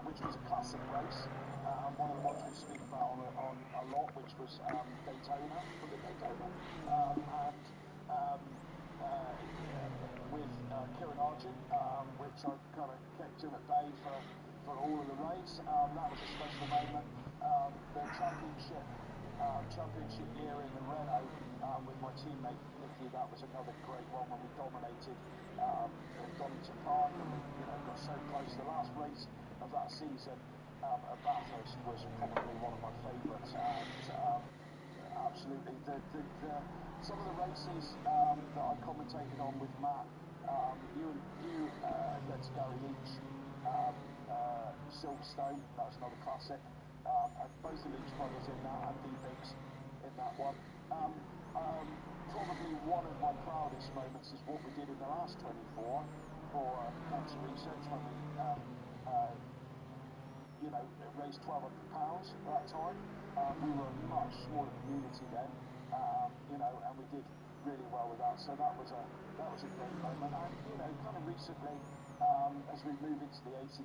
which was a classic race, and one of the ones we speak about on a lot, which was Daytona. Was it Daytona? And with Kieran Arjun, which I kind of kept him at bay for all of the race. That was a special moment. The championship year in the Renault with my teammate Nicky, that was another great one when we dominated at Donington Park, and we got so close. The last race of that season at Bathurst was probably one of my favourites, and absolutely some of the races that I commentated on with Matt, you against Gary Leach, Silverstone, that was another classic, and both the Leach brothers in that, and D Biggs in that one. Probably one of my proudest moments is what we did in the last 24 for cancer research when we raised £1,200 at that time. We were a much smaller community then, and we did really well with that. So that was a great moment. And kind of recently, as we move into the 80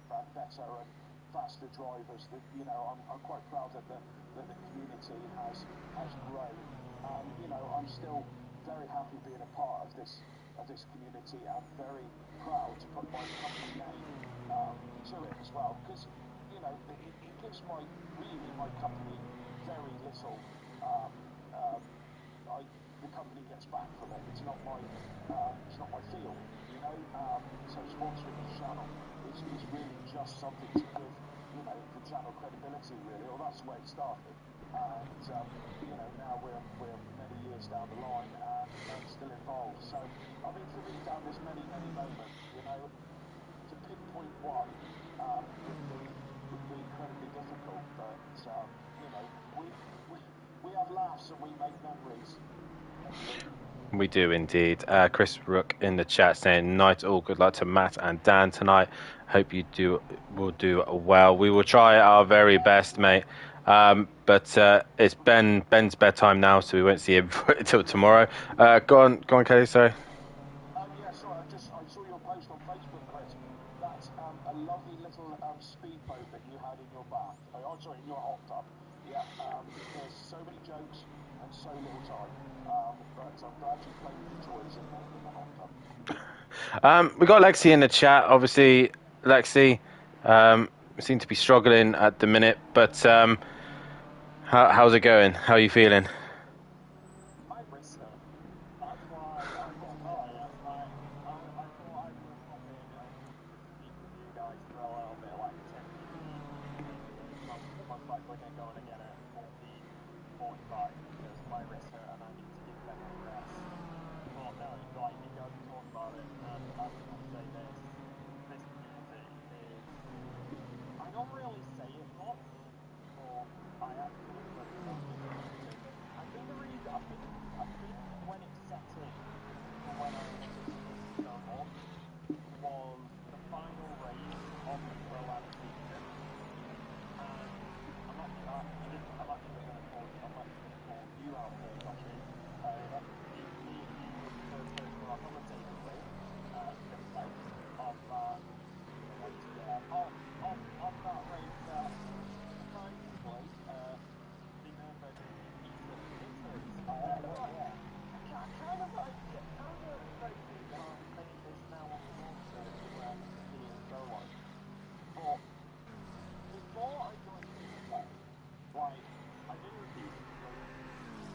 and better and faster drivers, that I'm quite proud that the community has grown. I'm still very happy being a part of this community, and very proud to put my company name to it as well, because it gives my company very little. The company gets back from it. It's not my field, So sponsoring this channel is really just something to give the channel credibility, really. Or that's the way it started. And now we're many years down the line and still involved. So I mean, for me, Dan, there's many moments. To pinpoint one would be incredibly difficult. But we have laughs and we make memories. We do indeed. Chris Rook in the chat saying, "Night all. Good luck to Matt and Dan tonight. Hope you will do well. We will try our very best, mate. But it's Ben's bedtime now, so we won't see him until tomorrow. Go on, Kelly. Sorry. Yeah, sorry. I saw your post on Facebook, Chris. That's a lovely little speedboat that you had in your bath. Sorry, in your hot tub. Yeah. There's so many jokes and so little time. But I'm glad you played with the toys in the hot tub. We got Lexi in the chat. Obviously, Lexi seem to be struggling at the minute, but how's it going? How are you feeling? My wrist hurt. That's why I thought, I thought I will pop in and just speak with you guys for a little bit, like 10, 15 minutes, because most likely they're going to get a 40, 45 because my wrist hurt and I need to give them a rest. But no, like you guys are talking about it, and I will say this music is. I don't really say it much, but I absolutely love this music. I think the reason, I think when it set in for when I listened to this so much was the final race of the Pro-Am season, and I'm actually going to call you out here, Joshy. Me and you were the first person I commentated with, Simplex, on that on that race that surprisingly the Nürburgring in Italy. Kind of crazy that I'm saying this now on the home circuit where I'm competing solo. But before I joined Simplex, like I do a decent job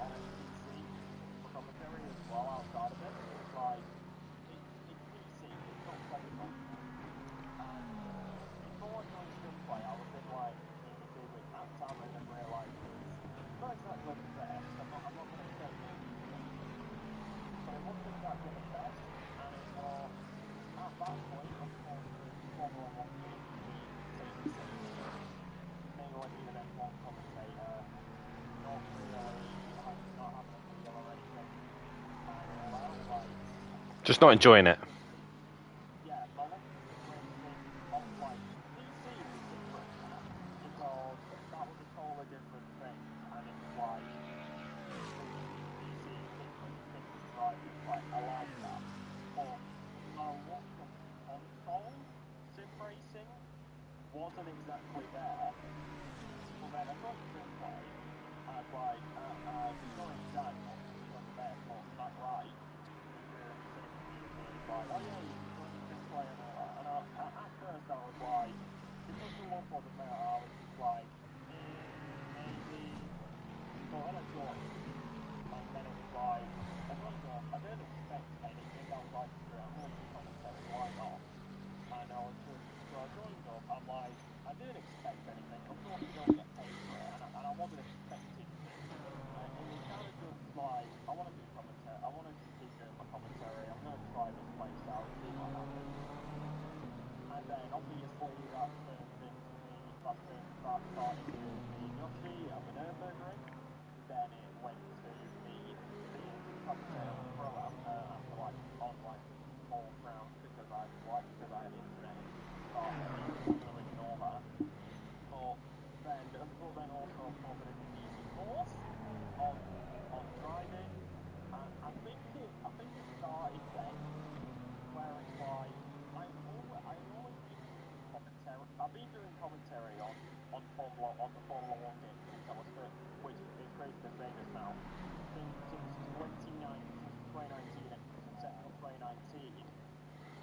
on NPC for commentary as well outside of it. Like it's PC, it's not console. And before I joined Simplay, I was in like a community which at the time I didn't realise was not exactly the best. I'm not going to say that it wasn't, but it wasn't exactly the best. And it was at that point, of course, with Formula One being team safety, me being an F1 commentator, not having a wheel or anything, and all that, like Just not enjoying it. yeah, my love for sim racing, like PC was different because that was a totally different thing, and it was like PC fitness drivers, like I like that, but my love for console sim racing wasn't exactly there. But then I joined Simplay as like to join Daniel, who's on there called Matt Wright, who's in the same community. He's like, oh yeah, you should join Simplay and all that. And at first I was like, because the love wasn't there, I was just like, maybe. But then I joined, and then it was like, I joined up. I didn't expect anything. I was like, screw it, I'm going to do commentary. Why not? And I was just, so I joined up. I'm like, I didn't expect anything. Of course, you don't get paid for it, and I wasn't expecting to. It was kind of just like, I want to do commentary. I want to just keep doing my commentary. I'm going to try this place out, see what happens. And then obviously that turned into me. That started with me and Yoshi at the Nürburgring. Then it went to me being commentator on the Pro-Am after like on like small rounds because I had internet issues to start with. You can't really ignore that. But then also of course I did the DC course on driving, and I think it started then where it's like I've always been doing commentary. I've been doing commentary on the Formula One game since I was which is crazy to say this now, since 2019, since April 2019,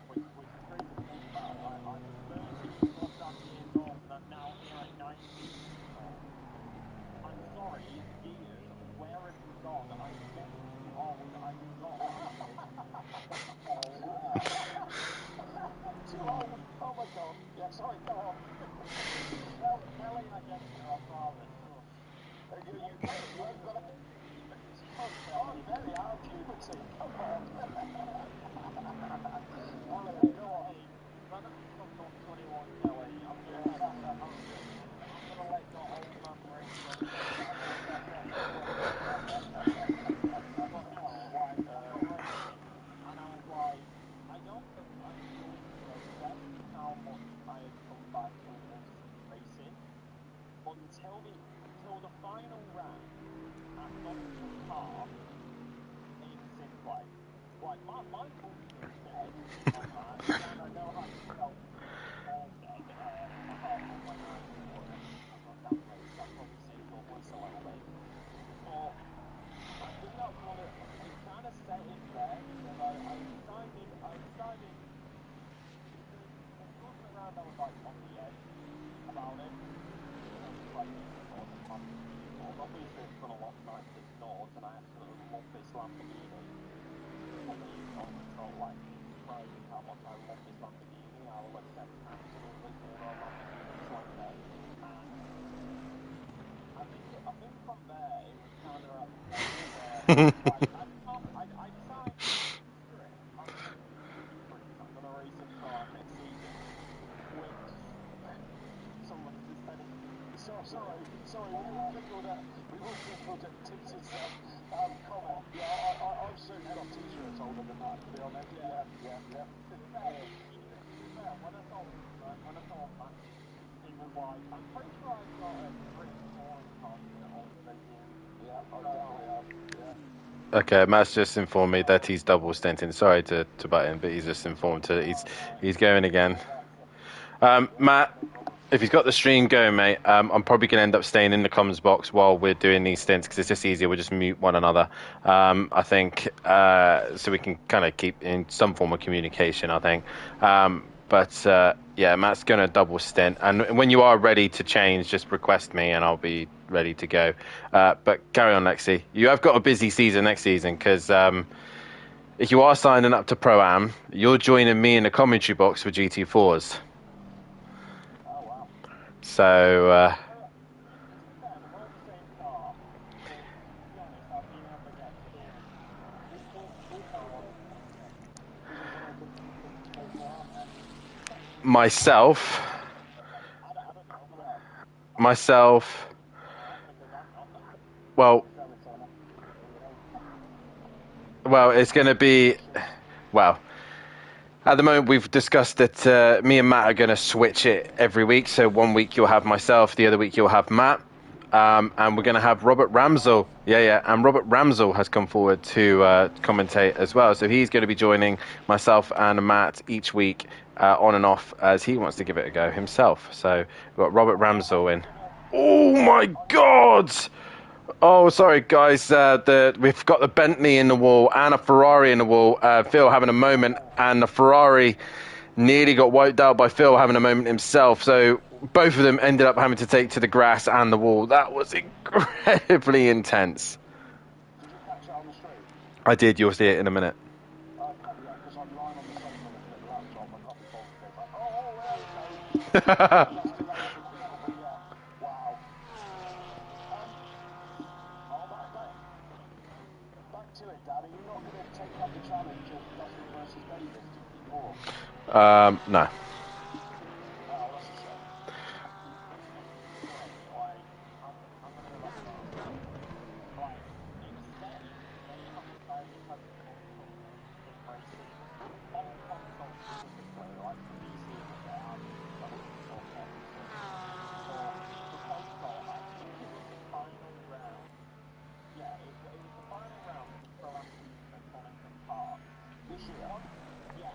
which is crazy to think about. I'm 30 plus that years old, and I'm now here at 19 years old. I'm sorry, years, where have you gone? I'm getting too old. I'm not old. Too old? Oh my god. Yeah, sorry, go on. Kelly, I get it, you're our father. Shush. You ain't got to... Shush, Kelly. Oh, very hard puberty. Come on. Go on. Hey, when have you come on 21, Kelly? I'm gonna let your old man brain go sometime. But no, like I was driving, and I was like, I don't think I fully processed how much I had come back to love sim racing until the final round at Donington Park in Simplay. Like my mum was dead on that, and I know how you felt all dead, apart from when I scored on that race. That probably saved your voice a little bit. But I think that's what it kind of set in there because I decided because the first round I was like on the edge about it. Like DC course is my DC course. Obviously it's been a long time since Nords and I absolutely love this Lamborghini. Hopefully you can all control like describing how much I love this Lamborghini. I will accept absolutely zero Lamborghini slander. And I think from there it was kind of at the point where like I decided Sorry, we've all jingled at T's comment. Yeah, I've certainly got t-shirts older than that, to be honest. Yeah. When I saw Matt, he was like, I'm pretty sure I've got a British touring car shirt older than you. Yeah, I definitely have. Yeah. Okay, Matt's just informed me that he's double stinting. Sorry to butt in, but he's just informed he's going again. Matt, if he's got the stream going, mate, I'm probably going to end up staying in the comms box while we're doing these stints because it's just easier. We'll just mute one another. I think so we can kind of keep in some form of communication. I think, yeah, Matt's going to double stint, and when you are ready to change, just request me, and I'll be ready to go. But carry on, Lexi. You have got a busy season next season because. If you are signing up to Pro-Am, you're joining me in the commentary box for GT4s. Oh, wow. So, myself, well, it's going to be, well, at the moment we've discussed that me and Matt are going to switch it every week. So one week you'll have myself, the other week you'll have Matt. And we're going to have Robert Ramsell. Yeah. And Robert Ramsell has come forward to commentate as well. So he's going to be joining myself and Matt each week on and off as he wants to give it a go himself. So we've got Robert Ramsell in. Oh, my God! Oh, sorry, guys. We've got the Bentley in the wall and a Ferrari in the wall. Phil having a moment, and the Ferrari nearly got wiped out by Phil having a moment himself. So both of them ended up having to take to the grass and the wall. That was incredibly intense. Did you catch it on the street? I did. You'll see it in a minute. Okay, yeah, because I'm lying on the sofa looking at the laptop. I got my phone and it's like, oh, there we go. Destination Phil, but yeah. Wow. Back to it, Dad. Are you not going to take up the challenge of Dustin versus Davis GT4? No. Oh, that's a shame. This year? Yeah.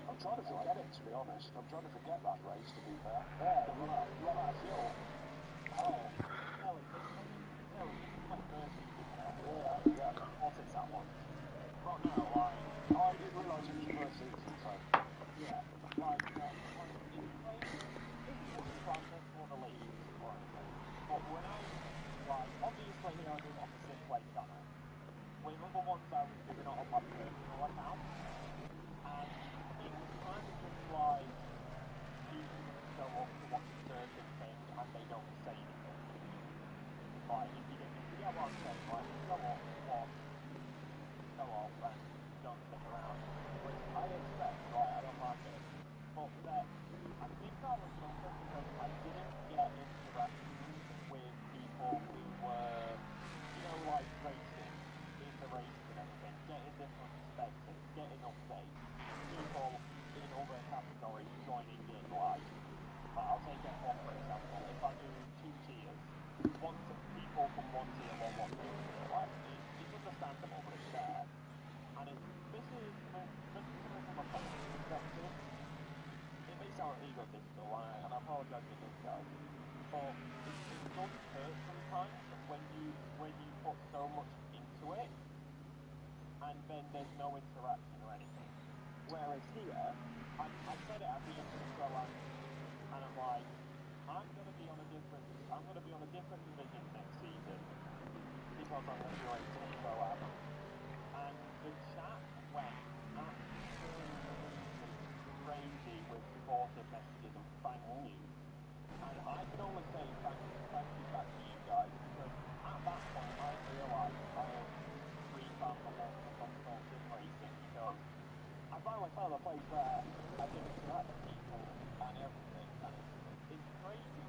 I'm trying to forget it, to be honest. I'm trying to forget that race, to be fair. Yeah, the run out of fuel. Oh. Yeah. What's it that one? Oh, I didn't realise it was your first season, so. Yeah, like, it's crazy. It's process for the leagues or anything. But when obviously here I do opposite play channel. With other ones I was doing it on my personal account. And it was kind of just like, people just show up to watch a certain thing and they don't say anything. Like, if you get what I'm saying, like, they show up, watch, show up, and don't stick around. Which I expect, right, I don't like it. But that, I think that was mostly because I didn't get interactions with people who were, like racing, in the races and everything, getting different perspectives, getting updates, people in other categories joining in, like I'll take F1 for example. If I do 2 tiers, people from one tier will watch the other tier. Like, it's understandable, but it's there. And this is coming from a player's perspective. It may sound egotistical, and I apologise if it does, guys. But it does hurt sometimes when you put so much into it, and then there's no interaction or anything. Whereas here, I said it at the end of the Pro-Am, and I'm like, I'm going to be on a different division next season because I'm going to be racing in Pro-Am. And the chat went absolutely crazy with supportive messages and thank you. And I can only say thank you back to you guys, because at that point I realised I had refound the love for console sim racing, because I found a place where I can interact with people and everything, and it's crazy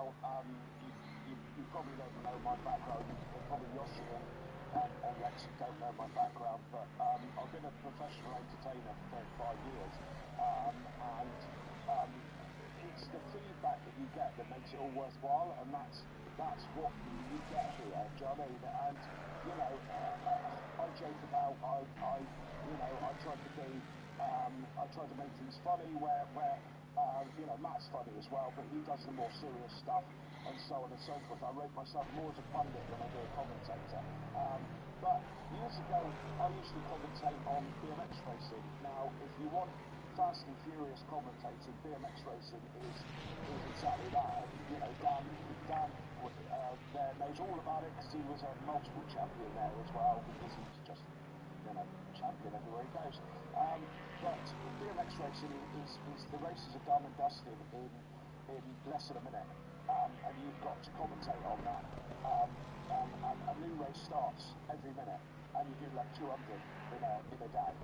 Now, you probably don't know my background. Probably Yoshi and Lexi don't know my background, but I've been a professional entertainer for 35 years, and it's the feedback that you get that makes it all worthwhile, and that's what you get here. Do you know what I mean? And I joke about I try to be I try to make things funny where Matt's funny as well, but he does the more serious stuff and so on and so forth. I rate myself more as a pundit than I do a commentator. But years ago, I used to commentate on BMX racing. Now, if you want fast and furious commentating, BMX racing is exactly that. Dan there knows all about it because he was a multiple champion there as well, because he's just champion everywhere he goes. But BMX racing is the races are done and dusted in less than a minute, and you've got to commentate on that. And a new race starts every minute, and you do like 200 in a day.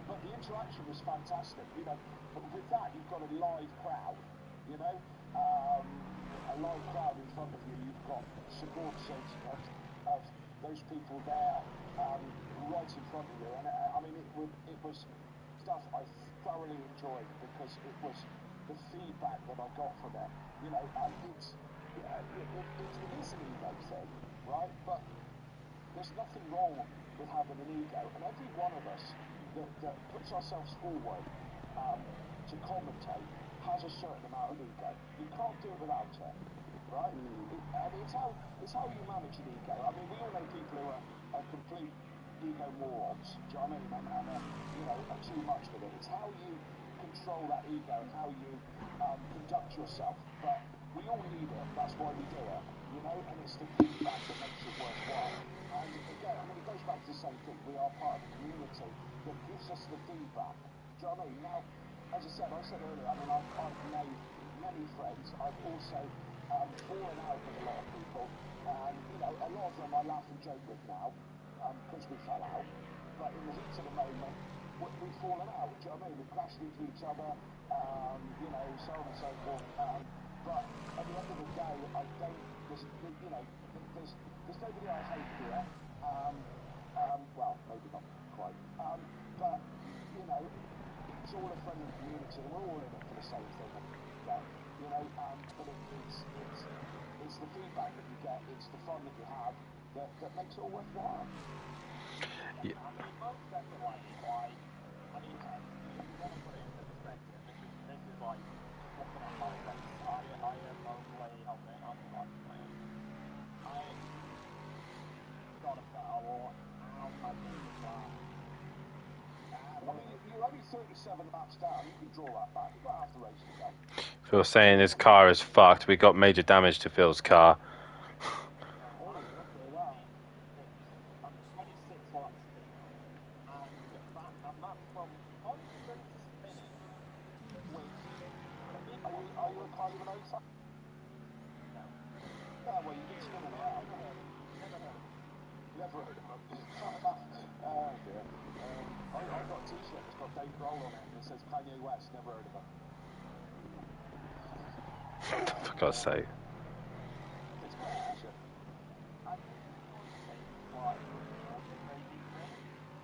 But the interaction was fantastic. But with that you've got a live crowd. A live crowd in front of you. You've got supports of those people there right in front of you, and it was stuff I thoroughly enjoyed because it was the feedback that I got from it. And it is an ego thing, right? But there's nothing wrong with having an ego, and every one of us that puts ourselves forward to commentate has a certain amount of ego. You can't do it without it, right? It's how you manage an ego. We all know people who are complete ego morons. Do you know what I mean? And are too much with it. It's how you control that ego and how you conduct yourself. But we all need it. That's why we do it. And it's the feedback that makes it worthwhile. And again, it goes back to the same thing. We are part of a community that gives us the feedback. Do you know what I mean? Now, as I said earlier, I've made many friends. I've also fallen out with a lot of people, and a lot of them I laugh and joke with now because we fell out. But in the heat of the moment, we've fallen out. Do you know what I mean? We've crashed into each other, so on and so forth. But at the end of the day, I don't. There's nobody I hate here. Well, maybe not quite. But it's all a friendly community, and we're all in it for the same thing. But it's the feedback that you get, it's the fun that you have that makes it all worthwhile. Yeah. Most definitely. If you want to put it into perspective, this is like just looking at my race. I am only I'm I got a battle out my game last. You're only 37 laps down. You can draw that back. You've got half the race to go. Phil's saying his car is fucked. We got major damage to Phil's car. Oh, okay, wow. I'm 26 laps in, and that's from constant spinning, which for a big one. Are you a car eliminator? No. Yeah, well, you've been spinning around. Never heard of him. Never heard of him. Fair enough. Oh dear. I got a T-shirt that's got Dave Grohl on it, and it says Kanye West. Never heard of him. For God's sake. It's a great T-shirt. And things like motivating me.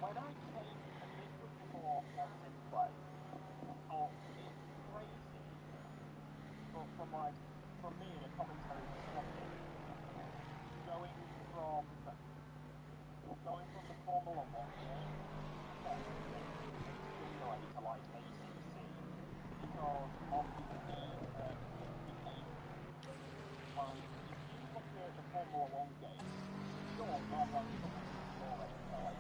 When I came a little before Kev's in play, oh, it's crazy. But from me in a commentary perspective, going from the Formula One game to a simulator like ACC because of the ease of the game. Like, if you look at the Formula One game, sure, normally you've got the boring cars.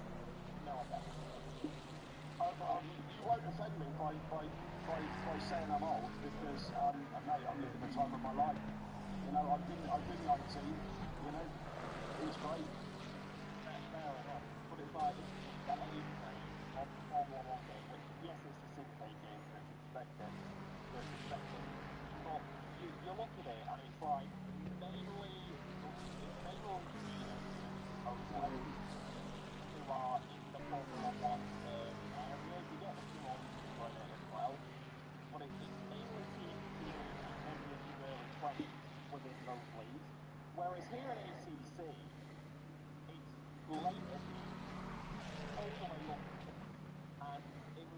No, I get it. You won't offend me by saying I'm old because, mate, I'm living the time of my life. I've been 19. It was great. Fair enough. But it's like, if you look at the age range of the Formula One game, which, yes, it's a 6-day game, so it's expected. But you look at it, and it's like, it's mainly teenagers, okay, who are in the Formula One area. You get a few older people in it as well. But it's mainly teenagers, maybe into the within those leagues. Whereas here in ACC, it's blatant all the way up. And it's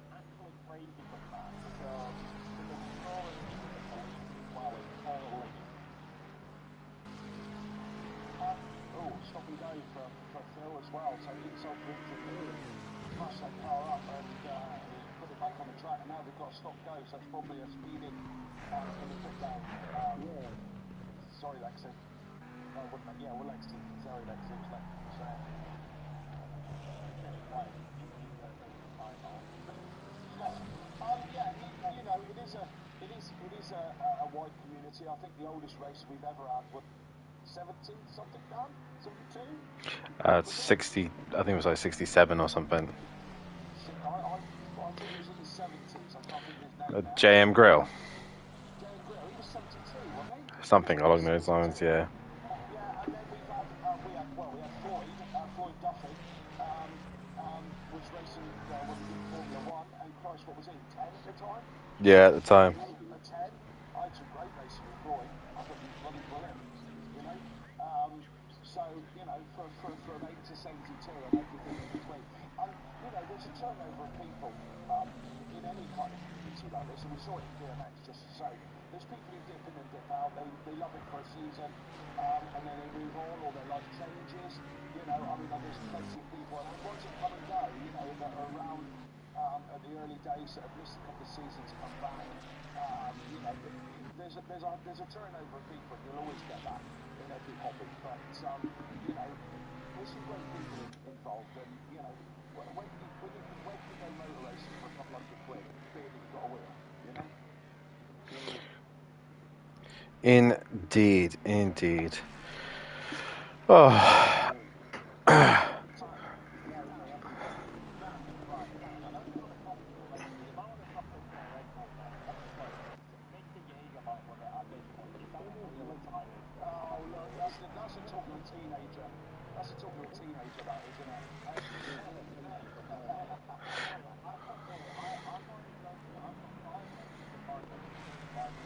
actually crazy for the man because the scoring is in the police as well in 4 leagues. Stop and go for Phil as well. So inside for injury, smash that car up and put it back on the track. And now they've got a stop go, so it's probably a speeding in the pit lane. Sorry, Lexi. Well, Lexi. Sorry, Lexi. It was Lexi. So, it is a wide community. I think the oldest race we've ever had was 70 something done, 72. 60. I think it was like 67 or something. I think it was in the 70s. I can't think of his name now. JM Grill. JM Grill. He was 72, wasn't he? Something along those lines, yeah. Yeah, and then we had Floyd Duffy, was racing when we did Formula 1, and Christ, what was he, 10 at the time? Yeah, at the time. A 10. I had some great racing with Floyd. I thought he was bloody brilliant, you know. So, you know, from 8 to 72 and everything in between. And, you know, there's a turnover of people in any kind of community like this, and we saw it in BMX just the same. There's people who dip in and dip out. They love it for a season, and then they move on, or their life changes. You know, I mean, there's plenty of people, and ones that come and go, you know, that are around at the early days that have missed a couple of seasons come back. You know, there's a turnover of people. You'll always get that in every hobby, but you know, there's some great people involved, and you know, when you go motor racing for a couple £100, being that you've got a wheel, you know. Indeed. Oh. That's a talk of a teenager. That's a talk of a teenager, that is, isn't it?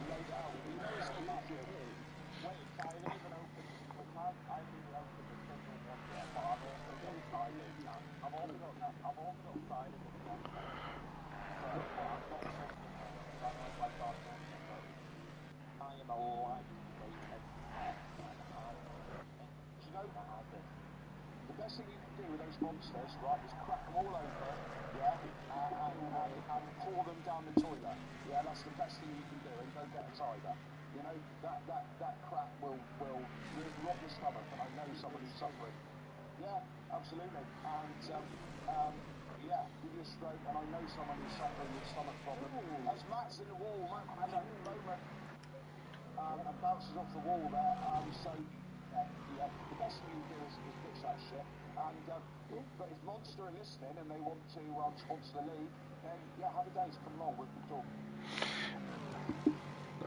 Laid out. You know, it's Matthew. Wait, I haven't even opened the single one yet, but I've also got ciders. I've also got ciders in the monster. So, but I've not opened them yet because I know if I start opening them, I am a lightweight as heck, and do you know the best thing you can do with those monsters, right, is crack them all open, yeah, and pour them down the toilet. Yeah, that's the best thing you can do, and go get a cider. You know, that crap will rot your stomach, and I know someone who's suffering. Yeah, absolutely. And yeah, give you a stroke, and I know someone who's suffering with stomach problems. As Matt's in the wall, Matt has a moment and bounces off the wall there. So yeah, the best thing you can do is ditch that shit. And but if Monster are listening and they want to sponsor the league, then yeah, happy days, come along, we can talk.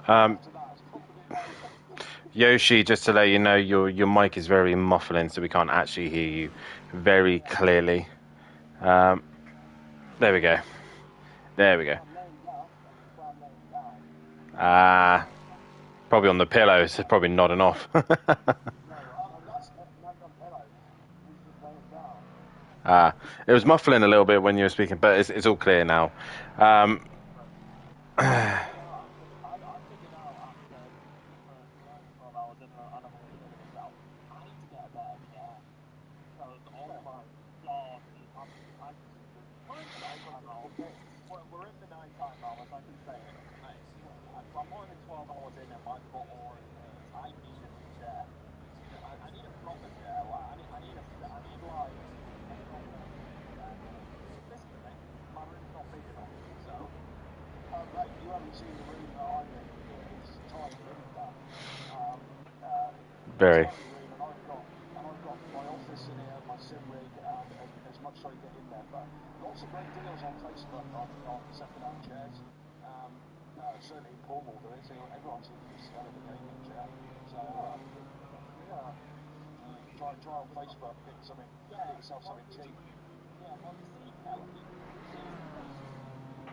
After that, it's probably no. Yoshi, just to let you know, your mic is very muffling, so we can't actually hear you very clearly. There we go. Probably on the pillow, so it's probably nodding off. It was muffling a little bit when you were speaking, but it's all clear now. We're in the nighttime hours, I can say it. I'm more than 12 hours in and my butt already hurts. I need a new chair. I need a proper chair. I need like a proper chair. Listen to me, my room's not big enough, so. Mate, you haven't seen the room that I'm in. It's tiny, that. Very. Tiny room, and I've got my office in here, my sim rig, and as much as I can get in there. But lots of great deals on Facebook on second-hand chairs. Certainly in Cornwall there is. Everyone seems to be selling a gaming chair. So yeah, try on Facebook, get yourself something cheap. Yeah, well you see, Kelly, here's the thing.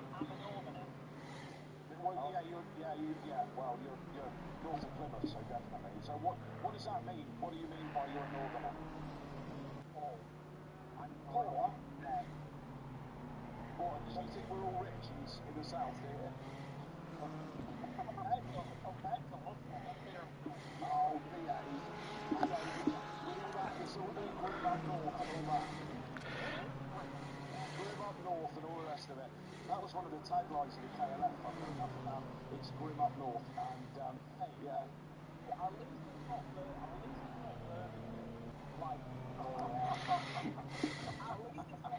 I'm a northerner. Well, well, you're north of Plymouth. Plymouth, so definitely. So what does that mean? What do you mean by you're a northerner? Poor. I'm Poor? Yeah. What, do you think we're all rich in the south, do you? Compared to us, we're Oh, behave. With all that, it's all the grim up north and all that. Grim up north and all the rest of it. That was one of the taglines of the KLF, funnily enough. It's grim up north, and yeah. At least it's not Birmingham. Like, at least it's not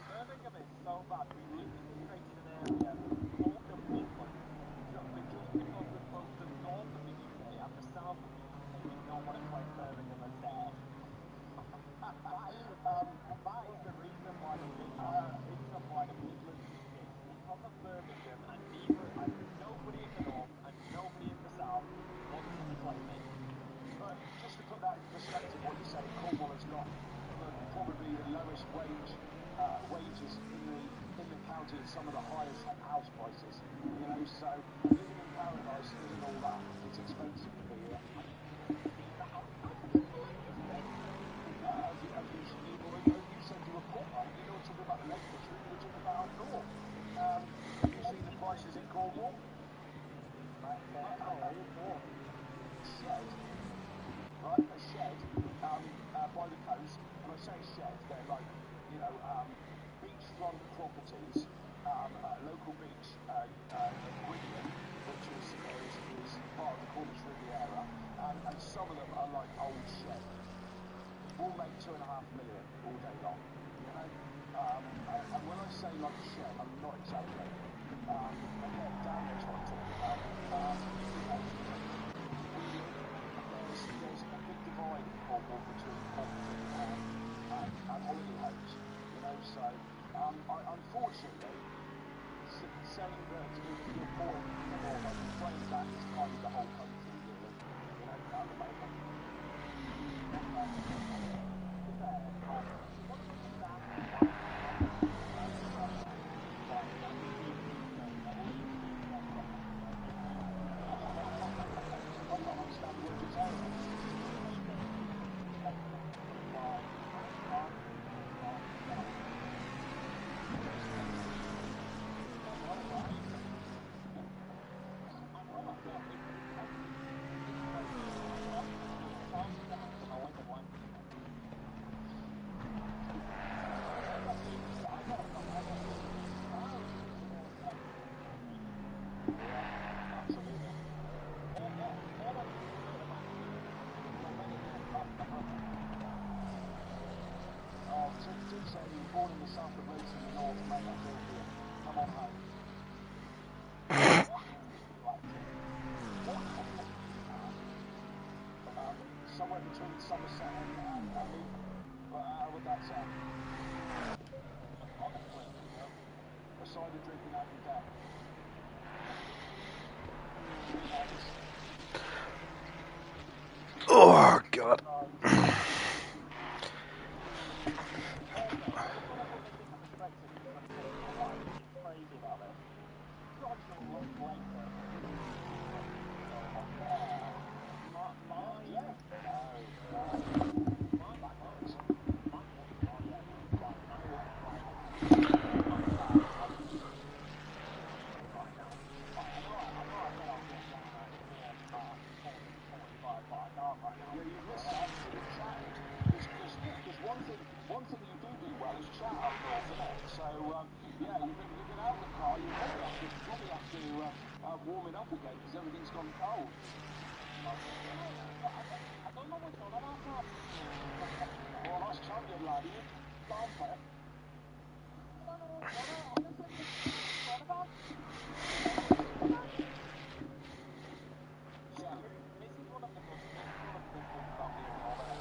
Birmingham is so bad. We literally created an area called the Midlands just because we're both the north of the UK and the south of the UK did not want to claim Birmingham as theirs. That is the reason why the Midlands exists, because of Birmingham, and nobody in the north and nobody in the south wanted to claim it. But just to put that in perspective, what you're saying, Cornwall has got probably the lowest wages in the county and some of the highest house prices. You know, so living in paradise isn't all that. It's expensive to be here. The house prices in Birmingham, mate. You said you were poor. You know, talking about the Lake District. You were talking about up north. Have you seen the prices in Cornwall? Shed, right? A shed by the coast. When I say shed, they're like, you know, beachfront properties, local beach, Greenham, which is part of the Cornish Riviera, and some of them are like old shed. We'll make 2.5 million all day long, you know. And when I say like shed, I'm not exaggerating. Again, Dan knows what I'm talking about. You know, there's a big divide in Cornwall between property and holiday homes, you know. So, unfortunately, saying that if you're poor in the north, I'm afraid that is kind of the whole country, really, you know, at the moment. I don't understand the word you're saying. Tim said he was born in the south but raised in the north, mate. I feel for you. Come on home. Somewhere between Somerset and Luton. How would that sound? Aside of drinking out your deck. Oh God. Crazy about this. God, you look great, sir. Because one thing you do well is chat up north, isn't it? So yeah, you get out of the car, you probably have to warm it up again because everything's gone cold. I don't know what's on about that. Oh, nice champion, lad. Are you bumper? This is one of the good things about being a northerner.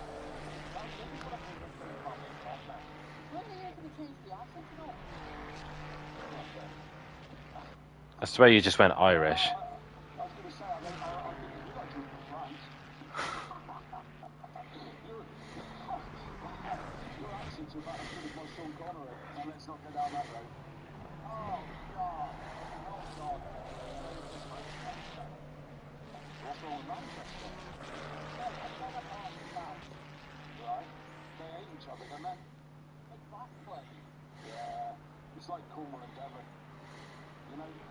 This is one of the good things about being a northerner. How many years have we changed the accent, you know? I swear you just went Irish. I was going to say, I think you guys are from France. Your accents are about as good as my Sean Connery. Now let's not go down that road. Oh, God. Oh, God.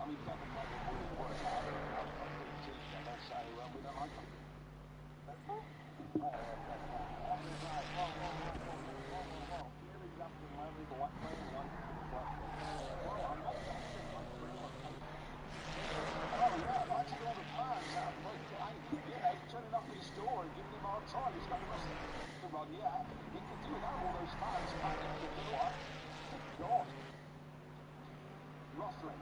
I mean, Devon make them really work hard. I'm pretty cheap, Devon, so we don't like them. Oh yeah, but actually all the plans out of the turning up at his door and giving him a hard time. He's got the rest of the run yet. He could do without all those fans packing the door. God. Roughly.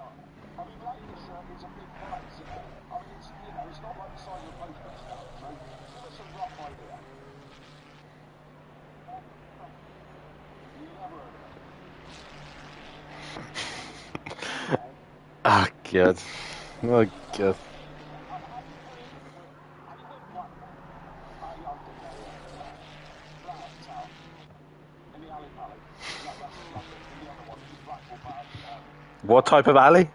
I mean, Lancashire is a big place. I mean, it's, it's not like the size of a postman stamp. So give us a rough idea. You never heard of it. Oh, God. Oh, God. What type of alley?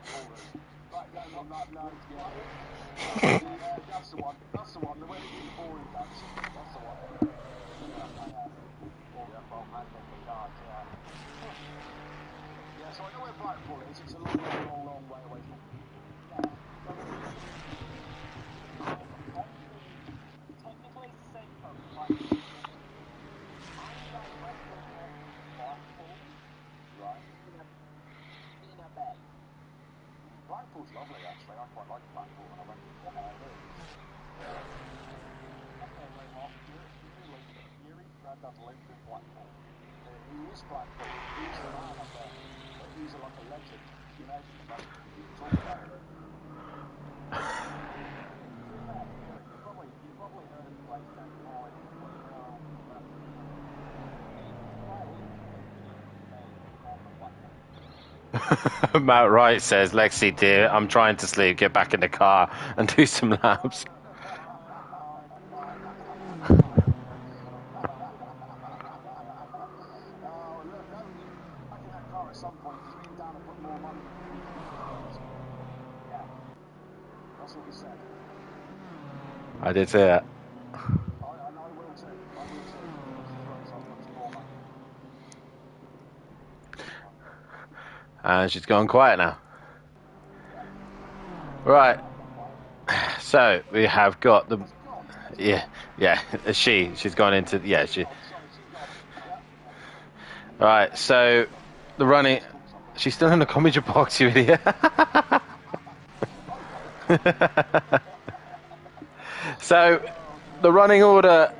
That's the one. That's the one. The way they do the boring dancing. That's the one. Yeah, so I know where Blackpool is. It's a long, long, long, long way away from. Technically, it's the same coast, but I'm directly off Blackpool, Right. in a bay. Blackpool's lovely, actually. I quite like Blackpool when I went before. Okay, wait, well, Yuri's granddad lived in Blackpool. He is Blackpool. He's the man up there. He's like a legend, you know. Like, talk about him. You probably heard of the place next door. It's Matt Wright says, Lexi, dear, I'm trying to sleep. Get back in the car and do some laps. Oh, look, no, you back in that car at some point because me and Dan have put more money in than we can use. Yeah. That's what we said. I did say that. I will too. I will too. So I'll put some more money in. And she's gone quiet now. Right. So we have got the. Yeah. She's gone into. Yeah, she. Right. So the running. She's still in the comedy box, you idiot. So the running order.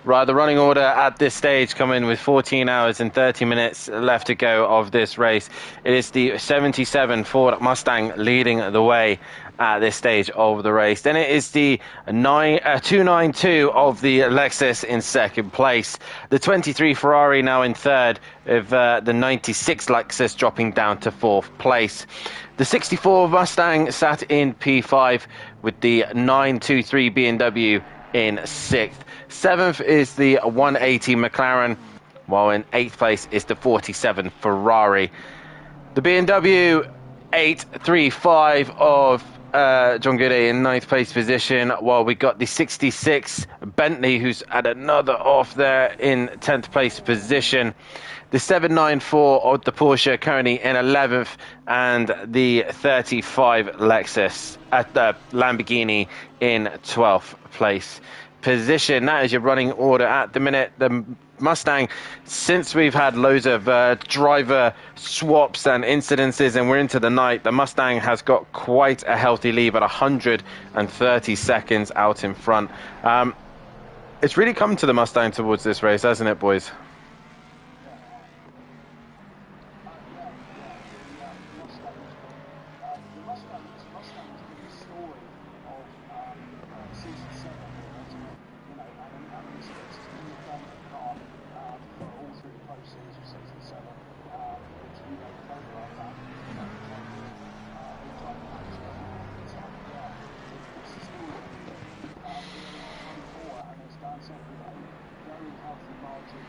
Right, the running order at this stage come in with 14 hours and 30 minutes left to go of this race. It is the 77 Ford Mustang leading the way at this stage of the race. Then it is the 292 of the Lexus in second place. The 23 Ferrari now in third, with the 96 Lexus dropping down to fourth place. The 64 Mustang sat in P5 with the 923 BMW in sixth. Seventh is the 180 McLaren, while in eighth place is the 47 Ferrari. The BMW 835 of John Goodey in ninth place position, while we got the 66 Bentley, who's at another off there in 10th place position. The 794 of the Porsche currently in 11th, and the 35 Lexus at the Lamborghini in 12th place position. That is your running order at the minute. The Mustang, since we've had loads of driver swaps and incidences and we're into the night, the Mustang has got quite a healthy lead at 130 seconds out in front. It's really come to the Mustang towards this race, hasn't it, boys? Mustang's been the story of season 7 almost, and it's been the dominant car for all through the postseason of season 7, which came like that. It's the story. The 24, and as Dan said, very healthy margin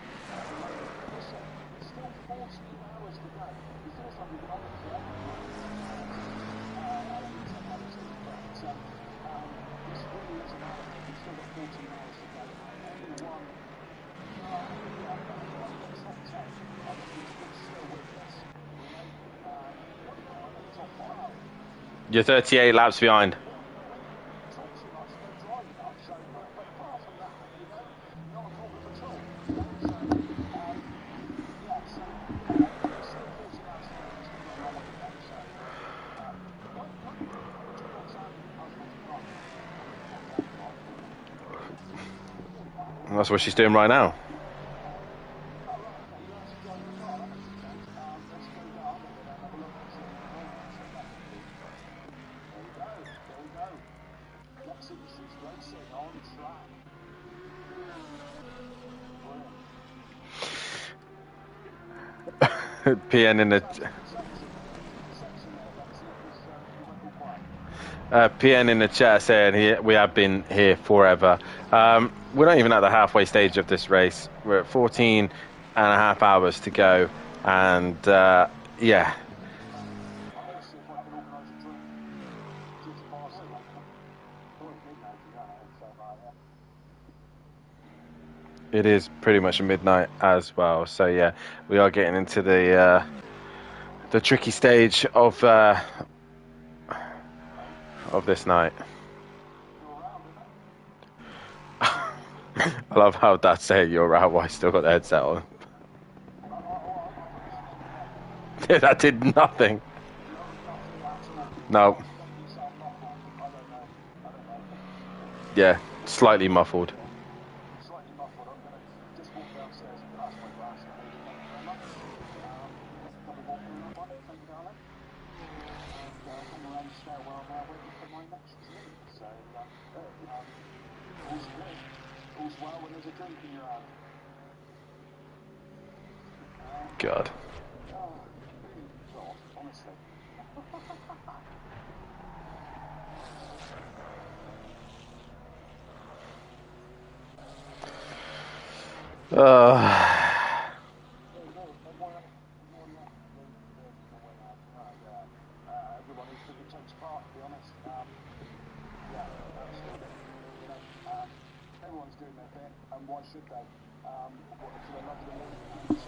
You're 38 laps behind. Traction enough, still dry enough. So, but apart from that, you know, not a problem at all. You know, so yeah, so still 40 laps to go. We've still got a long way to go. So when do you box out in Assetto Corsa? When do you box out in life? And that's what she's doing right now. Oh, right, okay, you're actually driving the car. That makes sense. Let's go down and have a look and see what the progress on that would be. There we go. There we go. Lexington's racing on track. Brilliant. PN in the Keep your section there, Lexi, because you went all quiet. PN in the chat saying we have been here forever. We're not even at the halfway stage of this race. We're at 14 and a half hours to go, and yeah, I'm going to see if I can organise a drink just past it. Oh, it's midnight, you know, so yeah. it is pretty much midnight as well. So yeah, we are getting into the tricky stage of this night. You're around, isn't it? I love how Dad's saying you're out while I still got the headset on. I finished it. Yeah, that did nothing. Nothing at all. No. Maybe you sound muffled. I don't know. Yeah, slightly muffled. Slightly muffled. I'm going to just walk downstairs and pass my glass. Thank you very much. Double vodka in that one. Thank you, darling. And I'm around the stairwell now waiting for my next drink. So, all's good. All's well when there's a drink in your hand. God. Oh, really, God, honestly. Everyone who takes part, to be honest. Yeah, absolutely. You know, everyone's doing their bit, and why should they? For the love of the game, and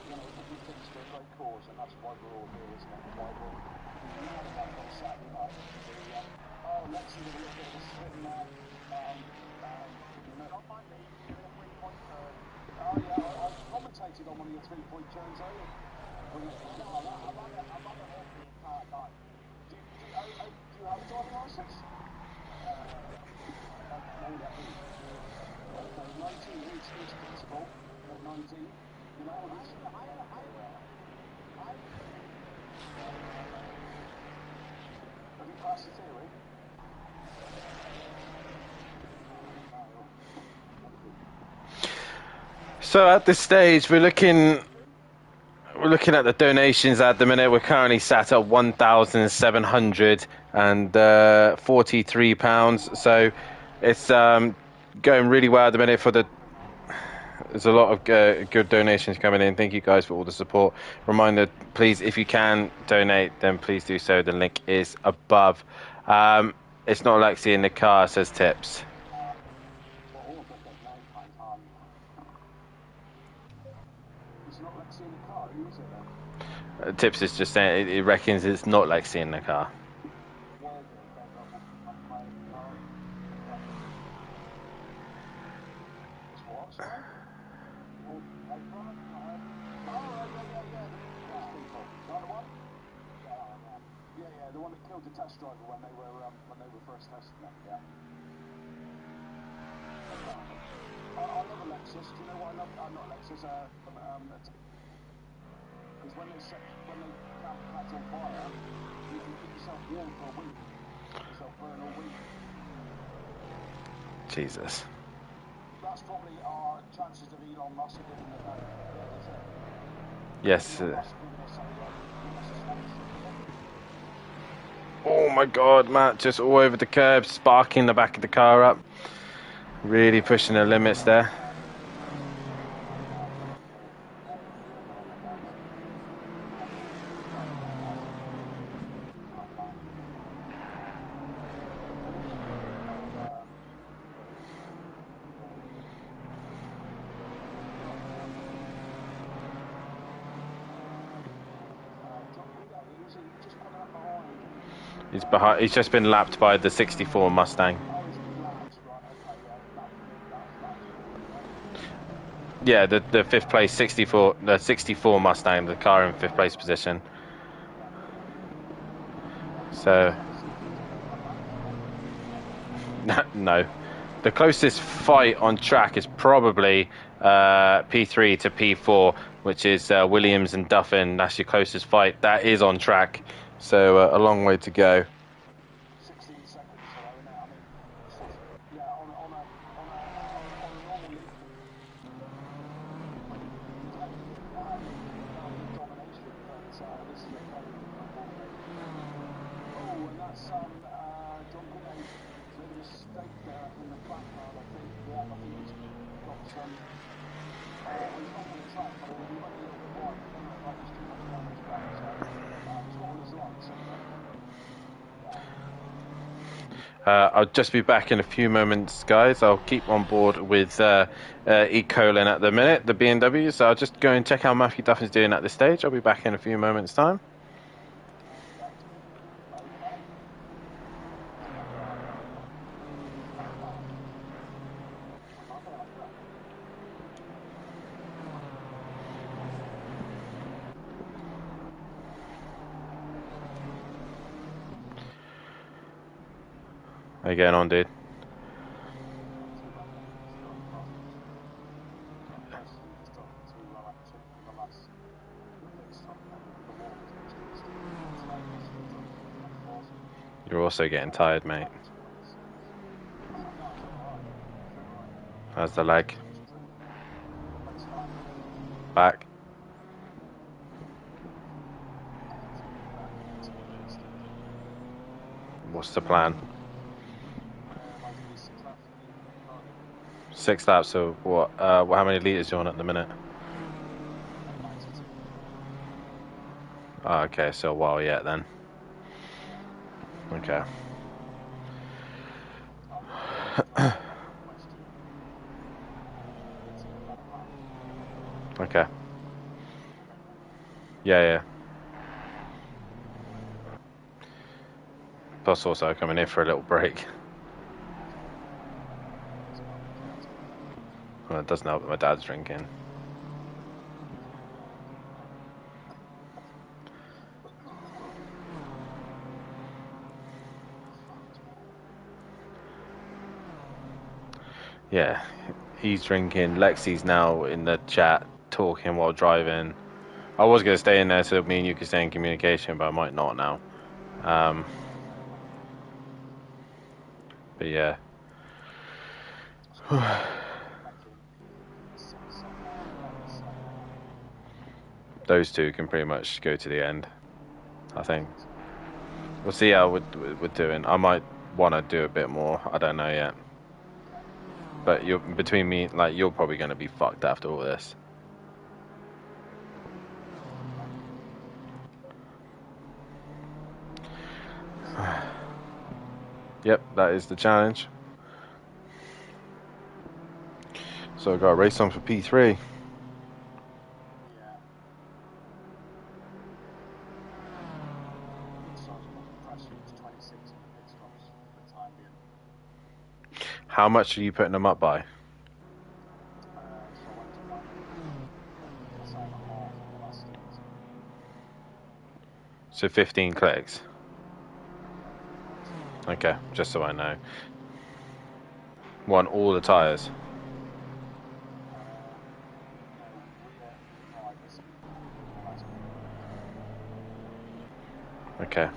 you know, all things for a great cause, and that's why we're all here, isn't it? Why we're mad enough on a Saturday night to be. Lexi with a little bit of a spin there. You know, not by me, doing a 3-point turn. Oh yeah, I commentated on one of your 3-point turns, are you? Brilliant. No, I'm on a hopefully a car night. Do you have a driving license? Okay, 19 is possible, but 19, you know, have you passed the theory? So at this stage, we're looking at the donations at the minute. We're currently sat at £1,743. So it's going really well at the minute. There's a lot of good donations coming in. Thank you guys for all the support. Reminder, please, if you can donate, then please do so. The link is above. It's not Lexi in the car, says Tips. It's not Lexi in the car, who is it then? Tips is just saying it reckons it's not Lexi in the car. It's what, sorry? Yeah, the one that killed the test driver when they were first testing it. Yeah. I love a Lexus. Do you know what I love? Not Lexus. Because when they catch on fire, you can keep yourself warm for a week. Keep yourself burn all week. Jesus. That's probably our chances of Elon Musk giving it that. Is it? Yes. Elon Musk giving us a sponsorship. Oh my God, Matt! Just all over the curb, sparking the back of the car up. Really pushing the limits there. He's behind. He's just been lapped by the 64 Mustang. Oh, he's been lapped, right? Okay, yeah, that's cool. Yeah, the fifth place 64, the 64 Mustang, the car in fifth place position. So no, the closest fight on track is probably P3 to P4, which is Williams and Duffin. That's your closest fight. That is on track, so a long way to go. 16 seconds, so I mean, yeah, on a normal league, domination, but this is a very different ball game. Oh, and that's John Gray made a mistake there in the background. I think, yeah, I think he's got some. Well, he's not on the track, but he went a little bit wide. I don't know if that was too much damage done. So he's not on his lights anyway. I'll just be back in a few moments, guys. I'll keep on board with E. Colin at the minute, the BMW. So I'll just go and check how Matthew Duffin's doing at this stage. I'll be back in a few moments' time. How you getting on, dude? You're also getting tired, mate. How's the leg? Back? What's the plan? 6 laps, so what? How many litres you on at the minute? Oh, okay, so a while yet then. Okay. Okay. Yeah. Plus also coming in for a little break. Well, it doesn't help that my dad's drinking. Yeah, he's drinking. Lexi's now in the chat talking while driving. I was going to stay in there so me and you could stay in communication, but I might not now. But yeah. Those two can pretty much go to the end, I think. We'll see how we're doing. I might want to do a bit more. I don't know yet. But you're between me, like you're probably going to be fucked after all this. Yep, that is the challenge. So I got a race on for P3. How much are you putting them up by? So 15 clicks. Okay, just so I know. Want all the tyres. Okay.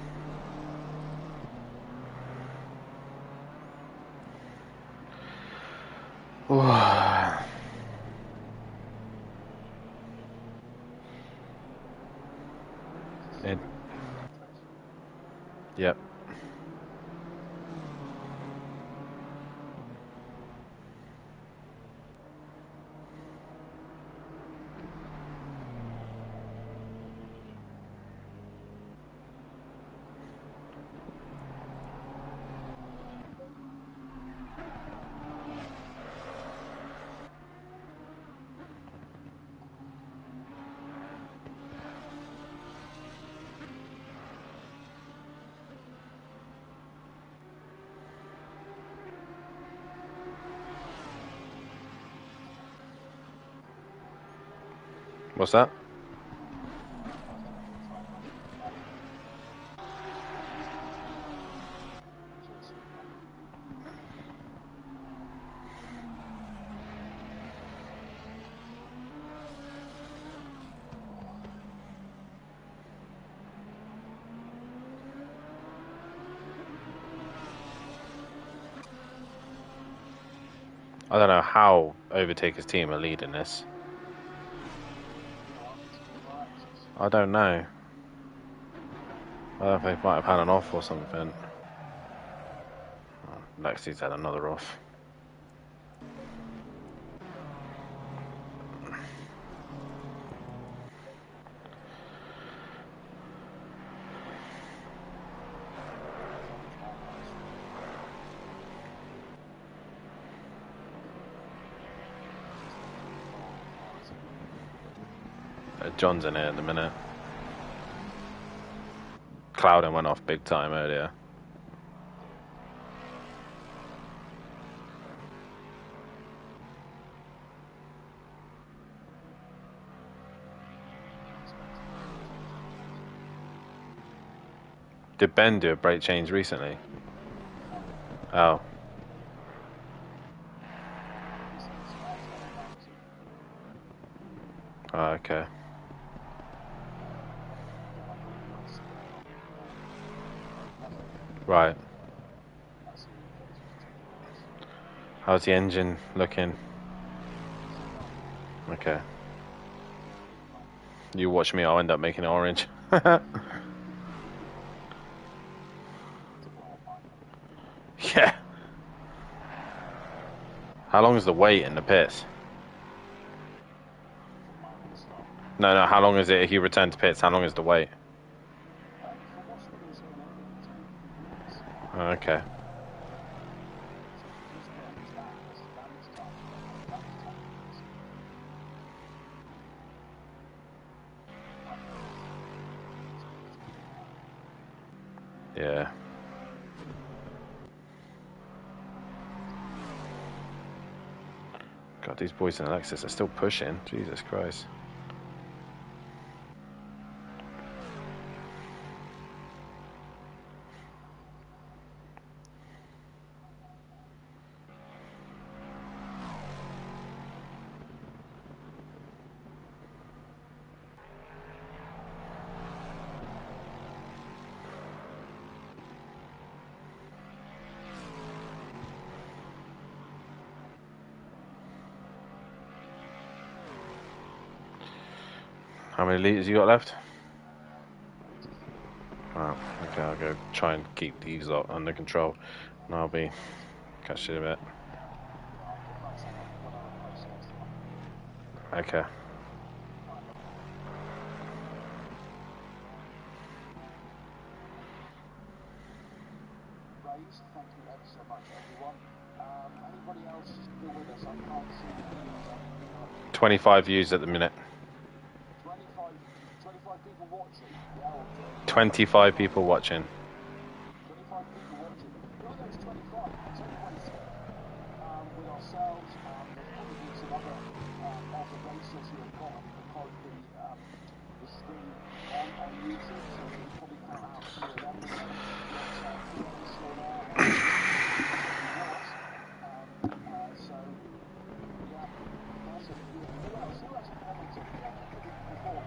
Yep. What's that? I don't know how Overtaker's team are leading this. I don't know. I don't know if they might have had an off or something. Oh, Lexi's had another off. John's in it at the minute. Cloudon went off big time earlier. Did Ben do a brake change recently? Oh. Oh, okay. Right. How's the engine looking? Okay. You watch me, I'll end up making it orange. Yeah. How long is the wait in the pits? No, how long is it if you return to pits? How long is the wait? Oh, okay. Yeah. God, these boys in Alexis are still pushing. Jesus Christ. How many litres you got left? Wow, okay, I'll go try and keep these lot under control, and I'll be catch you in a bit. Okay. Thank you ever so much, everyone. Anybody else still with us? I can't see the views. 25 views at the minute. 25 people watching. Yeah, 25 people watching. 25 people watching. Who are those 25? Take a wait with ourselves. There's probably been some other of the racers who have got the stream on YouTube, so we can probably count out a few of them. Ian is still there. So yeah, that's a few. Who else commented? We haven't put it before.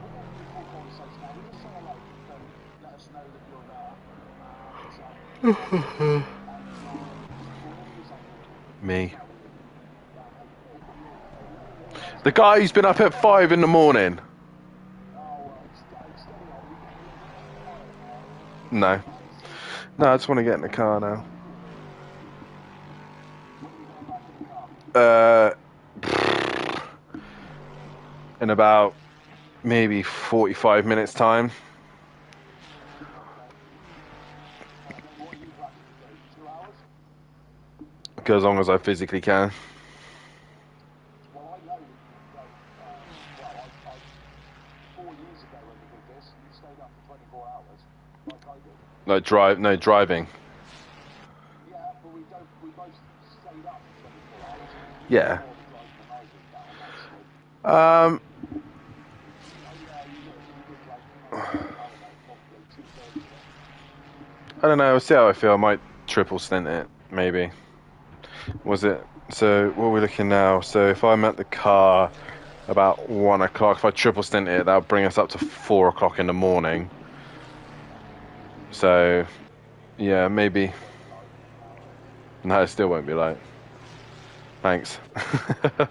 We're going to do a full conversation now. We just say hello and let us know that you're there. Me. The guy who's been up at 5 in the morning. No. No, I just want to get in the car now. In about maybe 45 minutes time. Go as long as I physically can. Well, I know that you go, 4 years ago when we did this, you stayed up for 24 hours, like I did. No driving. Yeah, but we both stayed up for 24 hours. Yeah. Probably 230. I don't know. We'll see how I feel. I might triple stint it, maybe. Was it? So what are we looking now? So if I'm at the car about 1 o'clock, if I triple stint it, that'll bring us up to 4 o'clock in the morning. So yeah, maybe. No, it still won't be late. Thanks. I'm going to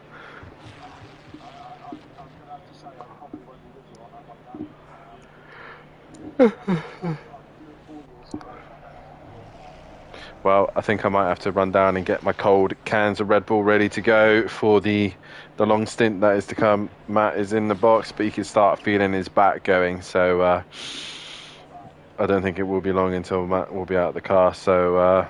have to say I probably won't be with you on that one now. I could do it for you, so that's up to you. Well, I think I might have to run down and get my cold cans of Red Bull ready to go for the long stint that is to come. Matt is in the box, but he can start feeling his back going. So I don't think it will be long until Matt will be out of the car. So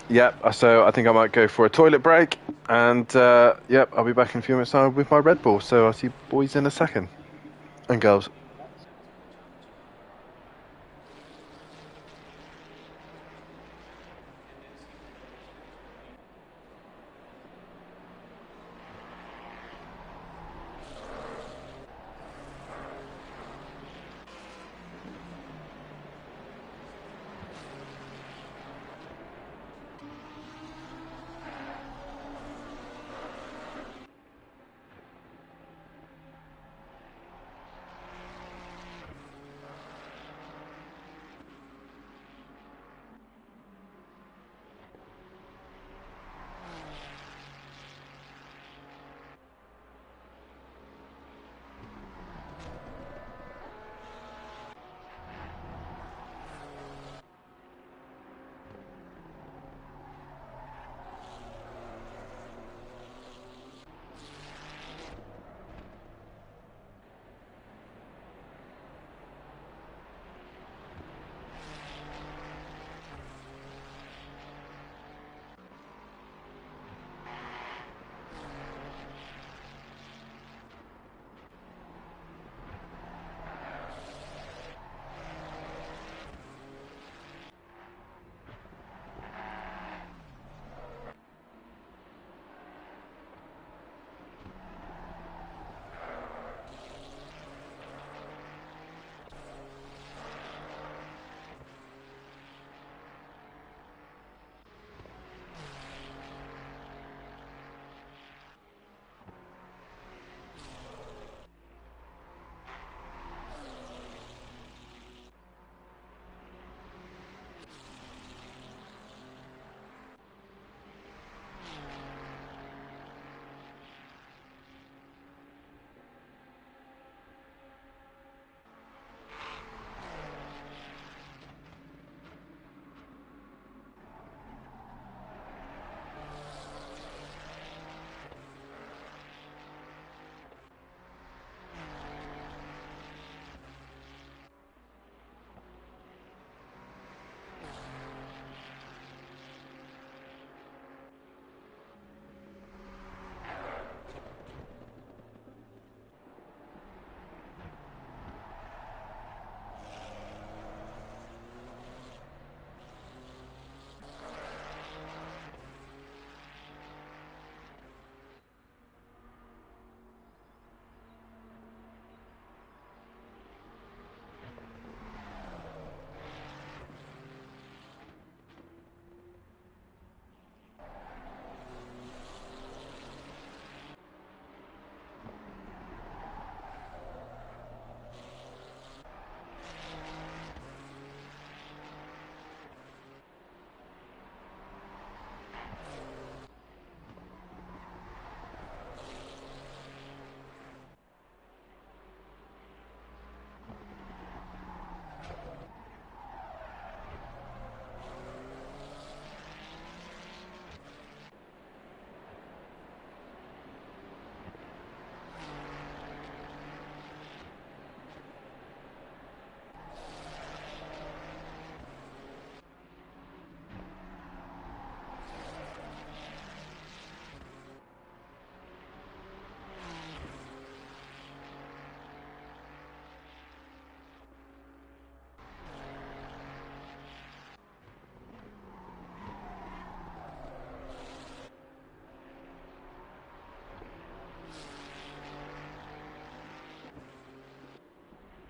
yep. So I think I might go for a toilet break, and yep, I'll be back in a few minutes time with my Red Bull. So I'll see you boys in a second, and girls.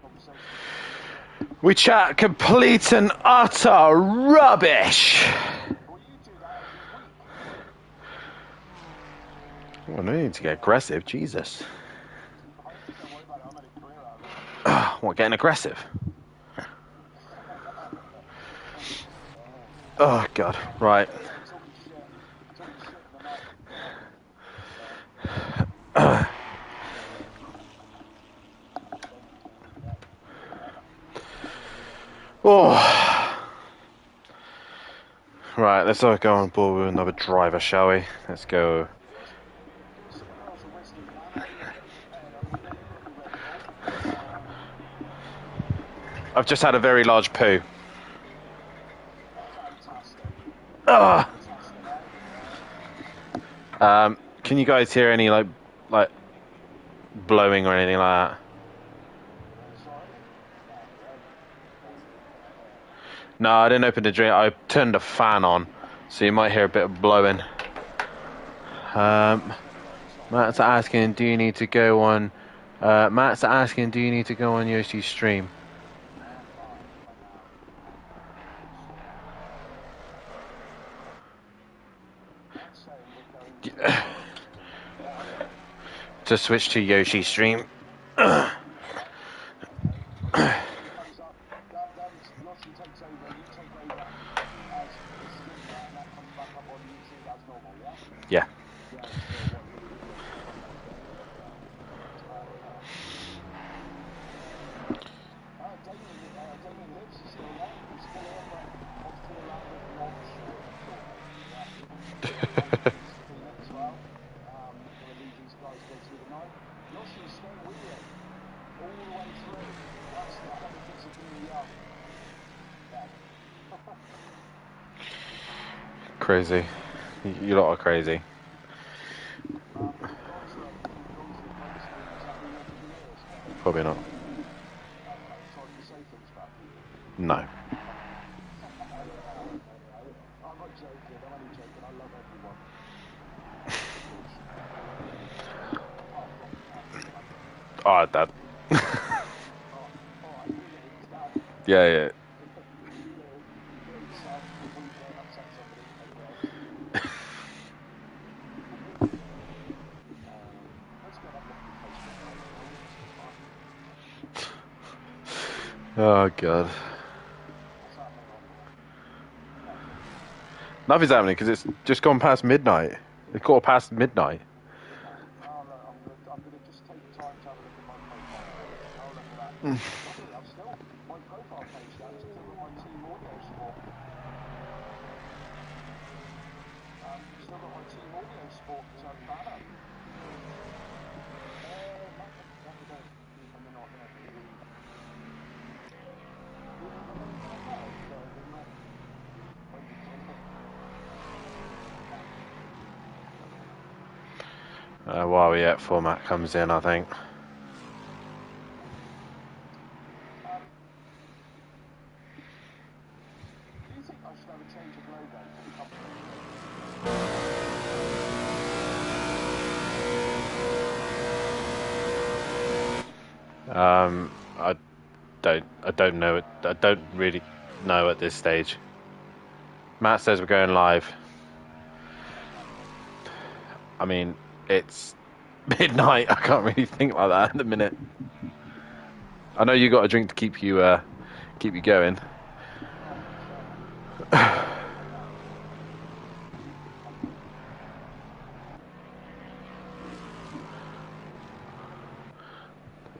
conversation. We chat complete and utter rubbish. Well, you do that every week. Well, no need to get aggressive, Jesus. Don't worry about it, I'll make a career out of it. What, getting aggressive? Oh, God. Right. Talking shit in the night. Oh. Right, let's go on board with another driver, shall we? Let's go. I've just had a very large poo. Ugh. Can you guys hear any like blowing or anything like that? No, I didn't open the drink. I turned the fan on, so you might hear a bit of blowing. Matt's asking, do you need to go on? Matt's asking, do you need to go on Yoshi's stream? To switch to Yoshi's stream. Yoshi takes over, you take over as the streamer, and that comes back up on YouTube as normal, yeah? Yeah. Yeah, so what you do is contact them. Damien lives, he's still there. He's still here, but off to the land of Warwickshire shortly. Yeah. He's clean it as well. Gonna leave these guys go through the night. Yoshi is staying wheeling all the way through. That's the benefits of being young. Crazy. You lot are crazy. Probably not. No. I'm not joking, I'm only joking, I love everyone. Oh, Dad. Yeah. Oh, God. Nothing's happening because it's just gone past midnight. It's quarter past midnight. I'm gonna just take time to have a look at my profile page. Oh, look at that. Luckily, I've still, my profile page now is still got my team audio support. Still got my team audio support banner. While we at format comes in, I think. Do you think I should have a change of logo for the company? I don't know it. I don't really know at this stage. Matt says we're going live. I mean, it's midnight. I can't really think like that at the minute. I know you got a drink to keep you going.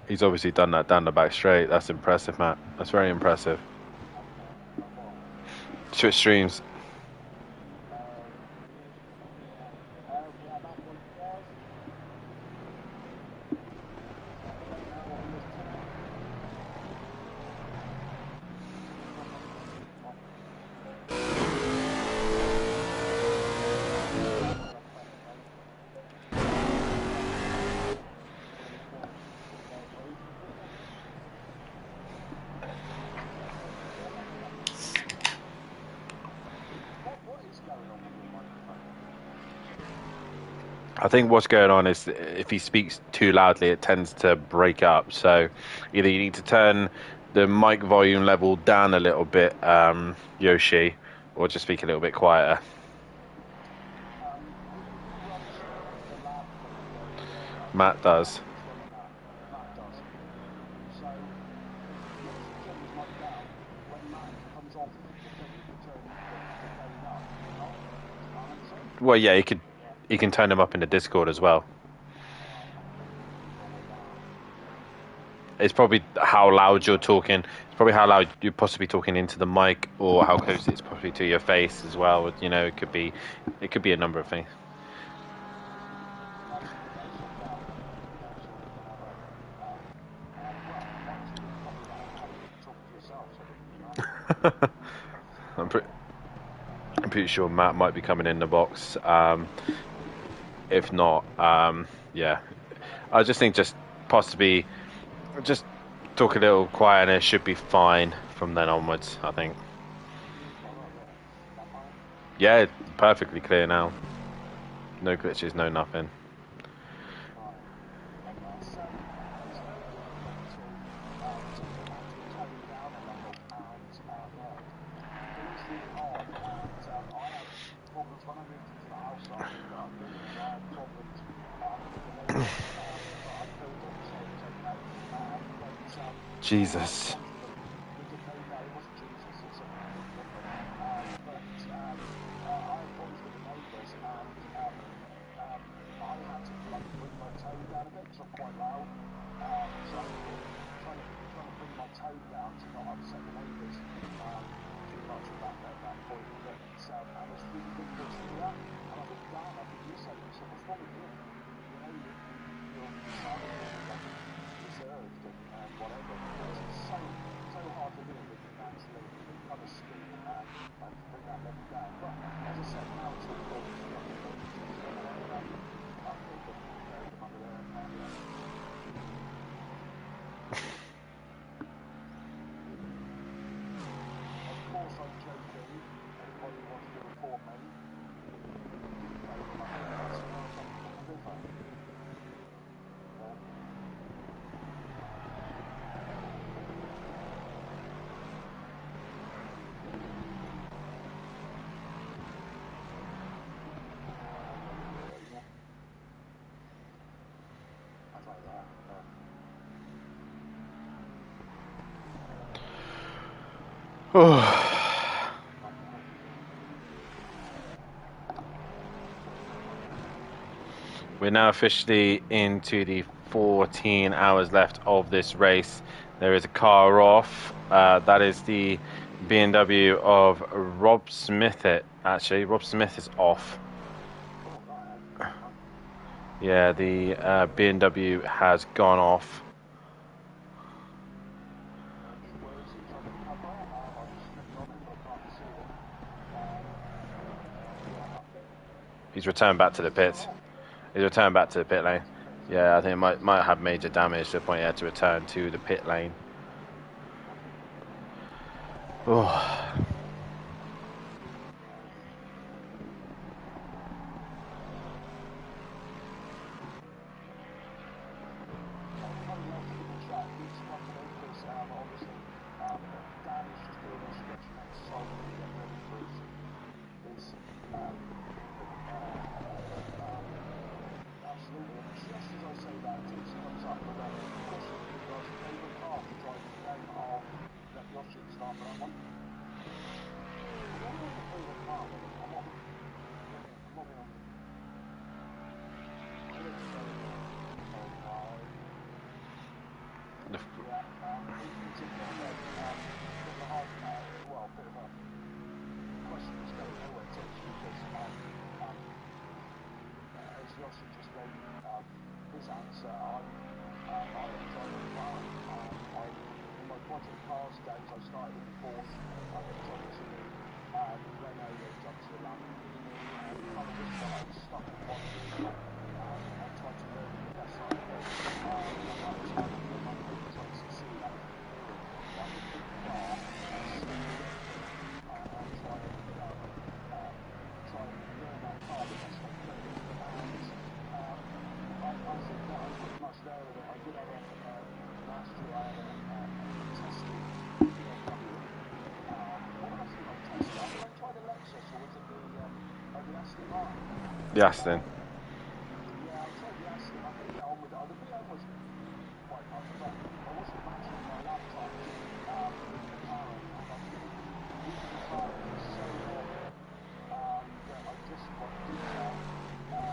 He's obviously done that down the back straight. That's impressive, Matt. That's very impressive. Switch streams. I think what's going on is if he speaks too loudly, it tends to break up. So either you need to turn the mic volume level down a little bit, Yoshi, or just speak a little bit quieter. Who runs the lab thing? Matt does. Who's running that? Matt does. So if you turn his mic down, when Matt comes off the thing, you can turn the gain up, can you not? Does that make sense? Well, yeah, you can turn them up in the Discord as well. It's probably how loud you're talking. It's probably how loud you're possibly talking into the mic, or how close it's possibly to your face as well. You know, it could be a number of things. Basically, mate, so down, so we can have a, well, might as well probably have you talking to yourself, so I'm pretty sure Matt might be coming in the box. If not, yeah, I just think just possibly just talk a little quiet and it should be fine from then onwards, I think. Yeah, perfectly clear now. No glitches, no nothing. Problems when I moved into the house that I'm living in. I had problems with the neighbours, but I killed them, so it was okay. Jesus. We didn't know that it wasn't Jesus, it's something completely different. I had problems with the neighbours, and I had to like bring my tone down a bit because I'm quite loud. So I was trying to bring my tone down to not upset the neighbours too much at that point. But and it's really difficult to do that. And I think Dan, I think you said it. You said, "What's wrong with you? You know, you're sounding really like reserved and whatever." Because it's so hard to do it when you naturally kind of speak and bring that level down. But as I said, now it's all gone. It's nothing but so I killed them under there. Of course, I'm joking. Anybody who wants to report me, over my head, that's from the river. We're now officially into the 14 hours left of this race. There is a car off. That is the BMW of Rob Smith. Actually, Rob Smith is off. Yeah, the BMW has gone off. He's returned back to the pits. He's returned back to the pit lane. Yeah, I think it might have major damage to the point he had to return to the pit lane. Oh. Absolutely, and just as I say that, Dix comes up with a question with regards to favourite car to drive in the game. I'll let Yoshi start for that one. What was your favourite car? I'm not being on. I didn't say it's a bit of a hard, bit of a question that's going nowhere, Tix, because as Yoshi just gave his answer, I enjoy it as well. In my Project Cars days, I started in the Porsche, and then jumped to the Renault, then jumped to the Lamborghini, and kind of wished that I was stuck with one vehicle and tried to learn the best I could. And that was how me and my mate tried to succeed. That was the theory. Find a good car and stick with it, and try and learn that car the best I could. And The Aston. Yeah, I drove the Aston. I couldn't get on with it. The VM was quite nice, but I wasn't imagining my laptop in the McLaren, and I think with the McLaren it's so modern that I just want detail, and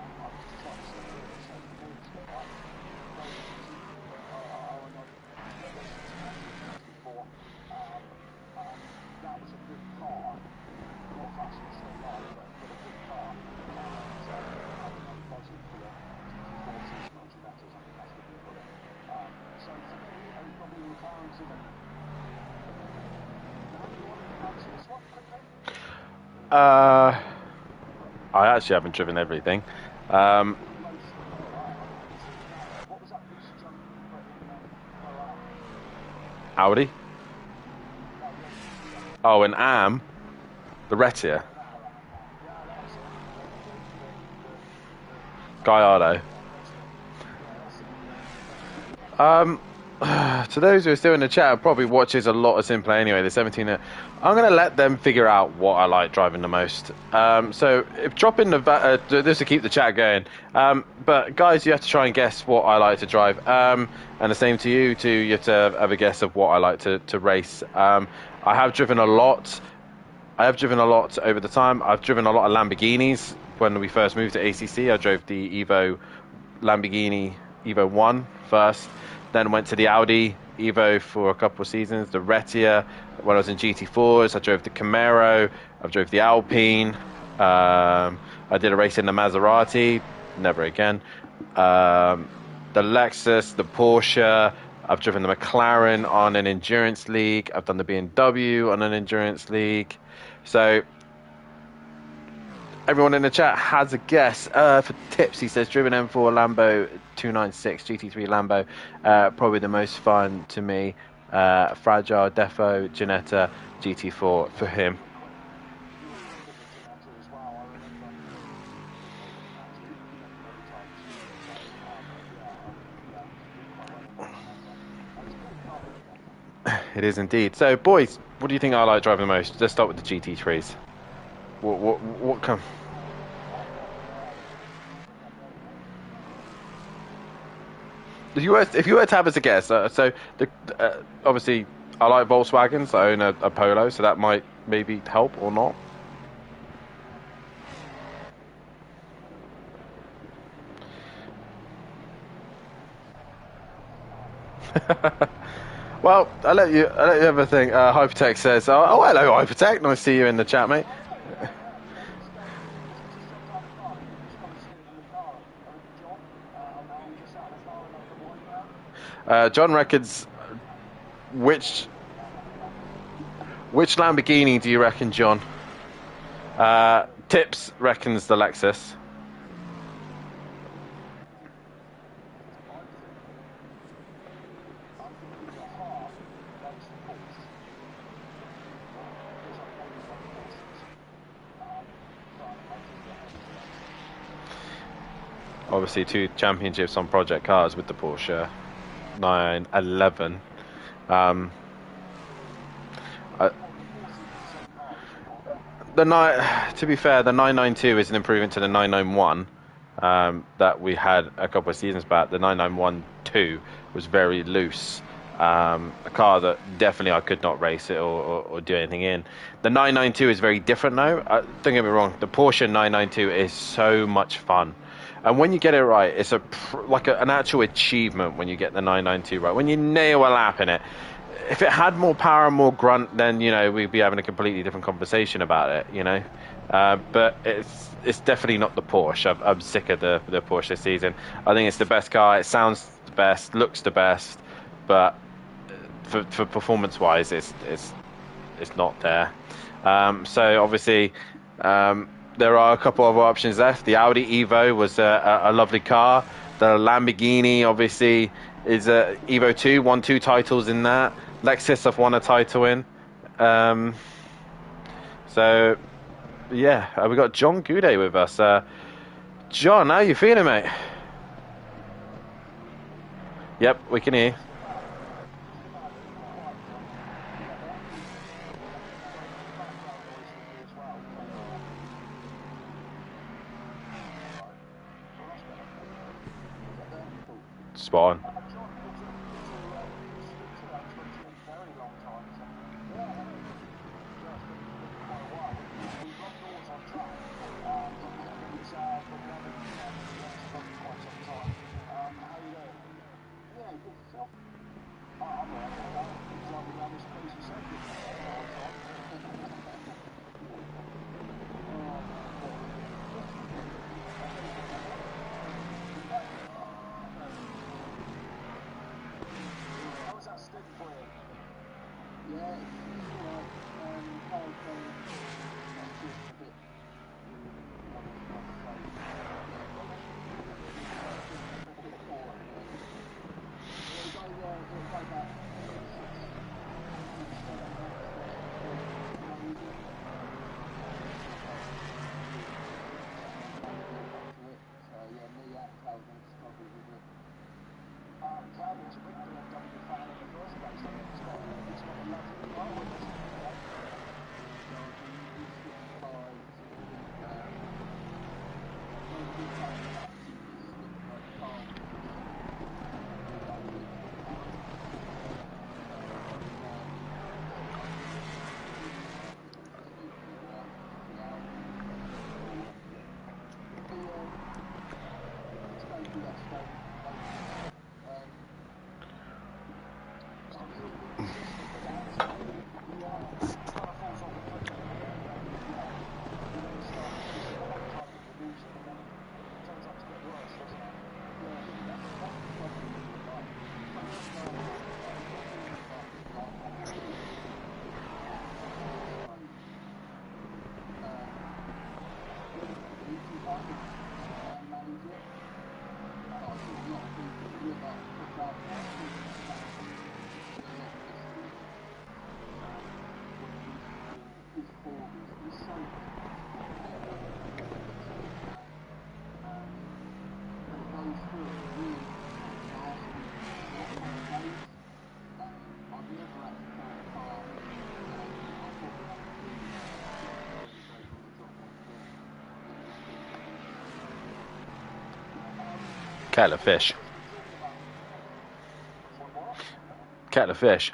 I was just trying to stick with it. So for me, it's not like very easy. And I raced the championships before, and that was a good car. Not fast in a straight line, but a good car. And I'm buzzing for the GT40s or Ginettas. I think that's what you call it. So for me, probably the McLaren's in it. How do you want to answer this one quickly? I actually haven't driven everything. What was that piece of junk you put in Audi. Oh, and Am, the Retia. Gallardo. To those who are still in the chat, probably watches a lot of Simplay anyway. The 17. I'm going to let them figure out what I like driving the most. So if dropping the this to keep the chat going. But guys, you have to try and guess what I like to drive. And the same to you too. You have to have a guess of what I like to race. I have driven a lot. Over the time. I've driven a lot of Lamborghinis. When we first moved to ACC, I drove the Lamborghini Evo 1 first. Then went to the Audi Evo for a couple of seasons. The Retia, when I was in GT4s, I drove the Camaro. I drove the Alpine. I did a race in the Maserati. Never again. The Lexus, the Porsche. I've driven the McLaren on an endurance league. I've done the BMW on an endurance league. So everyone in the chat has a guess. For tips, he says driven M4 Lambo 296 GT3 Lambo, probably the most fun to me. Fragile, Defo, Ginetta, GT4 for him. It is indeed. So, boys, what do you think I like driving the most? Let's start with the GT3s. What come? If you were to have as a guess, obviously I like Volkswagens. I own a Polo, so that might maybe help or not. Well, I'll let you have a think. Hypertech says, "Oh, hello, Hypertech. Nice to see you in the chat, mate." John reckons, which Lamborghini do you reckon, John? Tips reckons the Lexus. Obviously, 2 championships on project cars with the Porsche 911. To be fair, the 992 is an improvement to the 991 that we had a couple of seasons back. The 991-2 was very loose. A car that definitely I could not race it or do anything in. The 992 is very different though. Don't get me wrong, the Porsche 992 is so much fun. And when you get it right, it's an actual achievement when you get the 992 right. When you nail a lap in it. If it had more power and more grunt, then, we'd be having a completely different conversation about it, But it's definitely not the Porsche. I'm sick of the Porsche this season. I think it's the best car. It sounds the best, looks the best, but for performance-wise, it's not there. So obviously, there are a couple of options left. The Audi Evo was a lovely car. The Lamborghini, obviously, is Evo 2, won 2 titles in that. Lexus have won a title in. So, yeah, we got John Goudet with us. John, how you feeling, mate? Yep, we can hear. spot on. John, it's a very long time. So, yeah, I mean, yeah, it's been quite a while. We run doors on track, but we haven't done for quite some time. How you doing? Yeah, good yourself. I'm alright, mate. I've been driving around this crazy circuit the whole time. How was that stint for you? Yeah, it's alright. Hard going. A bit. Calvin's a big BMW fan in the first place. I mean, it's got a lovely car with us, right? Kettle of fish. Kettle of fish.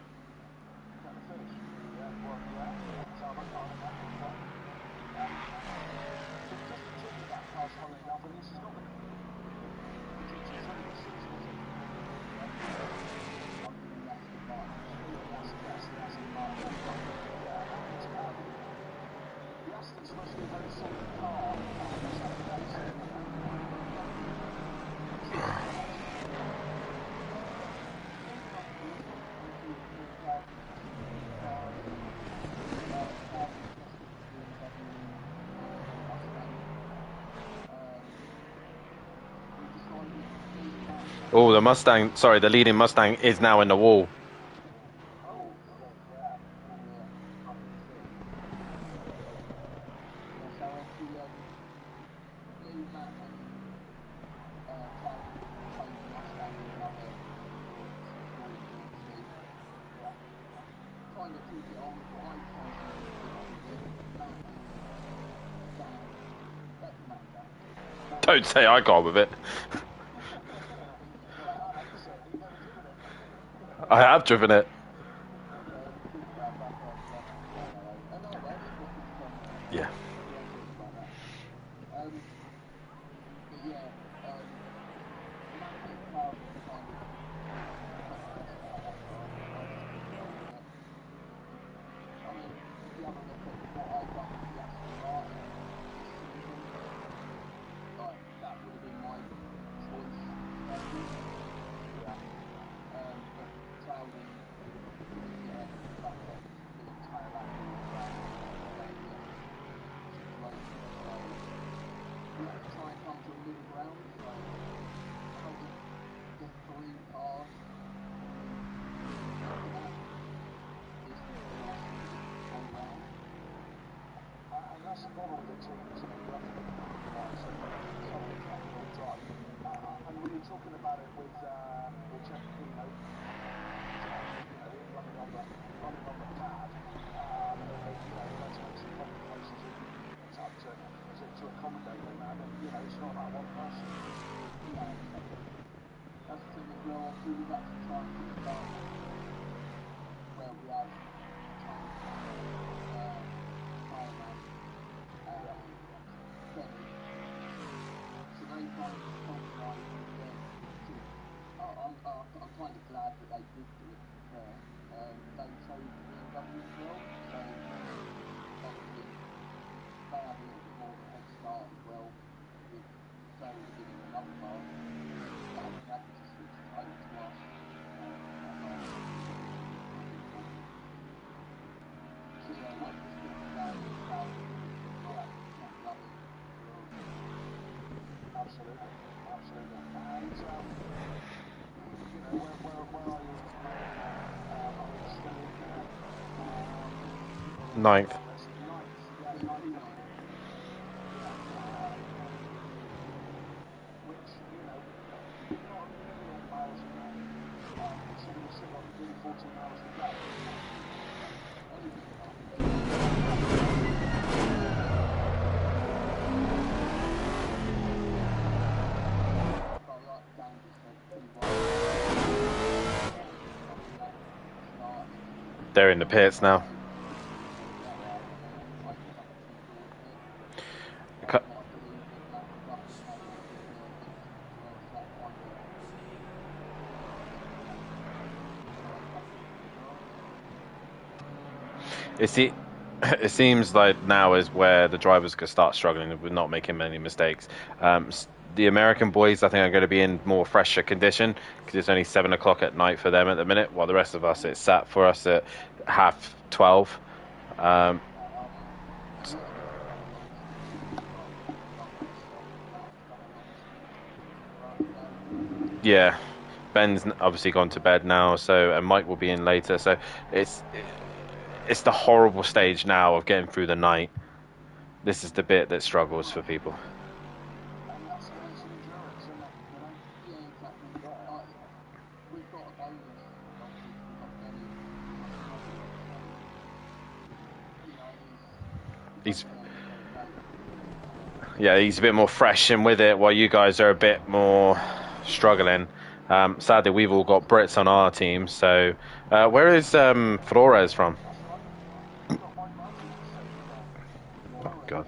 Oh, the Mustang, sorry, the leading Mustang is now in the wall. Don't say I got with it. I have driven it. Yeah. Absolutely, absolutely. And you know, where are you at the moment now? Are we still in Ninth. that's ninth? Yeah, ninth at the minute. Yeah. Which, you know, not a million miles away, considering we've still got nearly 14 hours to go. They're in the pits now. Cu- It seems like now is where the drivers could start struggling with not making many mistakes. The American boys, I think, are going to be in more fresher condition because it's only 7 o'clock at night for them at the minute, while the rest of us, it's sat for us at 12:30. Um, yeah, Ben's obviously gone to bed now, so and Mike will be in later. So it's it's the horrible stage now of getting through the night. This is the bit that struggles for people. And that's endurance, isn't it? You know? Yeah, exactly. Yeah. We've got a bonus. We've got Benny. You know, He's Yeah, he's a bit more fresh and with it, while you guys are a bit more struggling. Sadly, we've all got Brits on our team. So, where is Flores from? Oh God.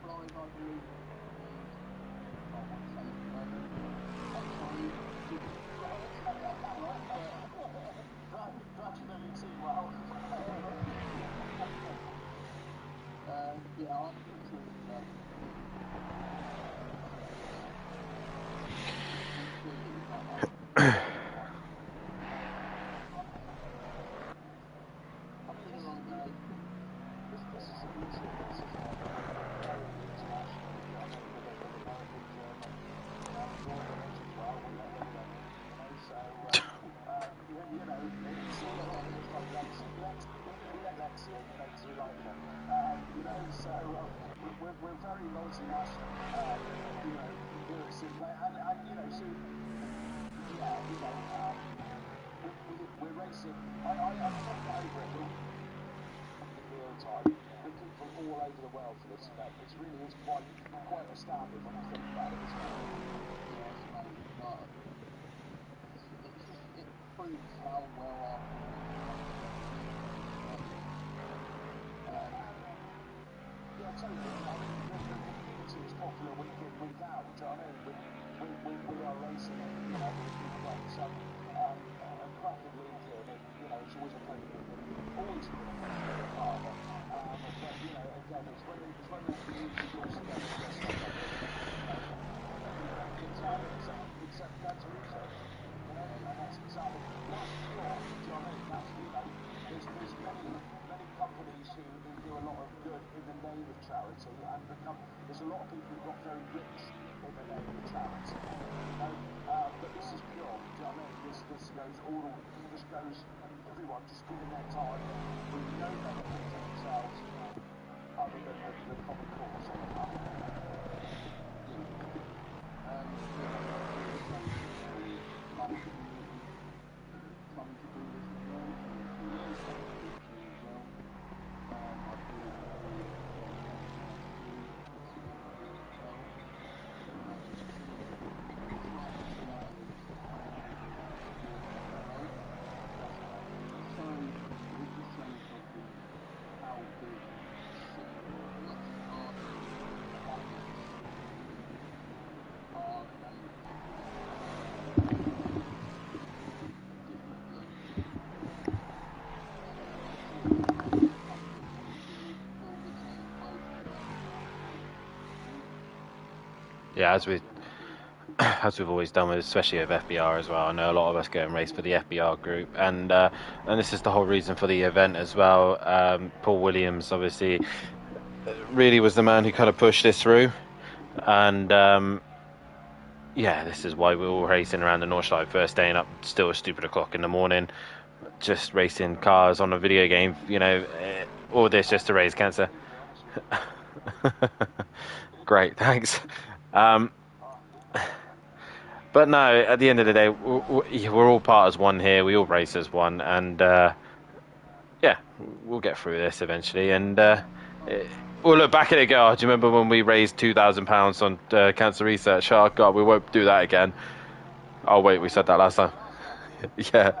Flores, I believe, is, I want to say 11. Actually, glad you know your team well. Yeah, I'm pretty sure it's 11. This is the beauty of this, isn't it? We're very international, do you know what I mean? With American, German, Northerners as well, we let them get in, you know, so, you know, it's like Lexia, you know, because we like her. You know, so we're very multinational, you know, here at Simplay, and you know, so, yeah, you know, we're racing, I can't get over it, in real time with people all over the world for this event. It really is quite astounding when you think about it, isn't it? Yeah, it's amazing. It proves how well our community yeah, totally. I mean, the community is popular week in, week out. Do you know what I mean? We are racing, and you know, we've got some a cracking week in, and you know, it's always a pleasure being a part of it. But you know, again, it's when that community pulls together and gets stuff like this. You know, it's hard to accept down to research. You know, and that's exactly that's pure. Do you know what I mean? That's, you know, there's many companies who do a lot of good in the name of charity and there's a lot of people who got very rich in the name of charity. You know, but this is pure. Do you know what I mean? This goes just goes everyone just giving their time with no benefit to themselves other than the common cause. Coming to do this as well, so it's always beneficial as well. I feel it's very as well. It's like the 2 hours so it just shows obviously how big the scene are Yeah, as we've always done, with, especially with FBR as well. I know a lot of us go and race for the FBR group, and this is the whole reason for the event as well. Paul Williams, obviously, really was the man who kind of pushed this through, and yeah, this is why we're all racing around the Nordschleife, first staying up still a stupid o'clock in the morning, just racing cars on a video game, you know, all this just to raise cancer. Great, thanks. But no, at the end of the day, we're all part as one here. We all race as one, and yeah, we'll get through this eventually. And we'll look back at it and go, oh, do you remember when we raised £2,000 on cancer research? Oh, God, we won't do that again. Oh, wait, we said that last time. Yeah.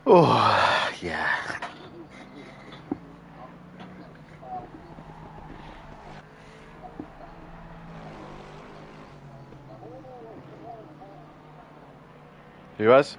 Oh, yeah. Who was?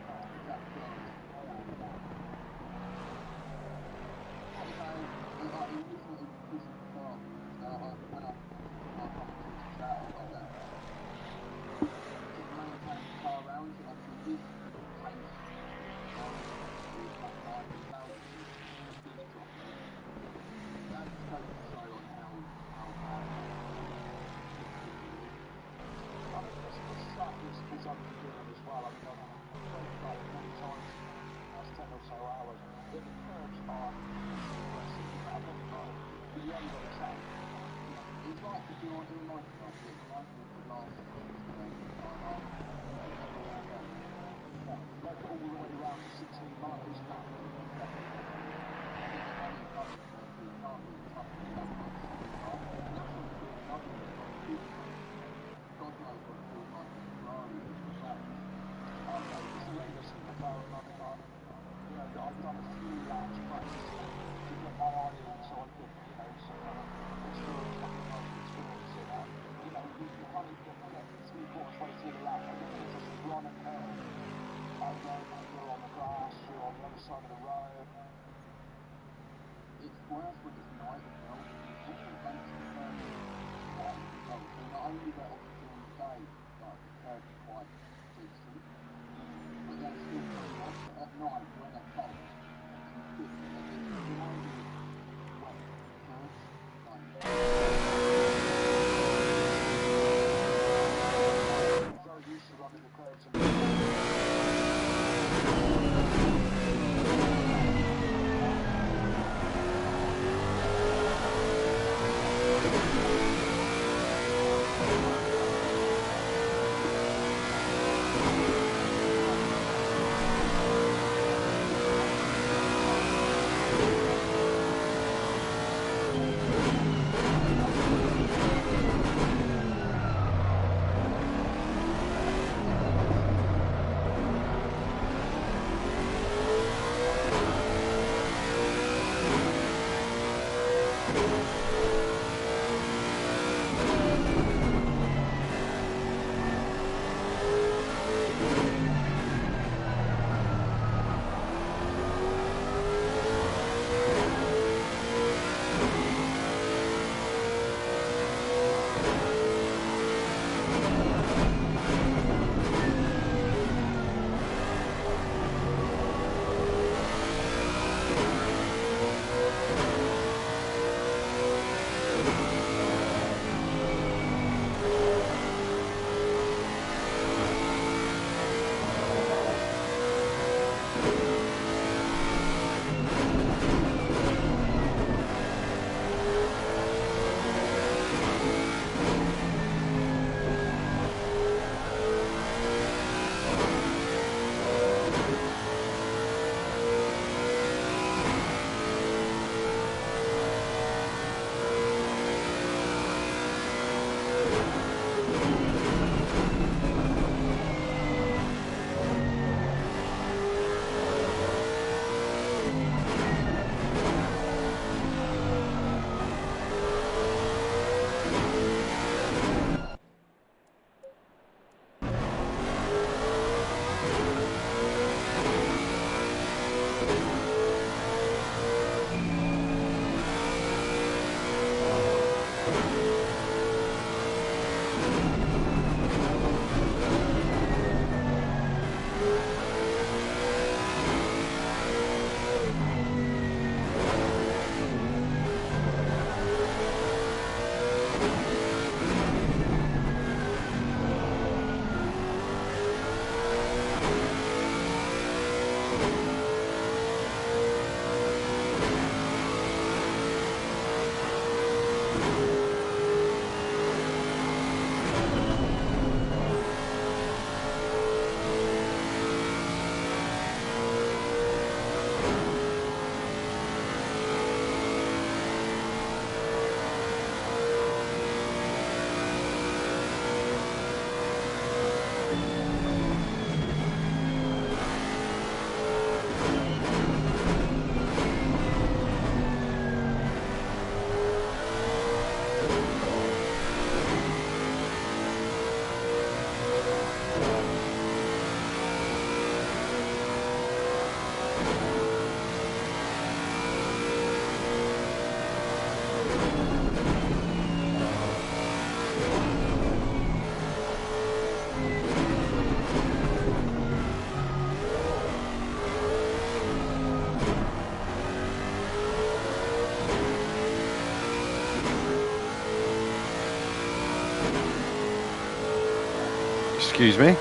Excuse me.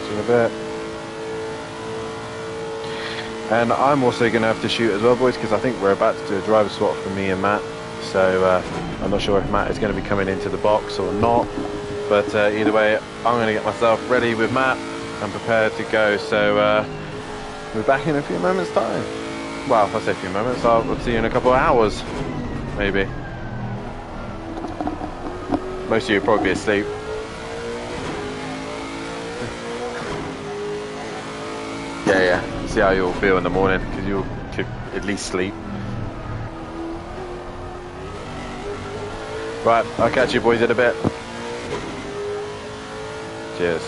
In a bit. And I'm also going to have to shoot as well, boys, because I think we're about to do a driver swap for me and Matt. So I'm not sure if Matt is going to be coming into the box or not. But either way, I'm going to get myself ready with Matt and prepared to go. So we're back in a few moments' time. Well, if I say a few moments, I'll see you in a couple of hours, maybe. Most of you will probably be asleep. Yeah. See how you'll feel in the morning, because you'll at least sleep. Right, I'll catch you boys in a bit. Cheers.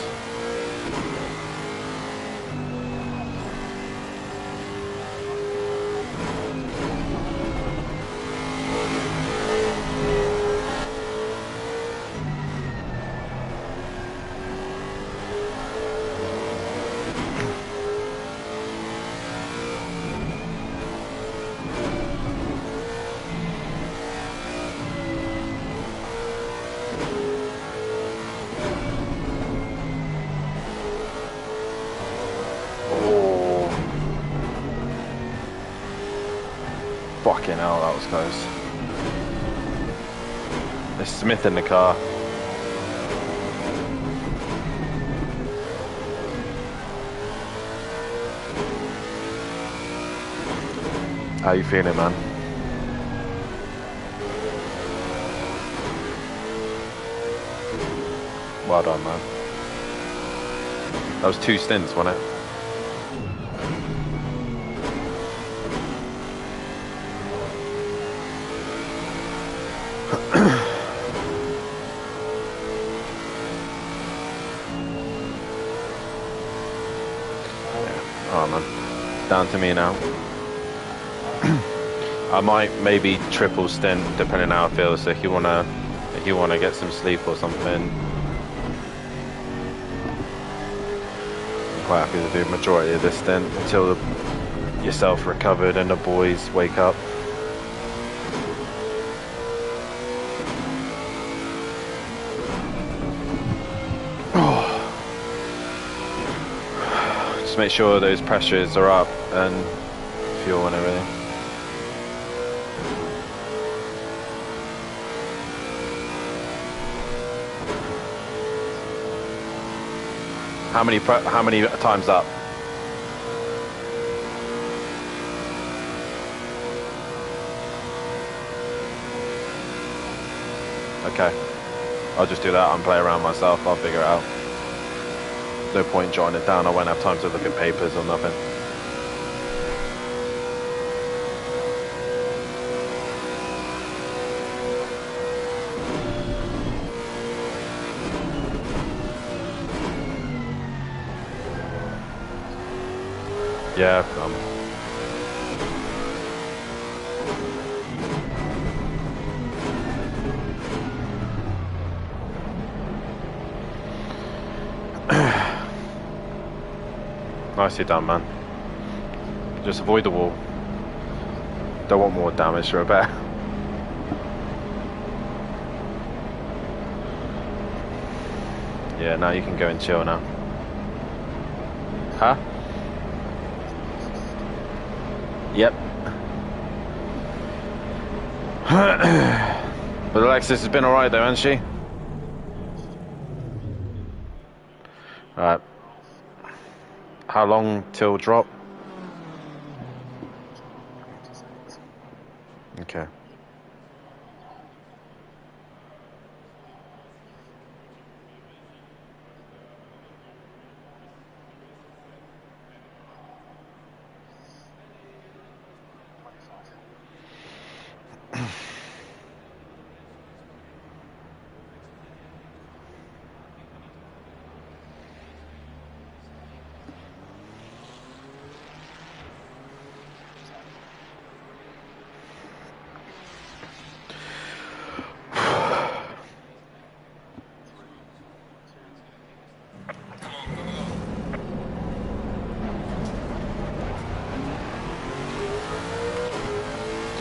Fucking hell, that was close. There's Smith in the car. How you feeling, man? Well done, man. That was 2 stints, wasn't it? Oh man, down to me now. I might maybe triple stint depending how I feel. So if you wanna get some sleep or something, I'm quite happy to do the majority of this stint until yourself recovered and the boys wake up. Just make sure those pressures are up and fuel and everything. How many times up? Okay, I'll just do that and play around myself. I'll figure it out. No point jotting it down. I won't have time to look at papers or nothing. Yeah, Nicely done, man. Just avoid the wall. Don't want more damage, Robert. Yeah, now you can go and chill now. Huh? Yep. But Alexis has been alright though, hasn't she? Alright. How long till drop? Okay.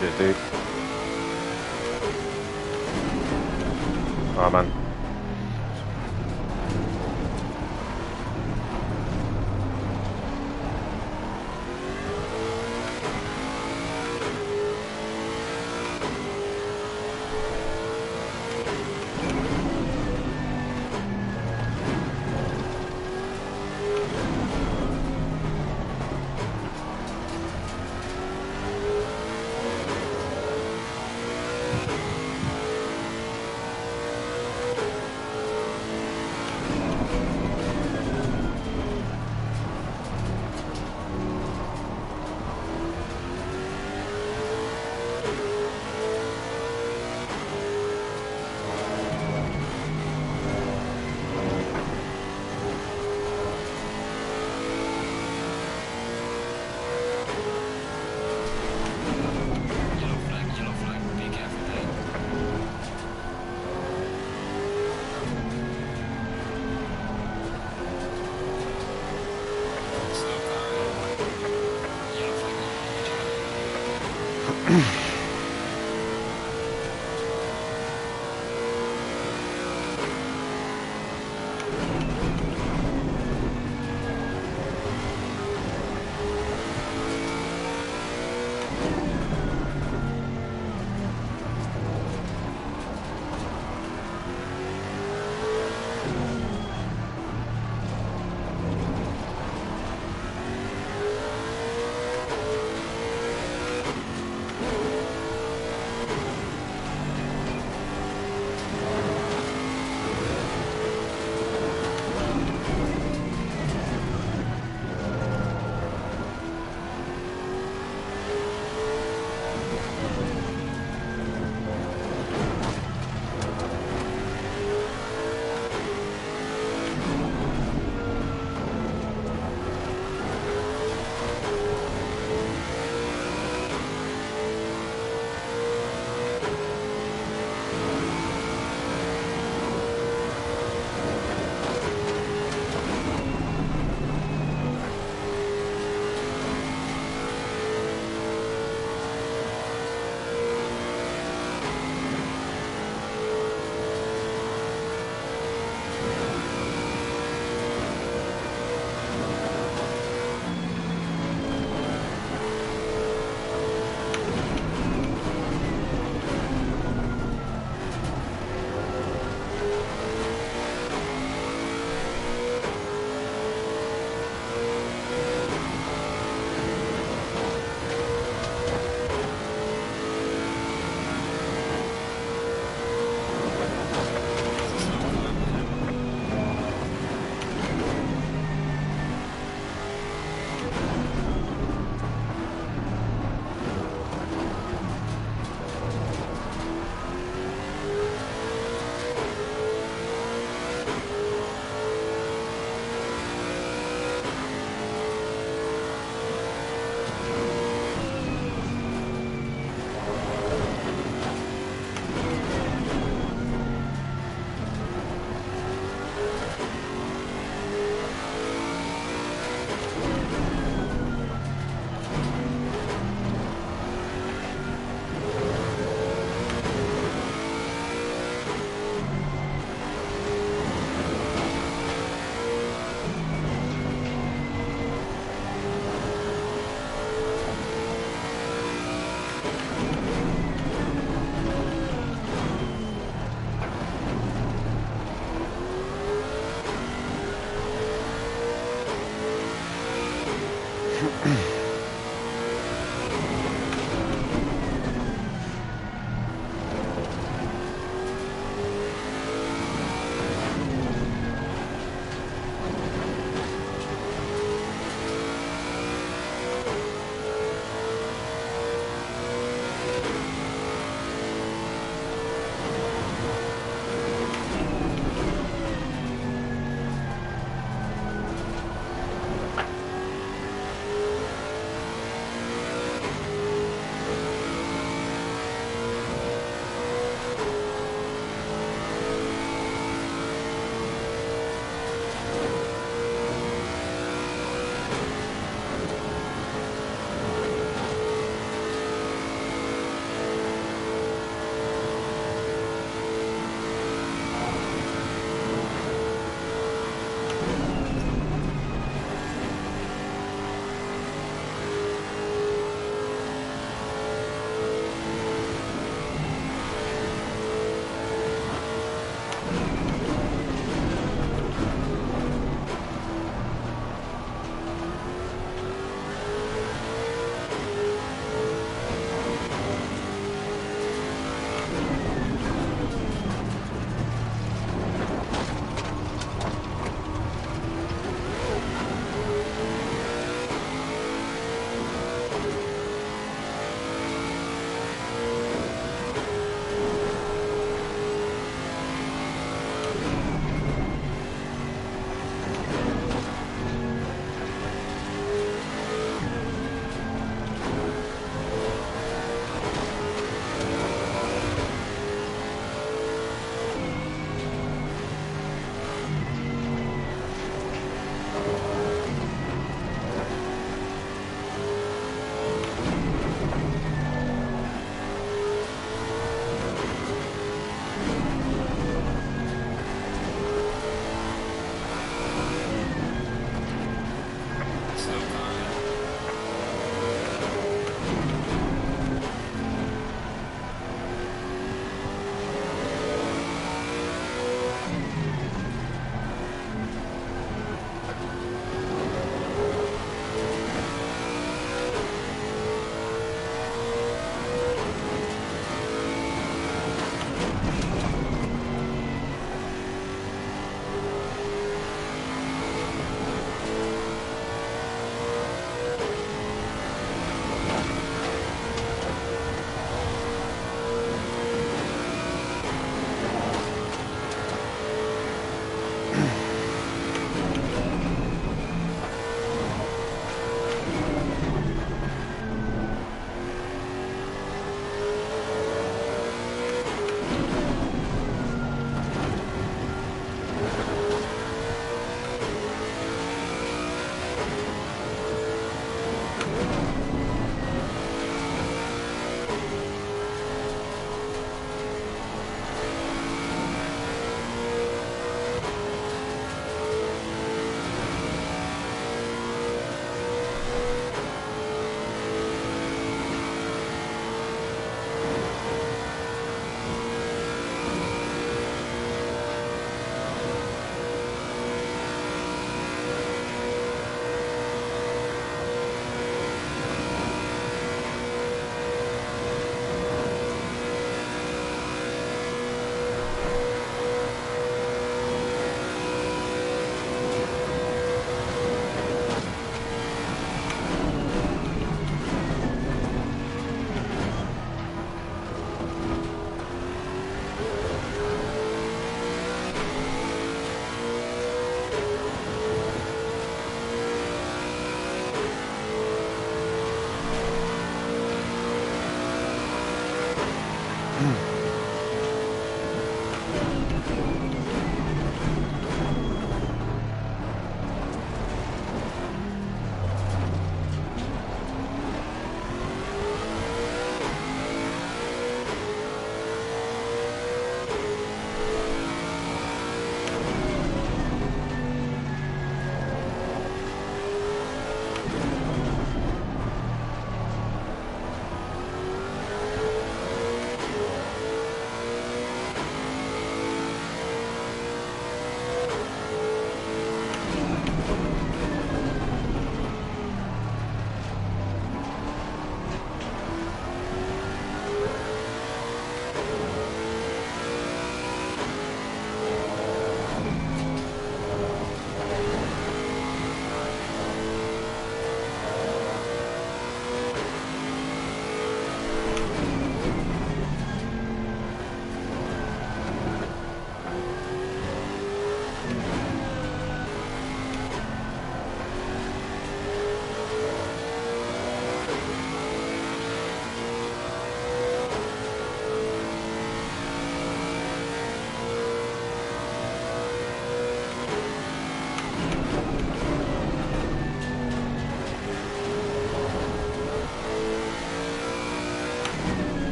Cheers, dude. Alright, man.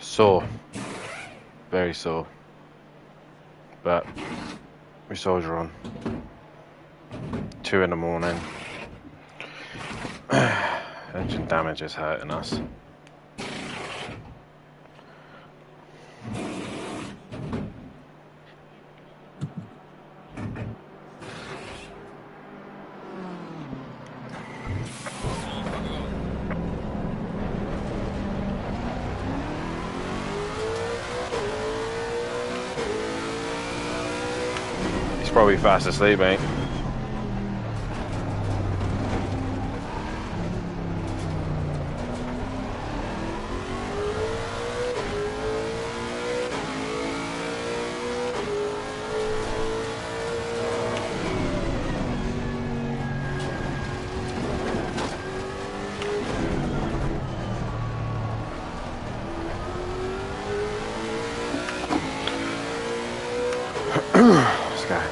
Sore. Very sore. But we soldier on. 2 in the morning. Engine damage is hurting us. He's probably fast asleep, mate. This guy.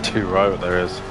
Too right there is.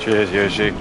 Cheers, Yoshi.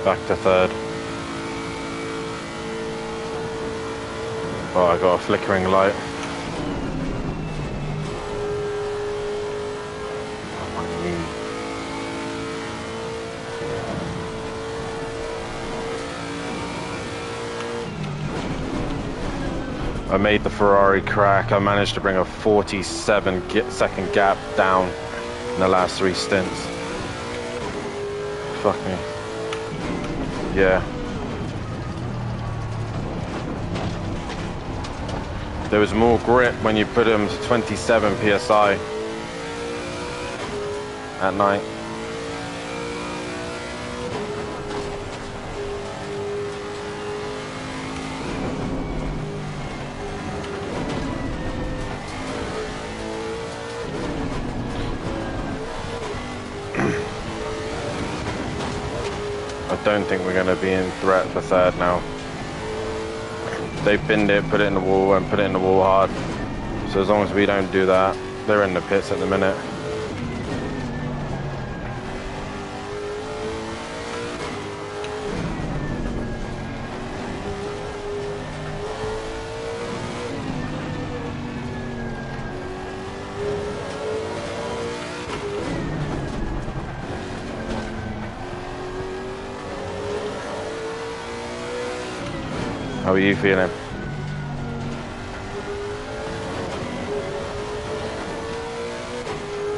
Back to third. Oh, I got a flickering light. Oh, my knee. I made the Ferrari crack. I managed to bring a 47-second gap down in the last 3 stints. Fuck me. Yeah. There was more grip when you put them to 27 psi at night. I don't think we're going to be in threat for third now. They pinned it, put it in the wall, and put it in the wall hard. So as long as we don't do that, they're in the pits at the minute. How are you feeling?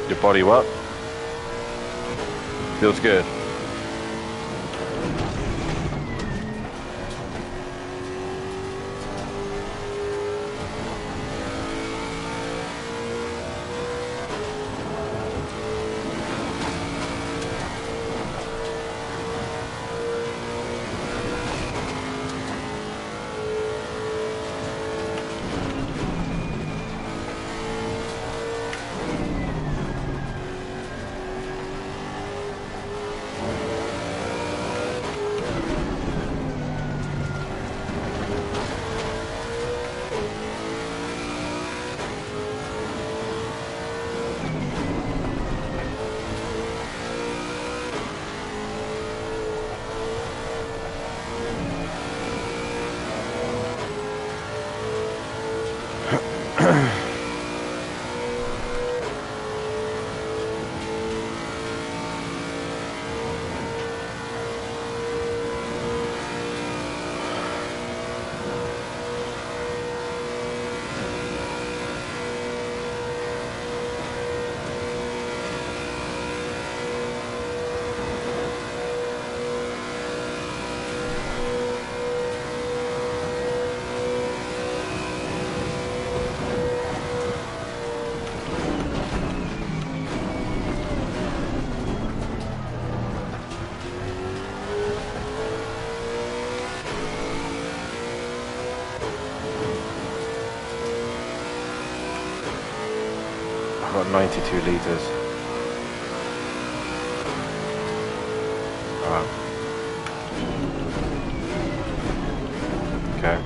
Your body what? Feels good. I've got 92 litres. Wow. Okay.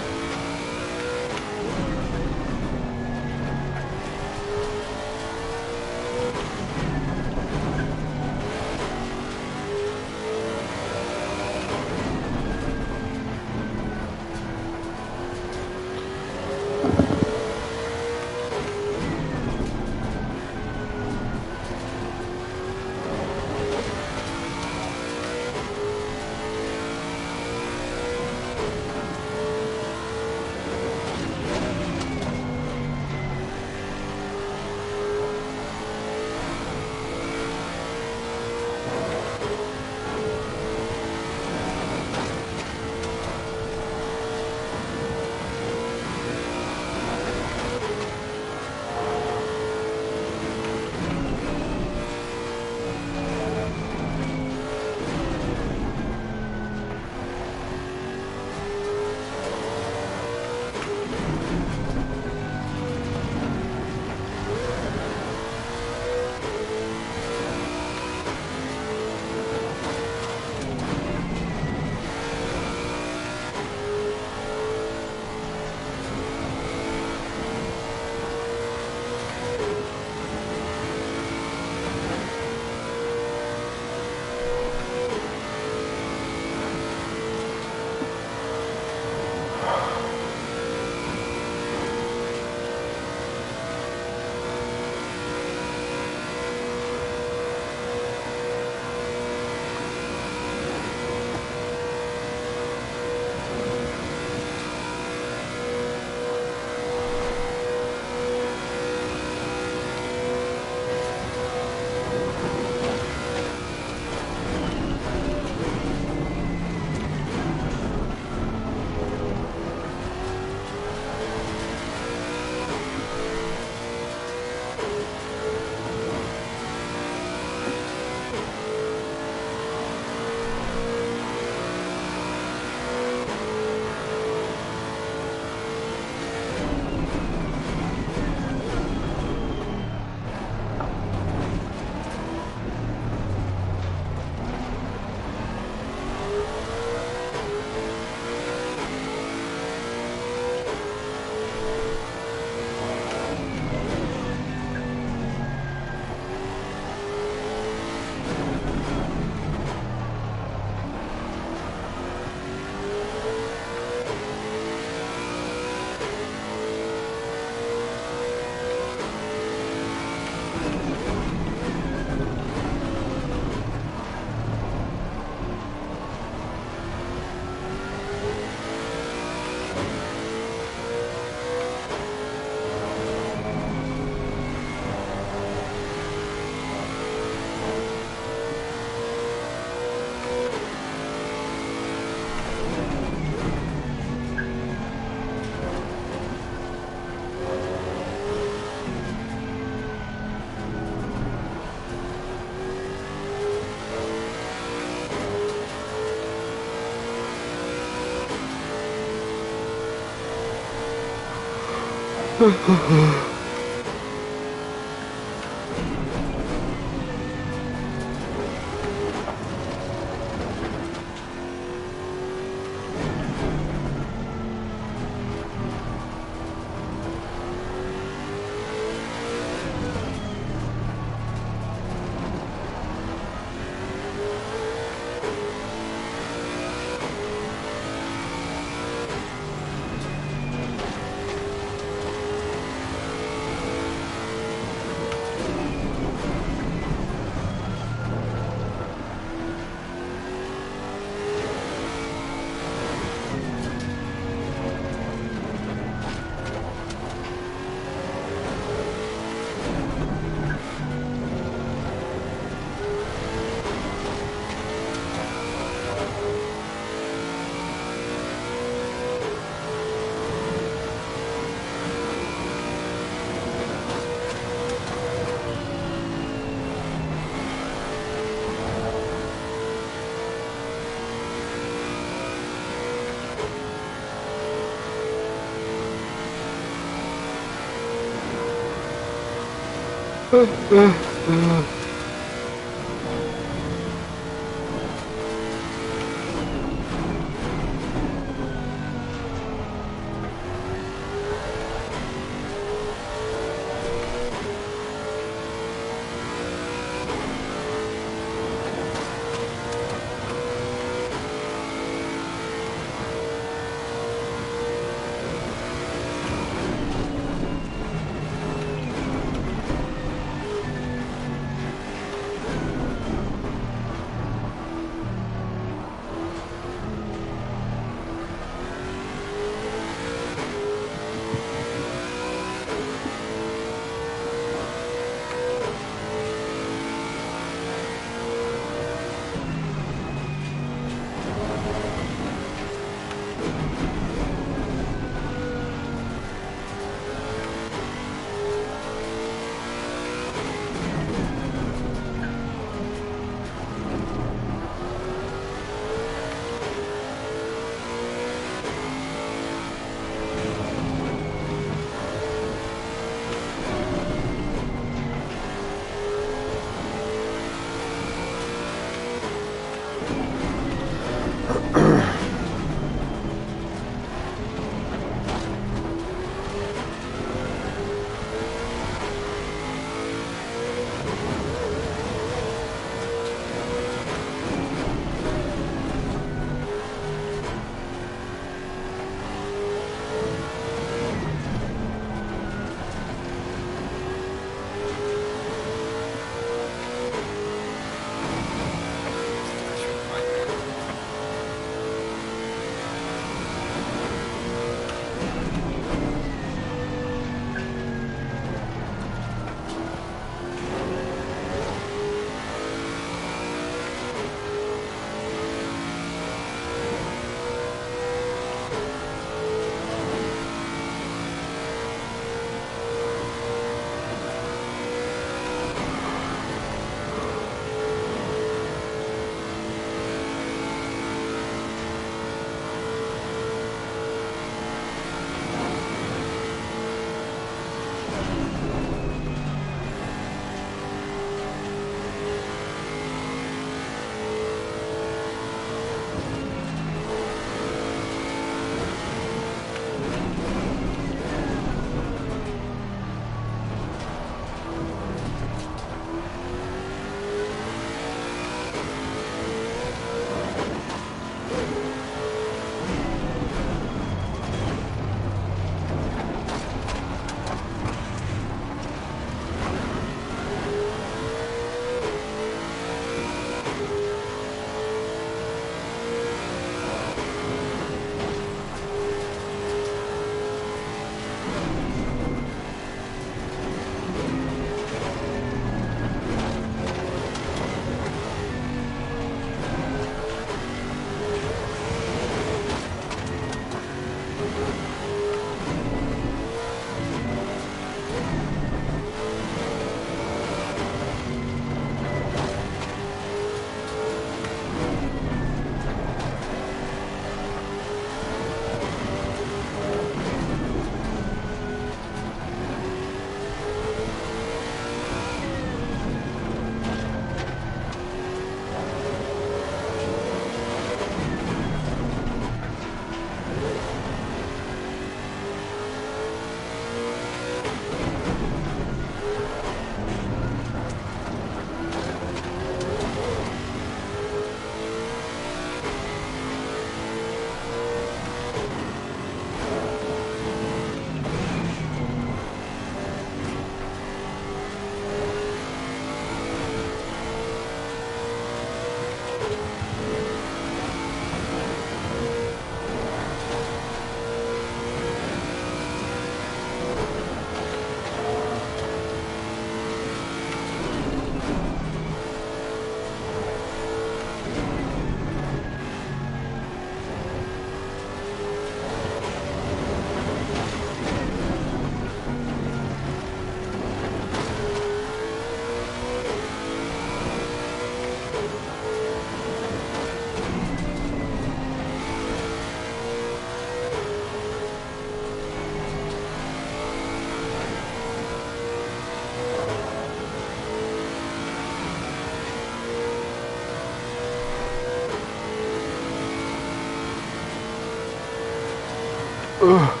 Oh.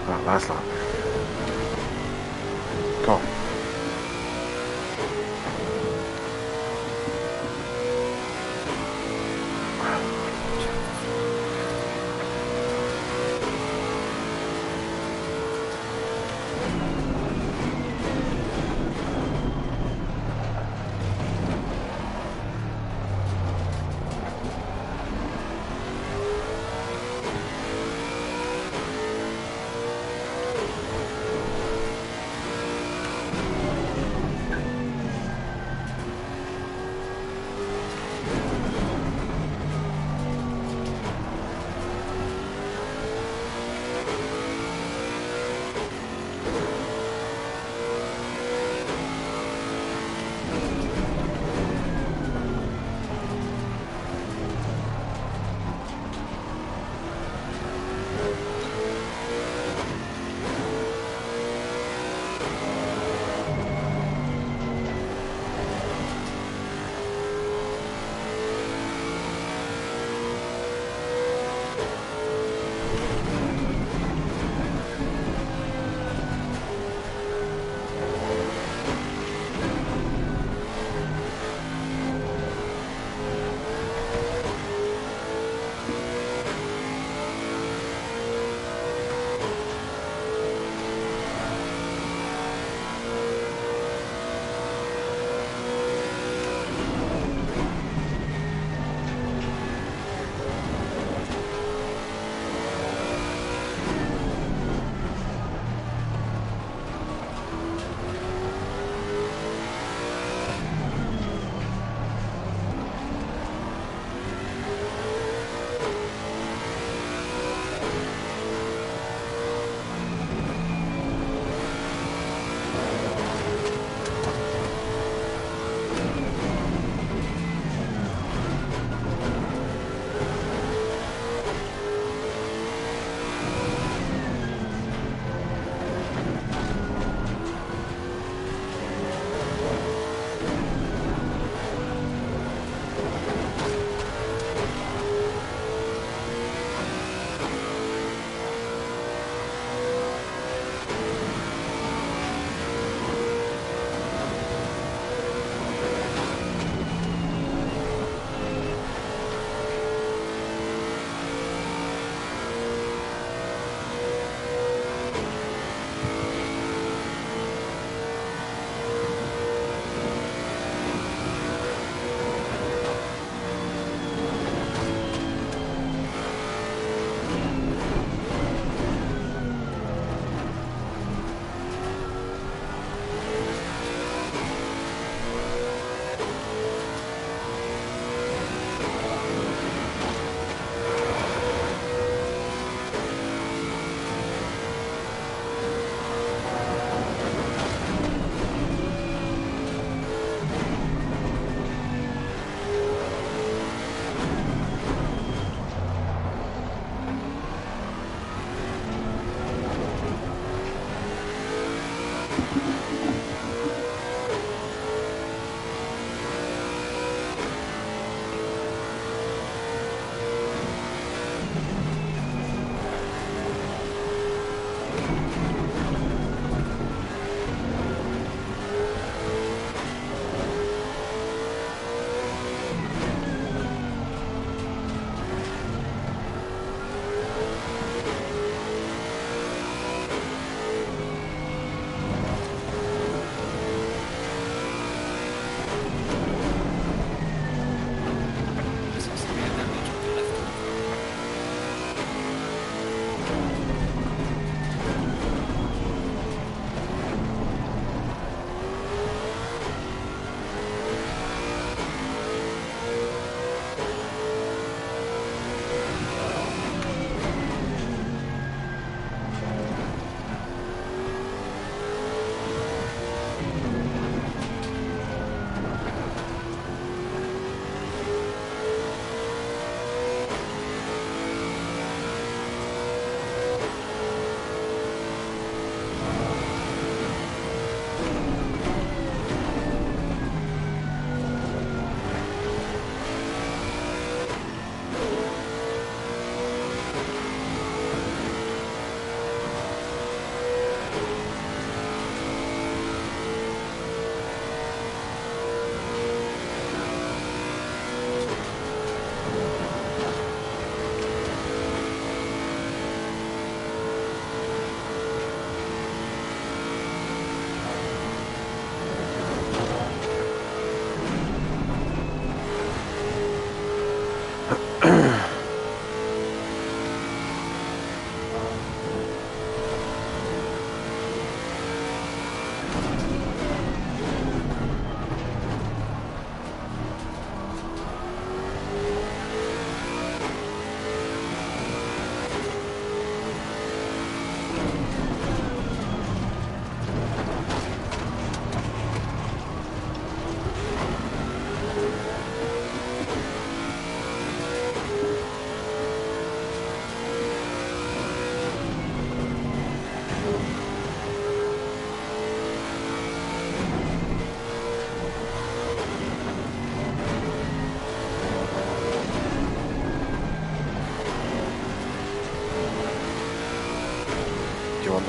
Right, last lap. Come on.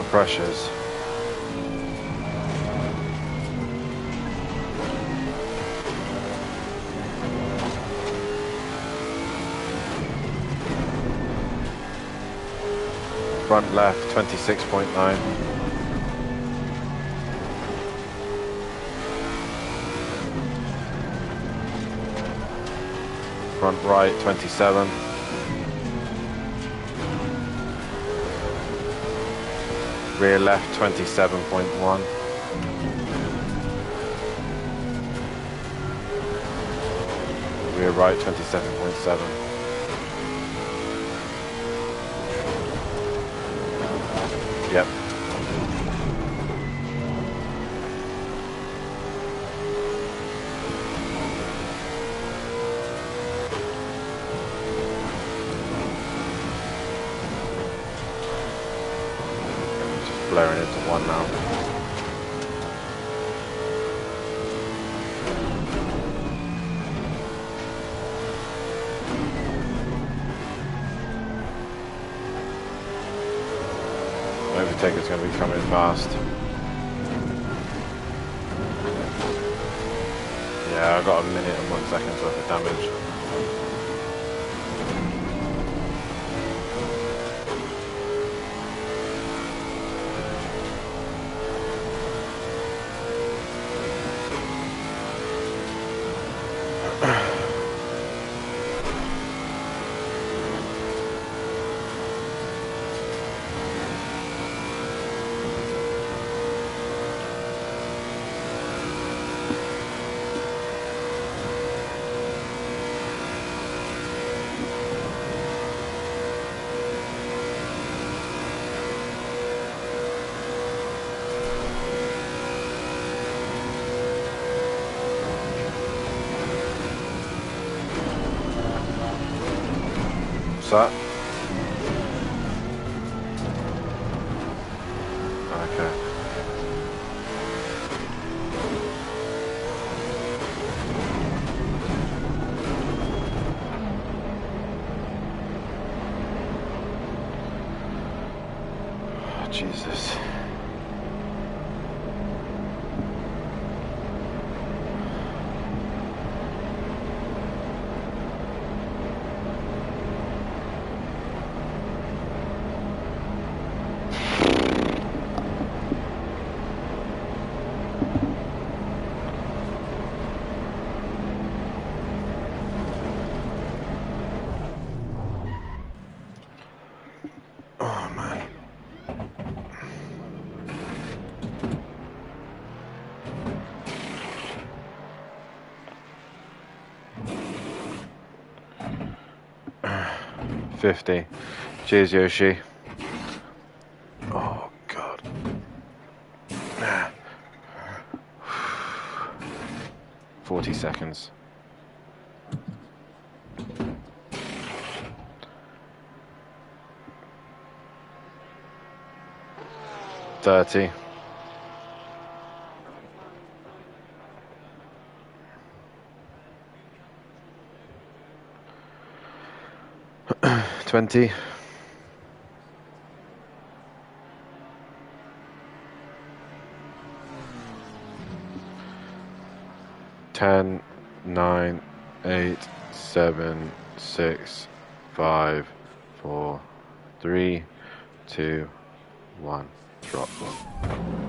the pressures. Front left, 26.9. Front right, 27. Rear left, 27.1. Rear right, 27.7. Yep. Just blaring into one now. Overtaker's going to be coming fast. Yeah, I got a minute and 1 second worth of damage. What's that? Okay. Oh, Jesus. Oh, man. $50. Cheers, Yoshi. Oh, God. 40 seconds. 30. 20. 10, 9, 8, 7, 6, 5, 4, 3, 2, 1. Drop one.